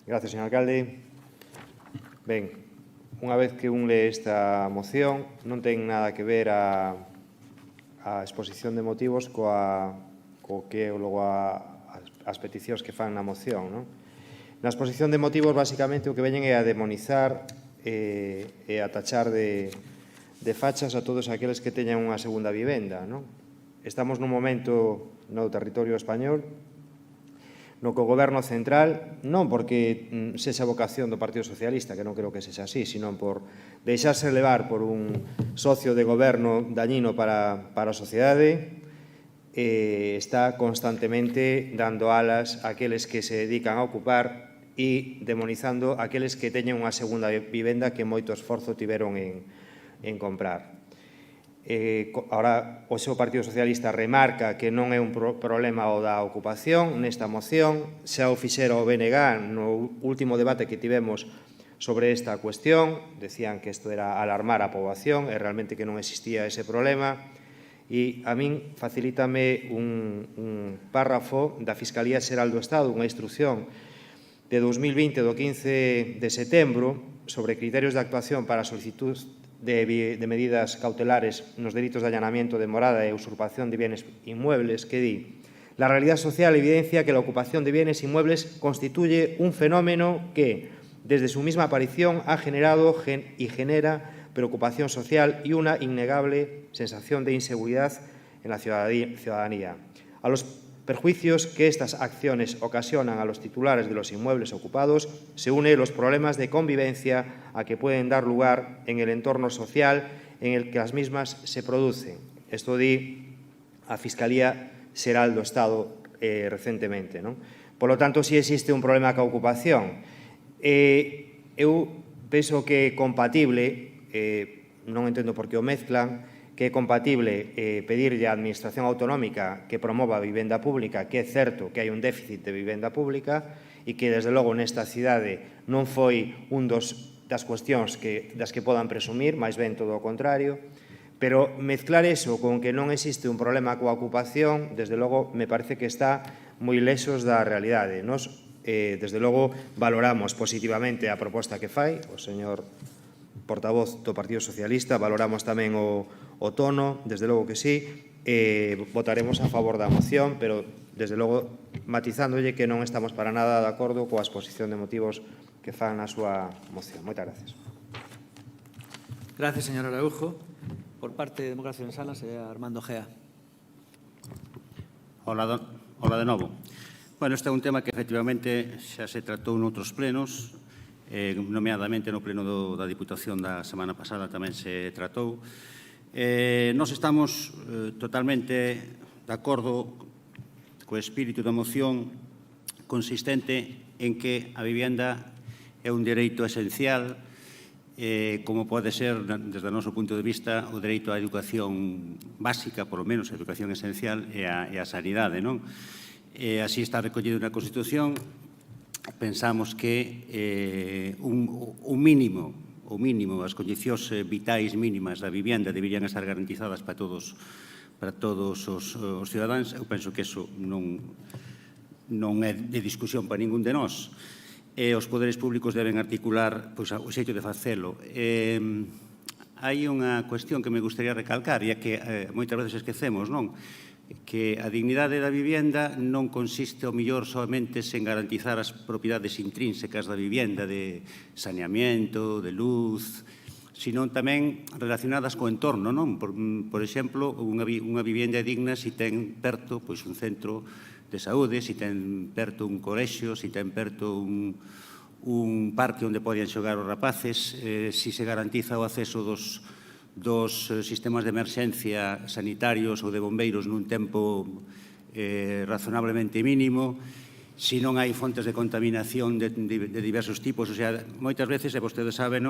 Gracias, señor alcalde. Ben, unha vez que un lee esta moción, non ten nada que ver a exposición de motivos co que logo as peticións que fan na moción, non? Na exposición de motivos, basicamente, o que veñen é a demonizar e a tachar de fachas a todos aqueles que teñan unha segunda vivenda, non? Estamos nun momento no territorio español no que o Goberno central, non porque sexa vocación do Partido Socialista, que non creo que sexa así, sino por deixarse levar por un socio de goberno dañino para a sociedade, está constantemente dando alas a aqueles que se dedican a ocupar e demonizando a aqueles que teñen unha segunda vivenda que moito esforzo tiveron en comprar. Ahora, o seu Partido Socialista remarca que non é un problema o da ocupación nesta moción, xa o fixera o BNG no último debate que tivemos sobre esta cuestión, decían que isto era alarmar a poboación e realmente que non existía ese problema, e a min facilítame un párrafo da Fiscalía Xeral do Estado, unha instrucción de 2020 do 15 de setembro sobre criterios de actuación para solicitud de medidas cautelares nos delitos de allanamiento de morada e usurpación de bienes inmuebles, que di: la realidad social evidencia que la ocupación de bienes inmuebles constituye un fenómeno que, desde su misma aparición, ha generado y genera preocupación social y una innegable sensación de inseguridad en la ciudadanía. A los perjuicios que estas acciones ocasionan a los titulares de los inmuebles ocupados se unen los problemas de convivencia a que pueden dar lugar en el entorno social en el que las mismas se producen. Esto di a Fiscalía Xeral do Estado recentemente, non? Por lo tanto, si existe un problema ca ocupación. Eu penso que é compatible, non entendo por que o mezclan, que é compatible pedirlle á Administración Autonómica que promova a vivenda pública, que é certo que hai un déficit de vivenda pública e que, desde logo, nesta cidade non foi un das cuestións das que podan presumir, máis ben todo o contrario, pero mezclar eso con que non existe un problema coa ocupación, desde logo, me parece que está moi lexos da realidade. Nos, desde logo, valoramos positivamente a proposta que fai o señor portavoz do Partido Socialista, valoramos tamén o tono, desde logo que sí, votaremos a favor da moción, pero, desde logo, matizándolle que non estamos para nada de acordo coa exposición de motivos que fan na súa moción. Moitas gracias. Gracias, señor Araujo. Por parte de Democracia en Sala, sería Armando Gea. Hola de novo. Bueno, este é un tema que efectivamente xa se tratou noutros plenos, nomeadamente no pleno da Diputación da semana pasada tamén se tratou. Nós estamos totalmente de acordo co espírito da moción consistente en que a vivenda é un dereito esencial, como pode ser, desde o noso punto de vista, o dereito á educación básica, por lo menos a educación esencial, e a sanidade, non? Así está recollido na Constitución, pensamos que un mínimo, as condicións vitais mínimas da vivenda deberían estar garantizadas para todos os cidadáns. Eu penso que iso non é de discusión para ningún de nós. Os poderes públicos deben articular o xeito de facelo. Hai unha cuestión que me gustaría recalcar, e é que moitas veces esquecemos, non? Que a dignidade da vivenda non consiste, ao mellor, solamente en garantizar as propiedades intrínsecas da vivenda, de saneamento, de luz, sino tamén relacionadas co entorno, non? Por exemplo, unha vivenda digna se ten perto un centro de saúde, se ten perto un colexio, se ten perto un parque onde poden xogar os rapaces, se se garantiza o acceso dos sistemas de emerxencia sanitarios ou de bombeiros nun tempo razonablemente mínimo, se non hai fontes de contaminación de diversos tipos. O sea, moitas veces, e vostedes saben,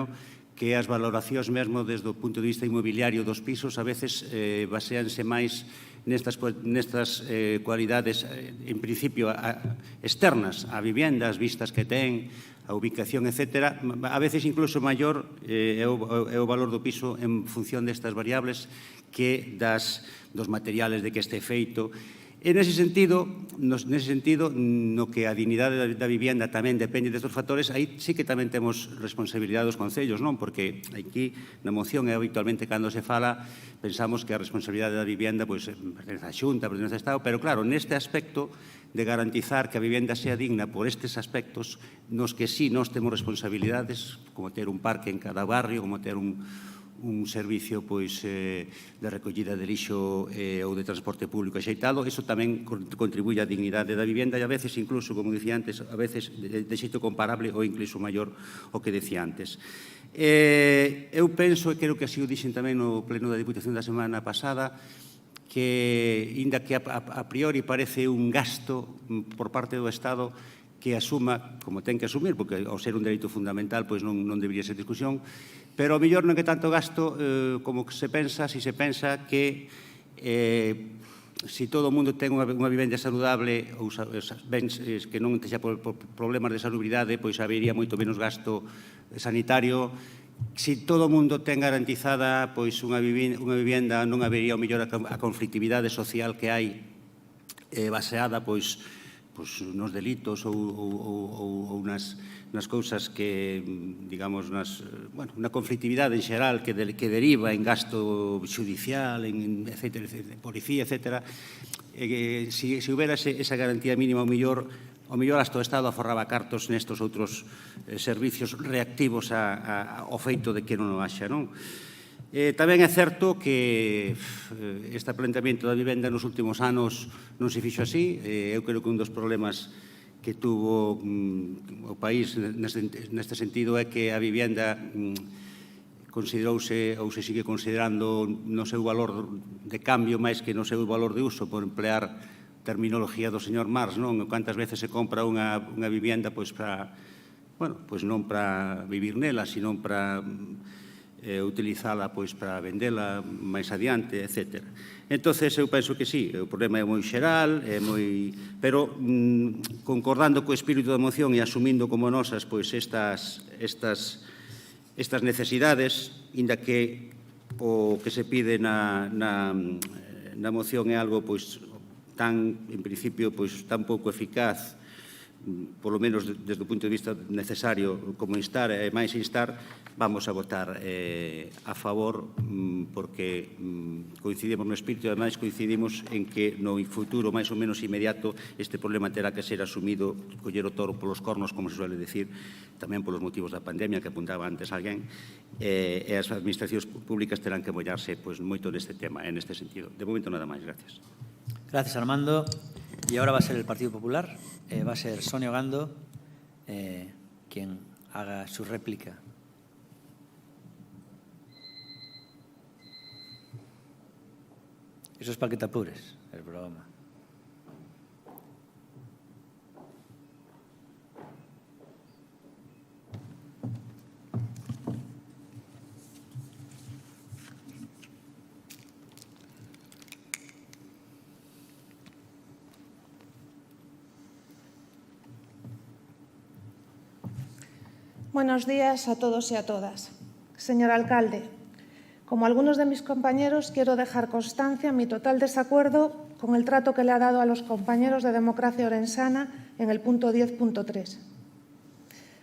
que as valoracións mesmo desde o punto de vista inmobiliario dos pisos a veces baseanse máis nestas cualidades, en principio, externas á vivenda, as vistas que ten, a ubicación, etc. A veces incluso maior é o valor do piso en función destas variables que dos materiales de que este feito. E nese sentido, no que a dignidade da vivenda tamén depende destes factores, aí sí que tamén temos responsabilidade dos concellos, non? Porque aquí, na moción, e habitualmente cando se fala, pensamos que a responsabilidade da vivenda pertence á Xunta, pertence ao Estado, pero claro, neste aspecto de garantizar que a vivenda sea digna por estes aspectos, nos que sí nós temos responsabilidades, como ter un parque en cada barrio, como ter un servicio de recollida de lixo ou de transporte público axeitado, iso tamén contribuye á dignidade da vivenda e a veces incluso, como dicía antes, a veces de xeito comparable ou incluso maior o que decía antes. Eu penso, e creo que así o dixen tamén no pleno da Diputación da semana pasada, que, inda que a priori parece un gasto por parte do Estado que asuma, como ten que asumir, porque ao ser un dereito fundamental non debería ser discusión, pero ao mellor non é tanto gasto como se pensa, se pensa que se todo o mundo ten unha vivenda saludable ou que non texa problemas de salubridade, pois habería moito menos gasto sanitario. Se todo o mundo ten garantizada unha vivenda, non habería ao mellor a conflictividade social que hai baseada nos delitos ou nas cousas que, digamos, na conflictividade en xeral que deriva en gasto xudicial, etcétera, policía, etcétera. Se houbera esa garantía mínima, ao mellor hasta o Estado aforraba cartos nestos outros servicios reactivos ao feito de que non o haxa, non? Tamén é certo que este planteamento da vivenda nos últimos anos non se fixo así. Eu creo que un dos problemas que tuvo o país neste sentido é que a vivenda considerouse ou se sigue considerando no seu valor de cambio máis que no seu valor de uso, por emplear terminología do señor Marx, non? Cantas veces se compra unha vivenda non para vivir nela, sino para utilizala para vendela máis adiante, etc. Entón, eu penso que sí, o problema é moi xeral, pero concordando co espírito da moción e asumindo como nosas estas necesidades, inda que o que se pide na moción é algo tan, en principio, tan pouco eficaz, polo menos desde o punto de vista necesario como instar e máis instar, vamos a votar a favor porque coincidimos no espírito e ademais coincidimos en que no futuro máis ou menos inmediato este problema terá que ser asumido, coller o toro polos cornos, como se suele decir, tamén polos motivos da pandemia que apuntaba antes alguén, e as administracións públicas terán que mollarse moito neste tema, neste sentido. De momento nada máis, gracias. Gracias, Armando. Y ahora va a ser el Partido Popular, va a ser Sonia Ogando quien haga su réplica. Eso es para que te apures, el programa. Buenos días a todos y a todas. Señor alcalde, como algunos de mis compañeros, quiero dejar constancia mi total desacuerdo con el trato que le ha dado a los compañeros de Democracia Orensana en el punto 10.3.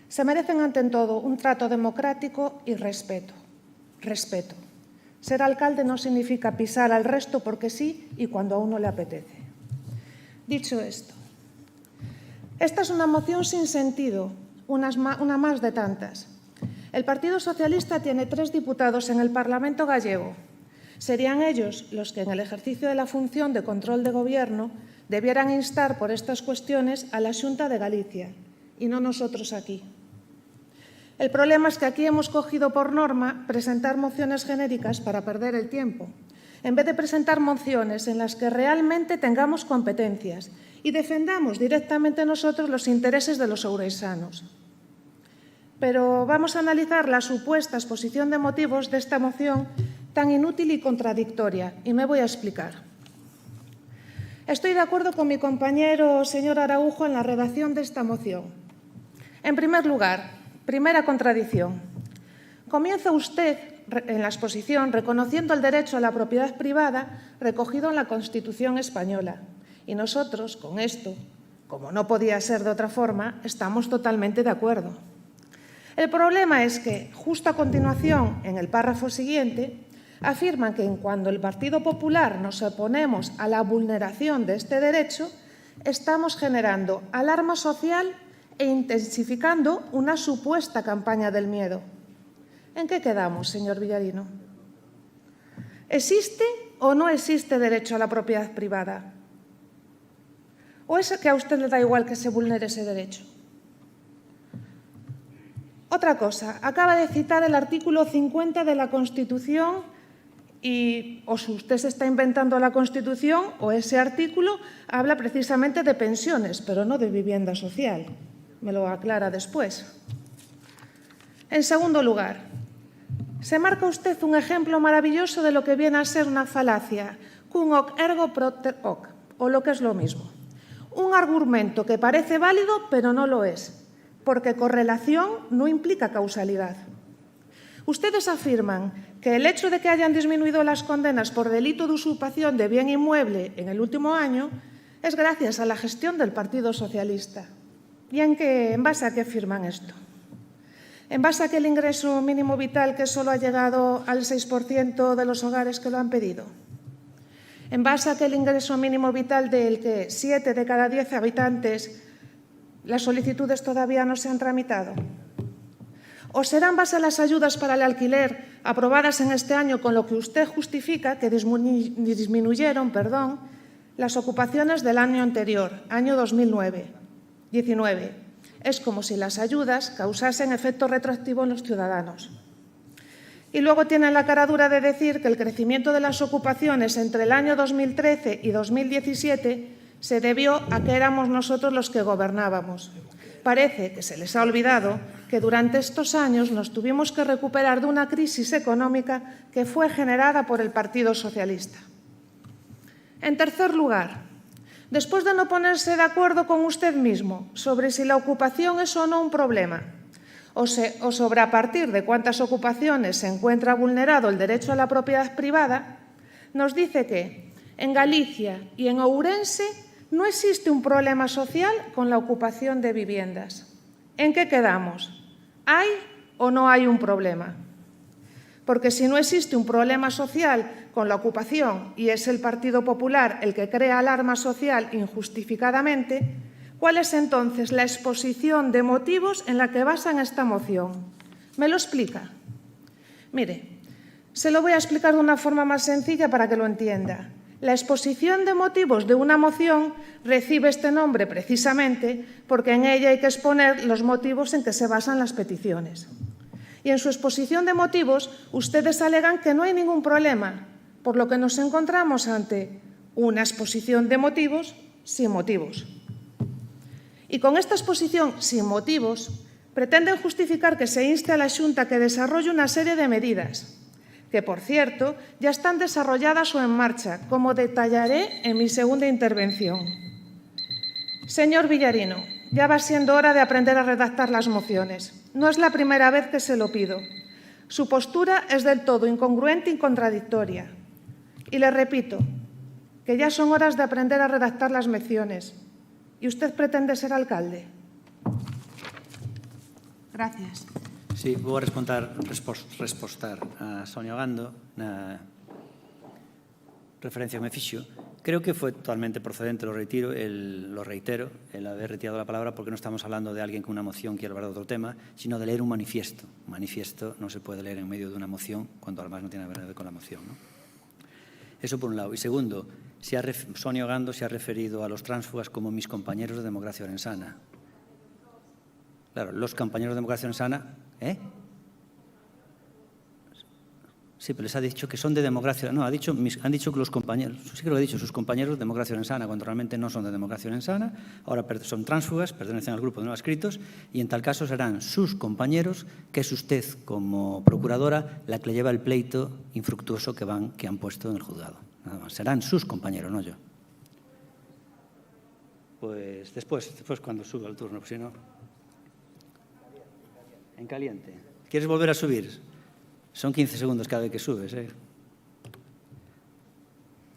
Se merecen ante todo un trato democrático y respeto. Respeto. Ser alcalde no significa pisar al resto porque sí y cuando a uno le apetece. Dicho esto, esta es una moción sin sentido, una más de tantas. El Partido Socialista tiene 3 diputados en el Parlamento gallego. Serían ellos los que en el ejercicio de la función de control de gobierno debieran instar por estas cuestiones a la Xunta de Galicia y no nosotros aquí. El problema es que aquí hemos cogido por norma presentar mociones genéricas para perder el tiempo, en vez de presentar mociones en las que realmente tengamos competencias y defendamos directamente nosotros los intereses de los ourensanos. Pero vamos a analizar la supuesta exposición de motivos de esta moción tan inútil y contradictoria, y me voy a explicar. Estoy de acuerdo con mi compañero señor Araujo en la redacción de esta moción. En primer lugar, primera contradicción. Comienza usted en la exposición reconociendo el derecho a la propiedad privada recogido en la Constitución española. Y nosotros, con esto, como no podía ser de otra forma, estamos totalmente de acuerdo. El problema es que, justo a continuación, en el párrafo siguiente, afirman que cuando el Partido Popular nos oponemos a la vulneración de este derecho, estamos generando alarma social e intensificando una supuesta campaña del miedo. ¿En qué quedamos, señor Villarino? ¿Existe o no existe derecho a la propiedad privada? ¿O es que a usted le da igual que se vulnere ese derecho? Otra cosa, acaba de citar el artículo 50 de la Constitución y o si usted se está inventando la Constitución o ese artículo habla precisamente de pensiones, pero no de vivienda social. Me lo aclara después. En segundo lugar, se marca usted un ejemplo maravilloso de lo que viene a ser una falacia, cum hoc ergo propter hoc, o lo que es lo mismo. Un argumento que parece válido, pero no lo es, porque correlación no implica causalidad. Ustedes afirman que el hecho de que hayan disminuido las condenas por delito de usurpación de bien inmueble en el último año es gracias a la gestión del Partido Socialista. ¿Y en base a qué afirman esto? ¿En base a que el ingreso mínimo vital que solo ha llegado al 6% de los hogares que lo han pedido? ¿En base a que el ingreso mínimo vital del que 7 de cada 10 habitantes las solicitudes todavía no se han tramitado? ¿O será en base a las ayudas para el alquiler aprobadas en este año con lo que usted justifica que disminuyeron las ocupaciones del año anterior, año 2019? Es como si las ayudas causasen efecto retroactivo en los ciudadanos. Y luego tienen la cara dura de decir que el crecimiento de las ocupaciones entre el año 2013 y 2017 se debió a que éramos nosotros los que gobernábamos. Parece que se les ha olvidado que durante estos años nos tuvimos que recuperar de una crisis económica que fue generada por el Partido Socialista. En tercer lugar, después de no ponerse de acuerdo con usted mismo sobre si la ocupación es o no un problema, o sobre a partir de cuántas ocupaciones se encuentra vulnerado el derecho a la propiedad privada, nos dice que en Galicia y en Ourense no existe un problema social con la ocupación de viviendas. ¿En qué quedamos? ¿Hay o no hay un problema? Porque si no existe un problema social con la ocupación y es el Partido Popular el que crea alarma social injustificadamente, ¿cuál es entonces la exposición de motivos en la que basan esta moción? ¿Me lo explica? Mire, se lo voy a explicar de una forma más sencilla para que lo entienda. La exposición de motivos de una moción recibe este nombre precisamente porque en ella hay que exponer los motivos en que se basan las peticiones. Y en su exposición de motivos, ustedes alegan que no hay ningún problema, por lo que nos encontramos ante una exposición de motivos sin motivos. Y con esta exposición sin motivos, pretenden justificar que se inste a la Xunta que desarrolle una serie de medidas, que, por cierto, ya están desarrolladas o en marcha, como detallaré en mi segunda intervención. Señor Villarino, ya va siendo hora de aprender a redactar las mociones. No es la primera vez que se lo pido. Su postura es del todo incongruente y contradictoria. Y le repito que ya son horas de aprender a redactar las menciones. ¿Y usted pretende ser alcalde? Gracias. Sí, vou a respostar a Sonia Ogando na referencia que me fixo. Creo que fue totalmente procedente, lo reitero, el haber retirado la palabra, porque no estamos hablando de alguien con una moción que quiere hablar de otro tema, sino de leer un manifiesto. Un manifiesto no se puede leer en medio de una moción cuando además no tiene nada que ver con la moción, ¿no? Eso por un lado. Y segundo, Sonia Ogando se ha referido a los tránsfugas como mis compañeros de Democracia Orensana. Claro, los compañeros de Democracia Orensana, Sí, pero les ha dicho que son de Democracia... No, han dicho que los compañeros... Sí que lo he dicho, sus compañeros de Democracia Orensana, cuando realmente no son de Democracia Orensana, ahora son tránsfugas, pertenecen al grupo de no adscritos, y en tal caso serán sus compañeros, que es usted, como procuradora, la que le lleva el pleito infructuoso que han puesto en el juzgado. Nada más. Serán sus compañeros, no yo. Pues después cuando suba el turno, pues si no... En caliente. ¿Quieres volver a subir? Son 15 segundos cada vez que subes, ¿eh?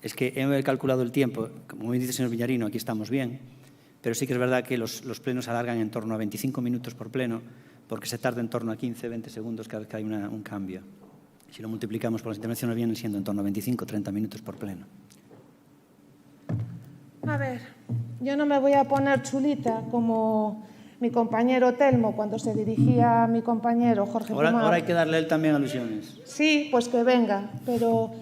Es que he calculado el tiempo. Como me dice el señor Villarino, aquí estamos bien, pero sí que es verdad que los plenos alargan en torno a 25 minutos por pleno, porque se tarda en torno a 15, 20 segundos cada vez que hay un cambio. Si lo multiplicamos por las intervenciones, vienen siendo en torno a 25, 30 minutos por pleno. A ver, yo no me voy a poner chulita como mi compañero Telmo cuando se dirigía a mi compañero Jorge Pumar. Ahora hay que darle a él también alusiones. Sí, pues que venga, pero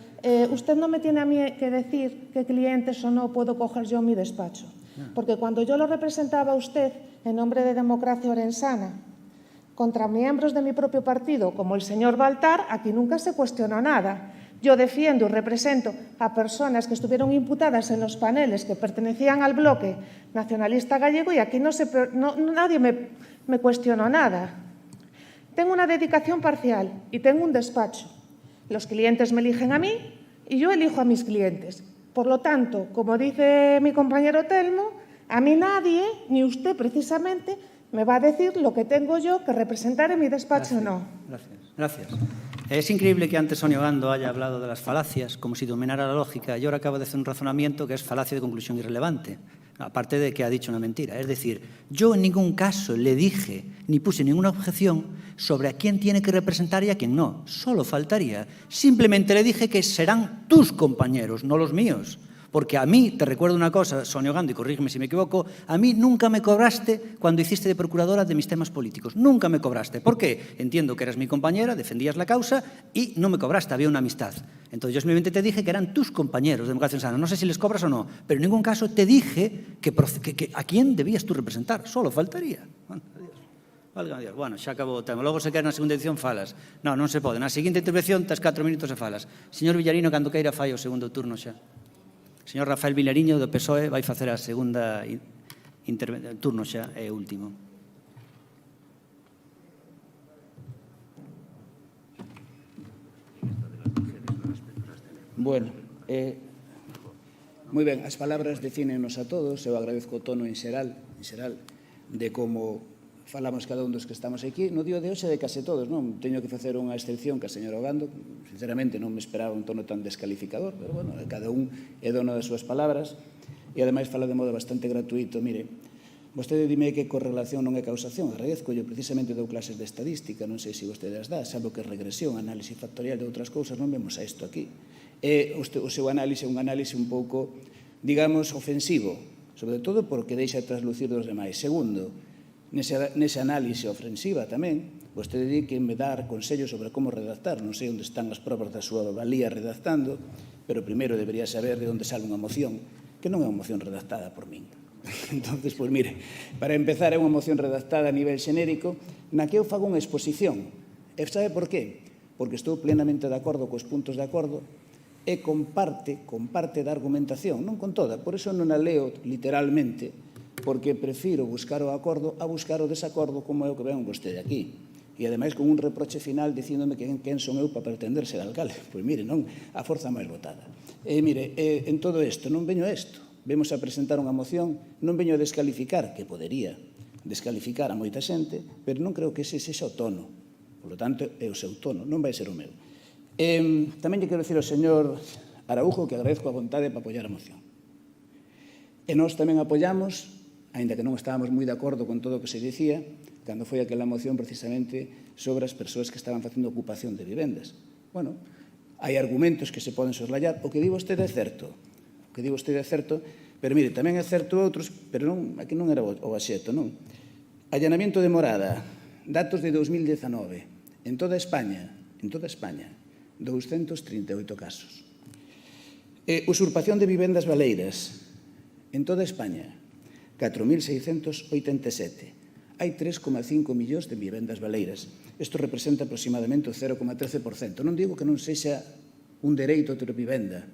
usted no me tiene a mí que decir qué clientes o no puedo coger yo en mi despacho. Porque cuando yo lo representaba a usted en nombre de Democracia Orensana contra miembros de mi propio partido, como el señor Baltar, aquí nunca se cuestionó nada. Yo defiendo y represento a personas que estuvieron imputadas en los paneles que pertenecían al bloque nacionalista gallego y aquí nadie me cuestionó nada. Tengo una dedicación parcial y tengo un despacho. Los clientes me eligen a mí y yo elijo a mis clientes. Por lo tanto, como dice mi compañero Telmo, a mí nadie, ni usted precisamente, me va a decir lo que tengo yo que representar en mi despacho o no. Gracias. Es increíble que antes Sonia Ogando haya hablado de las falacias como si dominara la lógica y ahora acaba de hacer un razonamiento que es falacia de conclusión irrelevante, aparte de que ha dicho una mentira. Es decir, yo en ningún caso le dije ni puse ninguna objeción sobre a quién tiene que representar y a quién no. Solo faltaría. Simplemente le dije que serán tus compañeros, no los míos. Porque a mí, te recuerdo una cosa, Sonia Ogando, y corrígeme si me equivoco, a mí nunca me cobraste cuando hiciste de procuradora de mis temas políticos. Nunca me cobraste. ¿Por qué? Entiendo que eras mi compañera, defendías la causa y no me cobraste, había una amistad. Entonces yo simplemente te dije que eran tus compañeros de Democracia Orensana. No sé si les cobras o no, pero en ningún caso te dije que a quién debías tú representar. Solo faltaría. Bueno, adiós. Válgame Dios. Bueno, xa acabou o tema. Logo se quer na segunda edición falas. Non se pode. Na seguinte intervención tas 4 minutos e falas. Señor Villarino, cando queira fai o segundo turno xa. Señor Rafael Vilariño, do PSOE, vai facer a segunda turno xa, é o último. Bueno, moi ben, as palabras defínenos a todos, eu agradezco o tono en xeral, de como falamos cada un dos que estamos aquí. No día de hoxe de case todos, non? Teño que facer unha excepción que a señora Ogando, sinceramente non me esperaba un tono tan descalificador, pero bueno, cada un é dono das súas palabras e ademais fala de modo bastante gratuito. Mire, vostede dime que correlación non é causación, agradezco, eu precisamente dou clases de estadística, non sei se vostede as dá, sabe o que é regresión, análise factorial de outras cousas, non vemos a isto aquí. O seu análise é un análise un pouco, digamos, ofensivo, sobre todo porque deixa traslucir dos demais. Segundo, nese análise ofensiva tamén, vostede di que me dá consellos sobre como redactar. Non sei onde están as probas da súa valía redactando, pero primeiro debería saber de onde sale unha moción, que non é unha moción redactada por min. Entonces, pois mire, para empezar é unha moción redactada a nivel xenérico na que eu fago unha exposición. E sabe por qué? Porque estou plenamente de acordo cos puntos de acordo e comparte da argumentación, non con toda, por iso non a leo literalmente, porque prefiro buscar o acordo a buscar o desacordo como é o que ven vostede aquí. E, ademais, con un reproche final dicíndome que quen son eu para pretender ser alcalde. Pois, mire, non a forza máis votada. Mire, en todo isto, non veño a isto. Vemos a presentar unha moción, non veño a descalificar, que podería, descalificar a moita xente, pero non creo que ese sexa o tono. Por lo tanto, é o seu tono, non vai ser o meu. Tamén lle quero dicir ao señor Araújo que agradezco a vontade para apoiar a moción. E nós tamén apoiamos, aínda que non estábamos moi de acordo con todo o que se dicía, cando foi aquela moción precisamente sobre as persoas que estaban facendo ocupación de vivendas. Bueno, hai argumentos que se poden soslayar. O que di vostede é certo. O que di vostede é certo, pero mire, tamén é certo outros, pero non, aquí non era o axeto, non? Allanamiento de morada, datos de 2019, en toda España, 238 casos. Usurpación de vivendas baleiras, en toda España, 4.687. Hai 3,5 millóns de vivendas baleiras. Isto representa aproximadamente o 0,13%. Non digo que non sexa un dereito a ter vivenda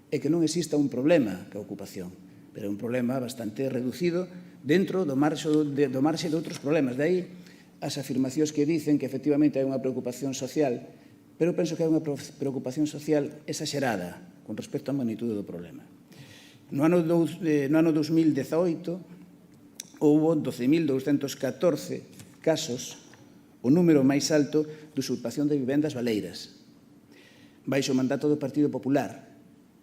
e que non exista un problema que a ocupación, pero é un problema bastante reducido dentro do marxe de outros problemas. De aí as afirmacións que dicen que efectivamente hai unha preocupación social, pero penso que hai unha preocupación social exagerada con respecto á magnitude do problema. No ano 2018 houve 12.214 casos, o número máis alto de usurpación de vivendas baleiras, baixo o mandato do Partido Popular.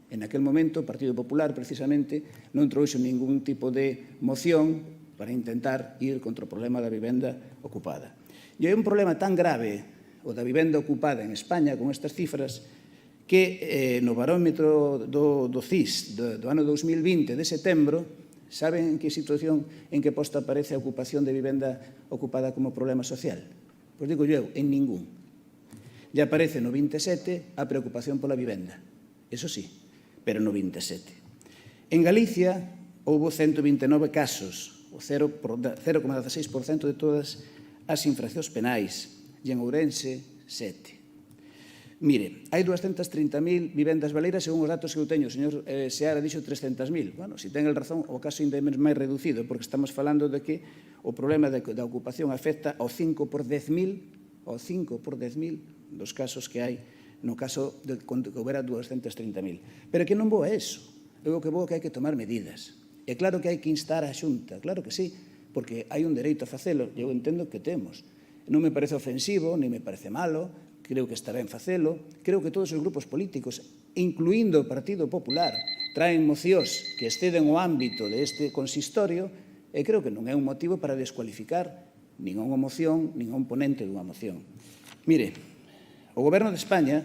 En aquel momento, o Partido Popular, precisamente, non trouxo ningún tipo de moción para intentar ir contra o problema da vivenda ocupada. E hai un problema tan grave, o da vivenda ocupada en España, con estas cifras, que no barómetro do CIS do ano 2020 de setembro, saben en que situación, en que posto aparece a ocupación de vivenda ocupada como problema social? Pois digo eu, en ningún. E aparece no 27 a preocupación pola vivenda. Eso sí, pero no 27. En Galicia houve 129 casos, o 0,16% de todas as infraccións penais, e en Ourense, 7. Mire, hai 230.000 vivendas baleiras según os datos que eu teño. O señor Seara dixo 300.000. Bueno, se ten el razón, o caso ainda é máis reducido, porque estamos falando de que o problema da ocupación afecta ao 5 por 10.000 dos casos que hai no caso de que houbera 230.000. Pero que non vou a eso. Eu que vou que hai que tomar medidas. E claro que hai que instar a Xunta, claro que sí, porque hai un dereito a facelo, e eu entendo que temos. Non me parece ofensivo, nem me parece malo, creo que está ben facelo, creo que todos os grupos políticos, incluindo o Partido Popular, traen mocións que exceden o ámbito deste consistorio e creo que non é un motivo para descualificar nin unha moción, nin un ponente dunha moción. Mire, o Goberno de España,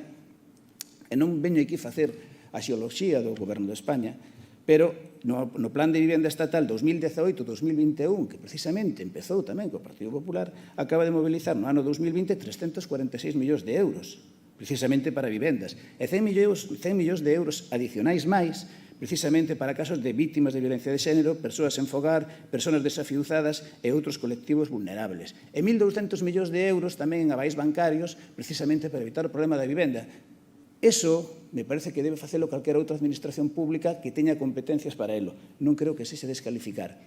e non veño aquí facer a xeoloxía do Goberno de España, pero no Plan de Vivenda Estatal 2018-2021, que precisamente empezou tamén co Partido Popular, acaba de mobilizar no ano 2020 346 millóns de euros, precisamente para vivendas, e 100 millóns de euros adicionais máis, precisamente para casos de vítimas de violencia de xénero, persoas en fogar, persoas desafiuzadas e outros colectivos vulnerables. E 1.200 millóns de euros tamén en avais bancarios, precisamente para evitar o problema da vivenda. Eso me parece que debe facelo calquera outra administración pública que teña competencias para elo. Non creo que se descalificar.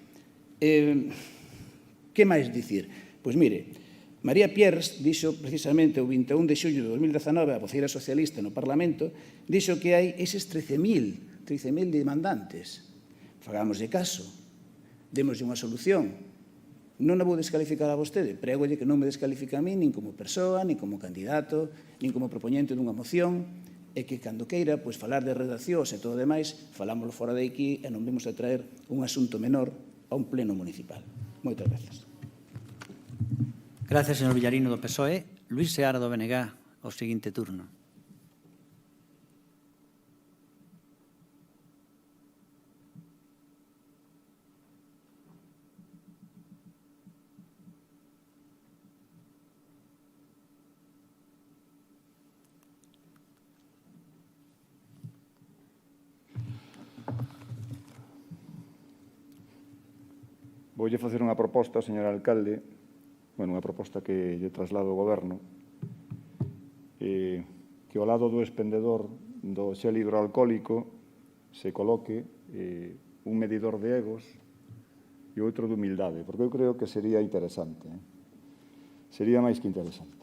Que máis dicir? Pois mire, María Piers dixo precisamente o 21 de xullo de 2019 a voceira socialista no Parlamento, dixo que hai eses 13.000 demandantes. Fagámoslle caso, démoslle unha solución. Non a vou descalificar a vostede, prégolle que non me descalifica a mí nin como persoa, nin como candidato, nin como propoñente dunha moción, e que cando queira falar de redaccións e todo o demais, falámoslo fora de aquí e non vimos a traer un asunto menor a un pleno municipal. Moitas grazas. Gracias, señor Villarino do PSOE. Luís Seara do BNG, o seguinte turno. Voulle facer unha proposta, señor alcalde, unha proposta que lle traslado ao Goberno, que ao lado do expendedor do xel hidroalcohólico se coloque un medidor de egos e outro de humildade, porque eu creo que sería interesante. Sería máis que interesante.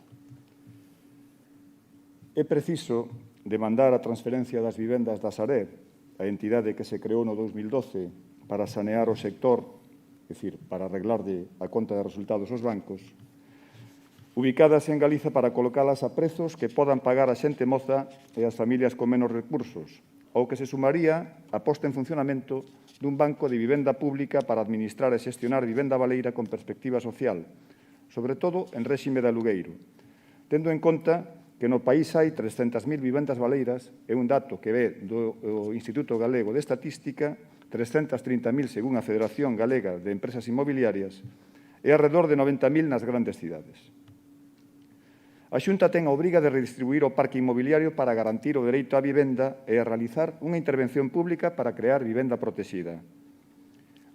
É preciso demandar a transferencia das vivendas da Sareb, a entidade que se creou no 2012 para sanear o sector decir, para arreglarlle a conta de resultados aos bancos, ubicadas en Galiza para colocalas a prezos que podan pagar a xente moza e as familias con menos recursos, ao que se sumaría a posta en funcionamento dun banco de vivenda pública para administrar e xestionar vivenda baleira con perspectiva social, sobre todo en réxime de alugueiro, tendo en conta que no país hai 300.000 vivendas baleiras, é un dato que ve do Instituto Galego de Estatística, 330.000 según a Federación Galega de Empresas Inmobiliarias, e alrededor de 90.000 nas grandes cidades. A Xunta ten a obriga de redistribuir o parque inmobiliario para garantir o dereito á vivenda e a realizar unha intervención pública para crear vivenda protexida.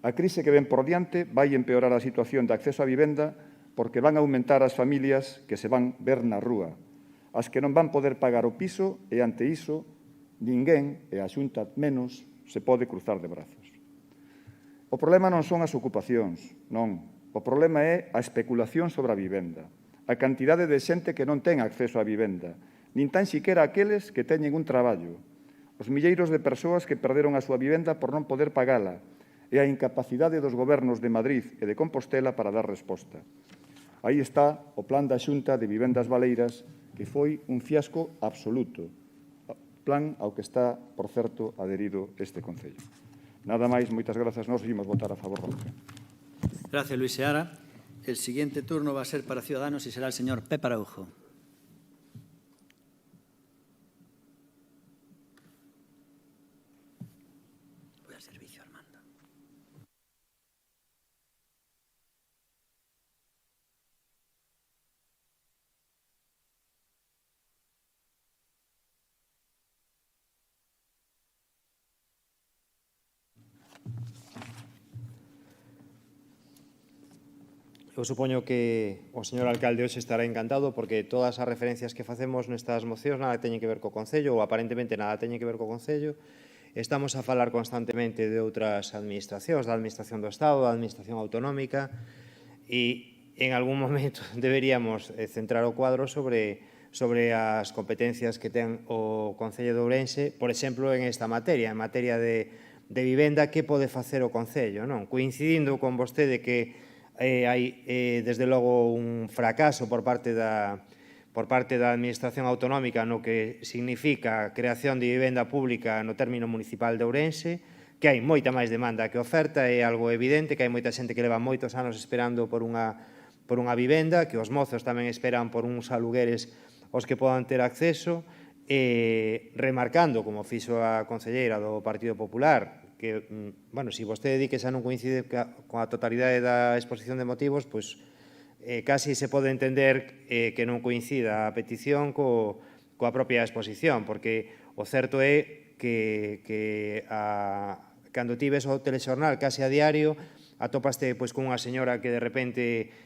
A crise que ven por diante vai empeorar a situación de acceso á vivenda porque van a aumentar as familias que se van ver na rúa, as que non van poder pagar o piso e, ante iso, ninguén, e a Xunta menos, se pode cruzar de brazos. O problema non son as ocupacións, non. O problema é a especulación sobre a vivenda, a cantidade de xente que non ten acceso á vivenda, nin tan siquera aqueles que teñen un traballo, os milleiros de persoas que perderon a súa vivenda por non poder pagala e a incapacidade dos gobernos de Madrid e de Compostela para dar resposta. Aí está o plan da Xunta de Vivendas Baleiras, que foi un fiasco absoluto, plan ao que está, por certo, adherido este Concello. Nada máis, moitas grazas, nós vimos votar a favor da moción. Gracias, Luis Seara. El siguiente turno va a ser para Ciudadanos y será el señor Pepe Araujo. Voy al servicio, Armando. Eu supoño que o señor alcalde hoxe estará encantado porque todas as referencias que facemos nestas mocións nada teñen que ver co Concello ou aparentemente nada teñen que ver co Concello. Estamos a falar constantemente de outras administracións, da Administración do Estado, da Administración Autonómica e en algún momento deberíamos centrar o cuadro sobre as competencias que ten o Concello de Ourense, por exemplo, en esta materia, en materia de vivenda, que pode facer o Concello, non? Coincidindo con vostede que hai, desde logo, un fracaso por parte da Administración Autonómica no que significa a creación de vivenda pública no término municipal de Ourense, que hai moita máis demanda que oferta, é algo evidente, que hai moita xente que leva moitos anos esperando por unha vivenda, que os mozos tamén esperan por uns alugueres aos que podan ter acceso, remarcando, como fixo a concelleira do Partido Popular, que, bueno, se vostede di que xa non coincide con a totalidade da exposición de motivos, pois casi se pode entender que non coincida a petición coa propia exposición, porque o certo é que cando ti ves o telexornal case a diario, atopaste pois cunha señora que de repente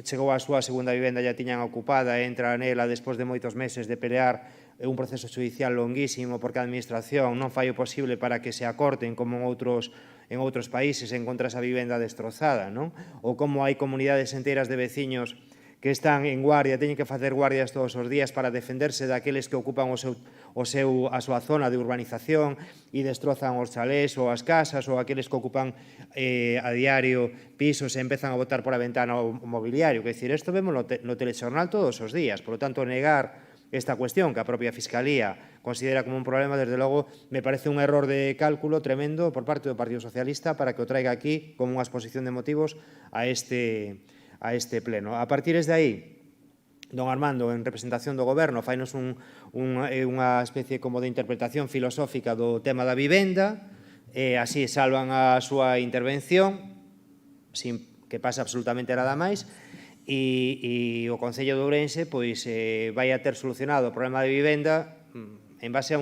chegou á súa segunda vivenda, ya tiñan ocupada, entra nela despois de moitos meses de pelear un proceso judicial longuísimo porque a Administración non fai o posible para que se acorten como en outros países en contra esa vivenda destrozada, non? Ou como hai comunidades enteras de veciños que están en guardia, teñen que facer guardias todos os días para defenderse daqueles que ocupan a súa zona de urbanización e destrozan os chalés ou as casas, ou aqueles que ocupan a diario pisos e empezan a botar por a ventana o mobiliario. Quer dicir, isto vemos no telexornal todos os días, por lo tanto, negar esta cuestión que a propia Fiscalía considera como un problema, desde logo, me parece un error de cálculo tremendo por parte do Partido Socialista para que o traiga aquí como unha exposición de motivos a este pleno. A partir de aí, don Armando, en representación do Goberno, fainos unha especie como de interpretación filosófica do tema da vivenda, e así salvan a súa intervención, sin que pase absolutamente nada máis, e o Concello de Ourense pois vai a ter solucionado o problema de vivenda en base a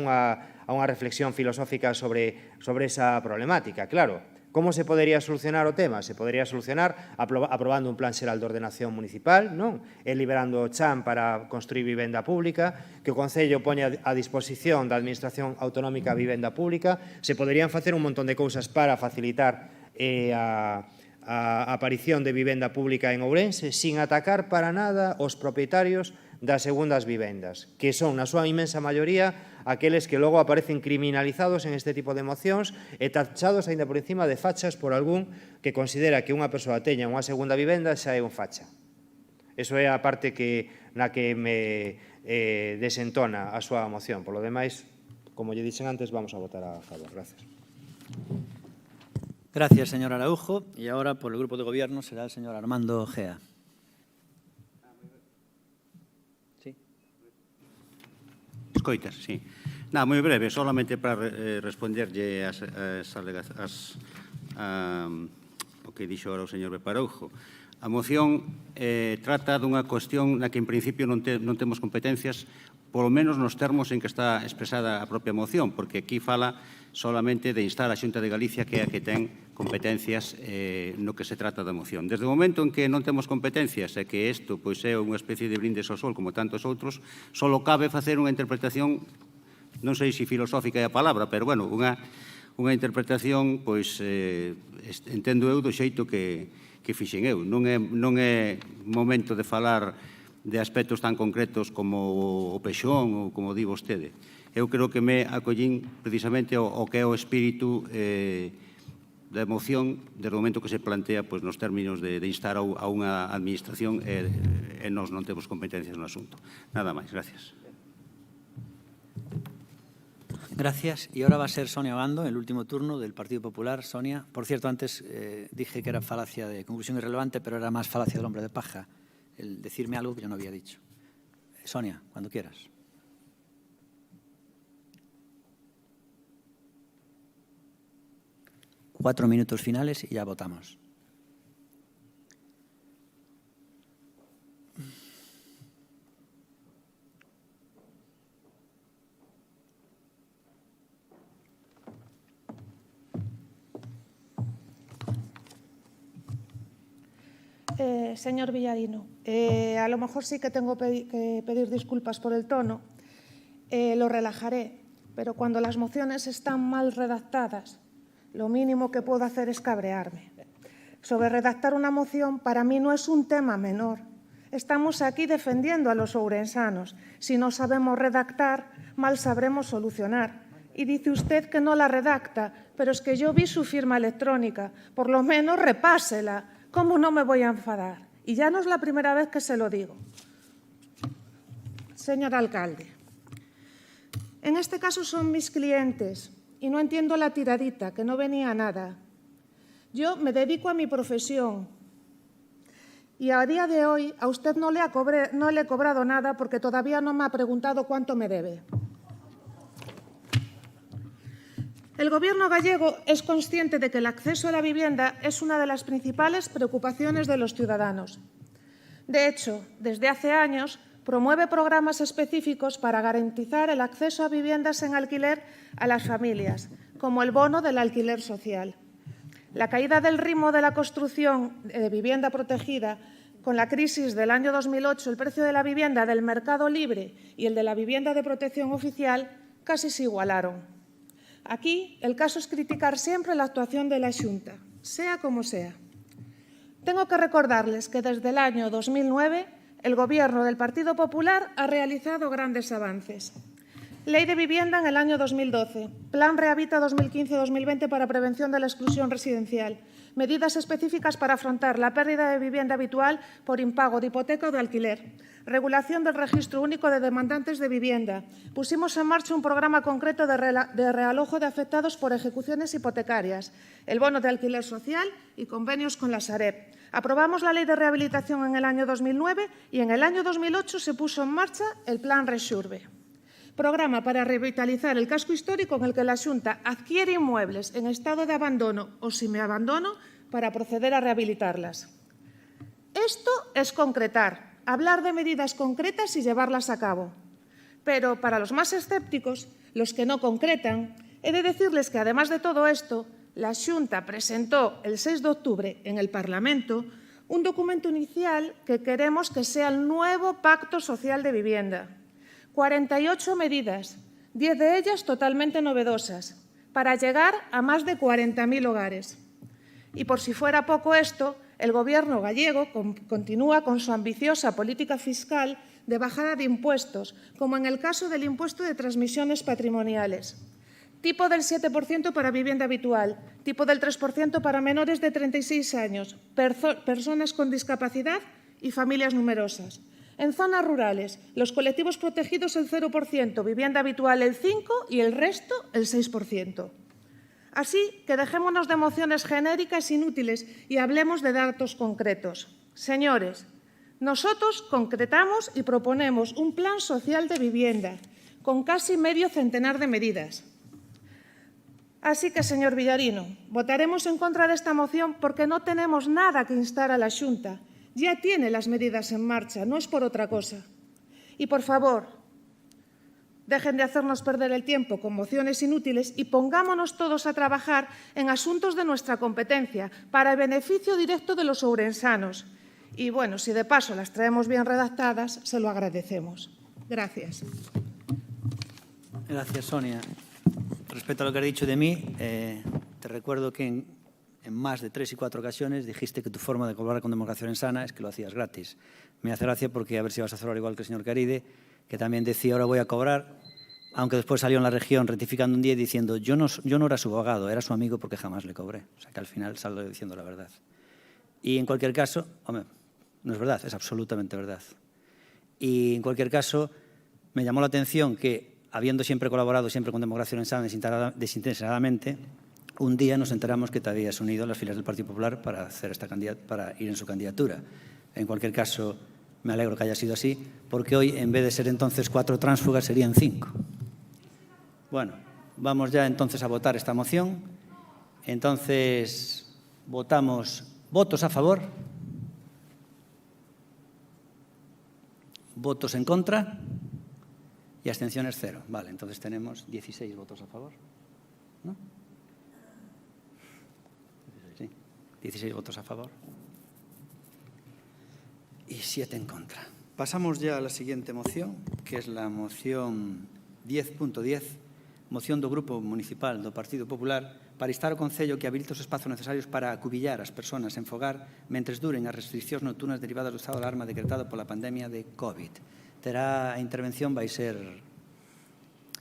unha reflexión filosófica sobre esa problemática. Claro, como se podería solucionar o tema? Se podería solucionar aprobando un plan xeral de ordenación municipal, non? E liberando o CHAM para construir vivenda pública, que o Concello poña a disposición da Administración Autonómica a vivenda pública. Se poderían facer un montón de cousas para facilitar a aparición de vivenda pública en Ourense, sin atacar para nada os propietarios das segundas vivendas, que son, na súa inmensa maioría, aqueles que logo aparecen criminalizados en este tipo de mocións e tachados aínda por encima de fachas por algún que considera que unha persoa teña unha segunda vivenda xa é un facha. Eso é a parte na que me desentona a súa moción. Por lo demais, como lle dixen antes, vamos a votar a favor. Gracias. Gracias, señor Araujo. Y ahora, por el Grupo de Gobierno, será el señor Armando Gea. Escoitas, sí. Nada, moi breve, solamente para responderlle o que dixo ahora o señor Beparoujo. A moción trata dunha cuestión na que en principio non temos competencias, polo menos nos termos en que está expresada a propia moción, porque aquí fala solamente de instar a Xunta de Galicia, que é a que ten competencias no que se trata da moción. Desde o momento en que non temos competencias e que isto pois, é unha especie de brindes ao sol como tantos outros, só cabe facer unha interpretación, non sei se filosófica é a palabra, pero bueno, unha interpretación, pois, entendo eu do xeito que fixen eu. Non é momento de falar de aspectos tan concretos como o pexón ou como di vostede. Eu creo que me acollín precisamente o que é o espírito da emoción desde o momento que se plantea nos términos de instar a unha administración e nós non temos competencias no asunto. Nada máis, gracias. Gracias. Y ahora va a ser Sonia Obando, el último turno del Partido Popular. Sonia, por cierto, antes dije que era falacia de conclusión irrelevante, pero era más falacia del hombre de paja, el decirme algo que yo no había dicho. Sonia, cuando quieras. Cuatro minutos finales y ya votamos. Señor Villarino, a lo mejor sí que tengo que pedir disculpas por el tono, lo relajaré, pero cuando las mociones están mal redactadas, lo mínimo que puedo hacer es cabrearme. Sobre redactar una moción, para mí no es un tema menor. Estamos aquí defendiendo a los ourensanos. Si no sabemos redactar, mal sabremos solucionar. Y dice usted que no la redacta, pero es que yo vi su firma electrónica. Por lo menos repásela. ¿Cómo no me voy a enfadar? Y ya no es la primera vez que se lo digo. Señor alcalde, en este caso son mis clientes y no entiendo la tiradita, que no venía a nada. Yo me dedico a mi profesión y a día de hoy a usted no le he cobrado nada porque todavía no me ha preguntado cuánto me debe. El Gobierno gallego es consciente de que el acceso a la vivienda es una de las principales preocupaciones de los ciudadanos. De hecho, desde hace años promueve programas específicos para garantizar el acceso a viviendas en alquiler a las familias, como el bono del alquiler social. La caída del ritmo de la construcción de vivienda protegida con la crisis del año 2008, el precio de la vivienda del mercado libre y el de la vivienda de protección oficial casi se igualaron. Aquí, el caso es criticar siempre la actuación de la Xunta, sea como sea. Tengo que recordarles que desde el año 2009 el Gobierno del Partido Popular ha realizado grandes avances. Ley de Vivienda en el año 2012, Plan Rehabita 2015-2020 para prevención de la exclusión residencial, medidas específicas para afrontar la pérdida de vivienda habitual por impago de hipoteca o de alquiler, regulación del registro único de demandantes de vivienda. Pusimos en marcha un programa concreto de realojo de afectados por ejecuciones hipotecarias, el bono de alquiler social y convenios con la Sareb. Aprobamos la Ley de Rehabilitación en el año 2009 y en el año 2008 se puso en marcha el Plan Rexurbe. Programa para revitalizar el casco histórico en el que la Xunta adquiere inmuebles en estado de abandono o semiabandono para proceder a rehabilitarlas. Esto es concretar, hablar de medidas concretas y llevarlas a cabo. Pero para los más escépticos, los que no concretan, he de decirles que además de todo esto, la Xunta presentó el 6 de octubre en el Parlamento un documento inicial que queremos que sea el nuevo Pacto Social de Vivienda. 48 medidas, 10 de ellas totalmente novedosas, para llegar a más de 40.000 hogares. Y por si fuera poco esto, el Gobierno gallego continúa con su ambiciosa política fiscal de bajada de impuestos, como en el caso del impuesto de transmisiones patrimoniales. Tipo del 7% para vivienda habitual, tipo del 3% para menores de 36 años, personas con discapacidad y familias numerosas. En zonas rurales, los colectivos protegidos el 0%, vivienda habitual el 5% y el resto el 6%. Así que dejémonos de mociones genéricas inútiles y hablemos de datos concretos. Señores, nosotros concretamos y proponemos un plan social de vivienda con casi medio centenar de medidas. Así que, señor Villarino, votaremos en contra de esta moción porque no tenemos nada que instar a la Xunta. Ya tiene las medidas en marcha, no es por otra cosa. Y, por favor, dejen de hacernos perder el tiempo con mociones inútiles y pongámonos todos a trabajar en asuntos de nuestra competencia para el beneficio directo de los ourensanos. Y, bueno, si de paso las traemos bien redactadas, se lo agradecemos. Gracias. Gracias, Sonia. Respecto a lo que has dicho de mí, te recuerdo que en más de 3 y 4 ocasiones dijiste que tu forma de colaborar con Democracia Orensana es que lo hacías gratis. Me hace gracia porque a ver si vas a hacer ahora igual que el señor Caride, que también decía ahora voy a cobrar, aunque después salió en la región rectificando un día y diciendo yo no era su abogado, era su amigo porque jamás le cobré. O sea que al final salió diciendo la verdad. Y en cualquier caso, hombre, no es verdad, es absolutamente verdad. Y en cualquier caso, me llamó la atención que habiendo siempre colaborado siempre con Democracia Orensana desinteresadamente, un día nos enteramos que te habías unido a las filas del Partido Popular para ir en su candidatura. En cualquier caso, me alegro que haya sido así, porque hoy, en vez de ser entonces 4 tránsfugas, serían 5. Bueno, vamos ya entonces a votar esta moción. Entonces, votamos votos a favor, votos en contra y abstenciones 0. Vale, entonces tenemos 16 votos a favor, ¿no? Sí, 16 votos a favor y 7 en contra. Pasamos ya a la siguiente moción, que es la moción 10.10, moción do Grupo Municipal do Partido Popular para instar ao Concello que habilite os espazos necesarios para acubillar as persoas en fogar mentres duren as restriccións nocturnas derivadas do estado de alarma decretado pola pandemia de COVID. Terá a intervención, vai ser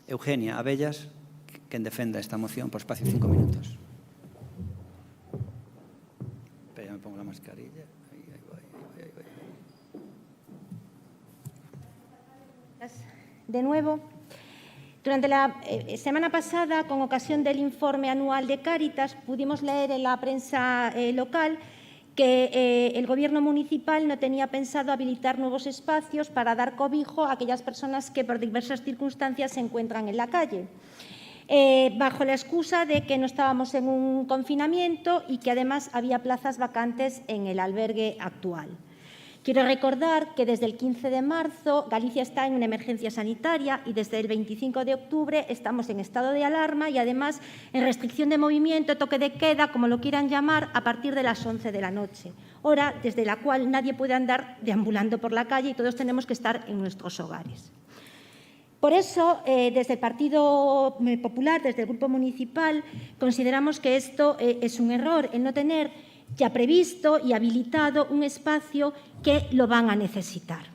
Eugenia Abellas, quen defenda esta moción por espacio de 5 minutos. Espera, me pongo la mascarilla. De nuevo, durante la semana pasada, con ocasión del informe anual de Cáritas, pudimos leer en la prensa local que el Gobierno municipal no tenía pensado habilitar nuevos espacios para dar cobijo a aquellas personas que por diversas circunstancias se encuentran en la calle, bajo la excusa de que no estábamos en un confinamiento y que además había plazas vacantes en el albergue actual. Quiero recordar que desde el 15 de marzo Galicia está en una emergencia sanitaria y desde el 25 de octubre estamos en estado de alarma y además en restricción de movimiento, toque de queda, como lo quieran llamar, a partir de las 11 de la noche, hora desde la cual nadie puede andar deambulando por la calle y todos tenemos que estar en nuestros hogares. Por eso, desde el Partido Popular, desde el Grupo Municipal, consideramos que esto es un error, el no tener ya previsto y habilitado un espacio que lo van a necesitar.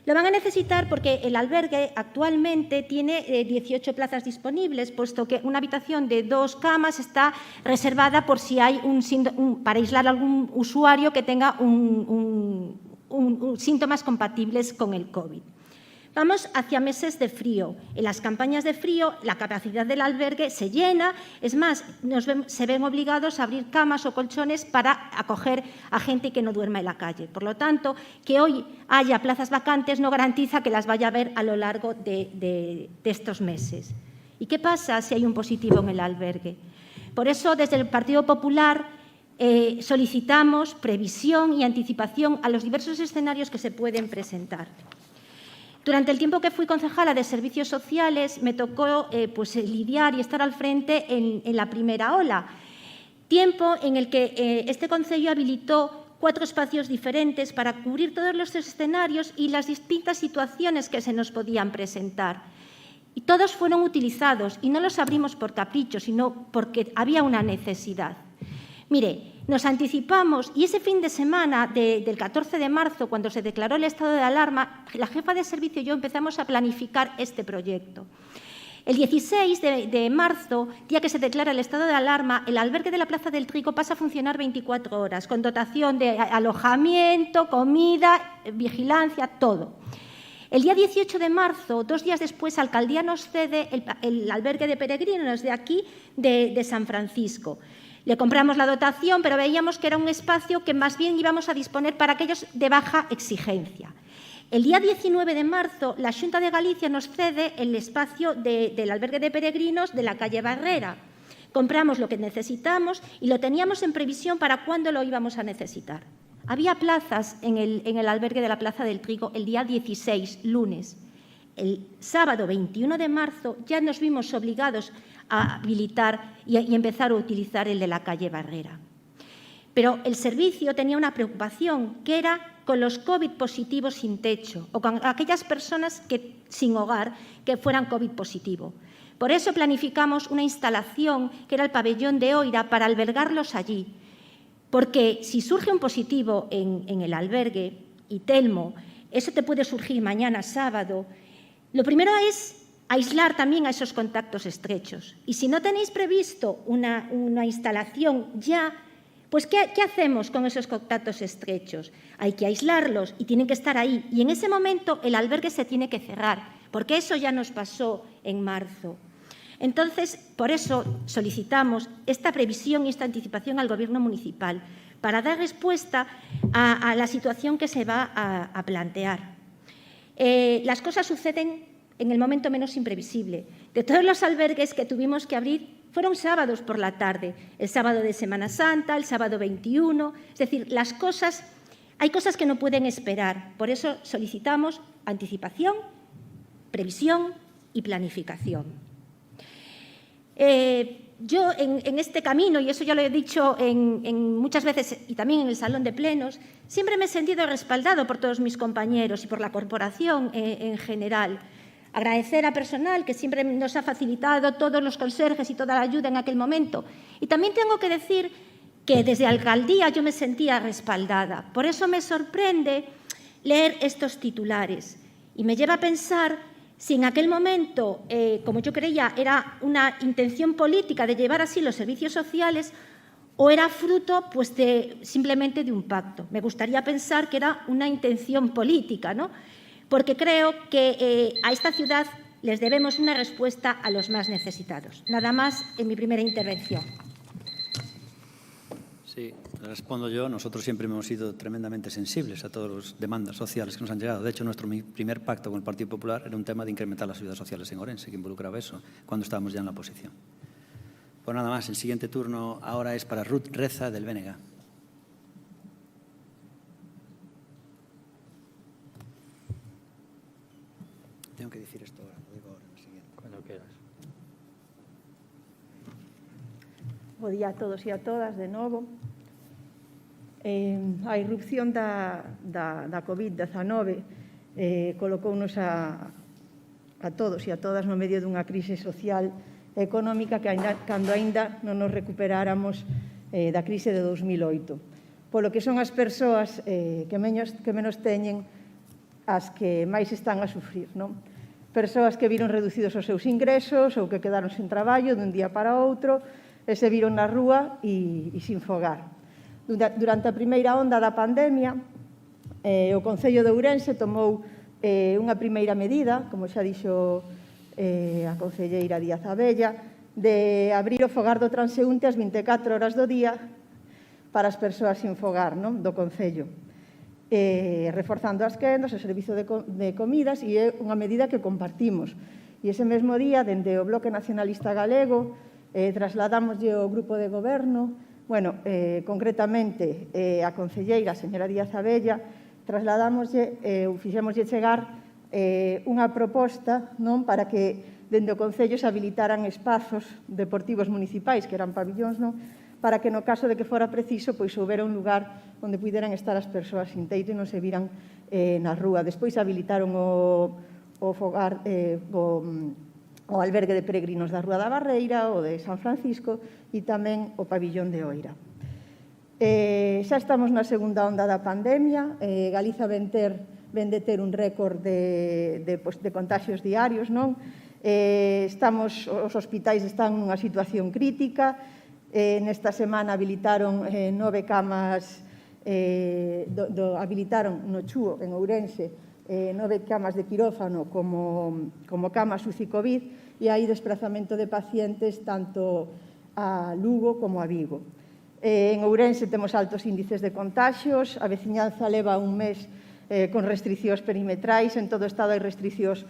Lo van a necesitar porque el albergue actualmente tiene 18 plazas disponibles, puesto que una habitación de 2 camas está reservada por si hay para aislar a algún usuario que tenga síntomas compatibles con el COVID. Vamos hacia meses de frío. En las campañas de frío, la capacidad del albergue se llena. Es más, se ven obligados a abrir camas o colchones para acoger a gente que no duerma en la calle. Por lo tanto, que hoy haya plazas vacantes no garantiza que las vaya a haber a lo largo de estos meses. ¿Y qué pasa si hay un positivo en el albergue? Por eso, desde el Partido Popular, solicitamos previsión y anticipación a los diversos escenarios que se pueden presentar. Durante el tiempo que fui concejala de Servicios Sociales me tocó lidiar y estar al frente en la primera ola, tiempo en el que este concello habilitó 4 espacios diferentes para cubrir todos los escenarios y las distintas situaciones que se nos podían presentar. Y todos fueron utilizados y no los abrimos por capricho, sino porque había una necesidad. Mire, nos anticipamos y ese fin de semana del 14 de marzo, cuando se declaró el estado de alarma, la jefa de servicio y yo empezamos a planificar este proyecto. El 16 de marzo, día que se declara el estado de alarma, el albergue de la Plaza del Trigo pasa a funcionar 24 horas, con dotación de alojamiento, comida, vigilancia, todo. El día 18 de marzo, 2 días después, Alcaldía nos cede el albergue de peregrinos de aquí, de San Francisco. Le compramos la dotación, pero veíamos que era un espacio que más bien íbamos a disponer para aquellos de baja exigencia. El día 19 de marzo, la Xunta de Galicia nos cede el espacio del albergue de peregrinos de la calle Barrera. Compramos lo que necesitamos y lo teníamos en previsión para cuándo lo íbamos a necesitar. Había plazas en el albergue de la Plaza del Trigo el día 16, lunes. El sábado 21 de marzo ya nos vimos obligados a habilitar y empezar a utilizar el de la calle Barrera. Pero el servicio tenía una preocupación, que era con los COVID positivos sin techo o con aquellas personas sin hogar que fueran COVID positivo. Por eso planificamos una instalación que era el pabellón de Oira para albergarlos allí. Porque si surge un positivo en el albergue, y Telmo, eso te puede surgir mañana sábado, lo primero es aislar también a esos contactos estrechos. Y si no tenéis previsto una instalación ya, pues ¿qué hacemos con esos contactos estrechos? Hay que aislarlos y tienen que estar ahí. Y en ese momento el albergue se tiene que cerrar, porque eso ya nos pasó en marzo. Entonces, por eso solicitamos esta previsión y esta anticipación al Gobierno municipal para dar respuesta a la situación que se va a plantear. Las cosas suceden en el momento menos imprevisible. De todos los albergues que tuvimos que abrir, fueron sábados por la tarde, el sábado de Semana Santa, el sábado 21, es decir, hay cosas que no pueden esperar. Por eso solicitamos anticipación, previsión y planificación. Yo en este camino, y eso ya lo he dicho muchas veces y también en el Salón de Plenos, siempre me he sentido respaldado por todos mis compañeros y por la corporación en general. Agradecer a personal que siempre nos ha facilitado todos los conserjes y toda la ayuda en aquel momento. Y también tengo que decir que desde Alcaldía yo me sentía respaldada. Por eso me sorprende leer estos titulares y me lleva a pensar si en aquel momento, como yo creía, era una intención política de llevar así los servicios sociales o era fruto pues, simplemente de un pacto. Me gustaría pensar que era una intención política, ¿no? Porque creo que a esta ciudad les debemos una respuesta a los más necesitados. Nada más en mi primera intervención. Sí, respondo yo. Nosotros siempre hemos sido tremendamente sensibles a todas las demandas sociales que nos han llegado. De hecho, nuestro primer pacto con el Partido Popular era un tema de incrementar las ayudas sociales en Orense, que involucraba eso, cuando estábamos ya en la oposición. Pues nada más, el siguiente turno ahora es para Ruth Reza, del BNG. Tengo que decir esto ahora, lo digo ahora, en el siguiente. Cuando quieras. Bo día a todos e a todas, de novo. A irrupción da COVID-19 colocounos a todos e a todas no medio dunha crise social e económica que cando aínda non nos recuperáramos da crise de 2008. Polo que son as persoas que menos teñen as que máis están a sufrir, non? Persoas que viron reducidos os seus ingresos ou que quedaron sen traballo dun día para outro e se viron na rúa e sin fogar. Durante a primeira onda da pandemia, o Concello de Ourense tomou unha primeira medida, como xa dixo a concelleira Díaz Abella, de abrir o fogar do transeúnte as 24 horas do día para as persoas sin fogar, non? Do Concello. Reforzando as quendas, o servizo de comidas, e é unha medida que compartimos. E ese mesmo día, dende o Bloque Nacionalista Galego, trasladamoslle ao grupo de goberno, concretamente a concelleira, a señora Díaz Abella, trasladamoslle, fixémoslle chegar unha proposta non para que dende o Concello se habilitaran espazos deportivos municipais, que eran pabillóns, non? Para que no caso de que fora preciso, pois houbera un lugar onde puderan estar as persoas sin teito e non se viran na rúa. Despois habilitaron o fogar, o albergue de peregrinos da Rúa da Barreira, o de San Francisco e tamén o pabillón de Oira. Xa estamos na segunda onda da pandemia. Galiza ven de ter un récord de contagios diarios, non? Os hospitais están nunha situación crítica. Nesta semana habilitaron 9 camas, habilitaron no Chúo, en Ourense, 9 camas de quirófano como camas UCI COVID, e hai desplazamento de pacientes tanto a Lugo como a Vigo. En Ourense temos altos índices de contagios, a veciñanza leva un mes con restriccións perimetrais, en todo o estado hai restriccións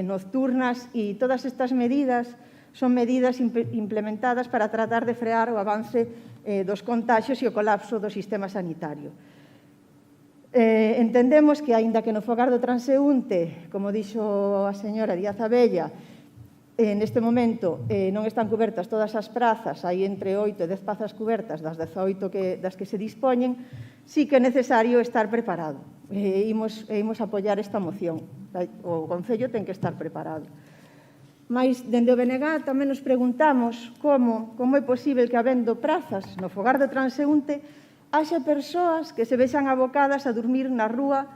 nocturnas, e todas estas medidas son medidas implementadas para tratar de frear o avance dos contagios e o colapso do sistema sanitario. Entendemos que, aínda que no fogar do transeúnte, como dixo a señora Díaz Abella, neste momento non están cubertas todas as prazas, hai entre 8 e 10 prazas cubertas das 18 das que se dispoñen, sí que é necesario estar preparado. Imos apoiar esta moción. O Concello ten que estar preparado. Mais, dende o BNG tamén nos preguntamos como é posible que, habendo prazas no fogar do transeúnte, haxa persoas que se vexan abocadas a dormir na rúa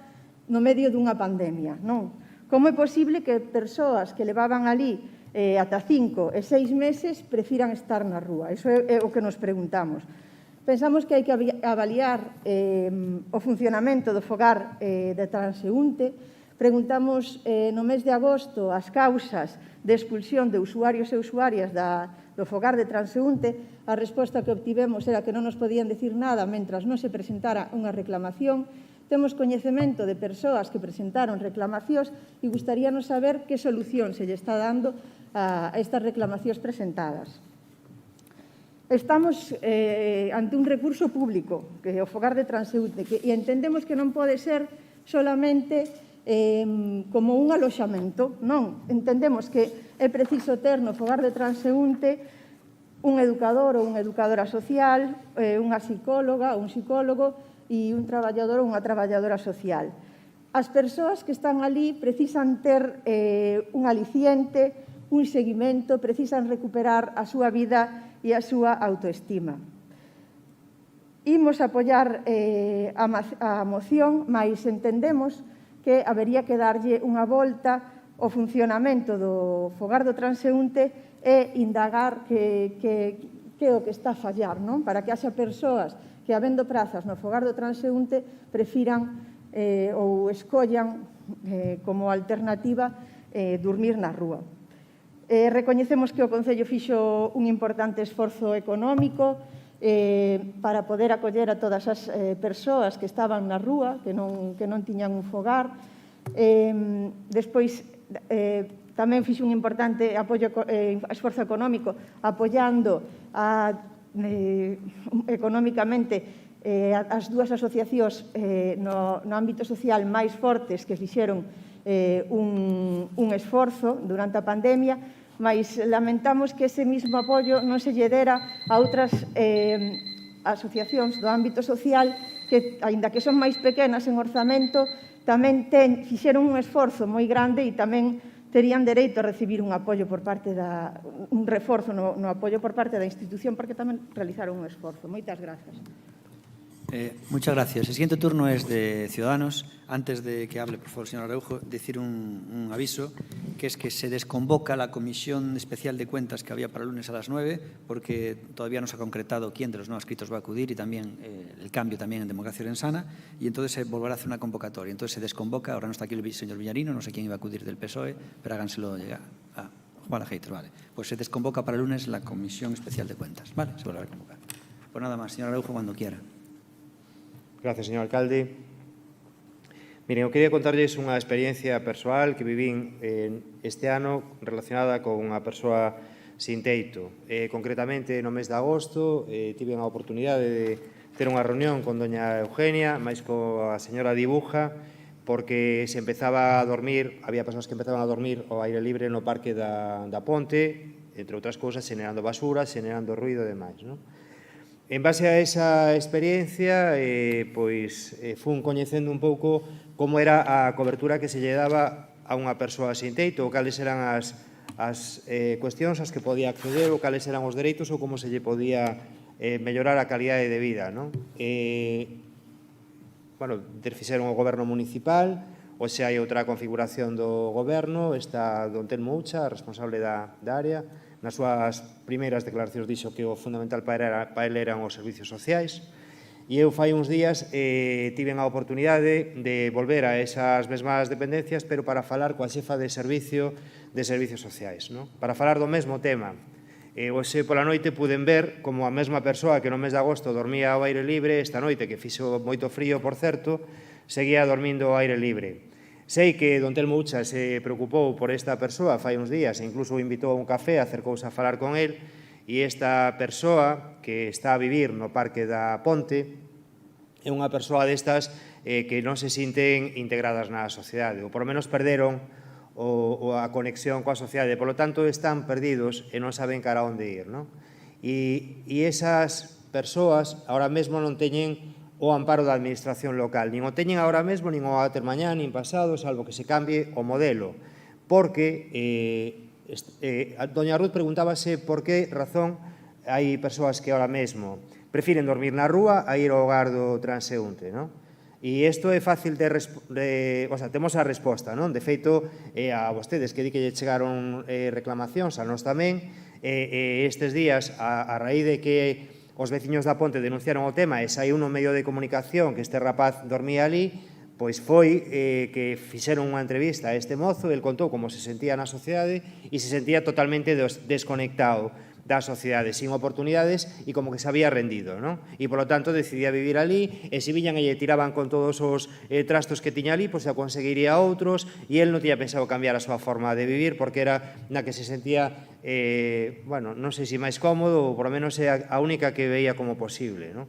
no medio dunha pandemia, non? Como é posible que persoas que levaban ali ata 5 e 6 meses prefiran estar na rúa? Iso é o que nos preguntamos. Pensamos que hai que avaliar o funcionamento do fogar de transeúnte. Preguntamos no mes de agosto as causas de expulsión de usuarios e usuarias do fogar de transeúnte. A resposta que obtivemos era que non nos podían decir nada mentras non se presentara unha reclamación. Temos coñecemento de persoas que presentaron reclamacións e gustaríanos saber que solución se lle está dando a estas reclamacións presentadas. Estamos ante un recurso público, que é o fogar de transeúnte, e entendemos que non pode ser solamente como un aloxamento, non. Entendemos que é preciso ter no fogar de transeúnte un educador ou unha educadora social, unha psicóloga ou un psicólogo e un traballador ou unha traballadora social. As persoas que están ali precisan ter un aliciente, un seguimento, precisan recuperar a súa vida e a súa autoestima. Imos apoiar a moción, mas entendemos que habería que darlle unha volta ao funcionamento do fogar do transeúnte e indagar que é o que está a fallar, non? Para que haxa persoas que, habendo prazas no fogar do transeúnte, prefiran ou escollan como alternativa dormir na rúa. Recoñecemos que o Concello fixo un importante esforzo económico para poder acoller a todas as persoas que estaban na rúa, que non tiñan un fogar. Despois, tamén fixo un importante esforzo económico apoiando económicamente as dúas asociacións no ámbito social máis fortes que fixeron un esforzo durante a pandemia, mas lamentamos que ese mismo apoio non se lle dera a outras asociacións do ámbito social que, aínda que son máis pequenas en orzamento, tamén fixeron un esforzo moi grande e tamén terían dereito a recibir un apoio por parte un reforzo no apoio por parte da institución, porque tamén realizaron un esforzo. Moitas grazas. Muchas gracias. El siguiente turno es de Ciudadanos. Antes de que hable, por favor, señor Araujo, decir un aviso, que es que se desconvoca la comisión especial de cuentas que había para el lunes a las 9, porque todavía no se ha concretado quién de los no adscritos va a acudir y también el cambio también en Democracia Orensana, y entonces se volverá a hacer una convocatoria. Entonces se desconvoca, ahora no está aquí el señor Villarino, no sé quién iba a acudir del PSOE, pero háganselo llegar a Juan Ajeiter, vale. Pues se desconvoca para el lunes la comisión especial de cuentas, ¿vale? Se volverá a convocar. Pues nada más, señor Araujo, cuando quiera. Gracias, señor alcalde. Miren, eu quería contarlles unha experiencia persoal que vivín este ano relacionada con unha persoa sin teito. Concretamente, no mes de agosto, tive a oportunidade de ter unha reunión con doña Eugenia, máis coa señora Dibuja, porque se empezaba a dormir, había persoas que empezaban a dormir ao aire libre no parque da Ponte, entre outras cousas, generando basura, generando ruido e demais, non? En base a esa experiencia, fun coñecendo un pouco como era a cobertura que se lle daba a unha persoa sin teito, ou cales eran as cuestións ás que podía acceder, ou cales eran os dereitos, ou como se lle podía mellorar a calidade de vida, non? Bueno, fixeron o goberno municipal, hoxe hai outra configuración do goberno, está don Telmo Ucha, responsable da área, nas súas primeiras declaracións dixo que o fundamental para ele eran os servicios sociais, e eu fai uns días tiven a oportunidade de volver a esas mesmas dependencias, pero para falar coa xefa de servicios sociais, non? Para falar do mesmo tema. Hoxe pola noite puden ver como a mesma persoa que no mes de agosto dormía ao aire libre, esta noite, que fixo moito frío, por certo, seguía dormindo ao aire libre. Sei que don Telmo Ucha se preocupou por esta persoa fai uns días, e incluso o invitou a un café, acercouse a falar con él, e esta persoa que está a vivir no Parque da Ponte é unha persoa destas que non se sinten integradas na sociedade, ou por lo menos perderon a conexión coa sociedade, polo tanto están perdidos e non saben cara onde ir, non? E esas persoas ahora mesmo non teñen o amparo da administración local, nin o teñen ahora mesmo, nin o a ter mañá, nin pasado, salvo que se cambie o modelo, porque doña Ruth preguntábase por que razón hai persoas que ahora mesmo prefiren dormir na rúa a ir ao hogar do transeúnte, non? E isto é fácil o sea, temos a resposta, non? De feito, a vostedes que di que lle chegaron reclamacións, a nós tamén, estes días, a raíz de que os veciños da Ponte denunciaron o tema e saiu no medio de comunicación que este rapaz dormía ali, pois foi que fixeron unha entrevista a este mozo, el contou como se sentía na sociedade e se sentía totalmente desconectado da sociedade, sin oportunidades e como que se había rendido, non? E, polo tanto, decidía vivir ali e se viñan e lle tiraban con todos os trastos que tiña ali, pois se conseguiría outros e el non tiña pensado cambiar a súa forma de vivir porque era na que se sentía, bueno, non sei se máis cómodo ou por lo menos é a única que veía como posible, non?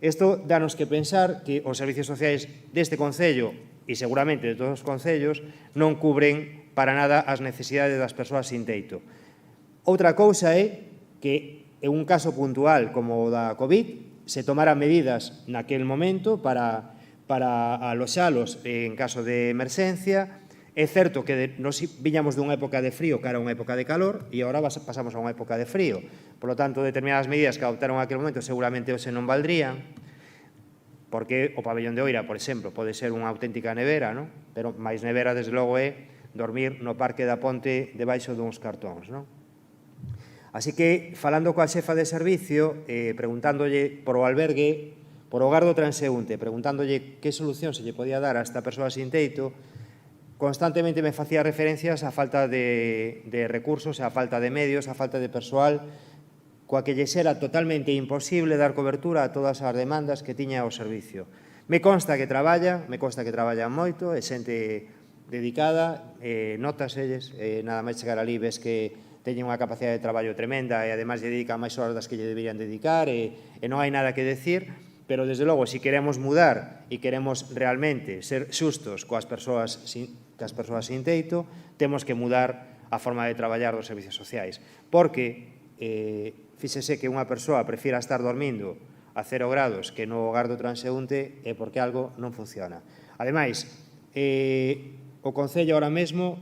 Isto danos que pensar que os servicios sociais deste Concello e seguramente de todos os concellos non cubren para nada as necesidades das persoas sin teito. Outra cousa é que en un caso puntual como o da COVID se tomaran medidas naquel momento para aloxalos en caso de emerxencia. É certo que nos viñamos dunha época de frío cara a unha época de calor e agora pasamos a unha época de frío. Por lo tanto, determinadas medidas que adoptaron naquel momento seguramente hoxe non valdrían, porque o pabellón de Oira, por exemplo, pode ser unha auténtica nevera, non? Pero máis nevera, desde logo, é dormir no Parque da Ponte debaixo duns cartóns, non? Así que, falando coa xefa de servicio, preguntándolle por o albergue, por o hogar do transeúnte, preguntándolle que solución se lle podía dar a esta persoa sin teito, constantemente me facía referencias á falta de recursos, á falta de medios, á falta de persoal, coa que lle era totalmente imposible dar cobertura a todas as demandas que tiña o servicio. Me consta que traballan moito, é xente dedicada, notas elles, nada máis chegar ali ves que teñen unha capacidade de traballo tremenda e ademais lle dedican máis horas das que lle deberían dedicar e non hai nada que decir, pero desde logo, se queremos mudar e queremos realmente ser xustos coas persoas sin teito, temos que mudar a forma de traballar dos servicios sociais, porque fíxese que unha persoa prefira estar dormindo a 0 grados que no hogar do transeúnte é porque algo non funciona. Ademais, o Concello ahora mesmo,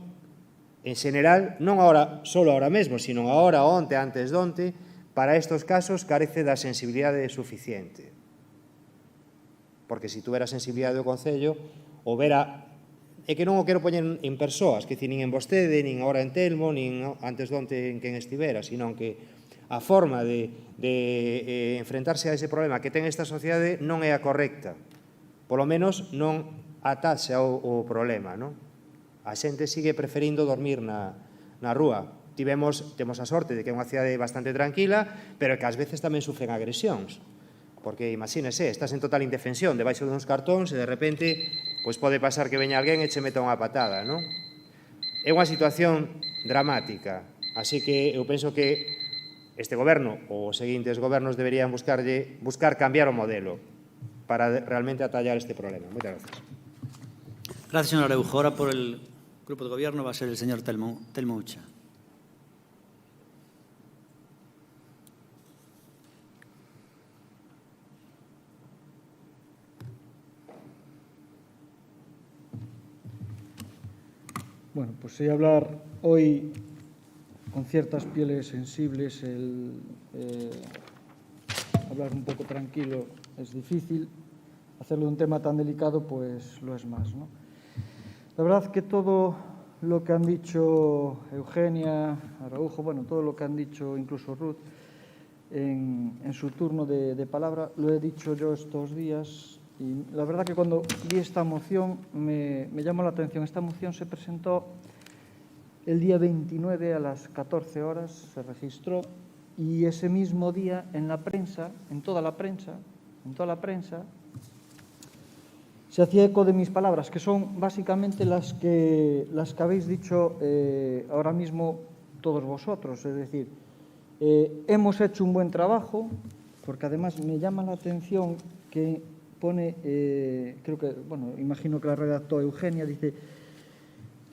en xeral, non só ahora mesmo, sino agora, onte, antes donte, para estes casos carece da sensibilidade suficiente. Porque se tuvera sensibilidade do Concello, o vera, é que non o quero poñer en persoas, que nin en vostede, nin agora en Telmo, nin antes donte en quen estivera, sino que a forma de enfrentarse a ese problema que ten esta sociedade non é a correcta. Polo menos non ataxa o problema, non? A xente sigue preferindo dormir na rúa. Temos a sorte de que é unha cidade bastante tranquila, pero que ás veces tamén sufren agresións. Porque, imagínese, estás en total indefensión debaixo de uns cartóns e de repente pode pasar que veña alguén e che meta unha patada, non? É unha situación dramática. Así que eu penso que este goberno ou os seguintes gobernos deberían buscar cambiar o modelo para realmente atallar este problema. Moitas gracias. Gracias, señor Araujo. Ahora por el grupo de gobierno va a ser el señor Telmo Ucha. Bueno, pues voy a hablar hoy con ciertas pieles sensibles hablar un poco tranquilo es difícil, hacerlo de un tema tan delicado pues lo es más, ¿no? La verdad que todo lo que han dicho Eugenia, Araujo, bueno, todo lo que han dicho incluso Ruth en su turno de palabra, lo he dicho yo estos días. Y la verdad que cuando vi esta moción me llamó la atención. Esta moción se presentó el día 29 a las 14 horas, se registró, y ese mismo día en la prensa, en toda la prensa, se hacía eco de mis palabras, que son básicamente las que habéis dicho ahora mismo todos vosotros. Es decir, hemos hecho un buen trabajo, porque además me llama la atención que pone, creo que, bueno, imagino que la redactó Eugenia, dice: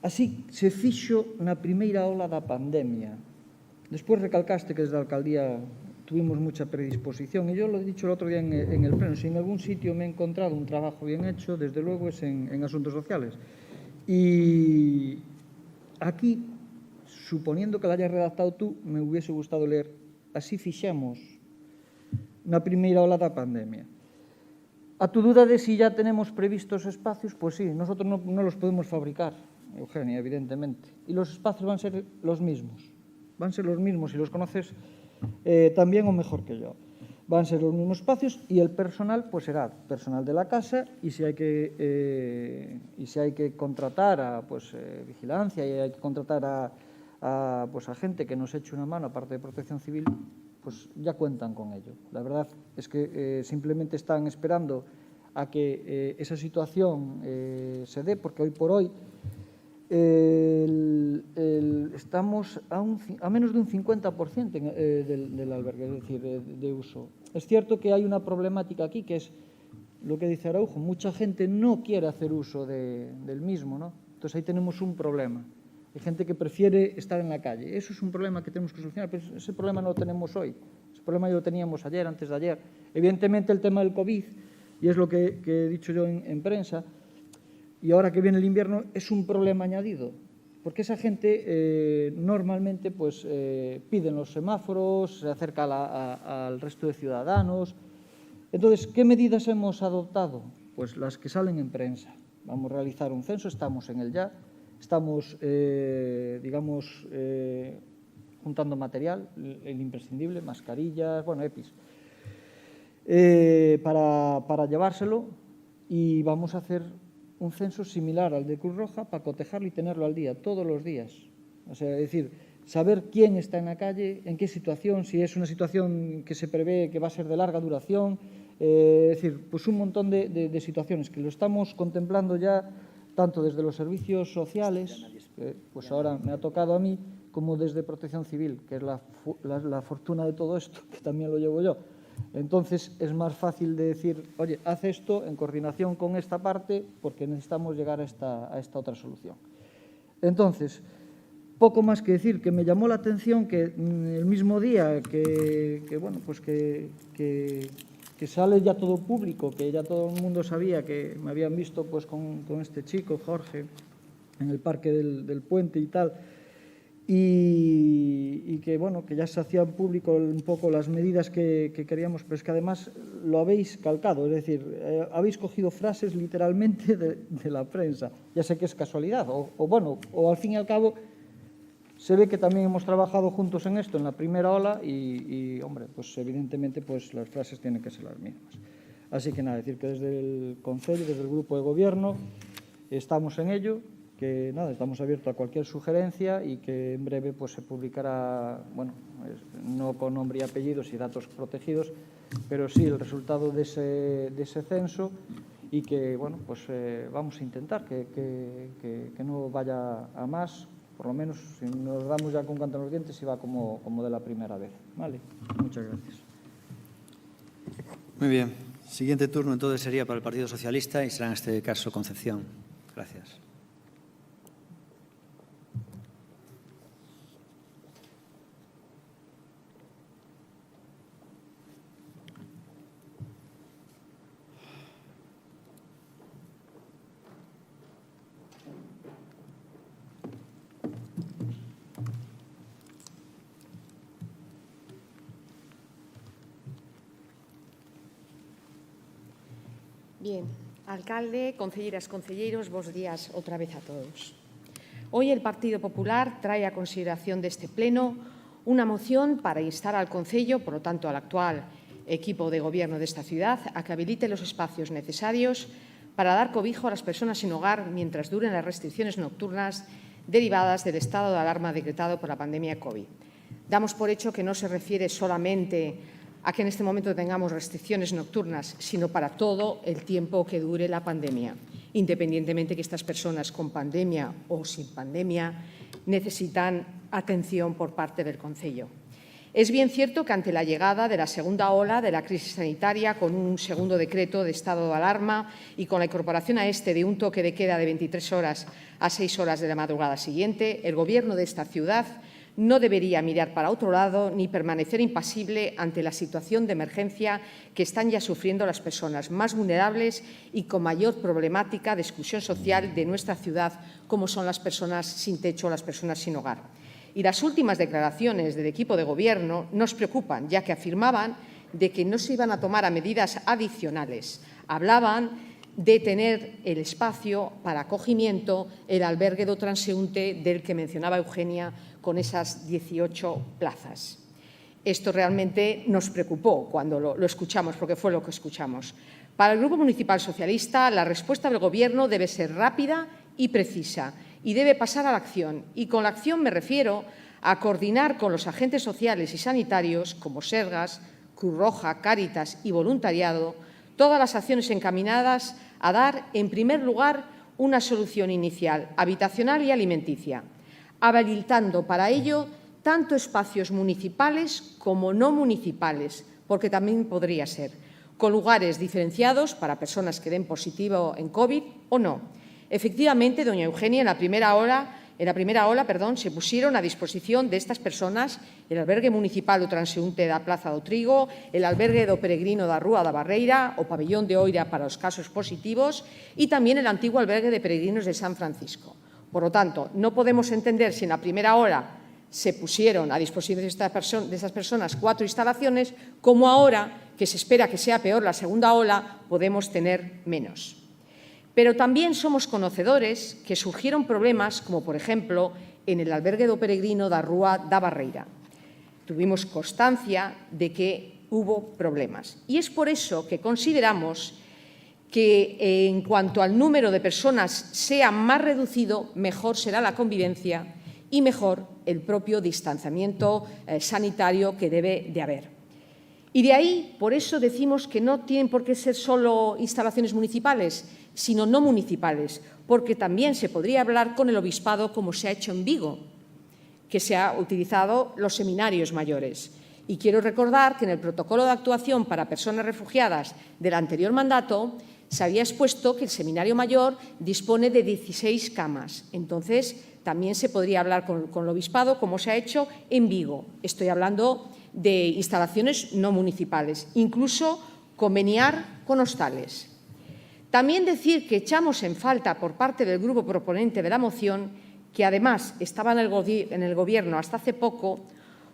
así se fixo na primeira ola da pandemia. Despois recalcaste que desde a alcaldía tuvimos mucha predisposición, y yo lo he dicho el otro día en el pleno, si en algún sitio me he encontrado un trabajo bien hecho, desde luego es en asuntos sociales. Y aquí, suponiendo que la hayas redactado tú, me hubiese gustado leer: así fixemos na primeira ola da pandemia. A tu duda de si ya tenemos previstos espacios, pues sí, nosotros no los podemos fabricar, Eugenia, evidentemente. Y los espacios van a ser los mismos. Van a ser los mismos, si los conoces también o mejor que yo. Van a ser los mismos espacios y el personal pues será personal de la casa, y si hay que contratar a vigilancia, y hay que contratar a gente que nos eche una mano, aparte de Protección Civil, pues ya cuentan con ello. La verdad es que simplemente están esperando a que esa situación se dé, porque hoy por hoy estamos a menos de un 50% del albergue, es decir, de uso. Es cierto que hay una problemática aquí, que es lo que dice Araujo: mucha gente no quiere hacer uso del mismo, ¿no? Entonces ahí tenemos un problema. Hay gente que prefiere estar en la calle. Eso es un problema que tenemos que solucionar, pero ese problema no lo tenemos hoy. Ese problema ya lo teníamos ayer, antes de ayer. Evidentemente el tema del COVID, y es lo que he dicho yo en prensa, y ahora que viene el invierno, es un problema añadido, porque esa gente normalmente pues piden los semáforos, se acerca al resto de ciudadanos. Entonces, ¿qué medidas hemos adoptado? Pues las que salen en prensa. Vamos a realizar un censo, estamos en él ya. Estamos, juntando material, el imprescindible, mascarillas, bueno, EPIs, para llevárselo, y vamos a hacer un censo similar al de Cruz Roja para cotejarlo y tenerlo al día, todos los días. O sea, es decir, saber quién está en la calle, en qué situación, si es una situación que se prevé que va a ser de larga duración, es decir, pues un montón de situaciones que lo estamos contemplando ya, tanto desde los servicios sociales, que pues ahora me ha tocado a mí, como desde Protección Civil, que es la fortuna de todo esto, que también lo llevo yo. Entonces es más fácil de decir: oye, haz esto en coordinación con esta parte, porque necesitamos llegar a esta otra solución. Entonces, poco más que decir, que me llamó la atención que el mismo día que sale ya todo público, que ya todo el mundo sabía que me habían visto pues con este chico, Jorge, en el Parque del Puente y tal, y que, bueno, que ya se hacían público un poco las medidas que queríamos, pero es que además lo habéis calcado, es decir, habéis cogido frases literalmente de la prensa. Ya sé que es casualidad, o al fin y al cabo se ve que también hemos trabajado juntos en esto en la primera ola y hombre, pues evidentemente pues las frases tienen que ser las mismas. Así que nada, decir que desde el Concello, desde el Grupo de Gobierno, estamos en ello, que nada, estamos abiertos a cualquier sugerencia y que en breve pues se publicará, bueno, no con nombre y apellidos y datos protegidos, pero sí el resultado de ese censo, y que, bueno, pues vamos a intentar que no vaya a más. Por lo menos, si nos damos ya con canto en los dientes, si va como de la primera vez. Vale, muchas gracias. Muy bien. Siguiente turno entonces sería para el Partido Socialista y será en este caso Concepción. Gracias. Bien, alcalde, concelleiras, concelleiros, bos días outra vez a todos. Hoy el Partido Popular trae a consideración de este Pleno una moción para instar al Concello, por lo tanto al actual equipo de gobierno de esta ciudad, a que habilite los espacios necesarios para dar cobijo a las personas sin hogar mientras duren las restricciones nocturnas derivadas del estado de alarma decretado por la pandemia COVID. Damos por hecho que no se refiere solamente a que en este momento tengamos restricciones nocturnas, sino para todo el tiempo que dure la pandemia, independientemente que estas personas con pandemia o sin pandemia necesitan atención por parte del Concello. Es bien cierto que ante la llegada de la segunda ola de la crisis sanitaria, con un segundo decreto de estado de alarma y con la incorporación a este de un toque de queda de 23 horas a 6 horas de la madrugada siguiente, el Gobierno de esta ciudad no debería mirar para otro lado ni permanecer impasible ante la situación de emergencia que están ya sufriendo las personas más vulnerables y con mayor problemática de exclusión social de nuestra ciudad, como son las personas sin techo o las personas sin hogar. Y las últimas declaraciones del equipo de Gobierno nos preocupan, ya que afirmaban de que no se iban a tomar medidas adicionales. Hablaban de tener el espacio para acogimiento, el albergue do transeúnte del que mencionaba Eugenia, con esas 18 plazas. Esto realmente nos preocupó cuando lo escuchamos, porque fue lo que escuchamos. Para el Grupo Municipal Socialista, la respuesta del Gobierno debe ser rápida y precisa y debe pasar a la acción. Y con la acción me refiero a coordinar con los agentes sociales y sanitarios, como Sergas, Cruz Roja, Cáritas y voluntariado, todas las acciones encaminadas a dar, en primer lugar, una solución inicial, habitacional y alimenticia, habilitando para ello tanto espacios municipales como no municipales, porque también podría ser, con lugares diferenciados para personas que den positivo en COVID o no. Efectivamente, doña Eugenia, en la primera ola, se pusieron a disposición de estas personas el albergue municipal do transeúnte da Plaza do Trigo, el albergue do peregrino da Rúa da Barreira, o pabellón de Oira para os casos positivos y también el antiguo albergue de peregrinos de San Francisco. Por lo tanto, no podemos entender si en la primera ola se pusieron a disposición de estas personas 4 instalaciones, como ahora, que se espera que sea peor la segunda ola, podemos tener menos. Pero también somos conocedores que surgieron problemas, como por ejemplo en el albergue do peregrino da Rúa da Barreira. Tuvimos constancia de que hubo problemas. Y es por eso que consideramos que en cuanto al número de personas sea más reducido, mejor será la convivencia y mejor el propio distanciamiento sanitario que debe de haber. Y de ahí, por eso decimos que no tienen por qué ser solo instalaciones municipales, sino no municipales, porque también se podría hablar con el obispado, como se ha hecho en Vigo, que se ha utilizado los seminarios mayores. Y quiero recordar que en el protocolo de actuación para personas refugiadas del anterior mandato se había expuesto que el Seminario Mayor dispone de 16 camas. Entonces, también se podría hablar con el obispado, como se ha hecho en Vigo. Estoy hablando de instalaciones no municipales, incluso conveniar con hostales. También decir que echamos en falta por parte del grupo proponente de la moción, que además estaba en el Gobierno hasta hace poco,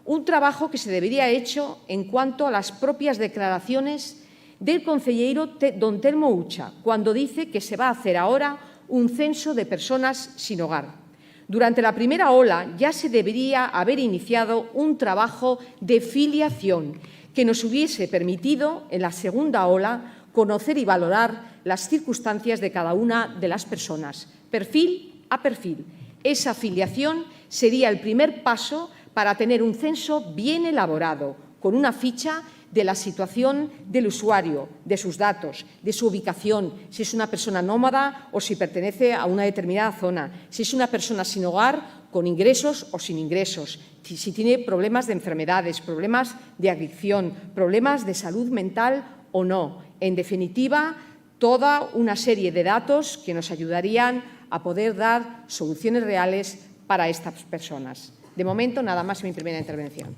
un trabajo que se debería haber hecho en cuanto a las propias declaraciones del concelleiro don Telmo Ucha, cuando dice que se va a hacer ahora un censo de personas sin hogar. Durante la primera ola ya se debería haber iniciado un trabajo de filiación que nos hubiese permitido, en la segunda ola, conocer y valorar las circunstancias de cada una de las personas, perfil a perfil. Esa filiación sería el primer paso para tener un censo bien elaborado, con una ficha de la situación del usuario, de sus datos, de su ubicación, si es una persona nómada o si pertenece a una determinada zona, si es una persona sin hogar, con ingresos o sin ingresos, si tiene problemas de enfermedades, problemas de adicción, problemas de salud mental o no. En definitiva, toda una serie de datos que nos ayudarían a poder dar soluciones reales para estas personas. De momento, nada más en mi primera intervención.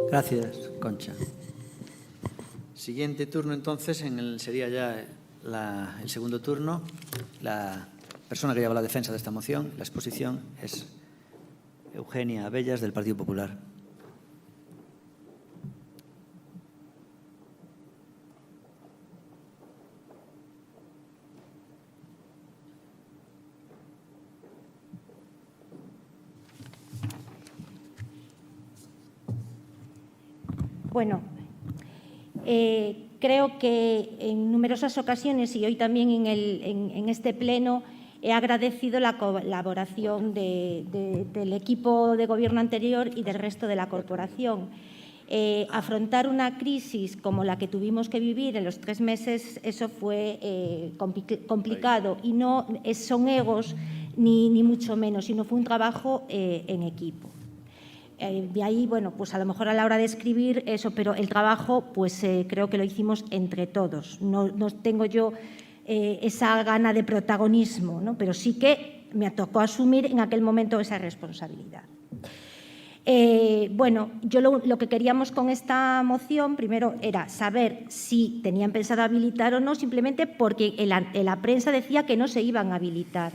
Gracias, Concha. Siguiente turno, entonces, sería ya el segundo turno. La persona que lleva la defensa de esta moción, la exposición, es Eugenia Abellas, del Partido Popular. Bueno, creo que en numerosas ocasiones y hoy también en este pleno he agradecido la colaboración del equipo de gobierno anterior y del resto de la corporación. Afrontar una crisis como la que tuvimos que vivir en los 3 meses, eso fue complicado y no son egos ni mucho menos, sino fue un trabajo en equipo. De ahí, bueno, pues a lo mejor a la hora de escribir eso, pero el trabajo pues creo que lo hicimos entre todos. No tengo yo esa gana de protagonismo, ¿no? Pero sí que me tocó asumir en aquel momento esa responsabilidad. Bueno, yo lo que queríamos con esta moción primero era saber si tenían pensado habilitar o no, simplemente porque en la prensa decía que no se iban a habilitar.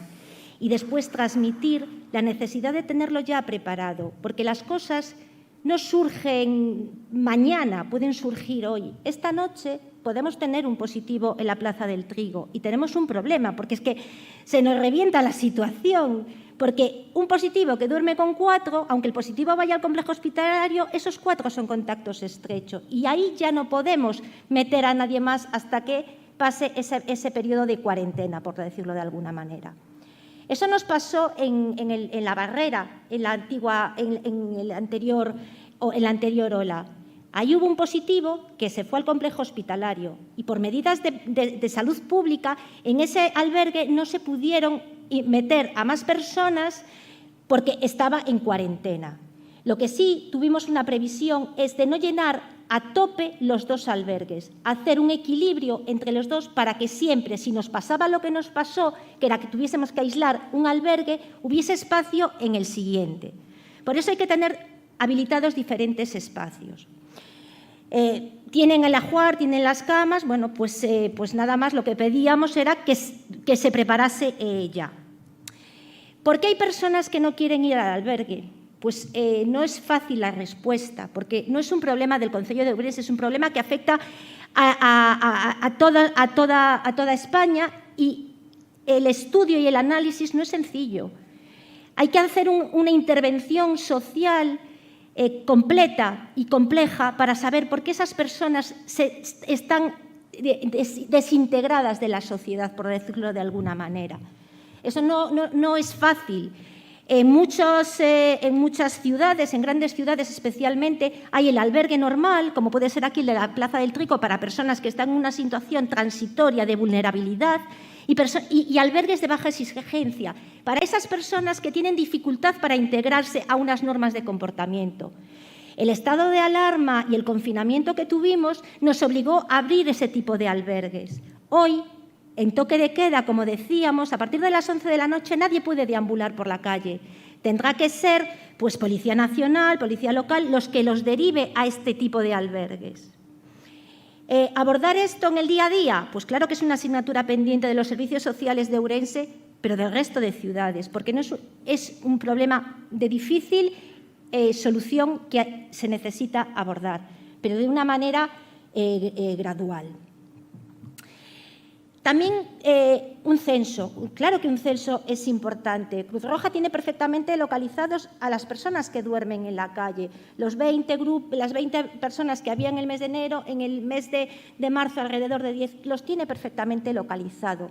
Y después transmitir la necesidad de tenerlo ya preparado, porque las cosas no surgen mañana, pueden surgir hoy. Esta noche podemos tener un positivo en la Plaza del Trigo y tenemos un problema, porque es que se nos revienta la situación, porque un positivo que duerme con 4, aunque el positivo vaya al complejo hospitalario, esos 4 son contactos estrechos y ahí ya no podemos meter a nadie más hasta que pase ese periodo de cuarentena, por decirlo de alguna manera. Eso nos pasó en la Barrera, en la anterior ola. Ahí hubo un positivo que se fue al complejo hospitalario y por medidas de salud pública en ese albergue no se pudieron meter a más personas porque estaba en cuarentena. Lo que sí tuvimos una previsión es de no llenar a tope los 2 albergues, hacer un equilibrio entre los 2 para que siempre, si nos pasaba lo que nos pasó, que era que tuviésemos que aislar un albergue, hubiese espacio en el siguiente. Por eso hay que tener habilitados diferentes espacios. Tienen el ajuar, tienen las camas, bueno, pues nada más lo que pedíamos era que se preparase ya. ¿Por qué hay personas que no quieren ir al albergue? Pues no es fácil la respuesta, porque no es un problema del Concello de Ourense, es un problema que afecta a toda España y el estudio y el análisis no es sencillo. Hay que hacer una intervención social completa y compleja para saber por qué esas personas están desintegradas de la sociedad, por decirlo de alguna manera. Eso no es fácil. En muchas ciudades, en grandes ciudades especialmente, hay el albergue normal, como puede ser aquí el de la Plaza del Trigo, para personas que están en una situación transitoria de vulnerabilidad y albergues de baja exigencia, para esas personas que tienen dificultad para integrarse a unas normas de comportamiento. El estado de alarma y el confinamiento que tuvimos nos obligó a abrir ese tipo de albergues. Hoy, en toque de queda, como decíamos, a partir de las 11 de la noche nadie puede deambular por la calle. Tendrá que ser pues, Policía Nacional, Policía Local, los que los derive a este tipo de albergues. ¿Abordar esto en el día a día? Pues claro que es una asignatura pendiente de los servicios sociales de Ourense, pero del resto de ciudades, porque no es un problema de difícil solución que se necesita abordar, pero de una manera gradual. También un censo. Claro que un censo es importante. Cruz Roja tiene perfectamente localizados a las personas que duermen en la calle. Las 20 personas que había en el mes de enero, en el mes de marzo alrededor de 10, los tiene perfectamente localizado.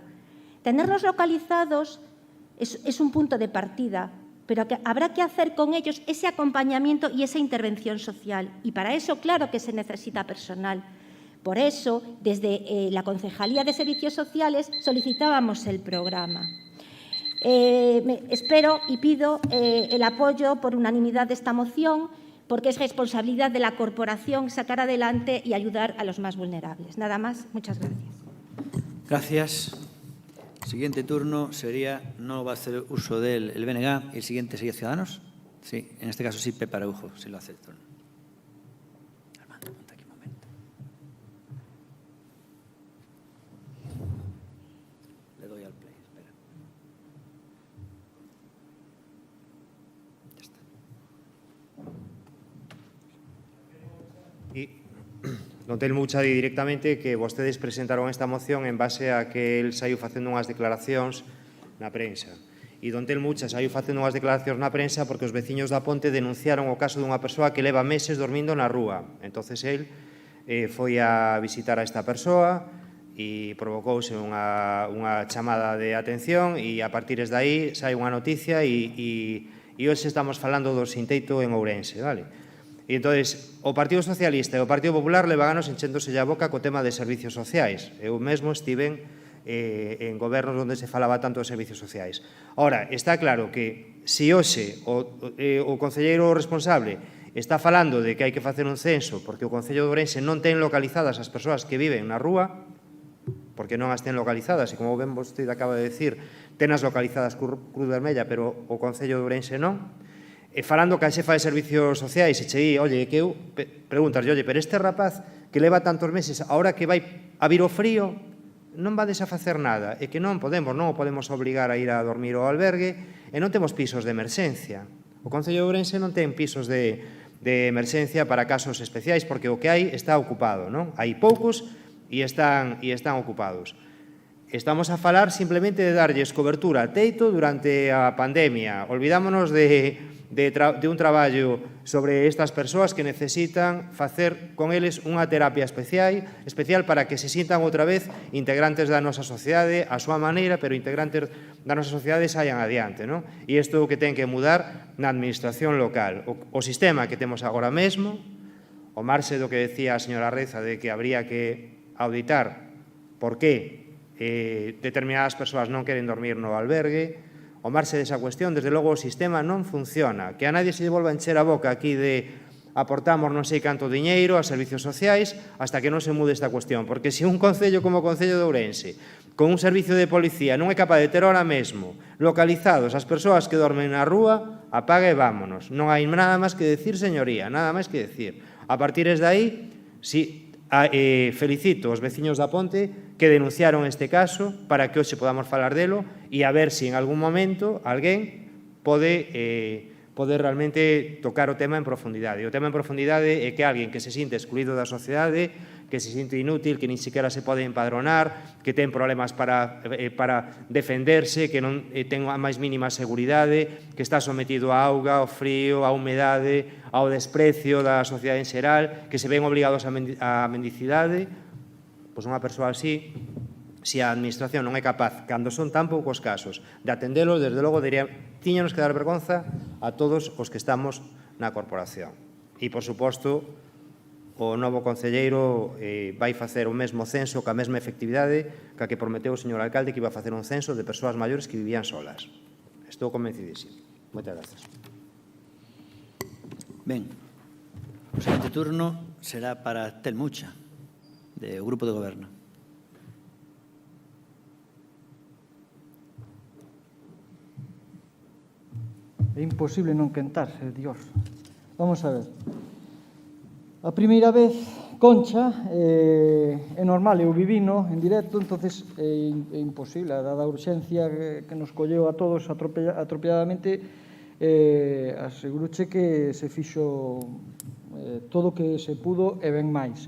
Tenerlos localizados es un punto de partida, pero habrá que hacer con ellos ese acompañamiento y esa intervención social. Y para eso, claro que se necesita personal. Por eso, desde la Concejalía de Servicios Sociales solicitábamos el programa. Espero y pido el apoyo por unanimidad de esta moción, porque es responsabilidad de la corporación sacar adelante y ayudar a los más vulnerables. Nada más. Muchas gracias. Gracias. El siguiente turno sería, no va a hacer uso del BNG, el siguiente sería Ciudadanos. Sí, en este caso sí, Pepe Araujo, si lo hace el turno. Notei mucha directamente que vostedes presentaron esta moción en base a que el saiu facendo unhas declaracións na prensa. E Don Telmo Ucha saiu facendo unhas declaracións na prensa porque os veciños da Ponte denunciaron o caso dunha persoa que leva meses dormindo na rúa. Entonces, el foi a visitar a esta persoa e provocouse unha chamada de atención e a partir de aí sai unha noticia e hoxe estamos falando do Sinteito en Ourense, vale? E entonces, o Partido Socialista e o Partido Popular levan anos enchéndose a boca co tema de servicios sociais. Eu mesmo estiven en gobernos onde se falaba tanto de servicios sociais. Ora, está claro que se hoxe o concelleiro responsable está falando de que hai que facer un censo porque o Concello de Ourense non ten localizadas as persoas que viven na rúa, porque non as ten localizadas, e como ben vostede acaba de decir, tenas localizadas Cruz Vermella, pero o Concello de Ourense non, e falando que a xefa de servicios sociais e che di, oye, que eu preguntas, oye, pero este rapaz que leva tantos meses, ahora que vai a vir o frío, non vades a facer nada, e que non o podemos obrigar a ir a dormir ao albergue, e non temos pisos de emerxencia. O Concello de Ourense non ten pisos de emerxencia para casos especiais, porque o que hai está ocupado, non? Hai poucos e están ocupados. Estamos a falar simplemente de darlles cobertura a teito durante a pandemia. Olvidámonos de un traballo sobre estas persoas que necesitan facer con eles unha terapia especial para que se sintan outra vez integrantes da nosa sociedade, a súa maneira, pero integrantes da nosa sociedade saian adiante, non? E isto é o que ten que mudar na administración local. O sistema que temos agora mesmo, o marxe do que decía a señora Reza de que habría que auditar por que determinadas persoas non queren dormir no albergue, o marxe desa cuestión, desde logo o sistema non funciona. Que a nadie se lle volva a encher a boca aquí de aportamos non sei canto diñeiro a servicios sociais hasta que non se mude esta cuestión. Porque se un concello como o Concello de Ourense, con un servicio de policía, non é capaz de ter ahora mesmo localizados as persoas que dormen na rúa, apaga e vámonos. Non hai nada máis que decir, señoría, nada máis que decir. A partir de aí, felicito os veciños da Ponte que denunciaron este caso para que hoxe podamos falar delo e a ver se en algún momento alguén pode realmente tocar o tema en profundidade. O tema en profundidade é que alguén que se sinte excluído da sociedade, que se sinte inútil, que nin siquiera se pode empadronar, que ten problemas para defenderse, que non ten a máis mínima seguridade, que está sometido á auga, ao frío, á humedade, ao desprecio da sociedade en xeral, que se ven obligados á mendicidade. Pois unha persoa así, se a administración non é capaz, cando son tan poucos casos, de atendelos, desde logo tiñanos que dar vergonza a todos os que estamos na corporación. E, por suposto, o novo concelleiro vai facer o mesmo censo ca mesma efectividade ca que prometeu o señor alcalde que iba a facer un censo de persoas maiores que vivían solas. Estou convencidísimo. Moitas gracias. Ben, o seguinte turno será para Telmo Ucha, do Grupo de Goberno. É imposible non quentarse, Dios. Vamos a ver. A primeira vez, Concha, é normal, eu vivino en directo, entonces é imposible, dada a urxencia que nos colleu a todos atropelladamente, aseguroche que se fixo todo o que se pudo e ben máis.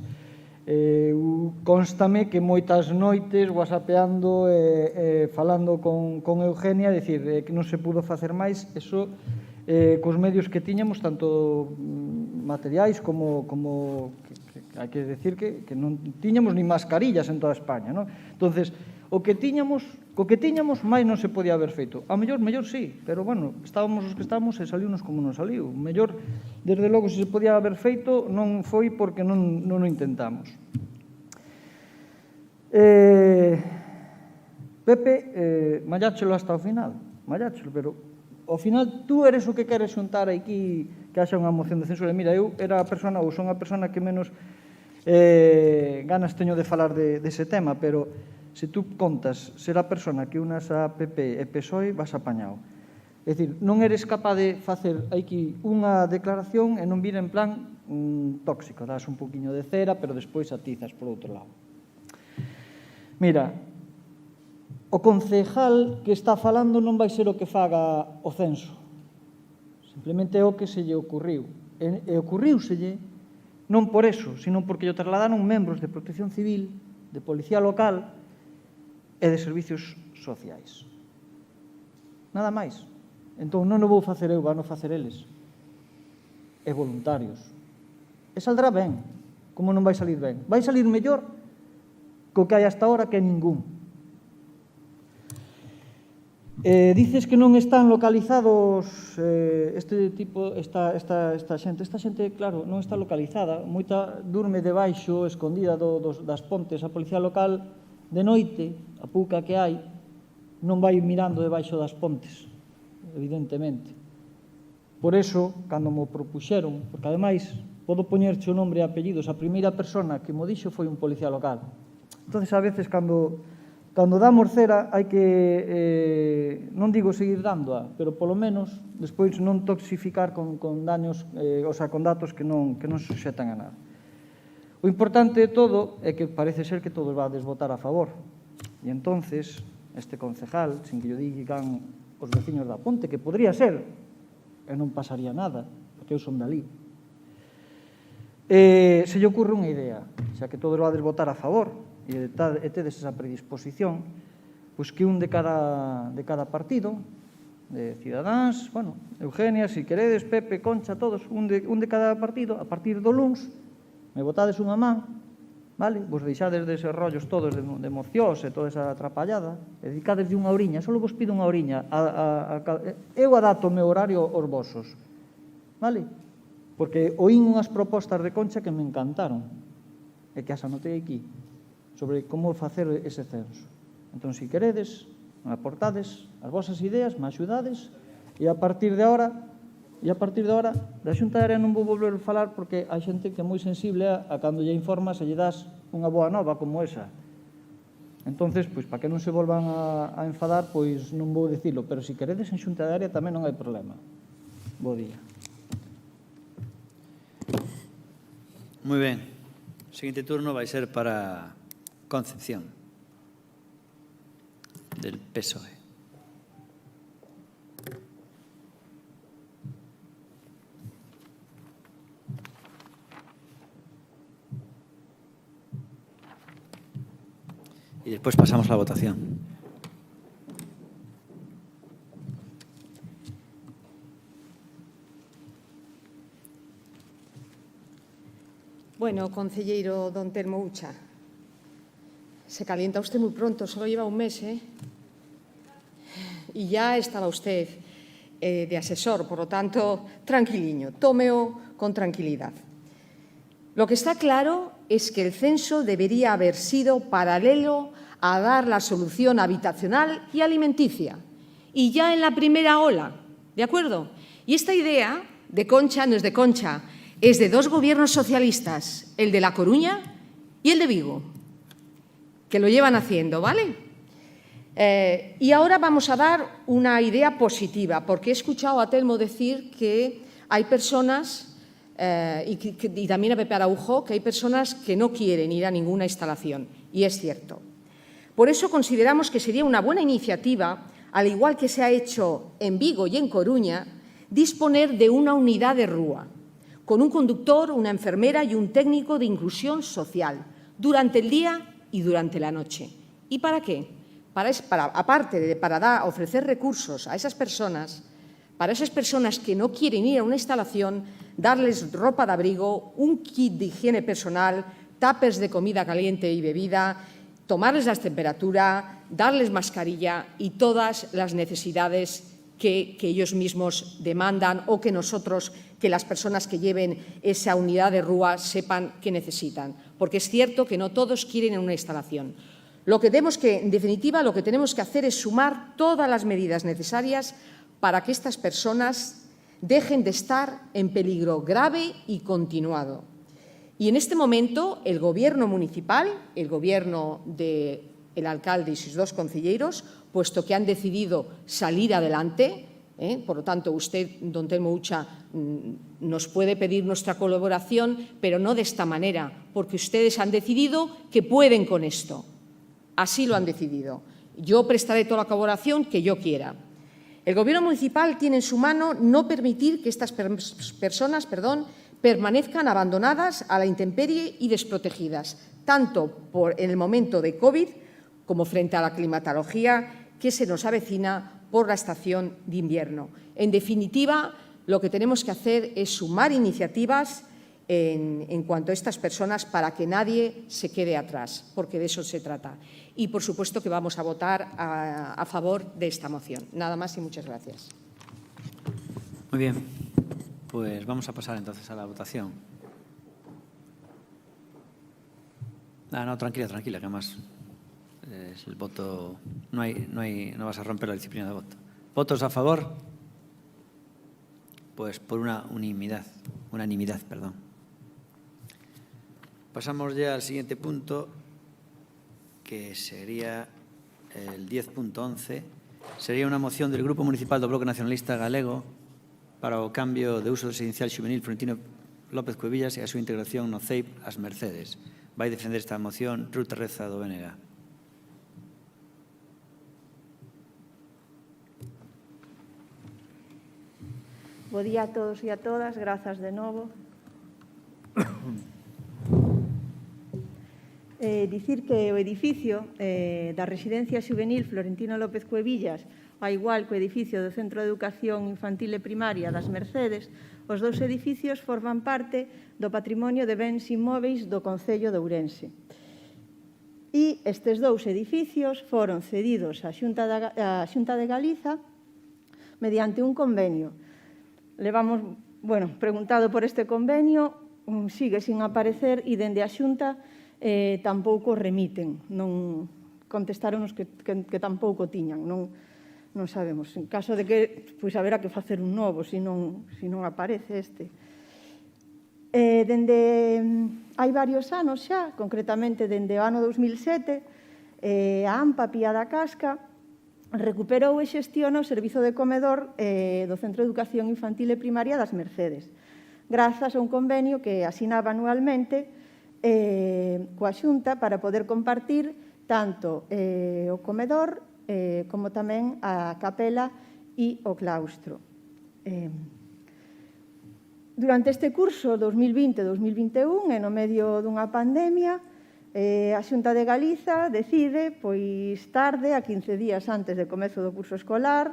Constame que moitas noites whatsappeando e falando con Eugenia, decir que non se pudo facer máis, eso cos medios que tiñamos, tanto materiais como hai que decir que non tiñamos ni mascarillas en toda España, non? Entonces, co que tiñamos, máis non se podía haber feito. A mellor sí, pero, bueno, estábamos os que estábamos e saliunos como non saliu. Mellor, desde logo, se podía haber feito, non foi porque non o intentamos. Pepe, malláchelo hasta o final, malláchelo, pero ao final tú eres o que queres xuntar aquí que haxa unha moción de censura. Mira, eu era a persona, ou son a persona que menos ganas teño de falar dese tema, pero se tú contas ser a persona que unas a PP e PSOE, vas apañado. É dicir, non eres capaz de facer aquí unha declaración e non vir en plan tóxico, das un poquinho de cera, pero despois atizas por outro lado. Mira, o concejal que está falando non vai ser o que faga o censo. Simplemente é o que se lle ocurriu. E ocurriuselle non por eso, sino porque lle trasladaron membros de Protección Civil, de Policía Local e de Servicios Sociais. nada máis. Entón, non o vou facer eu, van a facer eles. E voluntarios. E saldrá ben. Como non vai salir ben? Vai salir mellor co que hai hasta ahora, que é ningún. Dices que non están localizados esta xente, claro, non está localizada. Moita durme debaixo, escondida das pontes. A policía local, de noite, a pouca que hai, non vai mirando debaixo das pontes, evidentemente. Por eso, cando mo propuxeron, porque ademais, podo poñerche o nombre e apellidos, a primeira persona que mo dixo foi un policía local. Entonces, a veces, cando damos cera, hai que, non digo seguir dándoa, pero polo menos, despois non toxificar con daños, con datos que non suxetan a nada. O importante de todo é que parece ser que todos vades votar a favor. E entonces, este concejal, sin que yo digan os veciños da ponte, que podría ser, e non pasaría nada, porque eu son dali. Se lle ocurre unha idea, xa que todos vades votar a favor, e tedes esa predisposición, pois que un de cada partido, de Cidadáns, bueno, Eugenia, si queredes, Pepe, Concha, todos, un de cada partido, a partir do luns, me votades unha man, vale? Vos deixades deses rollos todos de mocións e toda esa atrapallada, e dedicades de unha horiña, só vos pido unha horiña, eu adapto o meu horario aos vosos, vale? Porque oín unhas propostas de Concha que me encantaron, e que as anotei aquí, sobre como facer ese censo. Entón, se queredes, me aportades as vosas ideas, me axudades, e a partir de ahora, da Xunta de Área non vou volver a falar porque hai xente que é moi sensible a cando lle informas e lle das unha boa nova como esa. Entonces, pois, para que non se volvan a enfadar, pois non vou dicilo, pero se queredes en Xunta de Área tamén non hai problema. Bo día. Moi ben. O seguinte turno vai ser para Concepción, del PSOE. Y después pasamos a la votación. Bueno, concelleiro don Telmo Ucha, se calienta usted muy pronto, solo lleva un mes, ¿eh? Y ya estaba usted de asesor, por lo tanto, tranquiliño, tómeo con tranquilidad. Lo que está claro es que el censo debería haber sido paralelo a dar la solución habitacional y alimenticia, y ya en la primera ola, ¿de acuerdo? Y esta idea de Concha no es de Concha, es de dos gobiernos socialistas, el de La Coruña y el de Vigo, que lo llevan haciendo, ¿vale? Y ahora vamos a dar una idea positiva, porque he escuchado a Telmo decir que hay personas, y también a Pepe Araujo, que hay personas que no quieren ir a ninguna instalación, y es cierto. Por eso consideramos que sería una buena iniciativa, al igual que se ha hecho en Vigo y en Coruña, disponer de una unidad de rúa, con un conductor, una enfermera y un técnico de inclusión social, durante el día y durante la noche. ¿Y para qué? Aparte de ofrecer recursos a esas personas, para esas personas que no quieren ir a una instalación, darles ropa de abrigo, un kit de higiene personal, tuppers de comida caliente y bebida, tomarles la temperatura, darles mascarilla y todas las necesidades que ellos mismos demandan o que nosotros, que las personas que lleven esa unidad de rúa sepan que necesitan. Porque es cierto que no todos quieren en una instalación. En definitiva, lo que tenemos que hacer es sumar todas las medidas necesarias para que estas personas dejen de estar en peligro grave y continuado. Y en este momento, el Gobierno municipal, el Gobierno del alcalde y sus dos concelleiros, puesto que han decidido salir adelante, por lo tanto, usted, don Telmo Ucha, nos puede pedir nuestra colaboración, pero no de esta manera, porque ustedes han decidido que pueden con esto. Así lo han decidido. Yo prestaré toda la colaboración que yo quiera. El Gobierno municipal tiene en su mano no permitir que estas personas permanezcan abandonadas a la intemperie y desprotegidas, tanto en el momento de COVID como frente a la climatología que se nos avecina por la estación de invierno. En definitiva, lo que tenemos que hacer es sumar iniciativas en cuanto a estas personas para que nadie se quede atrás, porque de eso se trata. Y, por supuesto, que vamos a votar a favor de esta moción. Nada más y muchas gracias. Muy bien, pues vamos a pasar entonces a la votación. No, tranquila, que además es el voto, no vas a romper la disciplina de voto. ¿Votos a favor? Pues por unanimidad. Pasamos ya al siguiente punto, que sería el 10.11. Sería una moción del Grupo Municipal do Bloque Nacionalista Galego para o cambio de uso residencial xuvenil Florentino López Cuevillas e a súa integración no CEIP As Mercedes. Vai defender esta moción Ruth Terreza do BNG. Bo día a todos e a todas, grazas de novo. Dicir que o edificio da residencia xuvenil Florentino López Cuevillas, ao igual que o edificio do Centro de Educación Infantil e Primaria das Mercedes, os dous edificios forman parte do patrimonio de bens inmóveis do Concello de Ourense. E estes dous edificios foron cedidos á Xunta de Galiza mediante un convenio. Levamos, preguntado por este convenio, sigue sin aparecer e dende a Xunta tampouco remiten. Non contestaron os que tampouco tiñan. Non sabemos. En caso de que, pois haberá que facer un novo, se non aparece este. Hai varios anos xa, concretamente dende o ano 2007, a AMPA Pía da Casca recuperou e xestiona o servizo de comedor do Centro de Educación Infantil e Primaria das Mercedes, grazas a un convenio que asinaba anualmente coa Xunta para poder compartir tanto o comedor como tamén a capela e o claustro. Durante este curso 2020-2021, e no medio dunha pandemia, a Xunta de Galiza decide, pois tarde, a 15 días antes do comezo do curso escolar,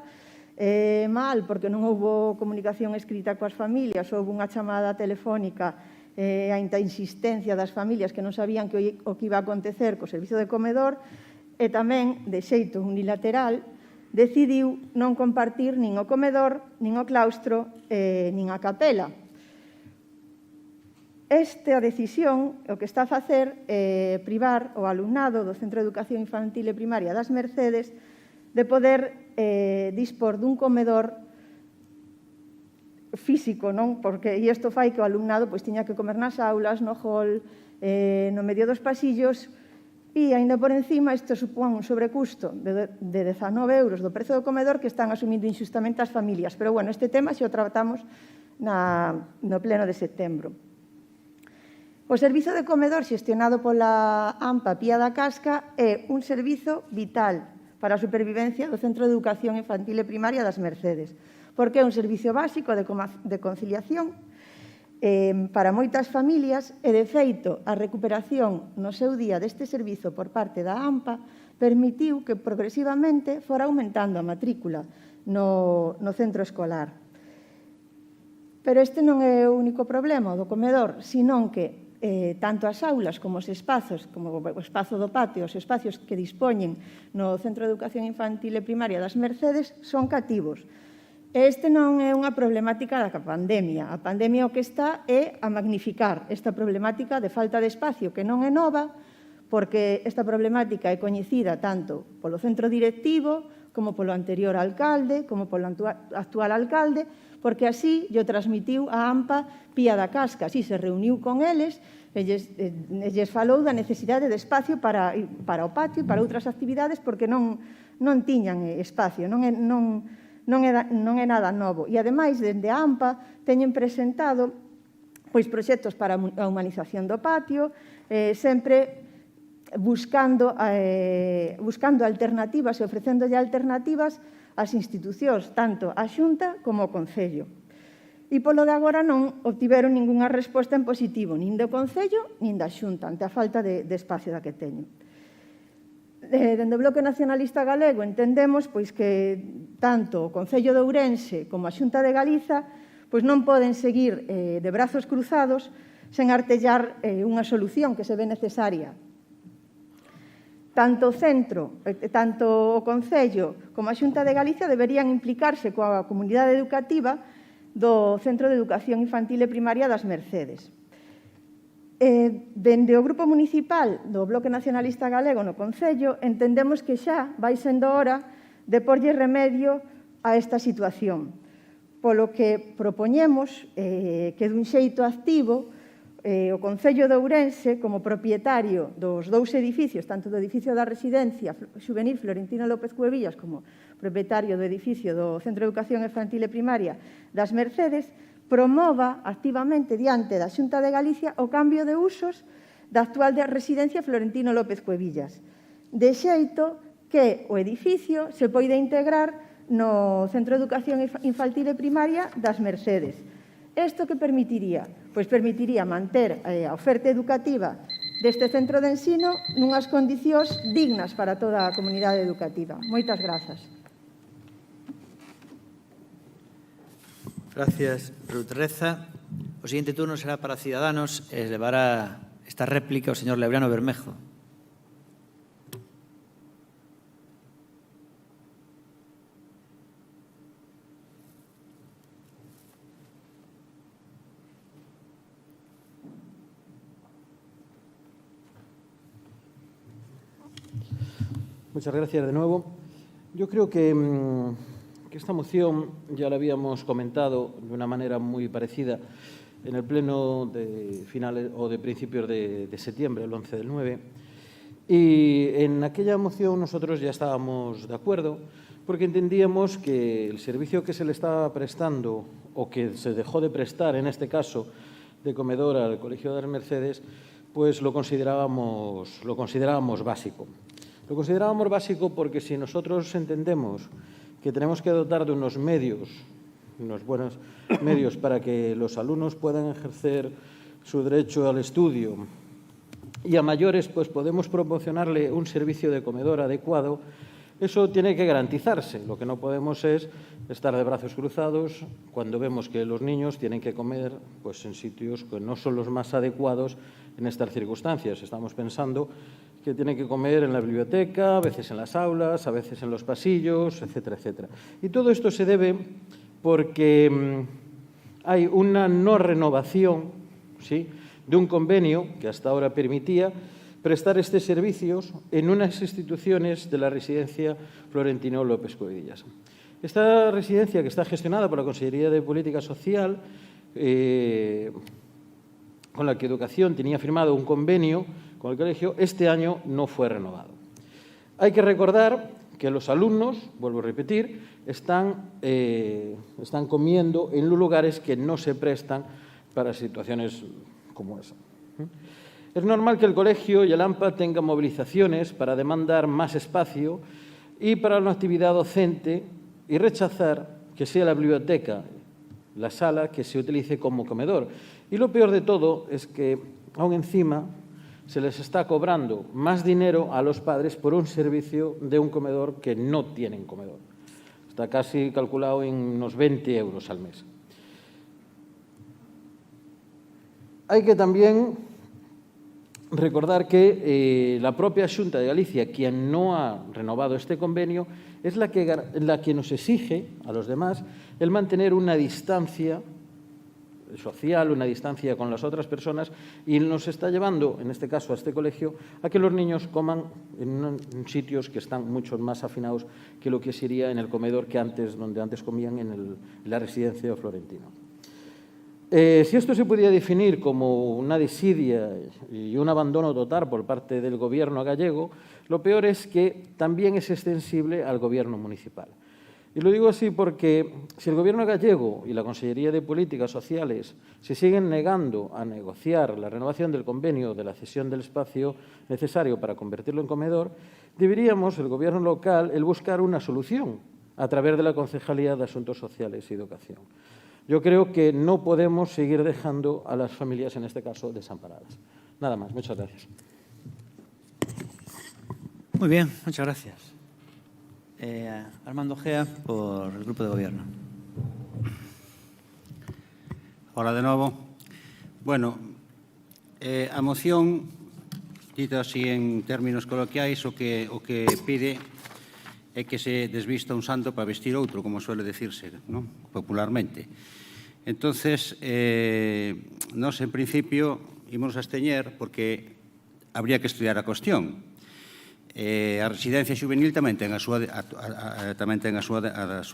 mal, porque non houbo comunicación escrita coas familias, houbo unha chamada telefónica a insistencia das familias que non sabían o que iba a acontecer co servizo de comedor, e tamén, de xeito unilateral, decidiu non compartir nin o comedor, nin o claustro, nin a capela. Esta decisión o que está a facer é privar o alumnado do Centro de Educación Infantil e Primaria das Mercedes de poder dispor dun comedor físico, non? Porque isto fai que o alumnado tiña que comer nas aulas, no hall, no medio dos pasillos, e, aínda por encima, isto supón un sobrecusto de 19 euros do prezo do comedor que están asumindo injustamente as familias. Pero, este tema xa o tratamos no pleno de setembro. O servizo de comedor xestionado pola AMPA Pía da Casca é un servizo vital para a supervivencia do Centro de Educación Infantil e Primaria das Mercedes, porque é un servizo básico de conciliación para moitas familias e, de feito, a recuperación no seu día deste servizo por parte da AMPA permitiu que progresivamente fora aumentando a matrícula no centro escolar. Pero este non é o único problema do comedor, senón que tanto as aulas como os espazos, como o espazo do patio, os espacios que dispoñen no Centro de Educación Infantil e Primaria das Mercedes son cativos. Este non é unha problemática da pandemia. A pandemia o que está é a magnificar esta problemática de falta de espacio, que non é nova, porque esta problemática é coñecida tanto polo centro directivo, como polo anterior alcalde, como polo actual alcalde, porque así lle transmitiu a AMPA Pía da Casca. Así se reuniu con eles e lles falou da necesidade de espacio para o patio e para outras actividades, porque non tiñan espacio, non é nada novo. E, ademais, dende a AMPA teñen presentado proxectos para a humanización do patio, sempre buscando alternativas e ofrecéndolle alternativas ás institucións, tanto a Xunta como o Concello. E polo de agora non obtiveron ningunha resposta en positivo, nin do Concello nin da Xunta, ante a falta de espacio da que teño. Dende o Bloque Nacionalista Galego entendemos pois que tanto o Concello de Ourense como a Xunta de Galiza pois non poden seguir de brazos cruzados sen artellar unha solución que se ve necesaria. Tanto o centro, tanto o Concello como a Xunta de Galicia deberían implicarse coa comunidade educativa do Centro de Educación Infantil e Primaria das Mercedes. Dende o Grupo Municipal do Bloque Nacionalista Galego no Concello entendemos que xa vai sendo hora de porlle remedio a esta situación, polo que propoñemos que dun xeito activo o Concello de Ourense, como propietario dos dous edificios, tanto do edificio da residencia juvenil Florentino López Cuevillas como propietario do edificio do Centro de Educación Infantil e Primaria das Mercedes, promova activamente diante da Xunta de Galicia o cambio de usos da actual residencia Florentino López Cuevillas, de xeito que o edificio se poida integrar no Centro de Educación Infantil e Primaria das Mercedes. Isto que permitiría? Pois permitiría manter a oferta educativa deste centro de ensino nunhas condicións dignas para toda a comunidade educativa. Moitas grazas. Gracias, Ruth Reza. O seguinte turno será para Ciudadanos e levará esta réplica o señor Lebrano Bermejo. Muchas gracias de nuevo. Yo creo que esta moción ya la habíamos comentado de una manera muy parecida en el pleno de finales o de principios de septiembre, el 11 del 9. Y en aquella moción nosotros ya estábamos de acuerdo porque entendíamos que el servicio que se le estaba prestando o que se dejó de prestar, en este caso, de comedor al Colegio de las Mercedes, pues lo considerábamos básico. Lo considerábamos básico porque si nosotros entendemos que tenemos que dotar de unos medios, unos buenos medios para que los alumnos puedan ejercer su derecho al estudio y a mayores pues podemos proporcionarle un servicio de comedor adecuado, eso tiene que garantizarse. Lo que no podemos es estar de brazos cruzados cuando vemos que los niños tienen que comer pues, en sitios que no son los más adecuados en estas circunstancias. Estamos pensando que tienen que comer en la biblioteca, a veces en las aulas, a veces en los pasillos, etcétera, etcétera. Y todo esto se debe porque hay una no renovación, ¿sí?, de un convenio que hasta ahora permitía prestar estos servicios en unas instituciones de la residencia Florentino López Cuevillas. Esta residencia, que está gestionada por la Consellería de Política Social, con la que Educación tenía firmado un convenio con el colegio, este año no fue renovado. Hay que recordar que los alumnos, vuelvo a repetir, están comiendo en lugares que no se prestan para situaciones como esa. Es normal que el colegio y el AMPA tengan movilizaciones para demandar más espacio y para una actividad docente y rechazar que sea la biblioteca, la sala, que se utilice como comedor. Y lo peor de todo es que, aún encima, se les está cobrando más dinero a los padres por un servicio de un comedor que no tienen comedor. Está casi calculado en unos 20 euros al mes. Hay que también recordar que la propia Xunta de Galicia, quien no ha renovado este convenio, es la que nos exige a los demás el mantener una distancia social, una distancia con las otras personas, y nos está llevando, en este caso a este colegio, a que los niños coman en sitios que están mucho más afinados que lo que sería en el comedor donde antes comían en la residencia de Florentino. Si esto se pudiera definir como una desidia y un abandono total por parte del gobierno gallego, lo peor es que también es extensible al gobierno municipal. Y lo digo así porque si el gobierno gallego y la Consellería de Políticas Sociales se siguen negando a negociar la renovación del convenio de la cesión del espacio necesario para convertirlo en comedor, deberíamos, el gobierno local, buscar una solución a través de la Concejalía de Asuntos Sociales y Educación. Yo creo que no podemos seguir dejando a las familias, en este caso, desamparadas. Nada más. Muchas gracias. Muy bien, muchas gracias. Armando Gea, por el Grupo de Gobierno. Hola de novo. Bueno, a moción, dito así en términos coloquiais, o que pide é que se desvista un santo para vestir outro, como suele decirse, ¿no?, popularmente. Entonces, nós, en principio, ímonos a absteñer porque habría que estudiar a cuestión. A residencia juvenil tamén ten a súa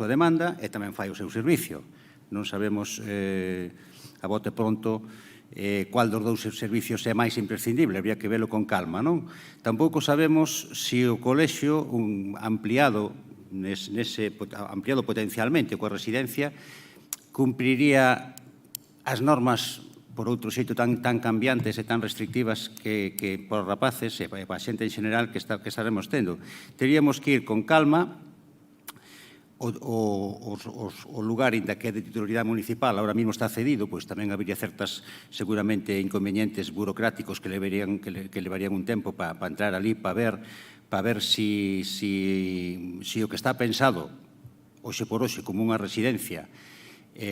demanda e tamén fai o seu servicio. Non sabemos a bote pronto cual dos dous servicios é máis imprescindible, habría que velo con calma, non? Tampouco sabemos se o colexio ampliado potencialmente coa residencia cumpriría as normas por outro xeito tan cambiantes e tan restrictivas que por rapaces e para a xente en general que estaremos tendo. Teríamos que ir con calma. O lugar inda que é de titularidade municipal ahora mismo está cedido, pois tamén habería certas seguramente inconvenientes burocráticos que levarían un tempo para entrar ali, para ver si o que está pensado hoxe por hoxe como unha residencia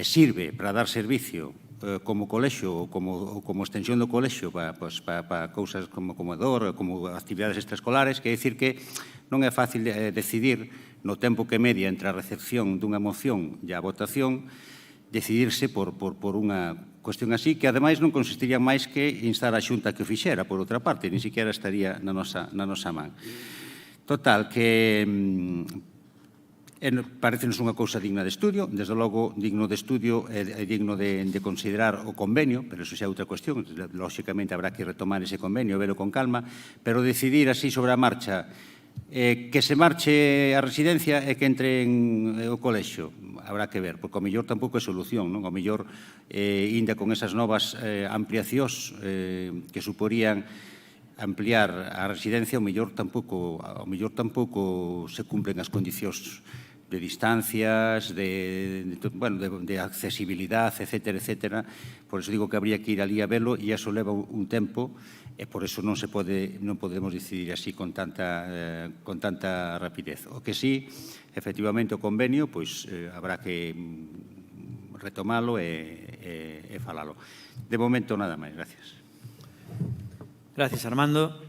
sirve para dar servicio como colexio ou como extensión do colexio para cousas como comedor, como actividades extraescolares, que é dicir que non é fácil decidir no tempo que media entre a recepción dunha moción e a votación, decidirse por unha cuestión así, que ademais non consistiría máis que instar a Xunta que o fixera, por outra parte, ni siquiera estaría na nosa man. Total, que parecenos unha cousa digna de estudio, desde logo digno de estudio e digno de considerar o convenio, pero eso xa é outra cuestión, lóxicamente habrá que retomar ese convenio, verlo con calma, pero decidir así sobre a marcha que se marche a residencia e que entre en o colexio, habrá que ver, porque ao mellor tampouco é solución, non? Ao mellor, inda con esas novas ampliacións que suporían ampliar a residencia, ao mellor tampouco se cumplen as condicións de distancias, de accesibilidade, etcétera. Por eso digo que habría que ir ali a velo e eso leva un tempo e por eso non podemos decidir así con tanta rapidez. O que sí, efectivamente, o convenio, pois habrá que retomalo e falalo. De momento, nada máis. Gracias. Gracias, Armando.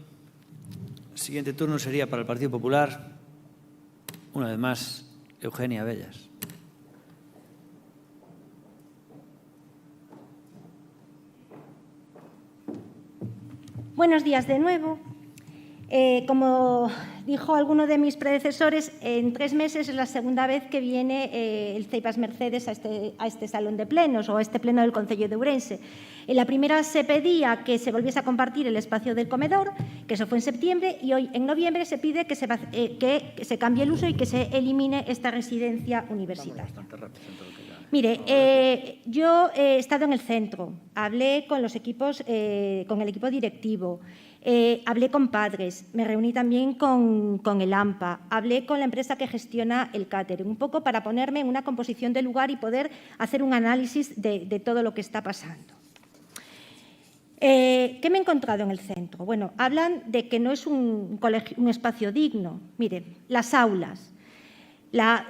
El siguiente turno sería para el Partido Popular, una vez más, Eugenia Bellas. Buenos días de nuevo. Como dijo alguno de mis predecesores, en 3 meses es la segunda vez que viene el CEIPAS Mercedes a este salón de plenos o a este pleno del Concello de Ourense. En la primera se pedía que se volviese a compartir el espacio del comedor, que eso fue en septiembre, y hoy en noviembre se pide que se cambie el uso y que se elimine esta residencia universitaria. Mire, yo he estado en el centro, hablé con los equipos, con el equipo directivo, hablé con padres, me reuní también con el AMPA, hablé con la empresa que gestiona el catering, un poco para ponerme en una composición del lugar y poder hacer un análisis de todo lo que está pasando. ¿Qué me he encontrado en el centro? Bueno, hablan de que no es un espacio digno. Mire, las aulas. La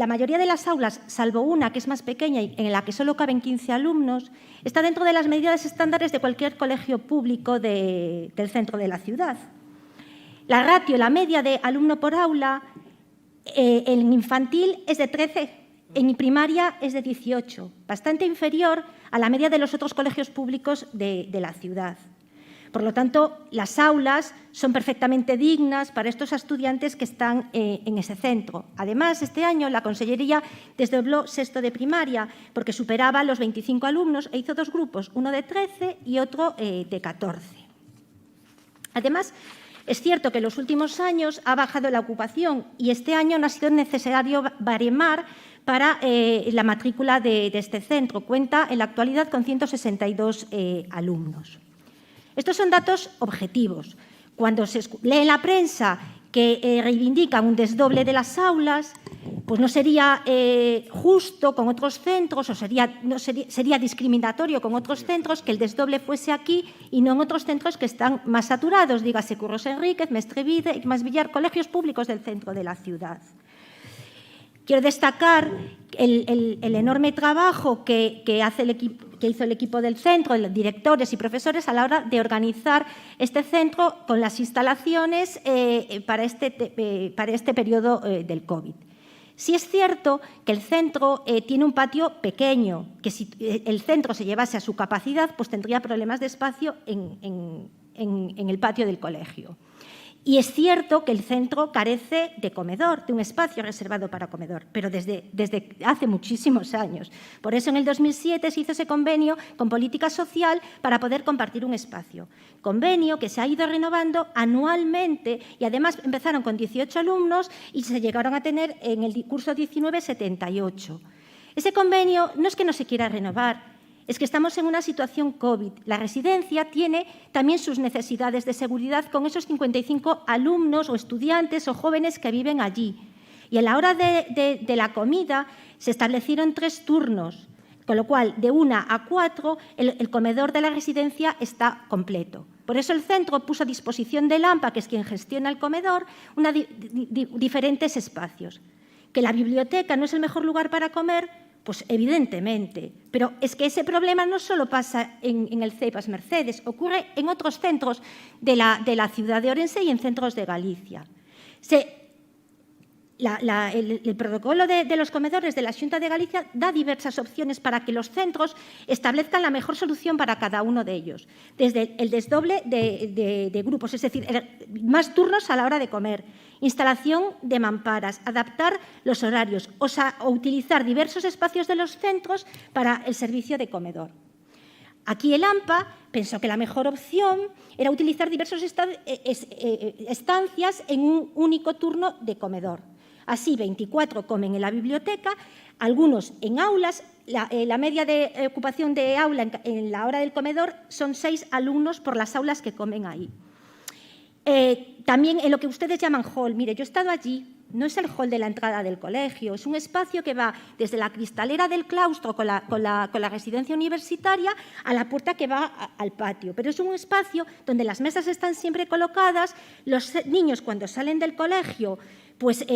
mayoría de las aulas, salvo una que es más pequeña y en la que solo caben 15 alumnos, está dentro de las medidas estándares de cualquier colegio público del centro de la ciudad. La ratio, la media de alumno por aula, en infantil es de 13, en primaria es de 18, bastante inferior a la media de los otros colegios públicos de la ciudad. Por lo tanto, las aulas son perfectamente dignas para estos estudiantes que están en ese centro. Además, este año la Consellería desdobló sexto de primaria porque superaba los 25 alumnos e hizo 2 grupos, uno de 13 y otro de 14. Además, es cierto que en los últimos años ha bajado la ocupación y este año no ha sido necesario baremar para la matrícula de este centro. Cuenta en la actualidad con 162 alumnos. Estos son datos objetivos. Cuando se lee en la prensa que reivindican un desdoble de las aulas, pues no sería justo con otros centros o sería discriminatorio con otros centros que el desdoble fuese aquí y no en otros centros que están más saturados, dígase Curros Enríquez, Mestre Vide, Igmas Villar, colegios públicos del centro de la ciudad. Quiero destacar el enorme trabajo que hizo el equipo del centro, los directores y profesores a la hora de organizar este centro con las instalaciones para este periodo del COVID. Sí es cierto que el centro tiene un patio pequeño, que si el centro se llevase a su capacidad, pues tendría problemas de espacio en el patio del colegio. Y es cierto que el centro carece de comedor, de un espacio reservado para comedor, pero desde hace muchísimos años. Por eso en el 2007 se hizo ese convenio con Política Social para poder compartir un espacio. Convenio que se ha ido renovando anualmente y además empezaron con 18 alumnos y se llegaron a tener en el curso 19 78. Ese convenio no es que no se quiera renovar, es que estamos en una situación COVID. La residencia tiene también sus necesidades de seguridad con esos 55 alumnos o estudiantes o jóvenes que viven allí. Y a la hora de la comida se establecieron 3 turnos, con lo cual de 1 a 4 el comedor de la residencia está completo. Por eso el centro puso a disposición del AMPA, que es quien gestiona el comedor, diferentes espacios. Que la biblioteca no es el mejor lugar para comer, pues evidentemente, pero es que ese problema no solo pasa en el CEIPAS Mercedes, ocurre en otros centros de la ciudad de Ourense y en centros de Galicia. El protocolo de los comedores de la Xunta de Galicia da diversas opciones para que los centros establezcan la mejor solución para cada uno de ellos, desde el desdoble de grupos, es decir, más turnos a la hora de comer, instalación de mamparas, adaptar los horarios o utilizar diversos espacios de los centros para el servicio de comedor. Aquí el AMPA pensó que la mejor opción era utilizar diversas estancias en un único turno de comedor. Así, 24 comen en la biblioteca, algunos en aulas. La media de ocupación de aula en la hora del comedor son 6 alumnos por las aulas que comen ahí. También en lo que ustedes llaman hall. Mire, yo he estado allí. No es el hall de la entrada del colegio, es un espacio que va desde la cristalera del claustro con la residencia universitaria a la puerta que va al patio. Pero es un espacio donde las mesas están siempre colocadas, los niños cuando salen del colegio pues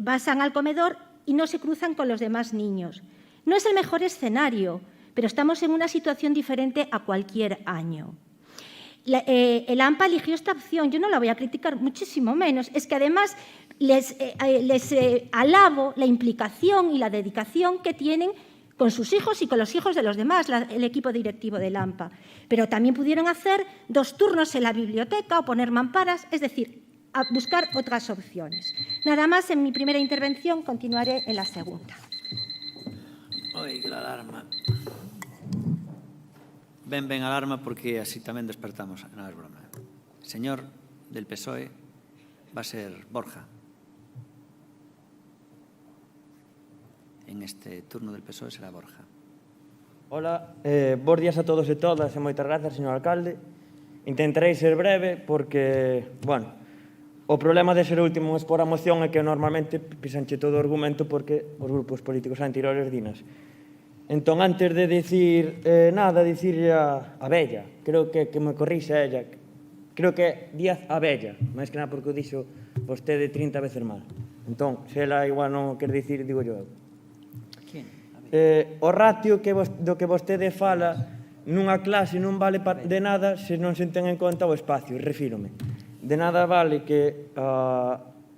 pasan al comedor y no se cruzan con los demás niños. No es el mejor escenario, pero estamos en una situación diferente a cualquier año. El AMPA eligió esta opción, yo no la voy a criticar, muchísimo menos. Es que además les alabo la implicación y la dedicación que tienen con sus hijos y con los hijos de los demás, el equipo directivo del AMPA. Pero también pudieron hacer 2 turnos en la biblioteca o poner mamparas, es decir, a buscar otras opciones. Nada más en mi primera intervención, continuaré en la segunda. Oi, la alarma. Ben alarma porque así tamén despertamos. Non é broma. Señor del PSOE va a ser Borja. En este turno del PSOE será Borja. Hola, bons días a todos e todas e moitas grazas, señor alcalde. Intentarei ser breve porque, bueno, o problema de ser o último expor a moción é que normalmente pisanche todo o argumento porque os grupos políticos anteriores dinas. Entón, antes de dicir nada, dicirlle a Bella, creo que me corrixe ella, creo que Díaz a Bella, máis que nada porque o dixo vostede 30 veces mal. Entón, se ela igual non quer dicir, digo yo. O ratio do que vostede fala nunha clase non vale de nada se non se ten en conta o espacio, refírome. De nada vale que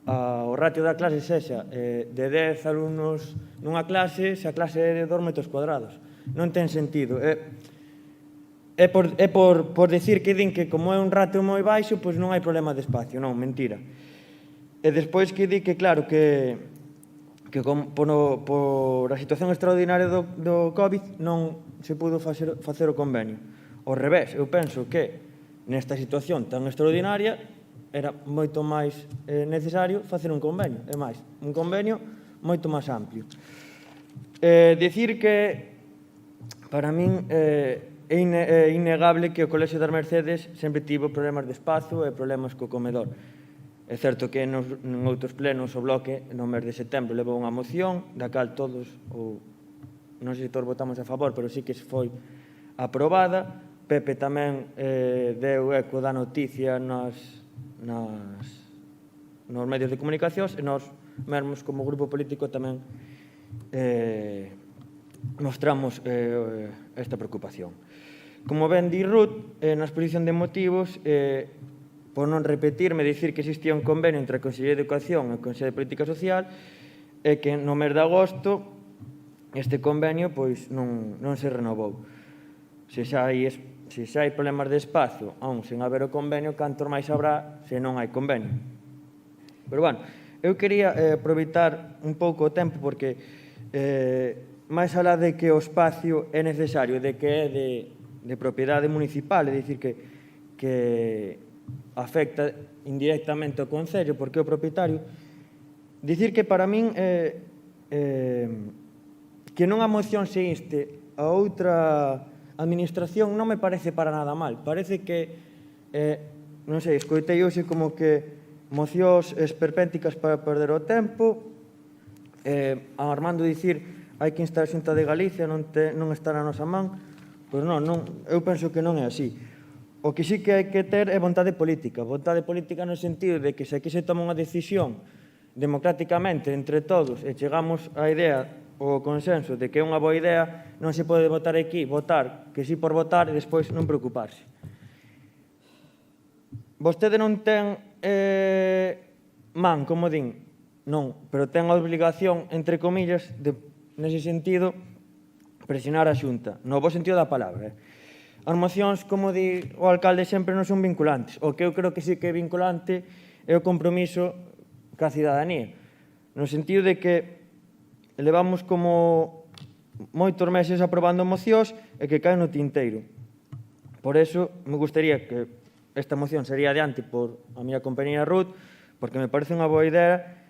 o ratio da clase sexa de 10 alumnos nunha clase se a clase é de 2 metros cuadrados. Non ten sentido. É por decir que din que como é un ratio moi baixo, pois non hai problema de espacio. Non, mentira. E despois que di que, claro, que por a situación extraordinaria do COVID non se pudo facer o convenio. Ao revés, eu penso que nesta situación tan extraordinaria era moito máis necesario facer un convenio, é máis, un convenio moito máis amplio. Dicir que para min é innegable que o Colexio das Mercedes sempre tivo problemas de espazo e problemas co comedor. É certo que en outros plenos o Bloque no mes de setembro levou unha moción da cal todos, ou non sei se todos votamos a favor, pero sí que se foi aprobada. Pepe tamén deu eco da noticia nos medios de comunicación e nós mesmos como grupo político tamén mostramos esta preocupación. Como ben di Ruth, na exposición de motivos, por non repetirme, dicir que existía un convenio entre a Consellería de Educación e a Consellería de Política Social e que no mes de agosto este convenio pois non se renovou. Se xa hai problemas de espacio, aún sen haber o convenio, cantos máis habrá se non hai convenio. Pero, bueno, eu quería aproveitar un pouco o tempo porque máis alá de que o espacio é necesario, de que é de propiedade municipal, é dicir que afecta indirectamente ao Concello porque é o propietario, dicir que para min que non a moción se inste a outra administración non me parece para nada mal. Parece que, non sei, escoitei hoxe como que mocións esperpénticas para perder o tempo, a Armando dicir hai que instar a Xunta de Galicia, non está na nosa man, pois non, eu penso que non é así. O que sí que hai que ter é vontade política no sentido de que se aquí se toma unha decisión democráticamente entre todos e chegamos á idea o consenso de que é unha boa idea, non se pode votar aquí, votar que sí por votar e despois non preocuparse. Vostede non ten man, como din, non, pero ten a obligación, entre comillas, de, nese sentido, presionar a Xunta, no bo sentido da palabra. As mocións, como di o alcalde, sempre non son vinculantes. O que eu creo que sí que é vinculante é o compromiso ca cidadanía, no sentido de que levamos como moitos meses aprobando mocións e que caen no tinteiro. Por eso, me gustaría que esta moción sería adiante por a miña compañera Ruth, porque me parece unha boa idea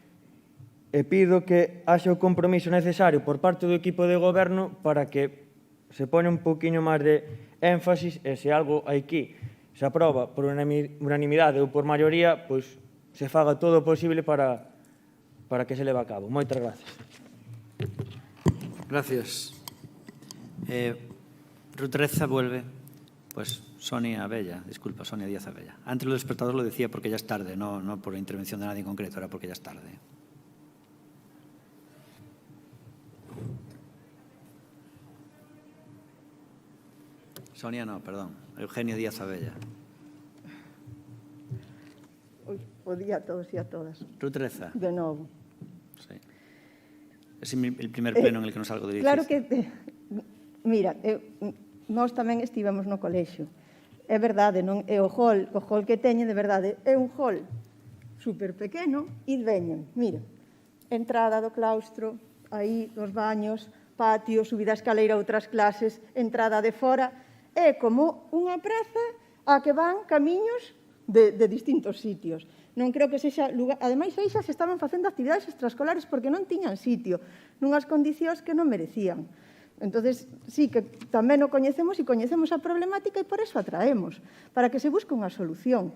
e pido que haxa o compromiso necesario por parte do equipo de goberno para que se pone un poquinho máis de énfasis e se algo aquí se aproba por unanimidade ou por maioría, pois se faga todo o posible para que se leve a cabo. Moitas gracias. Gracias. Ruth Reza vuelve. Pues Sonia Abella, disculpa, Sonia Díaz Abella. Antes lo despertador lo decía porque ya es tarde, no por la intervención de nadie en concreto, era porque ya es tarde. Sonia no, perdón. Eugenio Díaz Abella. Bo día a todos e a todas. Ruth Reza. De novo. Sí. Es el primer pleno en el que nos salgo de dirigir. Claro que, mira, nós tamén estivemos no colexio. É verdade, non é o hall que teñen, de verdade, é un hall super pequeno e veñen, mira, entrada do claustro, aí os baños, patio, subida a escaleira a outras clases, entrada de fora, é como unha praza a que van camiños de distintos sitios. Non creo que sexa lugar... Ademais, aí xa se estaban facendo actividades extraescolares porque non tiñan sitio, nunhas condicións que non merecían. Entonces, sí, que tamén o coñecemos e coñecemos a problemática e por eso a traemos, para que se busque unha solución.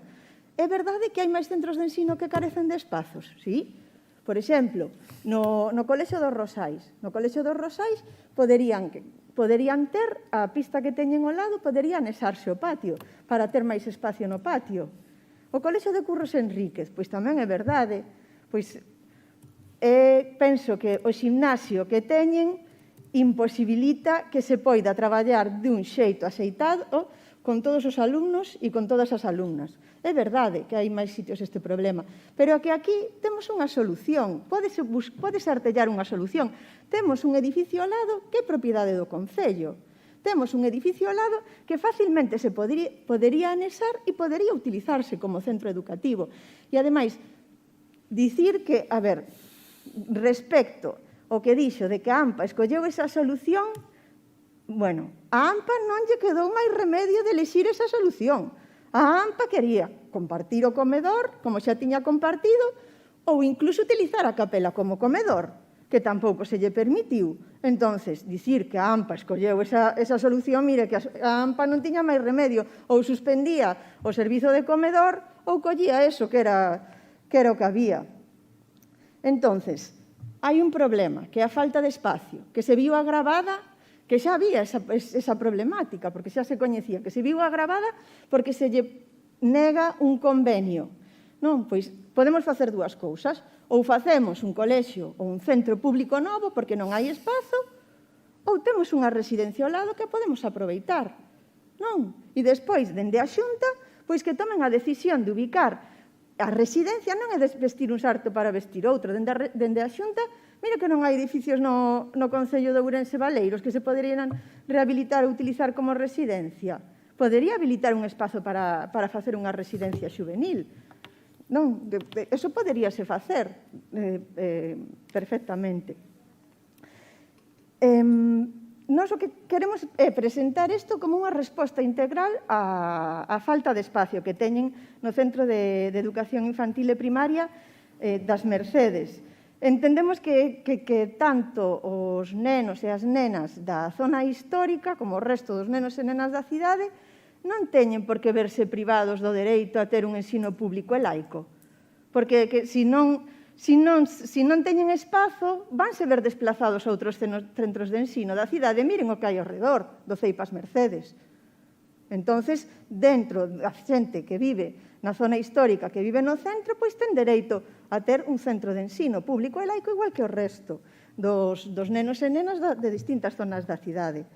É verdade que hai máis centros de ensino que carecen de espazos, sí? Por exemplo, no Colexio dos Rosais. No Colexio dos Rosais poderían ter a pista que teñen ao lado, podería anexarse o patio, para ter máis espacio no patio. O Colexio de Curros Enríquez, pois tamén é verdade. Pois penso que o ximnasio que teñen imposibilita que se poida traballar dun xeito axeitado con todos os alumnos e con todas as alumnas. É verdade que hai máis sitios este problema, pero que aquí temos unha solución, pódese artellar unha solución. Temos un edificio ao lado que é propiedade do Concello. Temos un edificio ao lado que facilmente se podería anexar e podería utilizarse como centro educativo. E, ademais, dicir que, a ver, respecto o que dixo de que a AMPA escolleu esa solución, bueno, a AMPA non lle quedou máis remedio de elixir esa solución. A AMPA quería compartir o comedor, como xa tiña compartido, ou incluso utilizar a capela como comedor, que tampouco se lle permitiu. Entonces, dicir que a AMPA escolleu esa solución, mire, que a AMPA non tiña máis remedio, ou suspendía o servizo de comedor, ou collía eso que era que era o que había. Entonces, hai un problema, que é a falta de espacio, que se viu agravada, que xa había esa problemática, porque xa se coñecía, que se viu agravada porque se lle nega un convenio. Non, pois podemos facer dúas cousas, ou facemos un colexio ou un centro público novo porque non hai espazo, ou temos unha residencia ao lado que podemos aproveitar. Non? E despois, dende a Xunta, pois que tomen a decisión de ubicar a residencia, non é de vestir un sarto para vestir outro. Dende a Xunta, mira que non hai edificios no Concello de Ourense Baleiros que se poderían rehabilitar ou utilizar como residencia. Podería habilitar un espazo para facer unha residencia xuvenil. Non, eso poderíase facer perfectamente. Nós o que queremos é presentar isto como unha resposta integral á falta de espacio que teñen no Centro de Educación Infantil e Primaria das Mercedes. Entendemos que tanto os nenos e as nenas da zona histórica como o resto dos nenos e nenas da cidade non teñen por que verse privados do dereito a ter un ensino público e laico. Porque se non teñen espazo, vanse ver desplazados a outros centros de ensino da cidade. Miren o que hai ao redor do Ceipas Mercedes. Entonces, dentro da xente que vive na zona histórica, que vive no centro, pois ten dereito a ter un centro de ensino público e laico igual que o resto dos nenos e nenas de distintas zonas da cidade.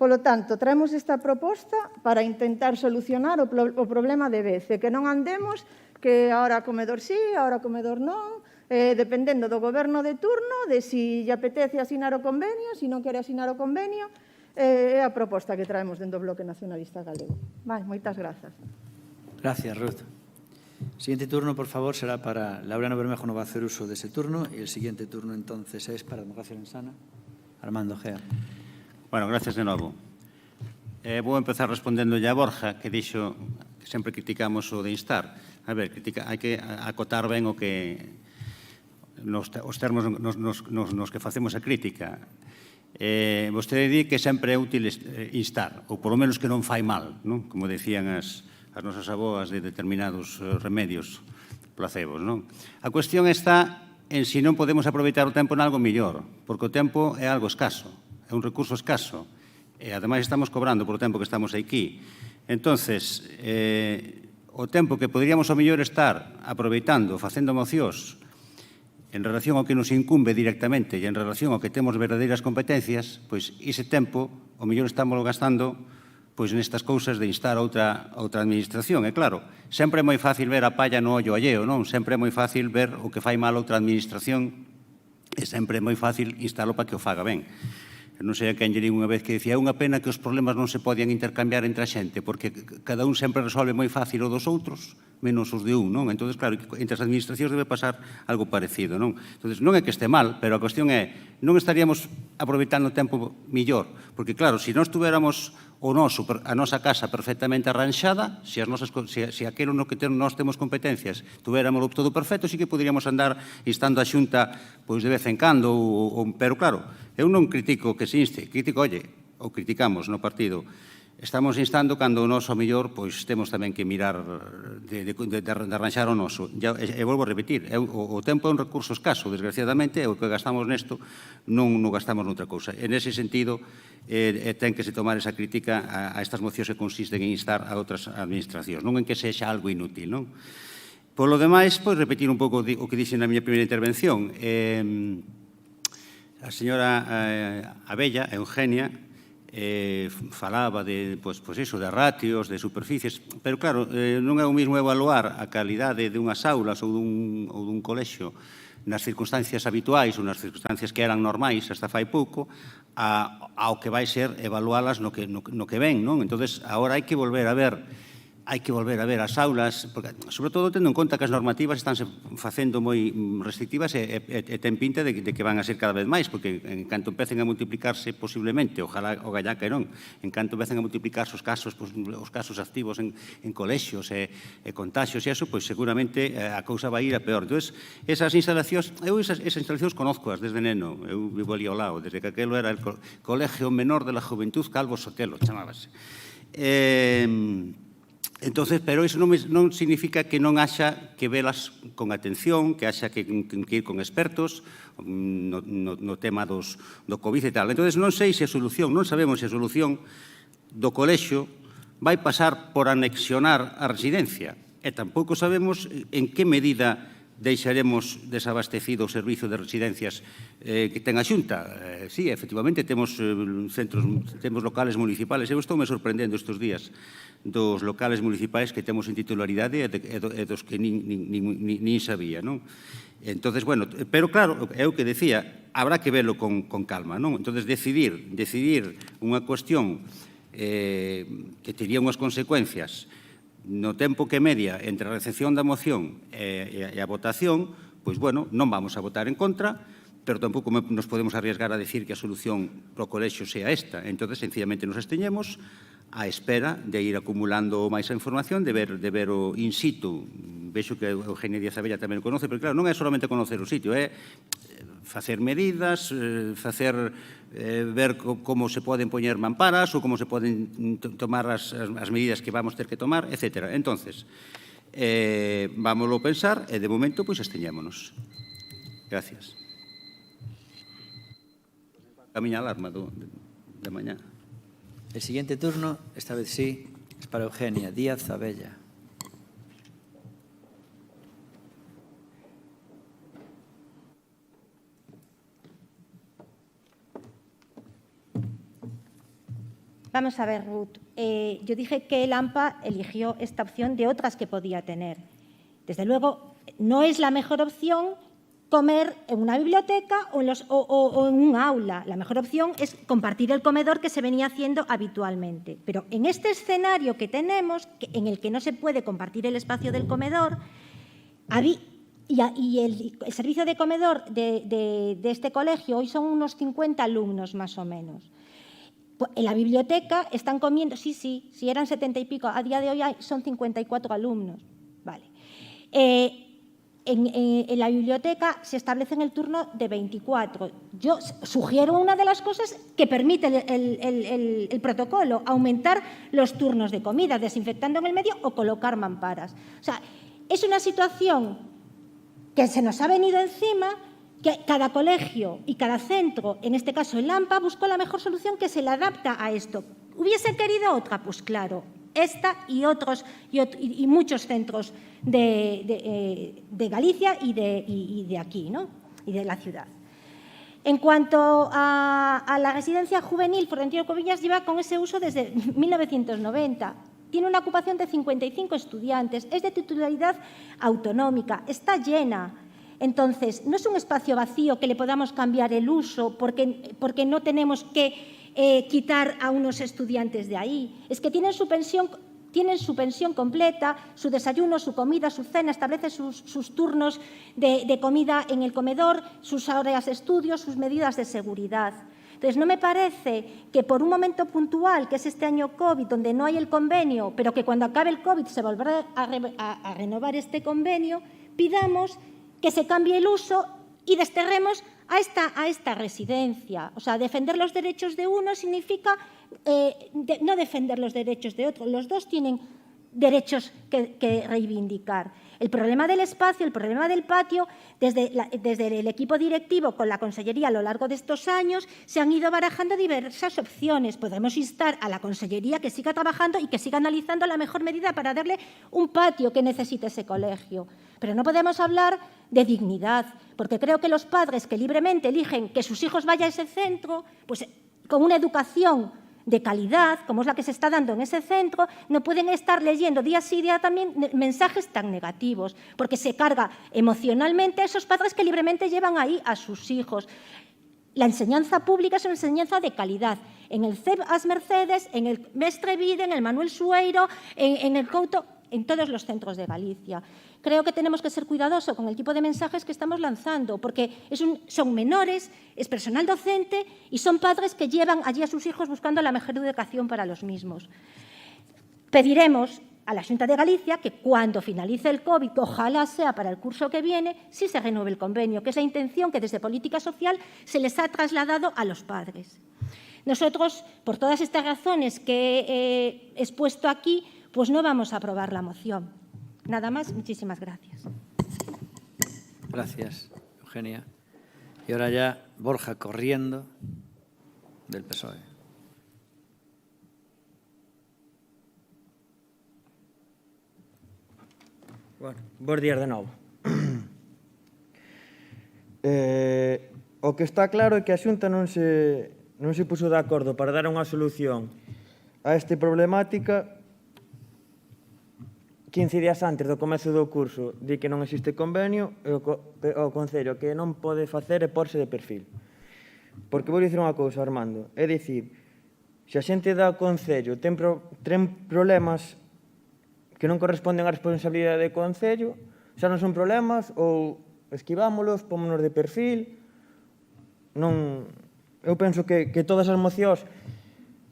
Polo tanto, traemos esta proposta para intentar solucionar o problema de vez, que non andemos que ahora comedor sí, ahora comedor non, dependendo do goberno de turno, de si lle apetece asinar o convenio, si non quere asinar o convenio, é a proposta que traemos dentro do Bloque Nacionalista Galego. Moitas grazas. Gracias, Ruth. El siguiente turno, por favor, será para Laureano Bermejo, no va a hacer uso de ese turno, y el siguiente turno, entonces, es para Democracia Lensana, Armando Gea. Bueno, gracias de novo. Vou empezar respondendo a Borja, que dixo que sempre criticamos o de instar. A ver, hai que acotar ben o que os termos nos que facemos a crítica. Vostede di que sempre é útil instar, ou polo menos que non fai mal, non? Como decían as nosas aboas de determinados remedios placebos, non? A cuestión está en si non podemos aproveitar o tempo en algo millor, porque o tempo é algo escaso, é un recurso escaso, e ademais estamos cobrando por o tempo que estamos aquí. Entonces, o tempo que poderíamos ao mellor estar aproveitando, facendo mocións en relación ao que nos incumbe directamente e en relación ao que temos verdadeiras competencias, pois ese tempo ao mellor estamos gastando pois nestas cousas de instar a outra administración. E claro, sempre é moi fácil ver a palla no ollo alleo, non? Sempre é moi fácil ver o que fai mal outra administración e sempre é moi fácil instalo para que o faga ben. Non sei a quen lle digo unha vez que dicía é unha pena que os problemas non se podían intercambiar entre a xente porque cada un sempre resolve moi fácil o dos outros menos os de un, non? Entón, claro, entre as administracións debe pasar algo parecido, non? Entón, non é que este mal, pero a cuestión é non estaríamos aproveitando o tempo millor porque, claro, se nós tuviéramos a nosa casa perfectamente arranxada, se aquilo no que nós temos competencias tuviéramos todo perfecto, sí que poderíamos andar instando a Xunta pois de vez en cando, pero claro, eu non critico que se inste, critico, ou criticamos no partido, estamos instando cando o noso mellor pois temos tamén que mirar de arranxar o noso. E volvo a repetir, o tempo é un recurso escaso, desgraciadamente, e o que gastamos nesto non o gastamos noutra cousa. En ese sentido, ten que se tomar esa crítica a estas mocións que consisten en instar a outras administracións, non en que sexa algo inútil, non? Polo demais, pois repetir un pouco o que dixen na miña primeira intervención. A señora Abella, Eugenia, falaba de ratios, de superficies, pero claro, non é o mesmo evaluar a calidade dunhas aulas ou dun colexio nas circunstancias habituais ou nas circunstancias que eran normais hasta fai pouco ao que vai ser evalualas no que ven, non? Entón, agora hai que volver a ver as aulas, sobre todo tendo en conta que as normativas estánse facendo moi restrictivas e ten pinta de que van a ser cada vez máis, porque en canto empecen a multiplicarse posiblemente, ojalá o gallá que non, en canto empecen a multiplicarse os casos activos en colexios e contagios e eso, pois seguramente a cousa vai ir a peor. Entón, esas instalacións, eu esas instalacións conozcoas desde neno, eu vivo ali ao lado, desde que aquelo era el Colegio Menor de la Juventud Calvo Sotelo, chamábase. Entonces, pero iso non significa que non haxa que velas con atención, que haxa que ir con expertos no tema do COVID e tal. Entonces, non sei se a solución, non sabemos se a solución do colexio vai pasar por anexionar a residencia e tampouco sabemos en que medida deixaremos desabastecido o servizo de residencias que ten a Xunta. Sí, efectivamente, temos locales municipales. Eu estou me sorprendendo estes días dos locales municipais que temos en titularidade e dos que nin sabía, non? Entonces, bueno, pero claro, é o que decía, habrá que verlo con calma, non? Entonces, decidir unha cuestión que tería unhas consecuencias no tempo que media entre a recepción da moción e a votación, pois, bueno, non vamos a votar en contra, pero tampouco nos podemos arriesgar a decir que a solución pro colexio sea esta. Entón, sencillamente nos absteñemos á espera de ir acumulando máis a información, de ver o in situ. Vexo que Eugenia Díaz Abella tamén o conoce, pero claro, non é solamente conocer o sitio, é facer medidas, ver como se poden poñer mamparas ou como se poden tomar as medidas que vamos ter que tomar, etc. Entonces, vámoslo pensar e de momento, pois, absteñémonos. Gracias. A miña alarma de mañá. El siguiente turno, esta vez sí, es para Eugenia Díaz Abella. Vamos a ver, Ruth. Yo dije que el AMPA eligió esta opción de otras que podía tener. Desde luego, no es la mejor opción comer en una biblioteca o en un aula. La mejor opción es compartir el comedor que se venía haciendo habitualmente. Pero en este escenario que tenemos, en el que no se puede compartir el espacio del comedor, y el servicio de comedor de este colegio, hoy son unos 50 alumnos más o menos. En la biblioteca están comiendo, sí, si eran 70 y pico, a día de hoy son 54 alumnos. Vale. En la biblioteca se establece en el turno de 24. Yo sugiero una de las cosas que permite el protocolo, aumentar los turnos de comida, desinfectando en el medio o colocar mamparas. O sea, es una situación que se nos ha venido encima, que cada colegio y cada centro, en este caso el AMPA, buscó la mejor solución que se le adapta a esto. ¿Hubiese querido otra? Pues claro, esta y otros y muchos centros de Galicia y de aquí, ¿no? Y de la ciudad. En cuanto a la residencia juvenil, Florentino Covillas lleva con ese uso desde 1990. Tiene una ocupación de 55 estudiantes, es de titularidad autonómica, está llena. Entonces, no es un espacio vacío que le podamos cambiar el uso porque no tenemos que quitar a unos estudiantes de ahí. Es que tienen su pensión completa, su desayuno, su comida, su cena, establece sus turnos de comida en el comedor, sus horas de estudio, sus medidas de seguridad. Entonces, no me parece que por un momento puntual, que es este año COVID, donde no hay el convenio, pero que cuando acabe el COVID se volverá a renovar este convenio, pidamos que se cambie el uso y desterremos a esta residencia. O sea, defender los derechos de uno significa no defender los derechos de otro. Los dos tienen derechos que reivindicar. El problema del espacio, el problema del patio, desde el equipo directivo con la Consellería a lo largo de estos años se han ido barajando diversas opciones. Podemos instar a la Consellería que siga trabajando y que siga analizando la mejor medida para darle un patio que necesite ese colegio. Pero no podemos hablar de dignidad, porque creo que los padres que libremente eligen que sus hijos vayan a ese centro, pues con una educación de calidad, como es la que se está dando en ese centro, no pueden estar leyendo día sí día también mensajes tan negativos, porque se carga emocionalmente a esos padres que libremente llevan ahí a sus hijos. La enseñanza pública es una enseñanza de calidad. En el CEP As Mercedes, en el Mestre Vide, en el Manuel Sueiro, en el Couto, en todos los centros de Galicia. Creo que tenemos que ser cuidadosos con el tipo de mensajes que estamos lanzando, porque son menores, es personal docente y son padres que llevan allí a sus hijos buscando la mejor educación para los mismos. Pediremos a la Xunta de Galicia que cuando finalice el COVID, que ojalá sea para el curso que viene, sí se renueve el convenio, que es la intención que desde Política Social se les ha trasladado a los padres. Nosotros, por todas estas razones que he expuesto aquí, pues no vamos a aprobar la moción. Nada más, muchísimas gracias. Gracias, Eugenia. Y ahora ya Borja corriendo del PSOE. Bueno, bons días de novo. O que está claro é que a Xunta non se puxo de acordo para dar unha solución a esta problemática 15 días antes do comezo do curso di que non existe convenio e o Concello que non pode facer é porse de perfil. Porque vou dicir unha cousa, Armando, é dicir, se a xente do Concello ten problemas que non corresponden á responsabilidade do Concello, xa non son problemas ou esquivámolos, pómonos de perfil. Eu penso que todas as mocións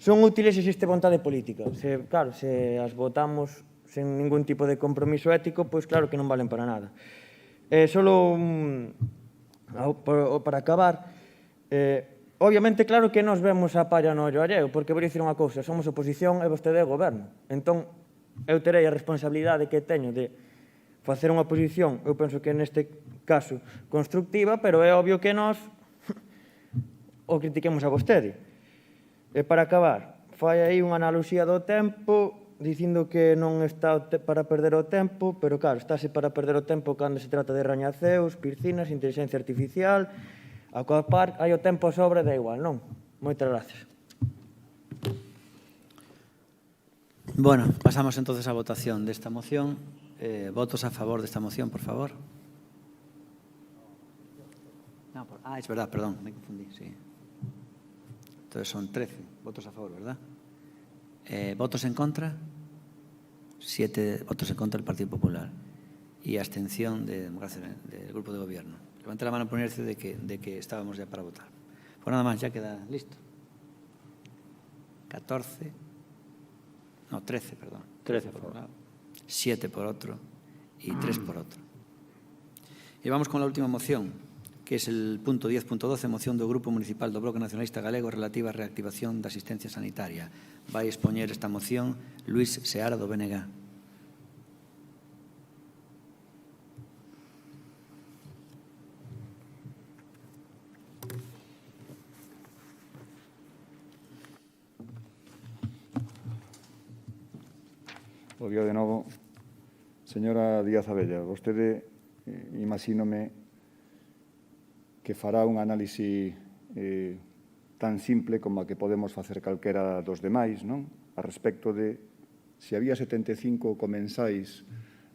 son útiles se existe vontade política. Claro, se as votamos sen ningún tipo de compromiso ético, pois claro que non valen para nada. Solo para acabar, obviamente claro que nos vemos a palla no ollo alleo, porque vou dicir unha cousa, somos oposición e vostede é goberno. Entón, eu terei a responsabilidade que teño de facer unha oposición, eu penso que neste caso constructiva, pero é obvio que nós o critiquemos a vostede. E para acabar, fai aí unha analoxía do tempo, dicindo que non está para perder o tempo, pero claro, estáse para perder o tempo cando se trata de rañaceos, piscinas, inteligencia artificial, aquapark, hai o tempo a sobra, da igual, non? Moitas gracias. Bueno, pasamos entonces a votación desta moción. Votos a favor desta moción, por favor. Es verdad, perdón, me confundí, sí. Entonces son 13 votos a favor, ¿verdad? ¿Votos en contra? 7 votos en contra del Partido Popular. Y abstención del Grupo de Gobierno. Levante la mano por inercia de que estábamos ya para votar. Pues nada más, ya queda listo. 13, perdón. 13 por un lado. 7 por otro y 3 por otro. Y vamos con la última moción, que es el punto 10.12, moción do Grupo Municipal do Bloque Nacionalista Galego relativa á reactivación da asistencia sanitaria. Vai expoñer esta moción Luís Seara do BNG. Bo día de novo. Señora Díaz Abella, vostede, imagínome, que fará un análise tan simple como a que podemos facer calquera dos demais, non? A respecto de se había 75 comensais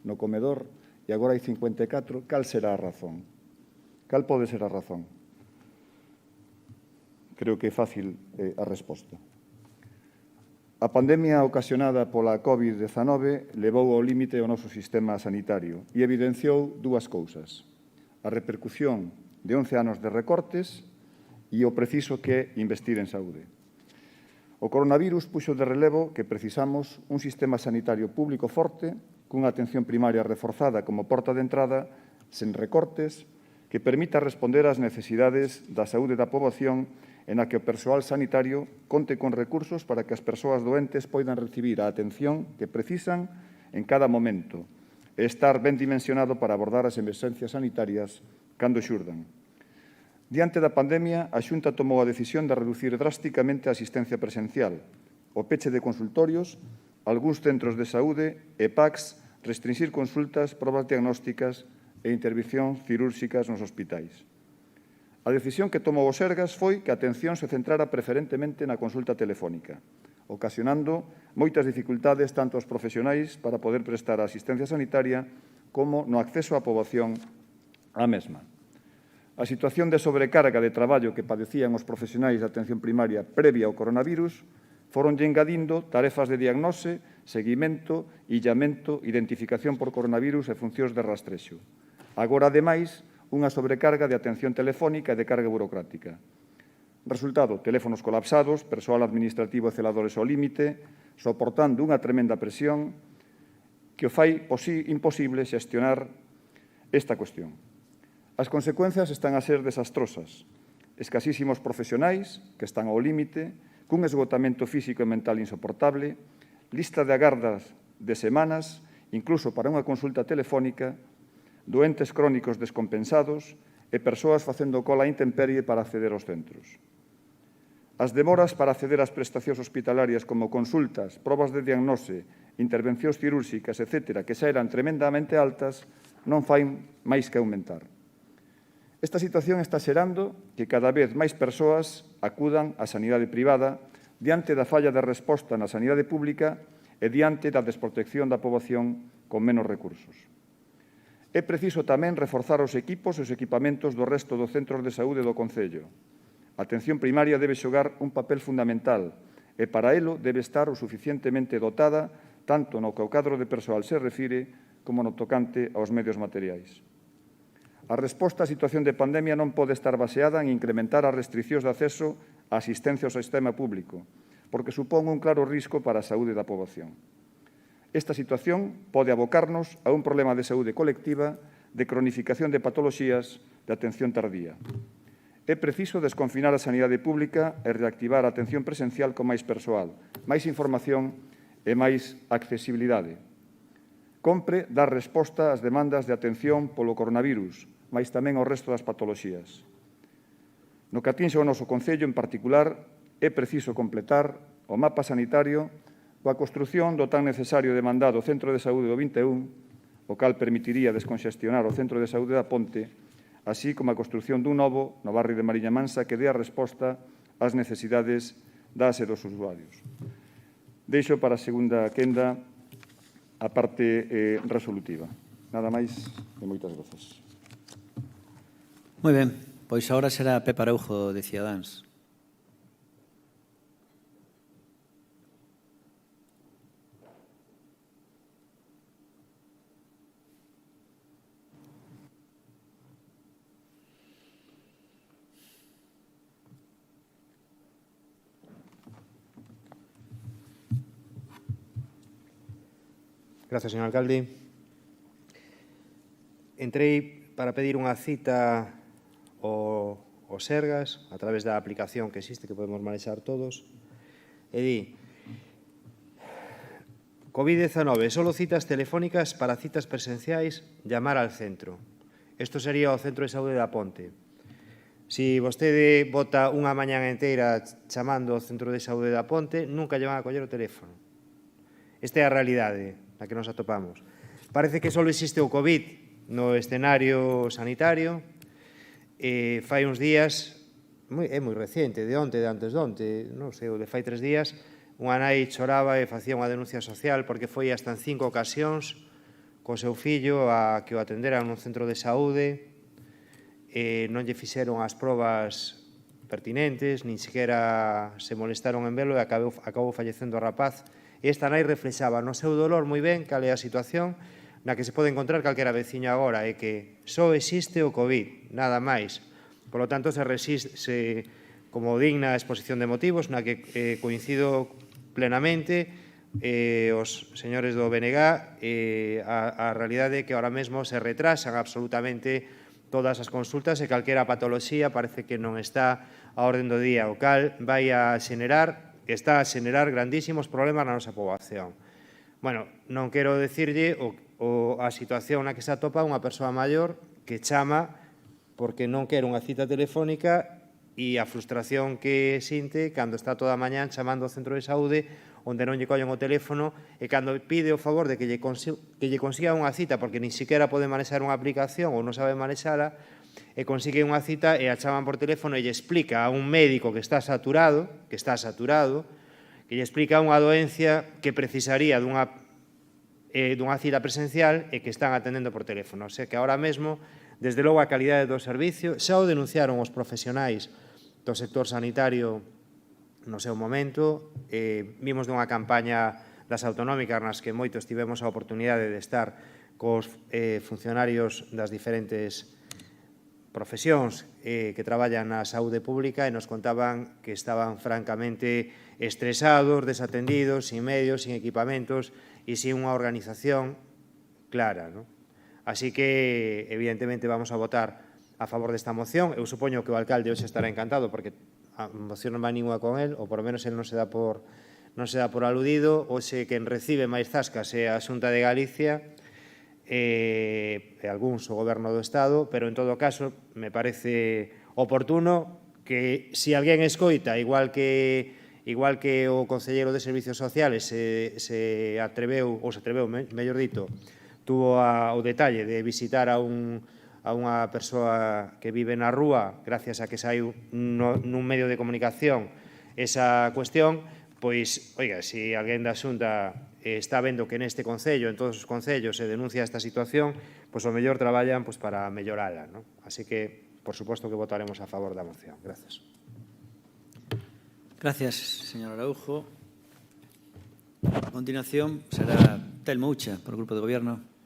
no comedor e agora hai 54, cal será a razón? Cal pode ser a razón? Creo que é fácil a resposta. A pandemia ocasionada pola COVID-19 levou ao límite o noso sistema sanitario e evidenciou dúas cousas: a repercusión de 11 anos de recortes e o preciso que é investir en saúde. O coronavirus puxo de relevo que precisamos un sistema sanitario público forte, cunha atención primaria reforzada como porta de entrada, sen recortes, que permita responder ás necesidades da saúde da poboación en a que o persoal sanitario conte con recursos para que as persoas doentes poidan recibir a atención que precisan en cada momento e estar ben dimensionado para abordar as emerxencias sanitarias cando xurdan. Diante da pandemia, a Xunta tomou a decisión de reducir drásticamente a asistencia presencial, o peche de consultorios, algúns centros de saúde e PACs, restringir consultas, probas diagnósticas e intervencións cirúrxicas nos hospitais. A decisión que tomou o Sergas foi que a atención se centrara preferentemente na consulta telefónica, ocasionando moitas dificultades tanto aos profesionais para poder prestar a asistencia sanitaria como no acceso á poboación á mesma. A situación de sobrecarga de traballo que padecían os profesionais de atención primaria previa ao coronavirus foronlle engadindo tarefas de diagnose, seguimento, illamento, identificación por coronavirus e funcións de rastrexo. Agora, ademais, unha sobrecarga de atención telefónica e de carga burocrática. Resultado, teléfonos colapsados, persoal administrativo e celadores ao límite, soportando unha tremenda presión que o fai imposible xestionar esta cuestión. As consecuencias están a ser desastrosas. Escasísimos profesionais que están ao límite, cun esgotamento físico e mental insoportable, lista de agardas de semanas, incluso para unha consulta telefónica, doentes crónicos descompensados e persoas facendo cola intemperie para acceder aos centros. As demoras para acceder ás prestacións hospitalarias como consultas, probas de diagnose, intervencións cirúrxicas, etc., que xa eran tremendamente altas, non fain máis que aumentar. Esta situación está xerando que cada vez máis persoas acudan á sanidade privada diante da falla de resposta na sanidade pública e diante da desprotección da poboación con menos recursos. É preciso tamén reforzar os equipos e os equipamentos do resto dos centros de saúde do Concello. A atención primaria debe xogar un papel fundamental e para elo debe estar o suficientemente dotada tanto no que ao cadro de persoal se refire como no tocante aos medios materiais. A resposta á situación de pandemia non pode estar baseada en incrementar as restriccións de acceso á asistencia ao sistema público, porque supón un claro risco para a saúde da poboación. Esta situación pode abocarnos a un problema de saúde colectiva, de cronificación de patoloxías, de atención tardía. É preciso desconfinar a sanidade pública e reactivar a atención presencial con máis persoal, máis información e máis accesibilidade. Compre dar resposta ás demandas de atención polo coronavirus, mais tamén ao resto das patoloxías. No que atinxe ao noso Concello en particular, é preciso completar o mapa sanitario coa construción do tan necesario e demandado Centro de Saúde do 21, o cal permitiría desconxestionar o Centro de Saúde da Ponte, así como a construción dun novo no barrio de Mariña Mansa que dé a resposta ás necesidades das e dos usuarios. Deixo para a segunda quenda a parte resolutiva. Nada máis e moitas grazas. Moi ben, pois agora será Pepe Araujo de Cidadáns. Gracias, señor alcalde. Entrei para pedir unha cita ao Sergas a través da aplicación que existe, que podemos manexar todos, e di COVID-19, solo citas telefónicas para citas presenciais, llamar al centro. Isto sería o Centro de Saúde da Ponte. Si vostede bota unha mañán inteira chamando ao Centro de Saúde da Ponte, nunca lle van a coller o teléfono. Esta é a realidade na que nos atopamos. Parece que só existe o COVID no escenario sanitario. Fai uns días, é moi reciente, de onte, de antes de onte, non sei, de fai 3 días, unha nai choraba e facía unha denuncia social porque foi hasta en 5 ocasións co seu fillo a que o atenderan nun centro de saúde, non lle fixeron as probas pertinentes, nin sequera se molestaron en velo e acabou fallecendo o rapaz. E esta nai reflexaba no seu dolor moi ben cal é a situación na que se pode encontrar calquera veciño agora, é que só existe o COVID, nada máis. Por lo tanto, se como digna exposición de motivos, na que coincido plenamente, os señores do BNG, a realidade é que ahora mesmo se retrasan absolutamente todas as consultas e calquera patoloxía parece que non está a orden do día, o cal vai a xenerar está a xenerar grandísimos problemas na nosa poboación. Bueno, non quero decirlle a situación na que se atopa unha persoa maior que chama porque non quere unha cita telefónica e a frustración que sinte cando está toda a mañán chamando ao centro de saúde onde non lle collen o teléfono e cando pide o favor de que lle consiga unha cita porque nin siquiera pode manexar unha aplicación ou non sabe manexala e consigue unha cita e a chaman por teléfono e lle explica a un médico que está saturado, que lle explica unha doencia que precisaría dunha cita presencial e que están atendendo por teléfono. O sea que ahora mesmo, desde logo, a calidade do servicio, xa o denunciaron os profesionais do sector sanitario no seu momento, vimos dunha campaña das autonómicas nas que moitos tivemos a oportunidade de estar cos funcionarios das diferentes profesións que traballan na saúde pública e nos contaban que estaban francamente estresados, desatendidos, sin medios, sin equipamentos e sin unha organización clara, ¿no? Así que, evidentemente, vamos a votar a favor desta moción. Eu supoño que o alcalde hoxe estará encantado porque a moción non va ninguna con él, ou por lo menos él non se dá por non se dá por aludido, hoxe quen recibe máis zascas é a Xunta de Galicia e algúns o Goberno do Estado, pero en todo caso me parece oportuno que se alguén escoita, igual que o Concelleiro de Servicios Sociales se atreveu, mellor dito, tuvo o detalle de visitar a unha persoa que vive na rúa gracias a que saiu nun medio de comunicación esa cuestión, pois, oiga, se alguén da Xunta está vendo que neste Concello, en todos os Concellos, se denuncia esta situación, pois o mellor traballan para mellorala, non? Así que, por suposto que votaremos a favor da moción. Gracias. Gracias, señor Araujo. A continuación será Telmo Ucha, por el Grupo de Gobierno.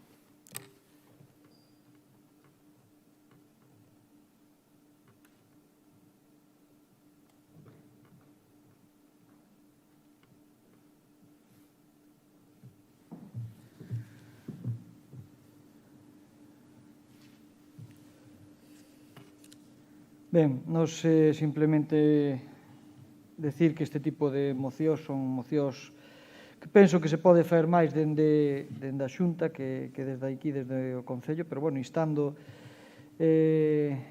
Ben, nos simplemente decir que este tipo de mocións son mocións que penso que se pode facer máis dende a Xunta que desde aquí, desde o Concello, pero, bueno, instando dende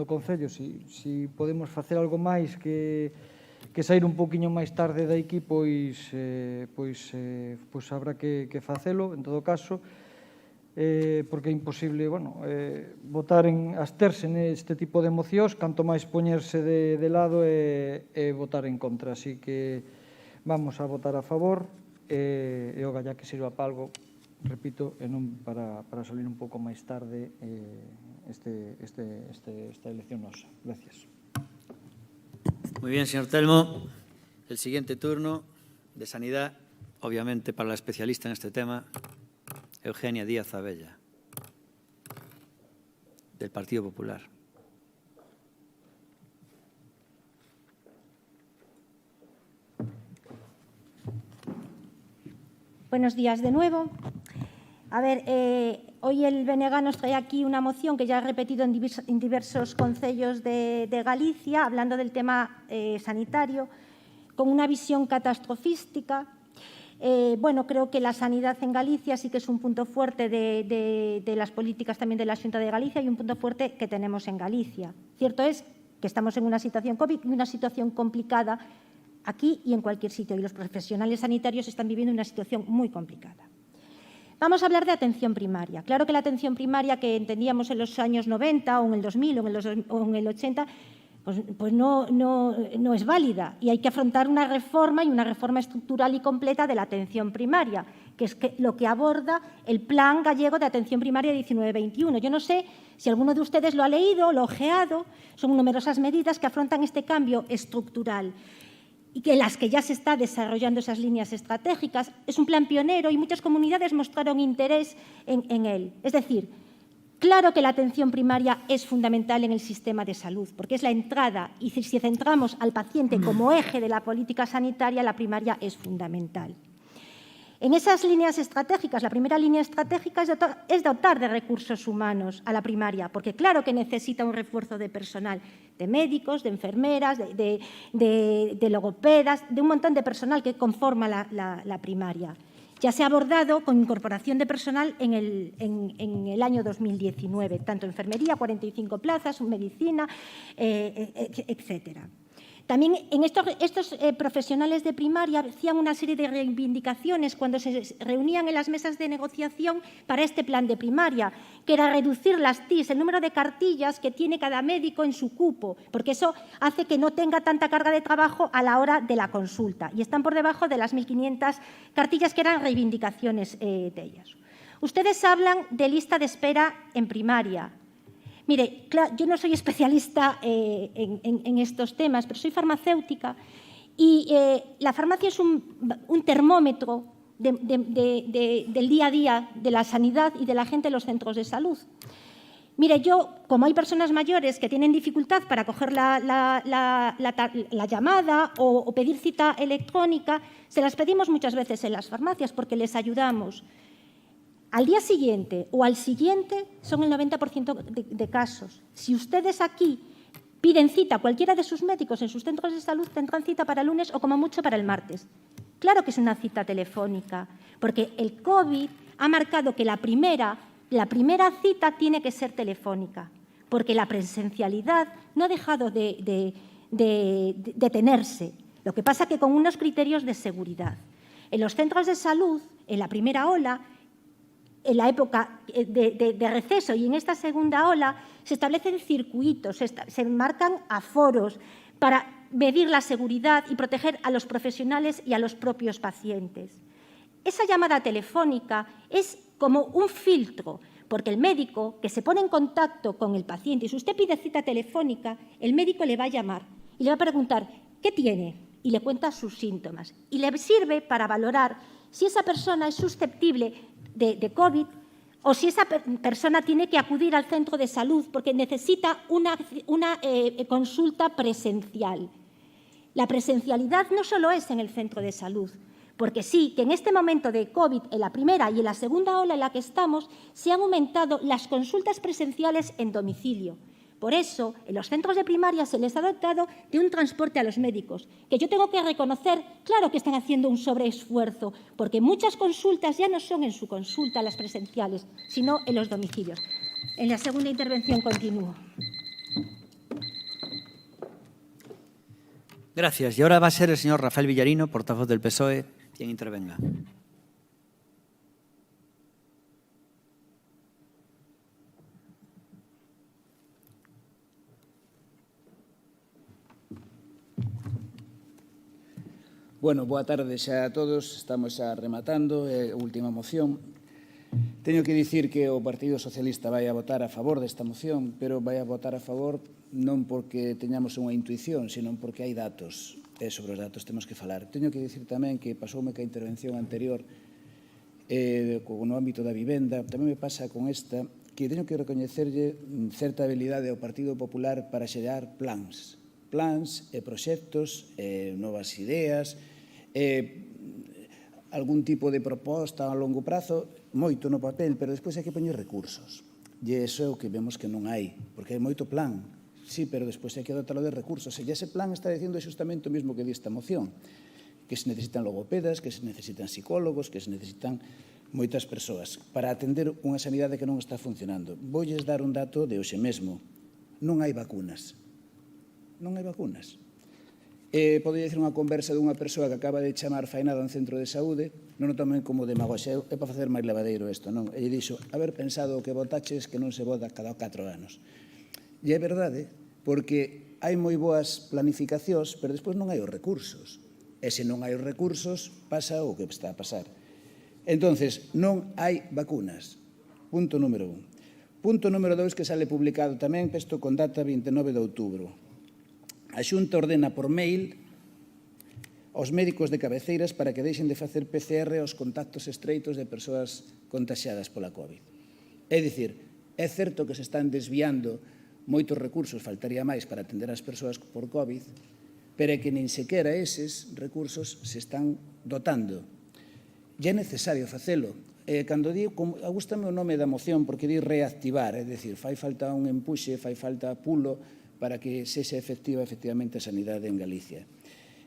o Concello, si podemos facer algo máis que sair un poquinho máis tarde de aquí, pois habrá que facelo, en todo caso, porque é imposible, votar absterse neste tipo de mocións, canto máis poñerse de lado e votar en contra. Así que vamos a votar a favor e o galla que sirva para algo, repito, e non para salir un pouco máis tarde esta elección nosa. Gracias. Muy bien, señor Telmo. El siguiente turno de Sanidad, obviamente para la especialista en este tema, Eugenia Díaz Abella, del Partido Popular. Buenos días de nuevo. A ver, hoy el BNG nos trae aquí una moción que ya ha repetido en diversos concellos de Galicia, hablando del tema sanitario, con una visión catastrofística. Creo que la sanidad en Galicia sí que es un punto fuerte de las políticas también de la Xunta de Galicia y un punto fuerte que tenemos en Galicia. Cierto es que estamos en una situación COVID y una situación complicada aquí y en cualquier sitio, y los profesionales sanitarios están viviendo una situación muy complicada. Vamos a hablar de atención primaria. Claro que la atención primaria que entendíamos en los años 90 o en el 2000 o en el 80 pues no es válida, y hay que afrontar una reforma, y una reforma estructural y completa de la atención primaria, que es lo que aborda el Plan Gallego de Atención Primaria 19-21. Yo no sé si alguno de ustedes lo ha leído, lo ha ojeado. Son numerosas medidas que afrontan este cambio estructural y que las que ya se está desarrollando esas líneas estratégicas. Es un plan pionero y muchas comunidades mostraron interés en él. Es decir, claro que la atención primaria es fundamental en el sistema de salud, porque es la entrada, y si centramos al paciente como eje de la política sanitaria, la primaria es fundamental. En esas líneas estratégicas, la primera línea estratégica es dotar de recursos humanos a la primaria, porque claro que necesita un refuerzo de personal, de médicos, de enfermeras, de logopedas, de un montón de personal que conforma la primaria. Ya se ha abordado con incorporación de personal en el año 2019, tanto enfermería, 45 plazas, medicina, etcétera. También en estos profesionales de primaria hacían una serie de reivindicaciones cuando se reunían en las mesas de negociación para este plan de primaria, que era reducir las TIS, el número de cartillas que tiene cada médico en su cupo, porque eso hace que no tenga tanta carga de trabajo a la hora de la consulta, y están por debajo de las 1.500 cartillas que eran reivindicaciones de ellas. Ustedes hablan de lista de espera en primaria. Mire, yo no soy especialista en estos temas, pero soy farmacéutica, y la farmacia es un termómetro del día a día de la sanidad y de la gente en los centros de salud. Mire, como hay personas mayores que tienen dificultad para coger la llamada o pedir cita electrónica, se las pedimos muchas veces en las farmacias porque les ayudamos. Al día siguiente o al siguiente son el 90% de casos. Si ustedes aquí piden cita, cualquiera de sus médicos en sus centros de salud tendrán cita para el lunes o como mucho para el martes. Claro que es una cita telefónica, porque el COVID ha marcado que la primera cita tiene que ser telefónica, porque la presencialidad no ha dejado de tenerse. Lo que pasa es que con unos criterios de seguridad. En los centros de salud, en la primera ola, en la época de receso y en esta segunda ola, se establecen circuitos, se marcan aforos para medir la seguridad y proteger a los profesionales y a los propios pacientes. Esa llamada telefónica es como un filtro, porque el médico que se pone en contacto con el paciente, y si usted pide cita telefónica, el médico le va a llamar y le va a preguntar ¿qué tiene? Y le cuenta sus síntomas. Y le sirve para valorar si esa persona es susceptible de COVID o si esa persona tiene que acudir al centro de salud porque necesita una consulta presencial. La presencialidad no solo es en el centro de salud, porque sí, que en este momento de COVID, en la primera y en la segunda ola en la que estamos, se han aumentado las consultas presenciales en domicilio. Por eso, en los centros de primaria se les ha dotado de un transporte a los médicos, que yo tengo que reconocer, claro que están haciendo un sobreesfuerzo, porque muchas consultas ya no son en su consulta las presenciales, sino en los domicilios. En la segunda intervención continúo. Gracias. Y ahora va a ser el señor Rafael Villarino, portavoz del PSOE, quien intervenga. Bueno, boa tarde xa a todos. Estamos xa rematando a última moción. Teño que dicir que o Partido Socialista vai a votar a favor desta moción, pero vai a votar a favor non porque teñamos unha intuición, sino porque hai datos, e sobre os datos temos que falar. Teño que dicir tamén que pasoume que a intervención anterior no ámbito da vivenda, tamén me pasa con esta, que teño que recoñecerlle certa habilidade ao Partido Popular para xerar plans e proxectos, novas ideas, algún tipo de proposta a longo prazo, moito no papel, pero despois hai que poñer recursos. E iso é o que vemos que non hai, porque hai moito plan, sí, pero despois hai que dotalo de recursos. E ese plan está dicindo justamente o mesmo que di esta moción, que se necesitan logopedas, que se necesitan psicólogos, que se necesitan moitas persoas para atender unha sanidade que non está funcionando. Voulles dar un dato de hoxe mesmo. Non hai vacunas. Non hai vacunas. Podría dicir unha conversa dunha persoa que acaba de chamar faenada a un centro de saúde, non o tomen como demagoxia, é para facer máis levadeiro isto, non? E lle dixo, haber pensado que votaches que non se vota cada 4 anos. E é verdade, porque hai moi boas planificacións, pero despois non hai os recursos. E se non hai os recursos, pasa o que está a pasar. Entonces, non hai vacunas. Punto número 1. Punto número 2, que sale publicado tamén, isto con data 29 de outubro. A Xunta ordena por mail aos médicos de cabeceiras para que deixen de facer PCR aos contactos estreitos de persoas contaxiadas pola COVID. É dicir, é certo que se están desviando moitos recursos, faltaría máis para atender as persoas por COVID, pero é que nin sequera eses recursos se están dotando. E é necesario facelo. Cando di, gústame o nome da moción porque di reactivar, é dicir, fai falta un empuxe, fai falta pulo para que sexa efectivamente a sanidade en Galicia.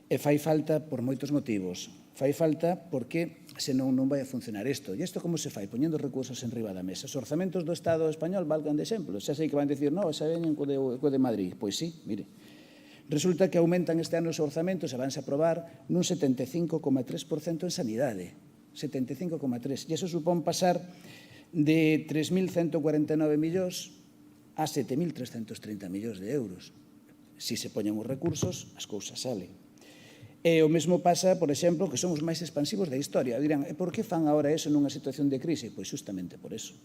E fai falta por moitos motivos. Fai falta porque senón non vai a funcionar isto. E isto como se fai? Poñendo recursos en riba da mesa. Os orzamentos do Estado español valgan de exemplo. Xa sei que van dicir, non, xa veñen co de Madrid. Pois sí, mire. Resulta que aumentan este ano os orzamentos e vanse a aprobar nun 75,3% en sanidade. 75,3%. E iso supón pasar de 3.149 millóns a 7.330 millóns de euros. Si se poñen os recursos, as cousas salen. E o mesmo pasa, por exemplo, que son os máis expansivos da historia. Dirán, e por que fan agora eso nunha situación de crise? Pois justamente por eso.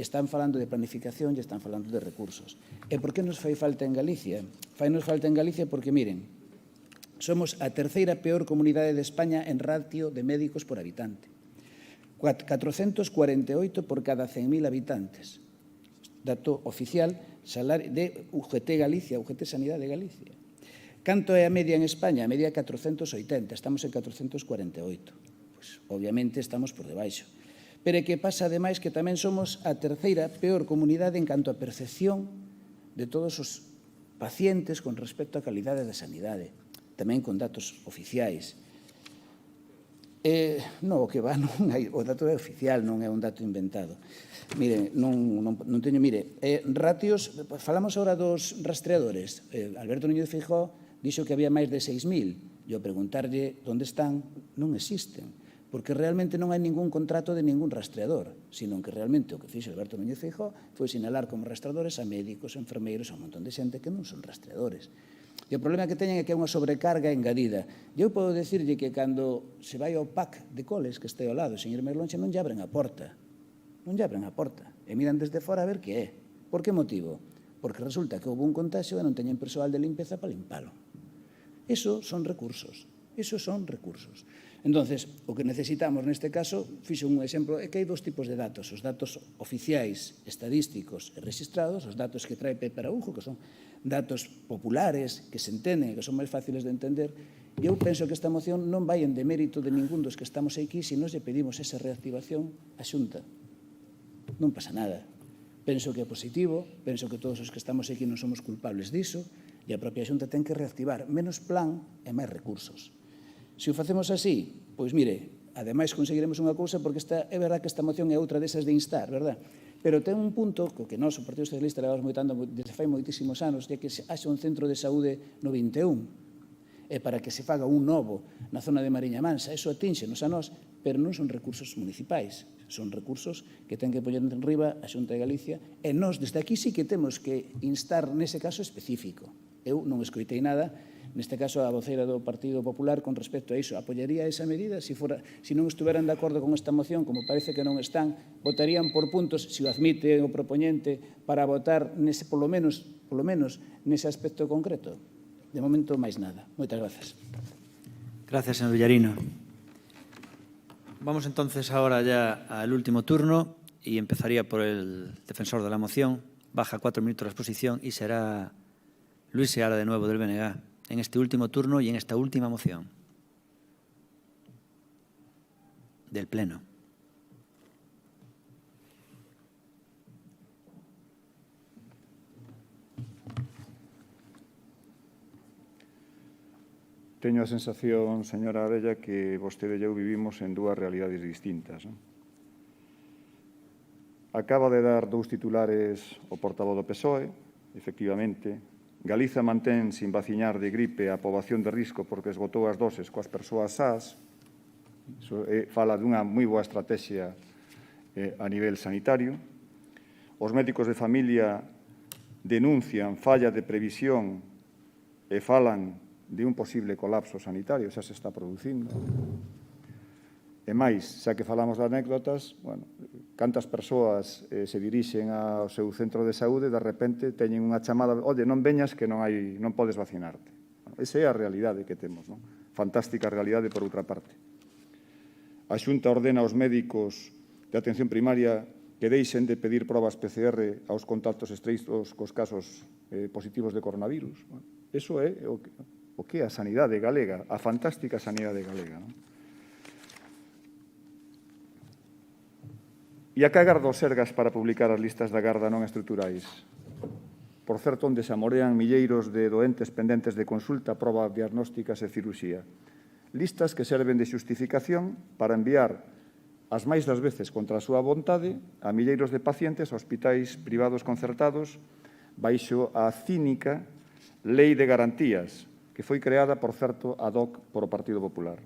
Están falando de planificación e están falando de recursos. E por que nos fai falta en Galicia? Fainos falta en Galicia porque, miren, somos a terceira peor comunidade de España en ratio de médicos por habitante. 448 por cada 100.000 habitantes. Dato oficial de UGT Galicia, UGT Sanidade de Galicia. Canto é a media en España? A media é 480, estamos en 448. Pois, obviamente, estamos por debaixo. Pero é que pasa, ademais, que tamén somos a terceira peor comunidade en canto a percepción de todos os pacientes con respecto á calidade da sanidade, tamén con datos oficiais. Non, o que va non hai, o dato é oficial, non é un dato inventado. Mire, non teño, mire, ratios, falamos agora dos rastreadores. Alberto Núñez Feijóo dixo que había máis de 6.000. Eu preguntarlle onde están, non existen, porque realmente non hai ningún contrato de ningún rastreador, sino que realmente o que fixo Alberto Núñez Feijóo foi sinalar como rastreadores a médicos, a enfermeiros, a un montón de xente que non son rastreadores. E o problema que teñen é que é unha sobrecarga engadida. Eu podo decirlle que cando se vai ao PAC de Coles, que está ao lado, o señor Merlonche, non lle abren a porta. Non lle abren a porta. E miran desde fora a ver que é. Por que motivo? Porque resulta que houve un contagio e non teñen persoal de limpeza para limpalo. Eso son recursos. Esos son recursos. Entonces, o que necesitamos neste caso, fixo un exemplo, é que hai dos tipos de datos. Os datos oficiais, estadísticos e registrados, os datos que trae Pepe Araújo, que son datos populares, que se entenden, que son máis fáciles de entender. E eu penso que esta moción non vai en demérito de ningún dos que estamos aquí se nos lle pedimos esa reactivación á Xunta. Non pasa nada. Penso que é positivo, penso que todos os que estamos aquí non somos culpables diso, e a propia Xunta ten que reactivar menos plan e máis recursos. Se o facemos así, pois mire, ademais conseguiremos unha cousa, porque é verdad que esta moción é outra desas de instar, verdad? Pero ten un punto co que nós, o Partido Socialista, levamos moitando desde fai moitísimos anos, de que haxa un centro de saúde no 21, e para que se faga un novo na zona de Mariña Mansa. Eso atínxenos a nós, pero non son recursos municipais, son recursos que ten que poñer en riba a Xunta de Galicia, e nós desde aquí sí que temos que instar nese caso específico. Eu non escoitei nada, neste caso a voceira do Partido Popular, con respecto a iso. Apoyaría esa medida se non estuveran de acordo con esta moción, como parece que non están, votarían por puntos, se o admite o propoñente, para votar polo menos nese aspecto concreto. De momento, máis nada. Moitas grazas. Gracias, señor Villarino. Vamos entonces ahora ya al último turno y empezaría por el defensor de la moción. Baja 4 minutos la exposición y será Luis Seara de nuevo del BNG en este último turno y en esta última moción del Pleno. Teño a sensación, señora Abella, que vostede e eu vivimos en dúas realidades distintas. Acaba de dar dous titulares o portavoz do PSOE, efectivamente. Galiza mantén sin vacinar de gripe a poboación de risco porque esgotou as doses coas persoas sás. Iso fala dunha moi boa estrategia a nivel sanitario. Os médicos de familia denuncian falla de previsión e falan de un posible colapso sanitario, xa se está producindo. E máis, xa que falamos de anécdotas, cantas persoas se dirixen ao seu centro de saúde, de repente teñen unha chamada, oye, non veñas que non podes vacinarte. Esa é a realidade que temos, non? Fantástica realidade por outra parte. A Xunta ordena aos médicos de atención primaria que deixen de pedir probas PCR aos contactos estreitos cos casos positivos de coronavirus. Eso é o que é a sanidade galega, a fantástica sanidade galega. E a que agarda os Sergas para publicar as listas da Garda non estruturais? Por certo, onde se amorean milleiros de doentes pendentes de consulta, probas diagnósticas e cirurxía. Listas que serven de xustificación para enviar as máis das veces contra a súa vontade a milleiros de pacientes a hospitais privados concertados baixo a cínica Lei de Garantías, que foi creada, por certo, ad hoc por o Partido Popular.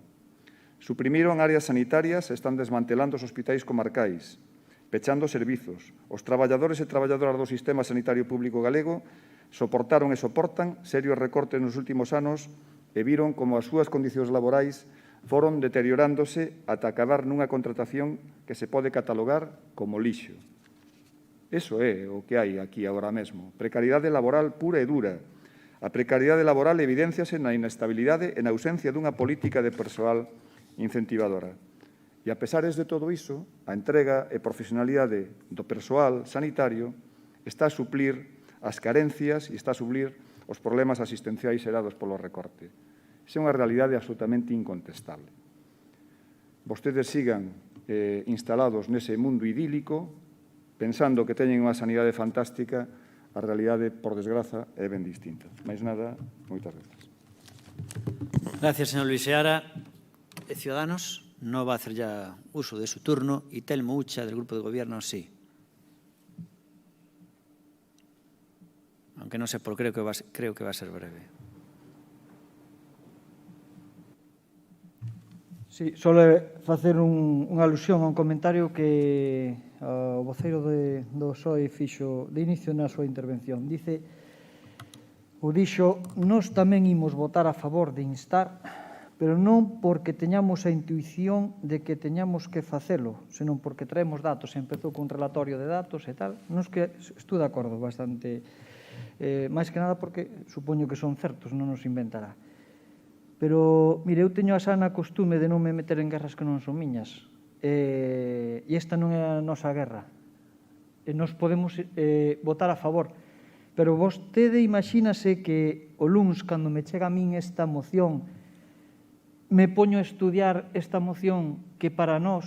Suprimiron áreas sanitarias e están desmantelando os hospitais comarcais, pechando servizos. Os traballadores e traballadoras do sistema sanitario público galego soportaron e soportan serios recortes nos últimos anos e viron como as súas condicións laborais foron deteriorándose ata acabar nunha contratación que se pode catalogar como lixo. Eso é o que hai aquí agora mesmo. Precariedade laboral pura e dura. A precariedade laboral evidénciase na inestabilidade e na ausencia dunha política de persoal incentivadora. E a pesares de todo iso, a entrega e profesionalidade do persoal sanitario está a suplir as carencias e está a suplir os problemas asistenciais xerados polo recorte. Esa é unha realidade absolutamente incontestable. Vostedes sigan instalados nese mundo idílico, pensando que teñen unha sanidade fantástica, a realidade, por desgraza, é ben distinta. Mais nada, moitas grazas. Gracias, señor Luis Seara. Ciudadanos no va a hacer ya uso de su turno y Telmo Ucha, del Grupo de Gobierno, sí. Aunque no sé por qué, creo que va a ser breve. Sí, só facer unha alusión a un comentario que o voceiro do PSOE fixo de inicio na súa intervención. Dixo, nós tamén imos votar a favor de instar, pero non porque teñamos a intuición de que teñamos que facelo, senón porque traemos datos. Empezou cun relatorio de datos e tal. Non es que estou de acordo bastante, máis que nada porque supoño que son certos, non nos inventará. Pero, mire, eu teño a sana costume de non me meter en guerras que non son miñas. E esta non é a nosa guerra. E nos podemos votar a favor. Pero vostede imagínase que o luns, cando me chega a min esta moción, me poño a estudiar esta moción que para nós,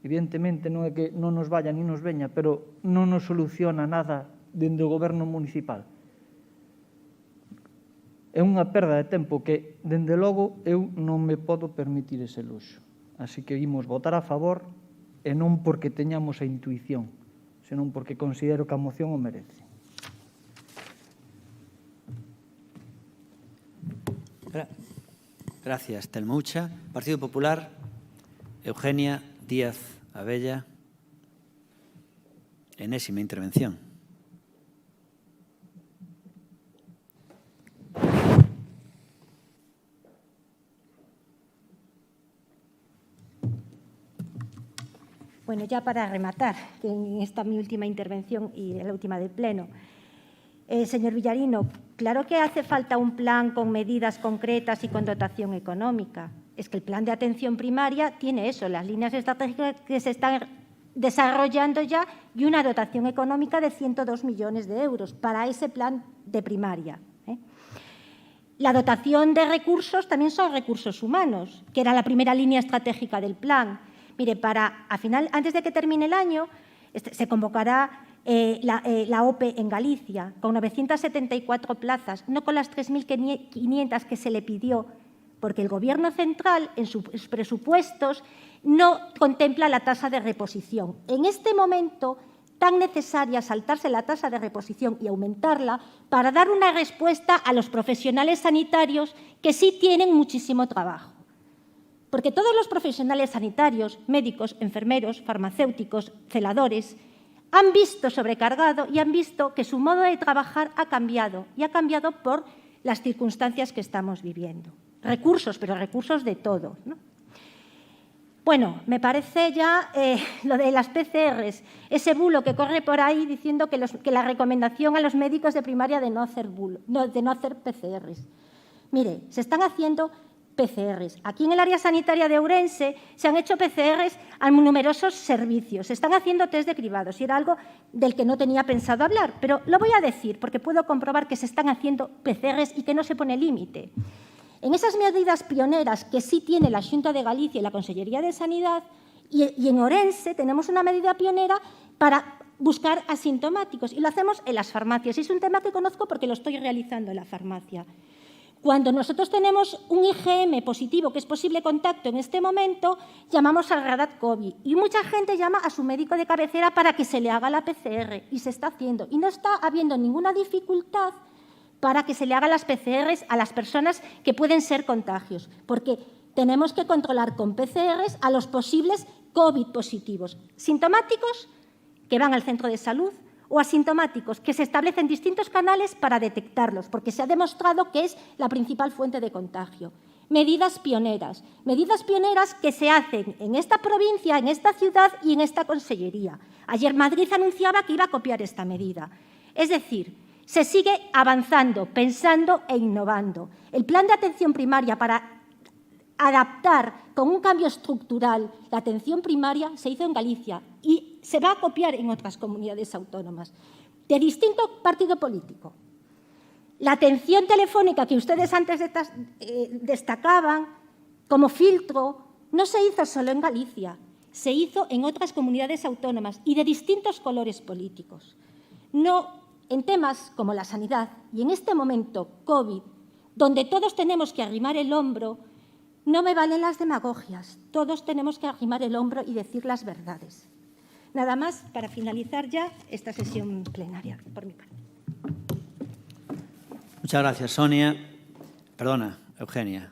evidentemente non é que non nos vaya ni nos veña, pero non nos soluciona nada dende o goberno municipal. É unha perda de tempo que, dende logo, eu non me podo permitir ese luxo. Así que imos votar a favor e non porque teñamos a intuición, senón porque considero que a moción o merece. Gracias, Telmo Ucha. Partido Popular, Eugenia Díaz Abella. Enésima intervención. Bueno, ya para rematar, que en esta mi última intervención y la última del Pleno, señor Villarino, claro que hace falta un plan con medidas concretas y con dotación económica. Es que el plan de atención primaria tiene eso, las líneas estratégicas que se están desarrollando ya y una dotación económica de 102 millones de euros para ese plan de primaria. La dotación de recursos también son recursos humanos, que era la primera línea estratégica del plan. Mire, antes de que termine el año, se convocará la OPE en Galicia, con 974 plazas, no con las 3.500 que se le pidió, porque el Gobierno central, en sus presupuestos, no contempla la tasa de reposición. En este momento, tan necesaria saltarse la tasa de reposición y aumentarla para dar una respuesta a los profesionales sanitarios que sí tienen muchísimo trabajo. Porque todos los profesionales sanitarios, médicos, enfermeros, farmacéuticos, celadores, han visto sobrecargado y han visto que su modo de trabajar ha cambiado, y ha cambiado por las circunstancias que estamos viviendo. Recursos, pero recursos de todo, ¿no? Bueno, me parece ya lo de las PCRs, ese bulo que corre por ahí diciendo que la recomendación a los médicos de primaria de no hacer PCRs. Mire, se están haciendo PCRs. Aquí en el área sanitaria de Ourense se han hecho PCRs a numerosos servicios. Se están haciendo test de cribados y era algo del que no tenía pensado hablar, pero lo voy a decir porque puedo comprobar que se están haciendo PCRs y que no se pone límite. En esas medidas pioneras que sí tiene la Xunta de Galicia y la Consellería de Sanidad, y en Ourense tenemos una medida pionera para buscar asintomáticos y lo hacemos en las farmacias. Y es un tema que conozco porque lo estoy realizando en la farmacia. Cuando nosotros tenemos un IgM positivo, que es posible contacto en este momento, llamamos al radar COVID y mucha gente llama a su médico de cabecera para que se le haga la PCR y se está haciendo. Y no está habiendo ninguna dificultad para que se le hagan las PCRs a las personas que pueden ser contagios, porque tenemos que controlar con PCRs a los posibles COVID positivos, sintomáticos que van al centro de salud o asintomáticos que se establecen distintos canales para detectarlos, porque se ha demostrado que es la principal fuente de contagio. Medidas pioneras que se hacen en esta provincia, en esta ciudad y en esta consellería. Ayer Madrid anunciaba que iba a copiar esta medida. Es decir, se sigue avanzando, pensando e innovando. El plan de atención primaria para adaptar con un cambio estructural la atención primaria se hizo en Galicia y se va a copiar en otras comunidades autónomas de distinto partido político. La atención telefónica que ustedes antes destacaban como filtro no se hizo solo en Galicia, se hizo en otras comunidades autónomas y de distintos colores políticos. No en temas como la sanidad y en este momento COVID, donde todos tenemos que arrimar el hombro, no me valen las demagogias. Todos tenemos que arrimar el hombro y decir las verdades. Nada más para finalizar ya esta sesión plenaria, por mi parte. Muchas gracias, Sonia. Perdona, Eugenia.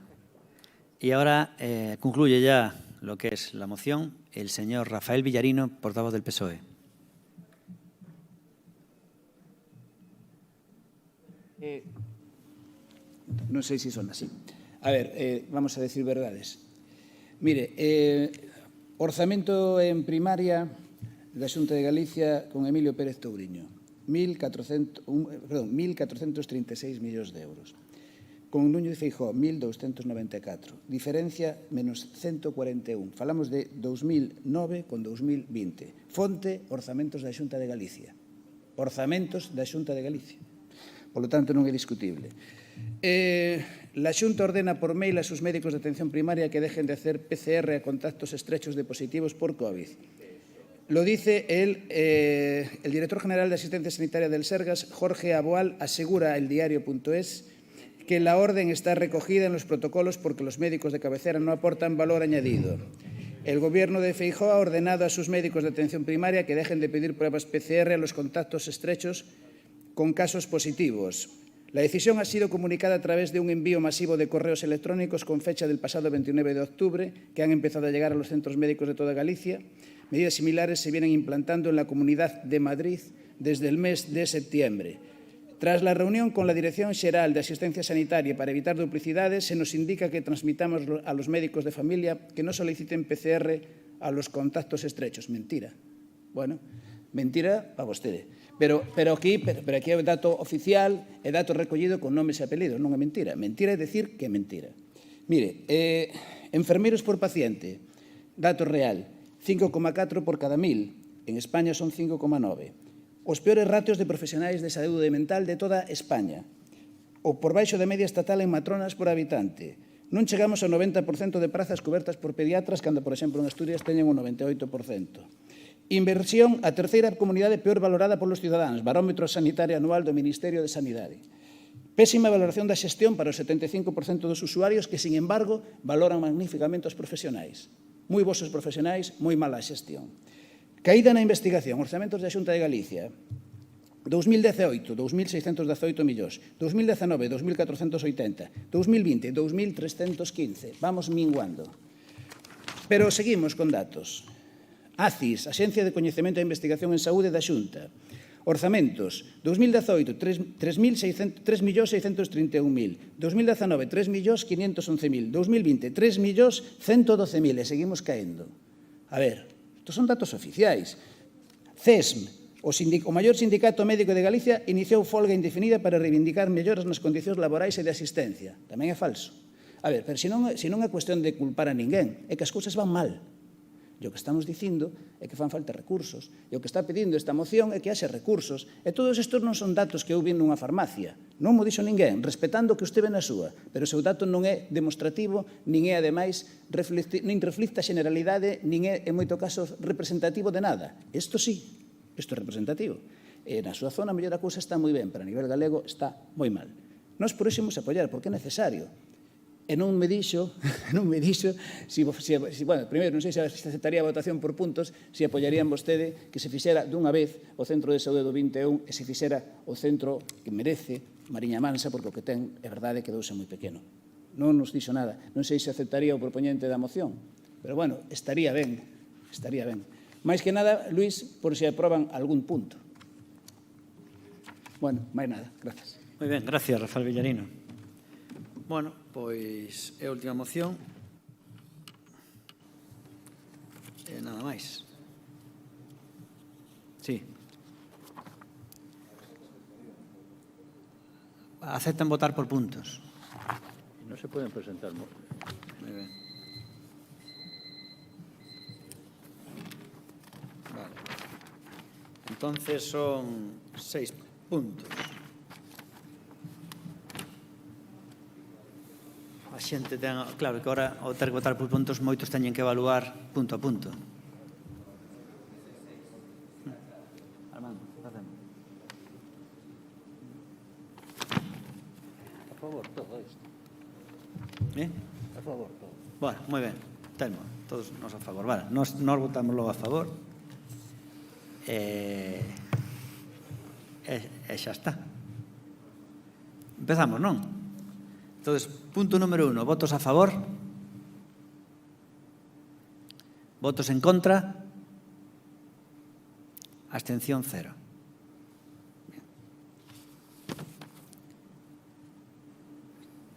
Y ahora concluye ya lo que es la moción el señor Rafael Villarino, portavoz del PSOE. Non sei se son así. A ver, vamos a decir verdades. Mire, orzamento en primaria da Xunta de Galicia con Emilio Pérez Touriño, 1.436 millóns de euros. Con Núñez Feijóo, 1.294. Diferencia, menos 141. Falamos de 2009 con 2020. Fonte, orzamentos da Xunta de Galicia. Orzamentos da Xunta de Galicia. Por lo tanto, non é discutible. La Xunta ordena por mail a sus médicos de atención primaria que dejen de hacer PCR a contactos estrechos de positivos por COVID. Lo dice el director general de Asistencia Sanitaria del Sergas, Jorge Aboal, asegura a eldiario.es que la orden está recogida en los protocolos porque los médicos de cabecera no aportan valor añadido. El Gobierno de Feijóo ha ordenado a sus médicos de atención primaria que dejen de pedir pruebas PCR a los contactos estrechos con casos positivos. La decisión ha sido comunicada a través de un envío masivo de correos electrónicos con fecha del pasado 29 de octubre que han empezado a llegar a los centros médicos de toda Galicia. Medidas similares se vienen implantando en la Comunidad de Madrid desde el mes de septiembre. Tras la reunión con la Dirección Xeral de Asistencia Sanitaria para evitar duplicidades, se nos indica que transmitamos a los médicos de familia que no soliciten PCR a los contactos estrechos. Mentira. Bueno, mentira para vostede. Pero aquí é o dato oficial, é dato recollido con nomes e apelidos, non é mentira. Mentira é decir que é mentira. Mire, enfermeiros por paciente, dato real, 5,4 por cada 1.000. En España son 5,9. Os peores ratios de profesionais de saúde mental de toda España. O por baixo da media estatal en matronas por habitante. Non chegamos ao 90% de prazas cobertas por pediatras, cando, por exemplo, en Asturias teñen un 98%. Inversión, a terceira comunidade peor valorada polos cidadáns, barómetro sanitario anual do Ministerio de Sanidade. Pésima valoración da xestión para o 75% dos usuarios que, sin embargo, valoran magníficamente os profesionais. Moi bons os profesionais, moi mala a xestión. Caída na investigación, orzamentos da Xunta de Galicia. 2018, 2.618 millóns. 2019, 2.480. 2020, 2.315. Vamos minguando. Pero seguimos con datos. ACIS, Axencia de Coñecemento e Investigación en Saúde da Xunta. Orzamentos, 2018, 3.631.000. 2019, 3.511.000. 2020, 3.112.000. E seguimos caendo. A ver, estos son datos oficiais. CESM, o maior sindicato médico de Galicia, iniciou folga indefinida para reivindicar melloras nas condicións laborais e de asistencia. Tamén é falso. A ver, pero se non é cuestión de culpar a ninguén, é que as cousas van mal. E o que estamos dicindo é que fan falta recursos. E o que está pedindo esta moción é que haxe recursos. E todos estes non son datos que eu vi nunha farmacia. Non mo dixo ninguén, respetando que usted ve na súa. Pero o seu dato non é demostrativo, nin é, ademais, nin reflicta a generalidade, nin é, en moito caso, representativo de nada. Isto sí, isto é representativo. E na súa zona, mellor a cousa está moi ben, pero a nivel galego está moi mal. Nós por iso imos apoiar, porque é necesario. E non me dixo, bueno, primeiro, non sei se aceptaría a votación por puntos, se apoiarían vostede que se fixera dunha vez o Centro de Saúde do 21 e se fixera o centro que merece Mariña Mansa, porque o que ten, é verdade, quedouse moi pequeno. Non nos dixo nada. Non sei se aceptaría o propoñente da moción, pero, bueno, estaría ben, estaría ben. Mais que nada, Luís, por se aproban algún punto. Bueno, máis nada, gracias. Moi ben, gracias, Rafael Villarino. Bueno, pois é a última moción. E nada máis. Sí. Aceptan votar por puntos. Non se poden presentar. Moi ben. Vale. Entonces son 6 puntos. A xente ten, claro, que agora ao ter que votar por puntos moitos teñen que evaluar punto a punto. Armando, facemos. favor todo isto. A favor todo. Bueno, moi ben. Telmo, todos nos a favor. Vale, nos votamos logo a favor. E xa está. Empezamos, non? Entón, punto número 1, votos a favor. Votos en contra. Abstención 0.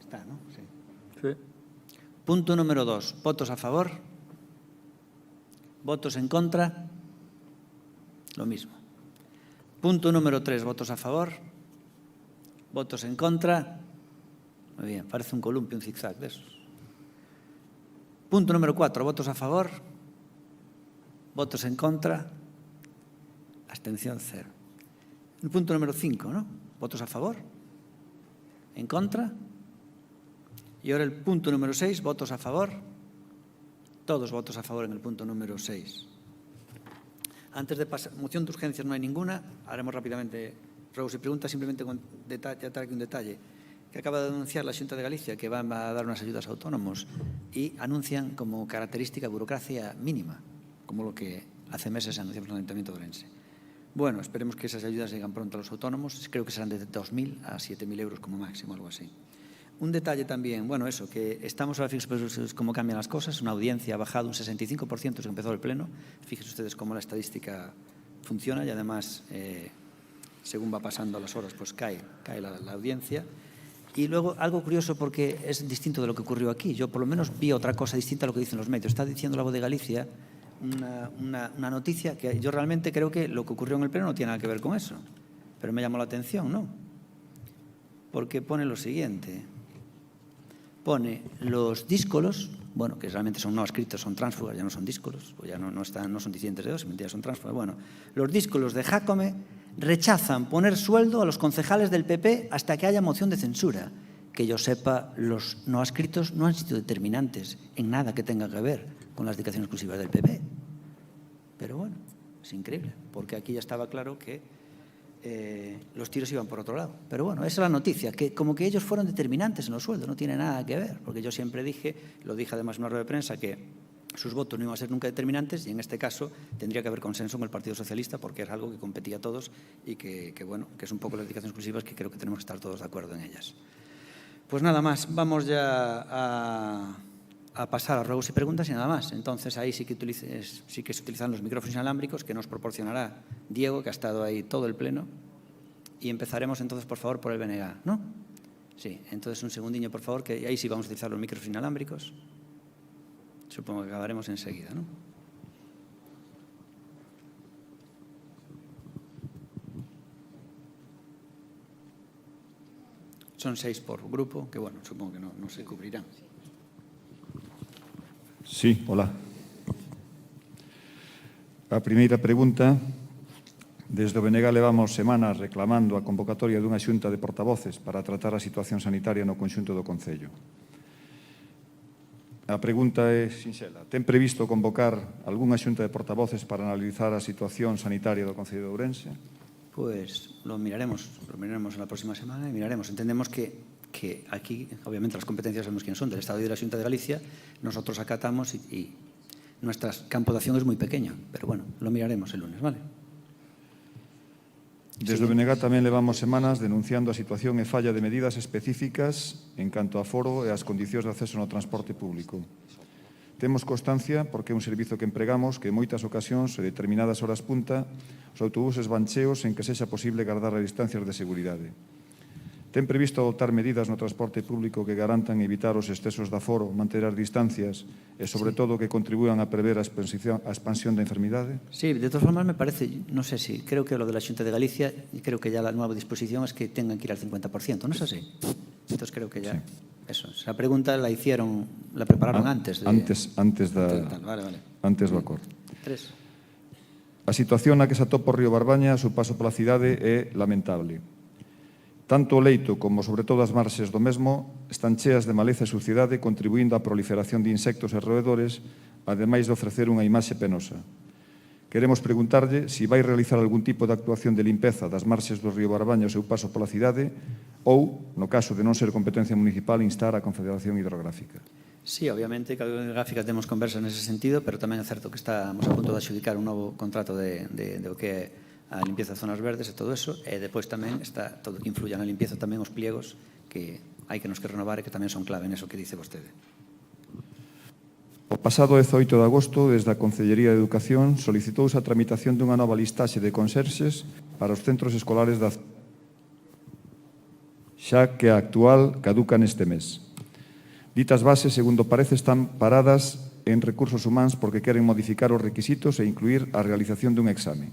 Está, non? Sí. Sí. Punto número 2, votos a favor. Votos en contra. Lo mismo. Punto número 3, votos a favor. Votos en contra. Muy bien, parece un columpio, un zigzag de esos. Punto número 4, votos a favor. Votos en contra. Abstención 0. El punto número 5, ¿no? Votos a favor. En contra. Y ahora el punto número 6, votos a favor. Todos votos a favor en el punto número 6. Antes de pasar, moción de urgencias no hay ninguna. Haremos rápidamente ruegos y preguntas, simplemente con tratar aquí un detalle. Que acaba de anunciar la Xunta de Galicia que van a dar unas ayudas a autónomos y anuncian como característica burocracia mínima, como lo que hace meses anunciamos en el Ayuntamiento de Ourense. Bueno, esperemos que esas ayudas lleguen pronto a los autónomos. Creo que serán de 2.000 a 7.000 euros como máximo, algo así. Un detalle también, bueno, eso, que estamos ahora, fíjense cómo cambian las cosas. Una audiencia ha bajado un 65% desde que empezó el Pleno. Fíjense ustedes cómo la estadística funciona y además, según va pasando las horas, pues cae la audiencia. Y luego, algo curioso porque es distinto de lo que ocurrió aquí. Yo por lo menos vi otra cosa distinta a lo que dicen los medios. Está diciendo la Voz de Galicia una noticia que yo realmente creo que lo que ocurrió en el Pleno no tiene nada que ver con eso. Pero me llamó la atención, ¿no? Porque pone lo siguiente. Pone los díscolos, bueno, que realmente son no escritos, son tránsfugas, ya no son díscolos, pues ya no son disidentes de dos, mentira, son tránsfugas. Bueno, los díscolos de Jácome rechazan poner sueldo a los concejales del PP hasta que haya moción de censura. Que yo sepa, los no escritos no han sido determinantes en nada que tenga que ver con las dedicaciones exclusivas del PP. Pero bueno, es increíble, porque aquí ya estaba claro que los tiros iban por otro lado. Pero bueno, esa es la noticia, que como que ellos fueron determinantes en los sueldos, no tiene nada que ver, porque yo siempre dije, lo dije además en una rueda de prensa, que sus votos no iban a ser nunca determinantes y en este caso tendría que haber consenso con el Partido Socialista porque es algo que competía a todos y que bueno, que es un poco las dedicaciones exclusivas que creo que tenemos que estar todos de acuerdo en ellas. Pues nada más, vamos ya a pasar a ruegos y preguntas y nada más. Entonces ahí sí que se utilizan los micrófonos inalámbricos que nos proporcionará Diego, que ha estado ahí todo el pleno. Y empezaremos entonces, por favor, por el BNG, ¿no? Sí, entonces un segundinho, por favor, que ahí sí vamos a utilizar los micrófonos inalámbricos. Supongo que acabaremos enseguida, ¿no? Son 6 por grupo, que bueno, supongo que no se cubrirán. Sí, hola. A primeira pregunta, desde o BNG levamos semanas reclamando a convocatoria dunha xunta de portavoces para tratar a situación sanitaria no conxunto do Concello. A pregunta é sinxela. Ten previsto convocar algunha xunta de portavoces para analizar a situación sanitaria do Concello de Ourense? Pues lo miraremos en la próxima semana y miraremos. Entendemos que aquí, obviamente, las competencias sabemos quién son, del Estado y de la Xunta de Galicia, nosotros acatamos y nuestro campo de acción es muy pequeño, pero bueno, lo miraremos el lunes, ¿vale? Desde o BNG tamén levamos semanas denunciando a situación e falla de medidas específicas en canto a foro e as condicións de acceso no transporte público. Temos constancia, porque é un servizo que empregamos, que en moitas ocasións e determinadas horas punta os autobuses van cheos en que sexa posible guardar as distancias de seguridade. Ten previsto adoptar medidas no transporte público que garantan evitar os excesos de aforo, manter as distancias e, sobre todo, que contribúan a prever a expansión da enfermidade? Sí, de todas formas me parece, no sé si, creo que lo de la Xunta de Galicia, creo que ya la nueva disposición es que tengan que ir al 50%, ¿no es así? Entonces creo que ya, eso, esa pregunta la prepararon antes. Antes do acordo. 3. A situación na que se atopa o río Barbaña, a su paso pola cidade, é lamentable. Tanto o leito como, sobre todo, as marxes do mesmo están cheas de maleza e suciedade, contribuindo á proliferación de insectos e roedores, ademais de ofrecer unha imaxe penosa. queremos preguntarlle se vai realizar algún tipo de actuación de limpeza das marxes do río Barbaña ao seu paso pola cidade ou, no caso de non ser competencia municipal, instar a Confederación Hidrográfica. Sí, obviamente, que a Hidrográfica temos conversas nese sentido, pero tamén é certo que estamos a punto de adxudicar un novo contrato de o que é a limpieza de zonas verdes e todo eso, e depois tamén está todo o que influya na limpieza tamén os pliegos que hai que nos que renovar e que tamén son clave neso que dice vostede. O pasado 18 de agosto, desde a Concellería de Educación, solicitouse a tramitación dunha nova listaxe de conserxes para os centros escolares da xa que a actual caduca neste mes. Ditas bases, segundo parece, están paradas en recursos humanos porque queren modificar os requisitos e incluir a realización dun exame.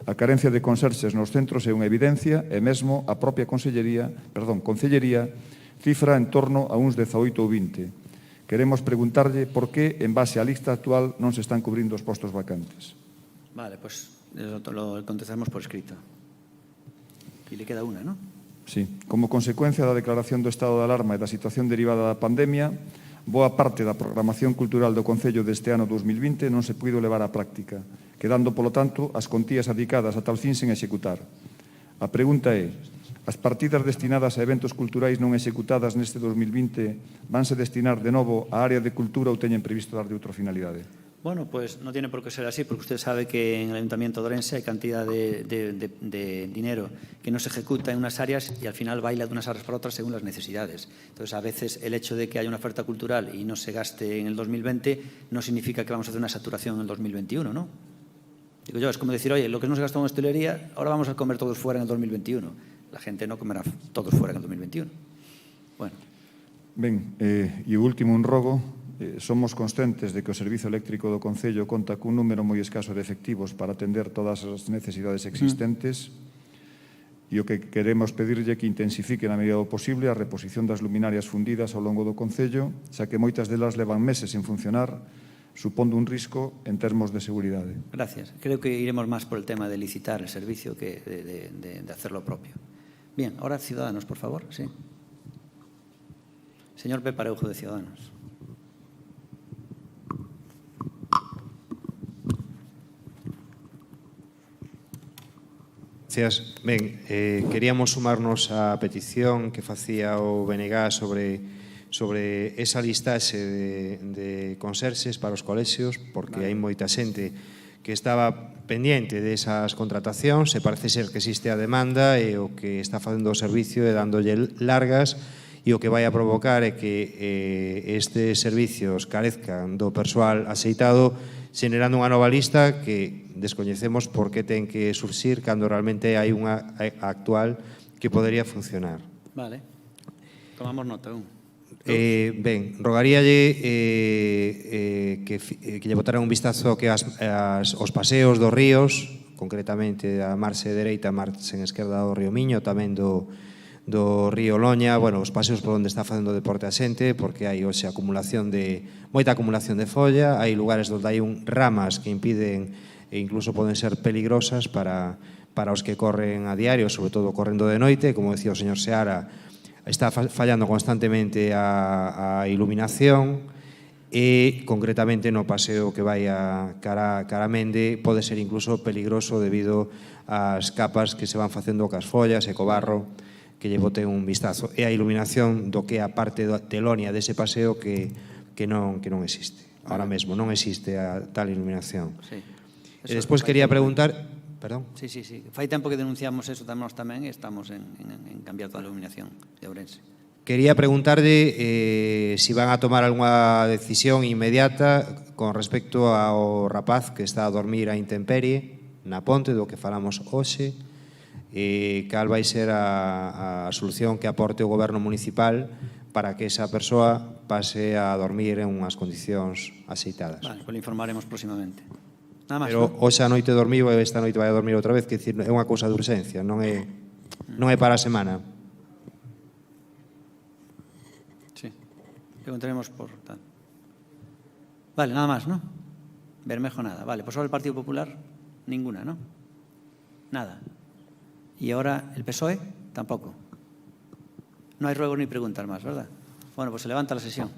A carencia de conserxes nos centros é unha evidencia e mesmo a propia Concellería cifra en torno a uns 18 ou 20. Queremos preguntarlle por que, en base á lista actual, non se están cubrindo os postos vacantes. Vale, pues lo contestaremos por escrito. Y le queda una, ¿no? Sí. Como consecuencia da declaración do estado de alarma e da situación derivada da pandemia, boa parte da programación cultural do Concello deste ano 2020 non se puido levar á práctica, quedando, polo tanto, as contías adicadas a tal fin sen executar. A pregunta é, as partidas destinadas a eventos culturais non executadas neste 2020 vanse destinar de novo á área de cultura ou teñen previsto dar de outra finalidade? Bueno, pues no tiene por qué ser así, porque usted sabe que en el Ayuntamiento de Ourense hay cantidad de dinero que no se ejecuta en unas áreas y al final baila de unas áreas para otras según las necesidades. Entonces, a veces el hecho de que haya una oferta cultural y no se gaste en el 2020 no significa que vamos a hacer una saturación en el 2021, ¿no? Digo yo, es como decir, oye, lo que no se gastó en hostelería, ahora vamos a comer todos fuera en el 2021. La gente no comerá todos fuera en el 2021. Bueno. Ben, e o último un rogo. Somos conscientes de que o Servizo Eléctrico do Concello conta cun número moi escaso de efectivos para atender todas as necesidades existentes e o que queremos pedirlle que intensifique na medida do posible a reposición das luminarias fundidas ao longo do Concello, xa que moitas delas levan meses sin funcionar, supondo un risco en termos de seguridade. Gracias. Creo que iremos más por el tema de licitar el servicio que de hacer lo propio. Bien, ahora Ciudadanos, por favor. Sí. Señor Pepe Areujo, de Ciudadanos. Gracias. Ben, queríamos sumarnos á petición que facía o BNG sobre esa listaxe de conserxes para os colexios, porque hai moita xente que estaba pendiente desas contratacións e parece ser que existe a demanda e o que está facendo o servicio e dándolle largas e o que vai a provocar é que estes servicios carezcan do persoal aceitado, xenerando unha nova lista que descoñecemos por que ten que surxir cando realmente hai unha actual que podería funcionar. Vale. Tomamos nota. Ben, rogaríalle que lle botaran un vistazo que os paseos dos ríos, concretamente a marxe dereita, a marxe esquerda do río Miño, tamén do río Loña, bueno, os paseos por onde está facendo deporte a xente, porque hai hoxe moita acumulación de folla, hai lugares onde hai ramas que impiden e incluso poden ser peligrosas para os que corren a diario, sobre todo correndo de noite, como decía o señor Seara, está fallando constantemente a iluminación e concretamente no paseo que vai a Caramende pode ser incluso peligroso debido ás capas que se van facendo cas follas e co barro, que lle boten un vistazo. E a iluminación do que é a parte telónia dese paseo que non existe. Ahora mesmo non existe a tal iluminación. Sí. E despois quería preguntar... Perdón? Sí. Fai tempo que denunciamos eso tamén e estamos en cambiar toda a iluminación de Ourense. Quería preguntarlle se van a tomar algunha decisión inmediata con respecto ao rapaz que está a dormir a intemperie na ponte do que falamos hoxe, cal vai ser a solución que aporte o goberno municipal para que esa persoa pase a dormir en unhas condicións axeitadas. Vale, pues lo informaremos próximamente. Nada máis. Pero hoxe a noite dormiu e esta noite vai a dormir outra vez, que é unha cousa de urxencia, non é para a semana. Sí, preguntaremos por tal. Vale, nada más, ¿no? Bermejo nada. Vale, pues ahora el Partido Popular, ninguna, ¿no? Nada. Y ahora el PSOE, tampoco. No hay ruegos ni preguntas más, ¿verdad? Bueno, pues se levanta la sesión.